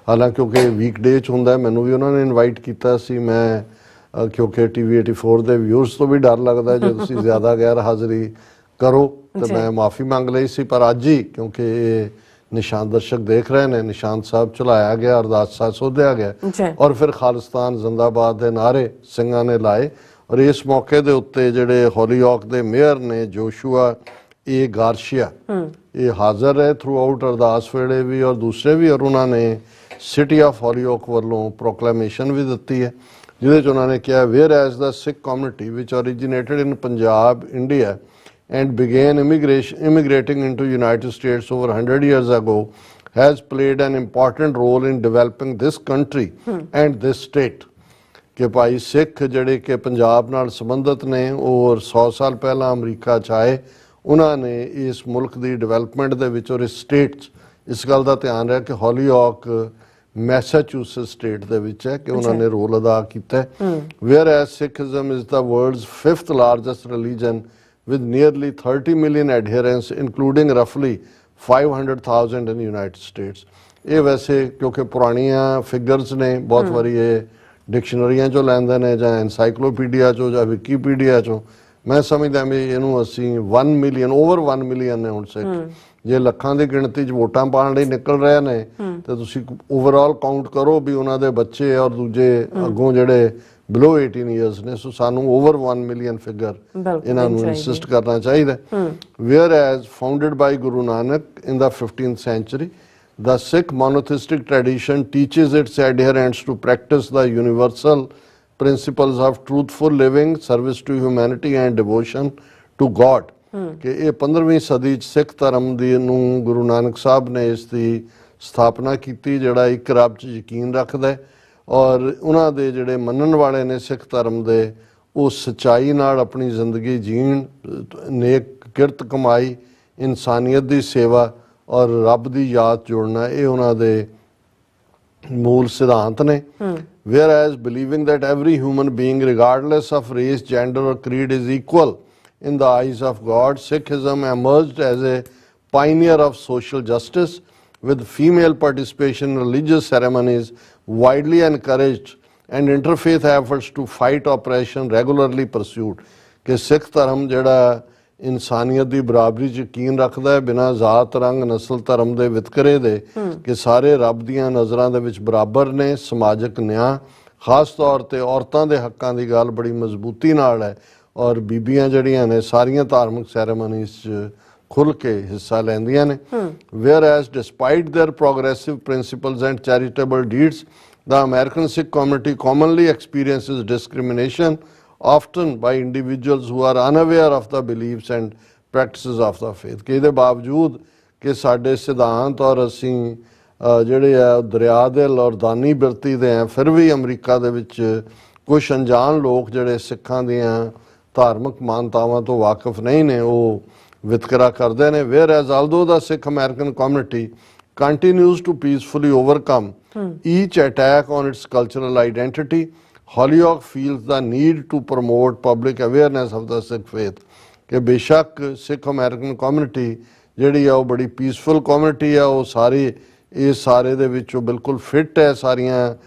ਹਾਲਾਂਕਿ ਕਿਉਂਕਿ ਵੀਕਡੇ 'ਚ ਹੁੰਦਾ ਮੈਨੂੰ ਵੀ ਉਹਨਾਂ ਨੇ ਇਨਵਾਈਟ ਕੀਤਾ ਸੀ। ਮੈਂ ਕਿਉਂਕਿ TV 84 ਦੇ ਵਿਊਅਰਸ ਤੋਂ ਵੀ ਡਰ ਲੱਗਦਾ ਜੇ ਤੁਸੀਂ ਜ਼ਿਆਦਾ ਗੈਰ ਹਾਜ਼ਰੀ ਕਰੋ ਤੇ ਮੈਂ ਮਾਫੀ ਮੰਗ ਲਈ ਸੀ, ਪਰ ਅੱਜ ਹੀ ਕਿਉਂਕਿ ਇਹ ਨਿਸ਼ਾਨ ਦਰਸ਼ਕ ਦੇਖ ਰਹੇ ਨੇ, ਨਿਸ਼ਾਨ ਸਾਹਿਬ ਚਲਾਇਆ ਗਿਆ, ਅਰਦਾਸਾ ਸੋਧਿਆ ਗਿਆ ਔਰ ਫਿਰ ਖਾਲਿਸਤਾਨ ਜ਼ਿੰਦਾਬਾਦ ਦੇ ਨਾਰੇ ਸਿੰਘਾਂ ਨੇ ਲਾਏ। ਔਰ ਇਸ ਮੌਕੇ ਦੇ ਉੱਤੇ ਜਿਹੜੇ ਹੋਲੀਓਕ ਦੇ ਮੇਅਰ ਨੇ ਜੋਸ਼ੂਆ ਏ ਗਾਰਸ਼ੀਆ, ਇਹ ਹਾਜ਼ਰ ਹੈ ਥਰੂ ਆਊਟ ਅਰਦਾਸ ਵੇਲੇ ਵੀ ਔਰ ਦੂਸਰੇ ਵੀ, ਔਰ ਉਹਨਾਂ ਨੇ ਸਿਟੀ ਆਫ ਹੋਲੀਓਕ ਵੱਲੋਂ ਪ੍ਰੋਕਲੇਮੇਸ਼ਨ ਵੀ ਦਿੱਤੀ ਹੈ ਜਿਹਦੇ 'ਚ ਉਹਨਾਂ ਨੇ ਕਿਹਾ whereas the Sikh community ਵਿਚ originated in Punjab, India and began immigrating into United States over 100 years ago has played an important role in developing this country and this state। ਕਿ ਭਾਈ ਸਿੱਖ ਜਿਹੜੇ ਕਿ ਪੰਜਾਬ ਨਾਲ ਸੰਬੰਧਿਤ ਨੇ ਔਰ 100 ਸਾਲ ਪਹਿਲਾਂ ਅਮਰੀਕਾ 'ਚ ਆਏ, ਉਹਨਾਂ ਨੇ ਇਸ ਮੁਲਕ ਦੀ ਡਿਵੈਲਪਮੈਂਟ ਦੇ ਵਿੱਚ ਔਰ ਇਸ ਸਟੇਟ 'ਚ ਇਸ ਗੱਲ ਦਾ ਧਿਆਨ ਰਿਹਾ ਕਿ ਹੋਲੀਓਕ ਮੈਸਾਚੂਸੇਟਸ ਸਟੇਟ ਦੇ ਵਿੱਚ ਹੈ ਕਿ ਉਹਨਾਂ ਨੇ ਰੋਲ ਅਦਾ ਕੀਤਾ। Whereas Sikhism is the world's 5th largest religion with nearly 30 million adherents including roughly 500,000 in United States। ਇਹ ਵੈਸੇ ਕਿਉਂਕਿ ਪੁਰਾਣੀਆਂ ਫਿਗਰਸ ਨੇ, ਬਹੁਤ ਵਾਰੀ ਇਹ ਡਿਕਸ਼ਨਰੀਆਂ 'ਚੋਂ ਲੈਂਦੇ ਨੇ ਜਾਂ ਐਨਸਾਈਕਲੋਪੀਡੀਆ 'ਚੋਂ ਜਾਂ ਵਿਕੀਪੀਡੀਆ 'ਚੋਂ। ਮੈਂ ਸਮਝਦਾ ਵੀ ਇਹਨੂੰ ਅਸੀਂ 1 ਮਿਲੀਅਨ, ਓਵਰ 1 ਮਿਲੀਅਨ ਨੇ ਹੁਣ ਸਿੱਖ। ਜੇ ਲੱਖਾਂ ਦੀ ਗਿਣਤੀ 'ਚ ਵੋਟਾਂ ਪਾਉਣ ਲਈ ਨਿਕਲ ਰਹੇ ਨੇ ਤੇ ਤੁਸੀਂ ਓਵਰਆਲ ਕਾਊਂਟ ਕਰੋ ਵੀ ਉਹਨਾਂ ਦੇ ਬੱਚੇ ਔਰ ਦੂਜੇ ਅੱਗੋਂ ਜਿਹੜੇ below 18 years ਨੇ, ਸੋ ਸਾਨੂੰ over 1 million figure ਇਹਨਾਂ ਨੂੰ insist ਕਰਨਾ ਚਾਹੀਦਾ। Whereas founded by Guru Nanak in the 15th century, the Sikh monotheistic tradition teaches its adherents to practice the universal principles of truthful living, service to humanity and devotion to God। ਕਿ ਇਹ 15ਵੀਂ ਸਦੀ 'ਚ ਸਿੱਖ ਧਰਮ ਦੀ ਨੂੰ ਗੁਰੂ ਨਾਨਕ ਸਾਹਿਬ ਨੇ ਇਸ ਦੀ ਸਥਾਪਨਾ ਕੀਤੀ, ਜਿਹੜਾ ਇੱਕ ਰੱਬ 'ਚ ਯਕੀਨ ਰੱਖਦਾ ਹੈ ਔਰ ਉਹਨਾਂ ਦੇ ਜਿਹੜੇ ਮੰਨਣ ਵਾਲੇ ਨੇ ਸਿੱਖ ਧਰਮ ਦੇ, ਉਹ ਸੱਚਾਈ ਨਾਲ ਆਪਣੀ ਜ਼ਿੰਦਗੀ ਜੀਣ, ਨੇਕ ਕਿਰਤ ਕਮਾਈ, ਇਨਸਾਨੀਅਤ ਦੀ ਸੇਵਾ ਔਰ ਰੱਬ ਦੀ ਯਾਦ ਜੋੜਨਾ, ਇਹ ਉਹਨਾਂ ਦੇ ਮੂਲ ਸਿਧਾਂਤ ਨੇ। whereas believing that every human being regardless of race, gender or creed is equal in the eyes of God, Sikhism emerged as a pioneer of social justice with female participation in religious ceremonies widely encouraged and interfaith efforts to fight oppression regularly pursued। ਕਿ ਸਿੱਖ ਧਰਮ ਜਿਹੜਾ ਇਨਸਾਨੀਅਤ ਦੀ ਬਰਾਬਰੀ 'ਚ ਯਕੀਨ ਰੱਖਦਾ ਹੈ, ਬਿਨਾਂ ਜ਼ਾਤ, ਰੰਗ, ਨਸਲ, ਧਰਮ ਦੇ ਵਿਤਕਰੇ ਦੇ, ਕਿ ਸਾਰੇ ਰੱਬ ਦੀਆਂ ਨਜ਼ਰਾਂ ਦੇ ਵਿੱਚ ਬਰਾਬਰ ਨੇ। ਸਮਾਜਿਕ ਨਿਆਂ, ਖਾਸ ਤੌਰ ਤੇ ਔਰਤਾਂ ਦੇ ਹੱਕਾਂ ਦੀ ਗੱਲ ਬੜੀ ਮਜ਼ਬੂਤੀ ਨਾਲ ਹੈ ਔਰ ਬੀਬੀਆਂ ਜਿਹੜੀਆਂ ਨੇ ਸਾਰੀਆਂ ਧਾਰਮਿਕ ਸੈਰੇਮਨੀਜ਼ 'ਚ ਖੁੱਲ੍ਹ ਕੇ ਹਿੱਸਾ ਲੈਂਦੀਆਂ ਨੇ। whereas despite their progressive principles and charitable deeds, the American Sikh community commonly experiences discrimination, often by individuals who are unaware of the beliefs and practices of the faith। ਕਿ ਇਹਦੇ ਬਾਵਜੂਦ ਕਿ ਸਾਡੇ ਸਿਧਾਂਤ ਔਰ ਅਸੀਂ ਜਿਹੜੇ ਆ ਦਰਿਆ ਦਿਲ ਔਰ ਦਾਨੀ ਬਿਰਤੀ ਦੇ ਆ, ਫਿਰ ਵੀ ਅਮਰੀਕਾ ਦੇ ਵਿੱਚ ਕੁਛ ਅਣਜਾਣ ਲੋਕ ਜਿਹੜੇ ਸਿੱਖਾਂ ਦੀਆਂ ਧਾਰਮਿਕ ਮਾਨਤਾਵਾਂ ਤੋਂ ਵਾਕਿਫ ਨਹੀਂ ਨੇ, ਉਹ ਵਿਤਕਰਾ ਕਰਦੇ ਨੇ। whereas although the Sikh American community continues to peacefully overcome each attack on its cultural identity, Holyoke feels the need to promote public awareness of the Sikh faith। ਕਿ ਬੇਸ਼ੱਕ ਸਿੱਖ ਅਮਰੀਕਨ ਕਮਿਊਨਿਟੀ ਜਿਹੜੀ ਆ ਉਹ ਬੜੀ ਪੀਸਫੁਲ ਕਮਿਊਨਿਟੀ ਆ, ਉਹ ਸਾਰੇ ਇਸ ਸਾਰੇ ਦੇ ਵਿੱਚੋਂ ਬਿਲਕੁਲ ਫਿੱਟ ਹੈ ਸਾਰੀਆਂ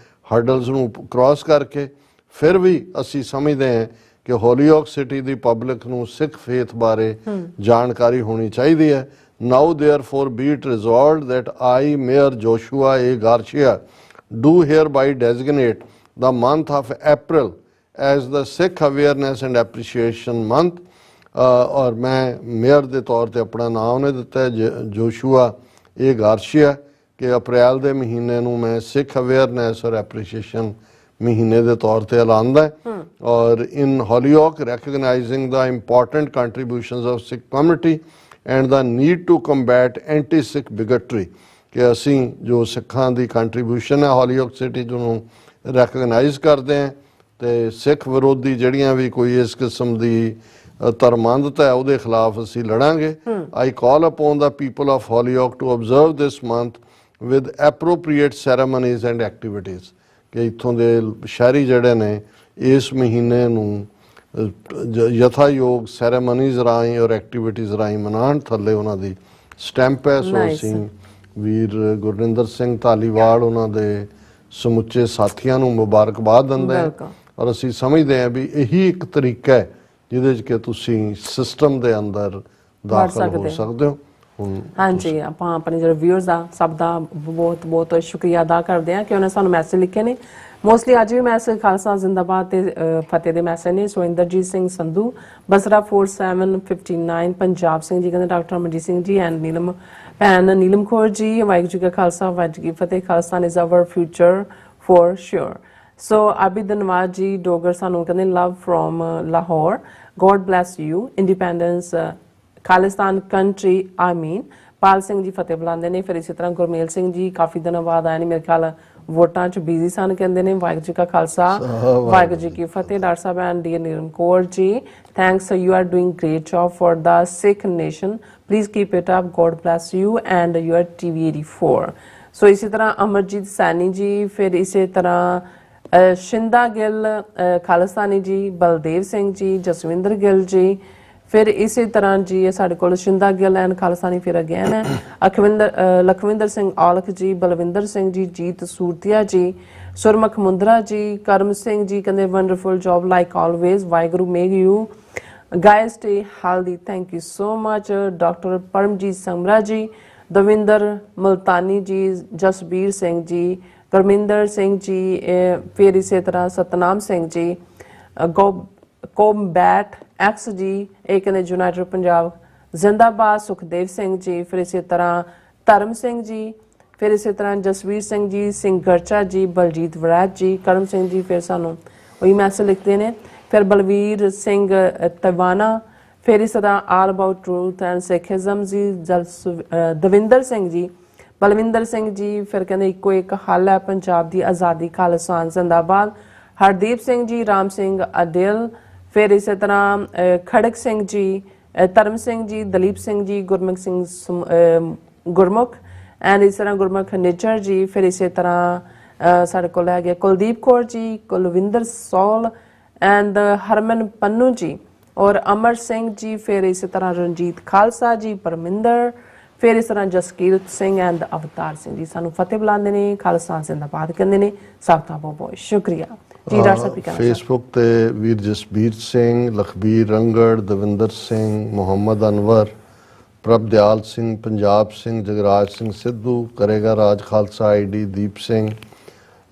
ਹਰਡਲਸ ਨੂੰ ਕ੍ਰਾਸ ਕਰਕੇ, ਫਿਰ ਵੀ ਅਸੀਂ ਸਮਝਦੇ ਹਾਂ ਕਿ ਹੋਲੀਓਕ ਸਿਟੀ ਦੀ ਪਬਲਿਕ ਨੂੰ ਸਿੱਖ ਫੇਥ ਬਾਰੇ ਜਾਣਕਾਰੀ ਹੋਣੀ ਚਾਹੀਦੀ ਹੈ। Now therefore be it resolved that I, Mayor Joshua A. Garcia, do hereby designate the month of April as the Sikh Awareness and Appreciation Month। और मैं मेयर के तौर पर अपना नाम उन्हें दिता है जोशुआ ए गार्शिया कि अप्रैल के महीने नूं मैं सिख अवेयरनैस और एप्रीशिएशन महीने के तौर पर ऐलानदा है। और in Holyoke recognizing the important contributions of Sikh community and the need to combat anti Sikh bigotry कि असी जो सिखां की कंट्रीब्यूशन है होलीओक सिटी जो रिकगनाइज करते हैं तो सिख विरोधी जड़ियाँ भी कोई इस किस्म की ਧਰਮਾਂਧਤਾ ਹੈ ਉਹਦੇ ਖਿਲਾਫ ਅਸੀਂ ਲੜਾਂਗੇ। I call upon the people of Holyoke to observe this month with appropriate ceremonies and activities। ਕਿ ਇੱਥੋਂ ਦੇ ਸ਼ਹਿਰੀ ਜਿਹੜੇ ਨੇ ਇਸ ਮਹੀਨੇ ਨੂੰ ਯਥਾਯੋਗ ਸੈਰੇਮਨੀਜ਼ ਰਾਹੀਂ ਔਰ ਐਕਟੀਵਿਟੀਜ਼ ਰਾਹੀਂ ਮਨਾਉਣ। ਥੱਲੇ ਉਹਨਾਂ ਦੀ ਸਟੈਂਪ ਹੈ। ਸੋ ਅਸੀਂ ਵੀਰ ਗੁਰਵਿੰਦਰ ਸਿੰਘ ਧਾਲੀਵਾਲ ਉਹਨਾਂ ਦੇ ਸਮੁੱਚੇ ਸਾਥੀਆਂ ਨੂੰ ਮੁਬਾਰਕਬਾਦ ਦਿੰਦੇ ਹਾਂ ਔਰ ਅਸੀਂ ਸਮਝਦੇ ਹਾਂ ਵੀ ਇਹੀ ਇੱਕ ਤਰੀਕਾ ਹੈ ਜਿਹਦੇ 'ਚ ਕਿ ਤੁਸੀਂ ਸਿਸਟਮ ਦੇ ਅੰਦਰ ਦਾਖਲ ਹੋ ਸਕਦੇ ਹੋ। ਹਾਂਜੀ, ਆਪਾਂ ਆਪਣੇ ਜਿਹੜੇ ਵਿਊਅਰਸ ਦਾ ਸਭ ਦਾ ਬਹੁਤ ਬਹੁਤ ਸ਼ੁਕਰੀਆ ਅਦਾ ਕਰਦੇ ਹਾਂ ਕਿ ਉਹਨੇ ਸਾਨੂੰ ਮੈਸੇਜ ਲਿਖੇ ਨੇ। ਮੋਸਟਲੀ ਅੱਜ ਵੀ ਮੈਸੇਜ ਖਾਲਸਾ ਜ਼ਿੰਦਾਬਾਦ ਤੇ ਫਤਿਹ ਦੇ ਮੈਸੇਜ ਨੇ। ਸੋ ਇੰਦਰਜੀਤ ਸਿੰਘ ਸੰਧੂ ਬਸਰਾ 4759 ਪੰਜਾਬ ਸਿੰਘ ਜੀ ਕਹਿੰਦੇ ਡਾਕਟਰ ਅਮਰਜੀਤ ਸਿੰਘ ਜੀ ਐਂਡ ਨੀਲਮ ਭੈਣ ਨੀਲਮ ਕੌਰ ਜੀ, ਵਾਹਿਗੁਰੂ ਜੀ ਕਾ ਖਾਲਸਾ ਵਾਹਿਗੁਰੂ ਜੀ ਕੀ ਫਤਿਹ। Khalistan is our future for sure. So Abid Nawaz ji Dogar ਸਾਨੂੰ ਕਹਿੰਦੇ love from Lahore, God bless you, independence Khalistan country ਆਮੀਨ। ਪਾਲ ਸਿੰਘ ਜੀ ਫਤਿਹ ਬੁਲਾਉਂਦੇ ਨੇ। ਫਿਰ ਇਸੇ ਤਰ੍ਹਾਂ ਗੁਰਮੇਲ ਸਿੰਘ ਜੀ ਕਾਫੀ ਦਿਨਾਂ ਬਾਅਦ ਆਏ ਨੇ, ਮੇਰੇ ਖਿਆਲ ਵੋਟਾਂ 'ਚ ਬਿਜ਼ੀ ਸਨ, ਕਹਿੰਦੇ ਨੇ ਵਾਹਿਗੁਰੂ ਜੀ ਕਾ ਖਾਲਸਾ ਵਾਹਿਗੁਰੂ ਜੀ ਕੀ ਫਤਿਹ। Doctor Sahib and dear Neelam Kaur ji, thanks, you are doing great job for the Sikh nation, please keep it up, God bless you and your TV 84। ਸੋ ਇਸੇ ਤਰ੍ਹਾਂ ਅਮਰਜੀਤ ਸੈਣੀ ਜੀ, ਫਿਰ ਇਸੇ ਤਰ੍ਹਾਂ ਸ਼ਿੰਦਾ ਗਿੱਲ ਖਾਲਿਸਤਾਨੀ ਜੀ, ਬਲਦੇਵ ਸਿੰਘ ਜੀ, ਜਸਵਿੰਦਰ ਗਿੱਲ ਜੀ, ਫਿਰ ਇਸੇ ਤਰ੍ਹਾਂ ਜੀ ਸਾਡੇ ਕੋਲ ਸ਼ਿੰਦਾ ਗਿੱਲ ਐਂਡ ਖਾਲਿਸਤਾਨੀ ਫਿਰ ਅਗੇਨ ਹੈ ਲਖਵਿੰਦਰ ਸਿੰਘ ਔਲਖ ਜੀ, ਬਲਵਿੰਦਰ ਸਿੰਘ ਜੀ, ਜੀਤ ਸੂਰਤੀਆ ਜੀ, ਸੁਰਮਖ ਮੁੰਦਰਾ ਜੀ, ਕਰਮ ਸਿੰਘ ਜੀ ਕਹਿੰਦੇ wonderful job like always, Waheguru make you guys stay healthy, thank you so much। Doctor Paramjit Samra ji, Davinder Multani ਜੀ, ਜਸਬੀਰ ਸਿੰਘ ਜੀ, ਗੁਰਮਿੰਦਰ ਸਿੰਘ ਜੀ, ਫਿਰ ਇਸੇ ਤਰ੍ਹਾਂ ਸਤਨਾਮ ਸਿੰਘ ਜੀ, ਕੋਮਬੈਟ ਐਕਸ ਜੀ, ਇਹ ਕਹਿੰਦੇ ਯੂਨਾਈਟਿਡ ਪੰਜਾਬ ਜ਼ਿੰਦਾਬਾਦ, ਸੁਖਦੇਵ ਸਿੰਘ ਜੀ, ਫਿਰ ਇਸੇ ਤਰ੍ਹਾਂ ਧਰਮ ਸਿੰਘ ਜੀ, ਫਿਰ ਇਸੇ ਤਰ੍ਹਾਂ ਜਸਵੀਰ ਸਿੰਘ ਜੀ, ਸਿੰਘ ਗਰਚਾ ਜੀ, ਬਲਜੀਤ ਵੜੈਚ ਜੀ, ਕਰਮ ਸਿੰਘ ਜੀ ਫਿਰ ਸਾਨੂੰ ਉਹੀ ਮੈਸੇਜ ਲਿਖਦੇ ਨੇ। ਫਿਰ ਬਲਵੀਰ ਸਿੰਘ ਤਵਾਨਾ, ਫਿਰ ਇਸ ਤਰ੍ਹਾਂ ਆਲ ਅਬਾਊਟ ਟਰੂਥ ਐਂਡ ਸਿੱਖਿਜ਼ਮ ਜੀ, ਦਵਿੰਦਰ ਸਿੰਘ ਜੀ, ਬਲਵਿੰਦਰ ਸਿੰਘ ਜੀ, ਫਿਰ ਕਹਿੰਦੇ ਇੱਕੋ ਇੱਕ ਹੱਲ ਹੈ ਪੰਜਾਬ ਦੀ ਆਜ਼ਾਦੀ, ਖਾਲਿਸਤਾਨ ਜ਼ਿੰਦਾਬਾਦ। ਹਰਦੀਪ ਸਿੰਘ ਜੀ, ਰਾਮ ਸਿੰਘ ਅਦਿਲ, ਫਿਰ ਇਸੇ ਤਰ੍ਹਾਂ ਖੜਕ ਸਿੰਘ ਜੀ, ਧਰਮ ਸਿੰਘ ਜੀ, ਦਲੀਪ ਸਿੰਘ ਜੀ, ਗੁਰਮੁਖ ਸਿੰਘ ਗੁਰਮੁਖ ਐਂਡ ਇਸ ਤਰ੍ਹਾਂ ਗੁਰਮੁਖ ਨਿੱਜਰ ਜੀ, ਫਿਰ ਇਸੇ ਤਰ੍ਹਾਂ ਸਾਡੇ ਕੋਲ ਹੈਗੇ ਕੁਲਦੀਪ ਕੌਰ ਜੀ, ਕੁਲਵਿੰਦਰ ਸੌਲ ਐਂਡ ਹਰਮਨ ਪੰਨੂ ਜੀ ਔਰ ਅਮਰ ਸਿੰਘ ਜੀ, ਫਿਰ ਇਸੇ ਤਰ੍ਹਾਂ ਰਣਜੀਤ ਖਾਲਸਾ ਜੀ, ਪਰਮਿੰਦਰ, ਫਿਰ ਇਸ ਤਰ੍ਹਾਂ ਜਸਕੀਰਤ ਸਿੰਘ ਐਂਡ ਅਵਤਾਰ ਸਿੰਘ ਜੀ ਸਾਨੂੰ ਫਤਿਹ ਬੁਲਾਉਂਦੇ ਨੇ, ਖਾਲਿਸਤਾਨ ਜ਼ਿੰਦਾਬਾਦ ਕਹਿੰਦੇ ਨੇ। ਸਭ ਦਾ ਬਹੁਤ ਬਹੁਤ ਸ਼ੁਕਰੀਆ ਜੀ। ਡਾਕਟਰ ਸਾਹਿਬ ਫੇਸਬੁੱਕ ਤੇ ਵੀਰ ਜਸਬੀਰ ਸਿੰਘ, ਲਖਬੀਰ ਰੰਗੜ, ਦਵਿੰਦਰ ਸਿੰਘ, ਮੁਹੰਮਦ ਅਨਵਰ, ਪ੍ਰਭਦਿਆਲ ਸਿੰਘ, ਪੰਜਾਬ ਸਿੰਘ, ਜਗਰਾਜ ਸਿੰਘ ਸਿੱਧੂ, ਕਰੇਗਾ ਰਾਜ ਖਾਲਸਾ ਆਈਡੀ, ਦੀਪ ਸਿੰਘ,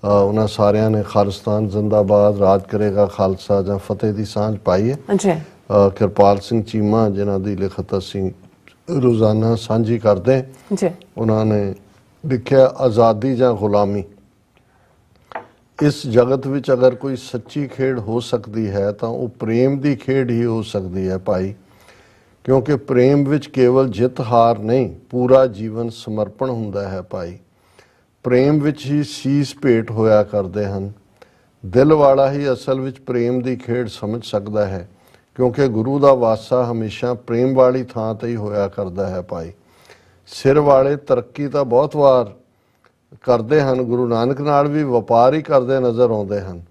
ਉਹਨਾਂ ਸਾਰਿਆਂ ਨੇ ਖਾਲਿਸਤਾਨ ਜ਼ਿੰਦਾਬਾਦ, ਰਾਜ ਕਰੇਗਾ ਖਾਲਸਾ ਜਾਂ ਫਤਿਹ ਦੀ ਸਾਂਝ ਪਾਈ ਹੈ। ਕਿਰਪਾਲ ਸਿੰਘ ਚੀਮਾ ਜਿਨ੍ਹਾਂ ਦੀ ਲਿਖਤ ਅਸੀਂ ਰੋਜ਼ਾਨਾ ਸਾਂਝੀ ਕਰਦੇ, ਉਹਨਾਂ ਨੇ ਲਿਖਿਆ ਆਜ਼ਾਦੀ ਜਾਂ ਗੁਲਾਮੀ। ਇਸ ਜਗਤ ਵਿੱਚ ਅਗਰ ਕੋਈ ਸੱਚੀ ਖੇਡ ਹੋ ਸਕਦੀ ਹੈ ਤਾਂ ਉਹ ਪ੍ਰੇਮ ਦੀ ਖੇਡ ਹੀ ਹੋ ਸਕਦੀ ਹੈ ਭਾਈ, ਕਿਉਂਕਿ ਪ੍ਰੇਮ ਵਿੱਚ ਕੇਵਲ ਜਿੱਤ ਹਾਰ ਨਹੀਂ, ਪੂਰਾ ਜੀਵਨ ਸਮਰਪਣ ਹੁੰਦਾ ਹੈ ਭਾਈ। ਪ੍ਰੇਮ ਵਿੱਚ ਹੀ ਸੀਸ ਭੇਟ ਹੋਇਆ ਕਰਦੇ ਹਨ। ਦਿਲ ਵਾਲਾ ਹੀ ਅਸਲ ਵਿੱਚ ਪ੍ਰੇਮ ਦੀ ਖੇਡ ਸਮਝ ਸਕਦਾ ਹੈ, ਕਿਉਂਕਿ ਗੁਰੂ ਦਾ ਵਾਸਾ ਹਮੇਸ਼ਾ ਪ੍ਰੇਮ ਵਾਲੀ ਥਾਂ ਤੇ ਹੀ ਹੋਇਆ ਕਰਦਾ ਹੈ ਭਾਈ। ਸਿਰ ਵਾਲੇ ਤਰੱਕੀ ਤਾਂ ਬਹੁਤ ਵਾਰ ਕਰਦੇ ਹਨ, ਗੁਰੂ ਨਾਨਕ ਨਾਲ ਵੀ ਵਪਾਰ ਹੀ ਕਰਦੇ ਨਜ਼ਰ ਆਉਂਦੇ ਹਨ।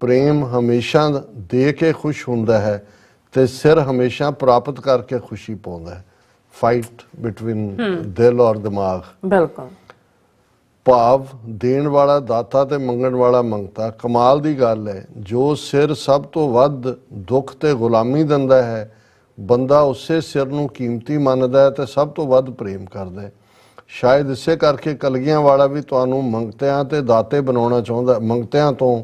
ਪ੍ਰੇਮ ਹਮੇਸ਼ਾ ਦੇ ਕੇ ਖੁਸ਼ ਹੁੰਦਾ ਹੈ ਤੇ ਸਿਰ ਹਮੇਸ਼ਾ ਪ੍ਰਾਪਤ ਕਰਕੇ ਖੁਸ਼ੀ ਪਾਉਂਦਾ ਹੈ। ਫਾਈਟ ਬਿਟਵੀਨ ਦਿਲ ਔਰ ਦਿਮਾਗ। ਬਿਲਕੁਲ। ਭਾਵ ਦੇਣ ਵਾਲਾ ਦਾਤਾ ਤੇ ਮੰਗਣ ਵਾਲਾ ਮੰਗਤਾ। ਕਮਾਲ ਦੀ ਗੱਲ ਹੈ, ਜੋ ਸਿਰ ਸਭ ਤੋਂ ਵੱਧ ਦੁੱਖ ਤੇ ਗੁਲਾਮੀ ਦਿੰਦਾ ਹੈ, ਬੰਦਾ ਉਸੇ ਸਿਰ ਨੂੰ ਕੀਮਤੀ ਮੰਨਦਾ ਹੈ ਤੇ ਸਭ ਤੋਂ ਵੱਧ ਪ੍ਰੇਮ ਕਰਦਾ ਹੈ। ਸ਼ਾਇਦ ਇਸੇ ਕਰਕੇ ਕਲਗੀਆਂ ਵਾਲਾ ਵੀ ਤੁਹਾਨੂੰ ਮੰਗਤਿਆਂ ਤੇ ਦਾਤੇ ਬਣਾਉਣਾ ਚਾਹੁੰਦਾ, ਮੰਗਤਿਆਂ ਤੋਂ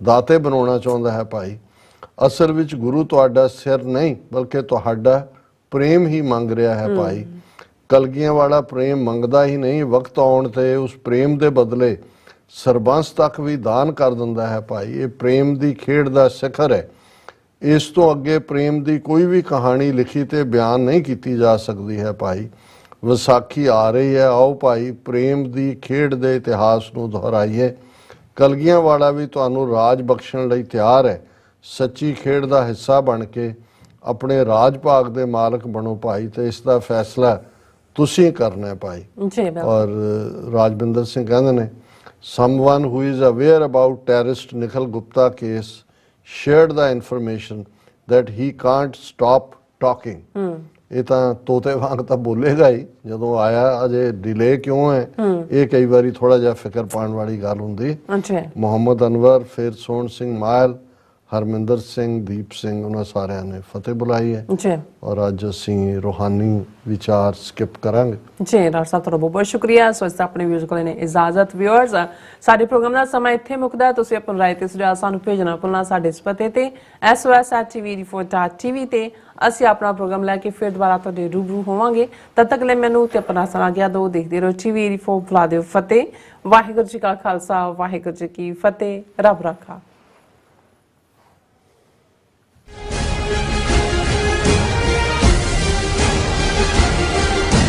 ਦਾਤੇ ਬਣਾਉਣਾ ਚਾਹੁੰਦਾ ਹੈ ਭਾਈ। ਅਸਲ ਵਿੱਚ ਗੁਰੂ ਤੁਹਾਡਾ ਸਿਰ ਨਹੀਂ ਬਲਕਿ ਤੁਹਾਡਾ ਪ੍ਰੇਮ ਹੀ ਮੰਗ ਰਿਹਾ ਹੈ ਭਾਈ। ਕਲਗੀਆਂ ਵਾਲਾ ਪ੍ਰੇਮ ਮੰਗਦਾ ਹੀ ਨਹੀਂ, ਵਕਤ ਆਉਣ ਤੇ ਉਸ ਪ੍ਰੇਮ ਦੇ ਬਦਲੇ ਸਰਬੰਸ ਤੱਕ ਵੀ ਦਾਨ ਕਰ ਦਿੰਦਾ ਹੈ ਭਾਈ। ਇਹ ਪ੍ਰੇਮ ਦੀ ਖੇਡ ਦਾ ਸਿਖਰ ਹੈ। ਇਸ ਤੋਂ ਅੱਗੇ ਪ੍ਰੇਮ ਦੀ ਕੋਈ ਵੀ ਕਹਾਣੀ ਲਿਖੀ ਤੇ ਬਿਆਨ ਨਹੀਂ ਕੀਤੀ ਜਾ ਸਕਦੀ ਹੈ ਭਾਈ। ਵਿਸਾਖੀ ਆ ਰਹੀ ਹੈ, ਆਓ ਭਾਈ ਪ੍ਰੇਮ ਦੀ ਖੇਡ ਦੇ ਇਤਿਹਾਸ ਨੂੰ ਦੁਹਰਾਈਏ। ਕਲਗੀਆਂ ਵਾਲਾ ਵੀ ਤੁਹਾਨੂੰ ਰਾਜ ਬਖਸ਼ਣ ਲਈ ਤਿਆਰ ਹੈ। ਸੱਚੀ ਖੇਡ ਦਾ ਹਿੱਸਾ ਬਣ ਕੇ ਆਪਣੇ ਰਾਜ ਭਾਗ ਦੇ ਮਾਲਕ ਬਣੋ ਭਾਈ, ਤੇ ਇਸ ਦਾ ਫੈਸਲਾ ਤੁਸੀਂ ਕਰਨਾ ਹੈ ਭਾਈ। ਔਰ ਰਾਜਵਿੰਦਰ ਸਿੰਘ ਕਹਿੰਦੇ ਨੇ Someone who is aware about terrorist Nikhil Gupta case shared the information that he can't stop talking. ਇਹ ਤਾਂ ਤੋਤੇ ਵਾਂਗ ਤਾਂ ਬੋਲੇਗਾ ਹੀ ਜਦੋਂ ਆਇਆ ਅਜੇ ਡਿਲੇ ਕਿਉਂ ਹੈ ਇਹ ਕਈ ਵਾਰੀ ਥੋੜਾ ਜਿਹਾ ਫਿਕਰ ਪਾਉਣ ਵਾਲੀ ਗੱਲ ਹੁੰਦੀ। ਮੁਹੰਮਦ ਅਨਵਰ, ਫਿਰ ਸੋਹਣ ਸਿੰਘ ਮਾਹਲ, ਹਰਮਿੰਦਰ ਸਿੰਘ, ਦੀਪ ਸਿੰਘ, ਉਹਨਾਂ ਸਾਰਿਆਂ ਨੇ ਫਤਿਹ ਬੁਲਾਈ ਹੈ ਜੀ। ਔਰ ਅੱਜ ਅਸੀਂ ਰੂਹਾਨੀ ਵਿਚਾਰ ਸਕਿਪ ਕਰਾਂਗੇ ਜੀ। ਡਾਕਟਰ ਸਾਹਿਬ ਤੁਹਾਡਾ ਬਹੁਤ ਬਹੁਤ ਸ਼ੁਕਰੀਆ। ਸੋ ਇਸ ਆਪਣੇ ਵਿਊਜ਼ ਕੋਲ ਨੇ ਇਜਾਜ਼ਤ। ਵਿਊਅਰਸ, ਸਾਡੇ ਪ੍ਰੋਗਰਾਮ ਦਾ ਸਮਾਂ ਇੱਥੇ ਮੁੱਕਦਾ। ਤੁਸੀਂ ਆਪਣੀ ਰਾਏ ਤੇ ਸੁਝਾਅ ਸਾਨੂੰ ਭੇਜਣਾ ਭੁੱਲਣਾ ਸਾਡੇ ਇਸ ਪਤੇ ਤੇ sos@tv84.tv ਤੇ ਅਸੀਂ ਆਪਣਾ ਪ੍ਰੋਗਰਾਮ ਲੈ ਕੇ ਫਿਰ ਦੁਬਾਰਾ ਤੁਹਾਡੇ ਰੂਬਰੂ ਹੋਵਾਂਗੇ। ਤਦ ਤੱਕ ਲਈ ਮੈਨੂੰ ਤੇ ਆਪਣਾ ਸਮਾਂ ਗਿਆ ਦੋ। ਦੇਖਦੇ ਰਹੋ TV84। ਬੁਲਾ ਦਿਓ ਫਤਿਹ। ਵਾਹਿਗੁਰੂ ਜੀ ਕਾ ਖਾਲਸਾ, ਵਾਹਿਗੁਰੂ ਜੀ ਕੀ ਫਤਿਹ। ਰੱਬ ਰਾਖਾ।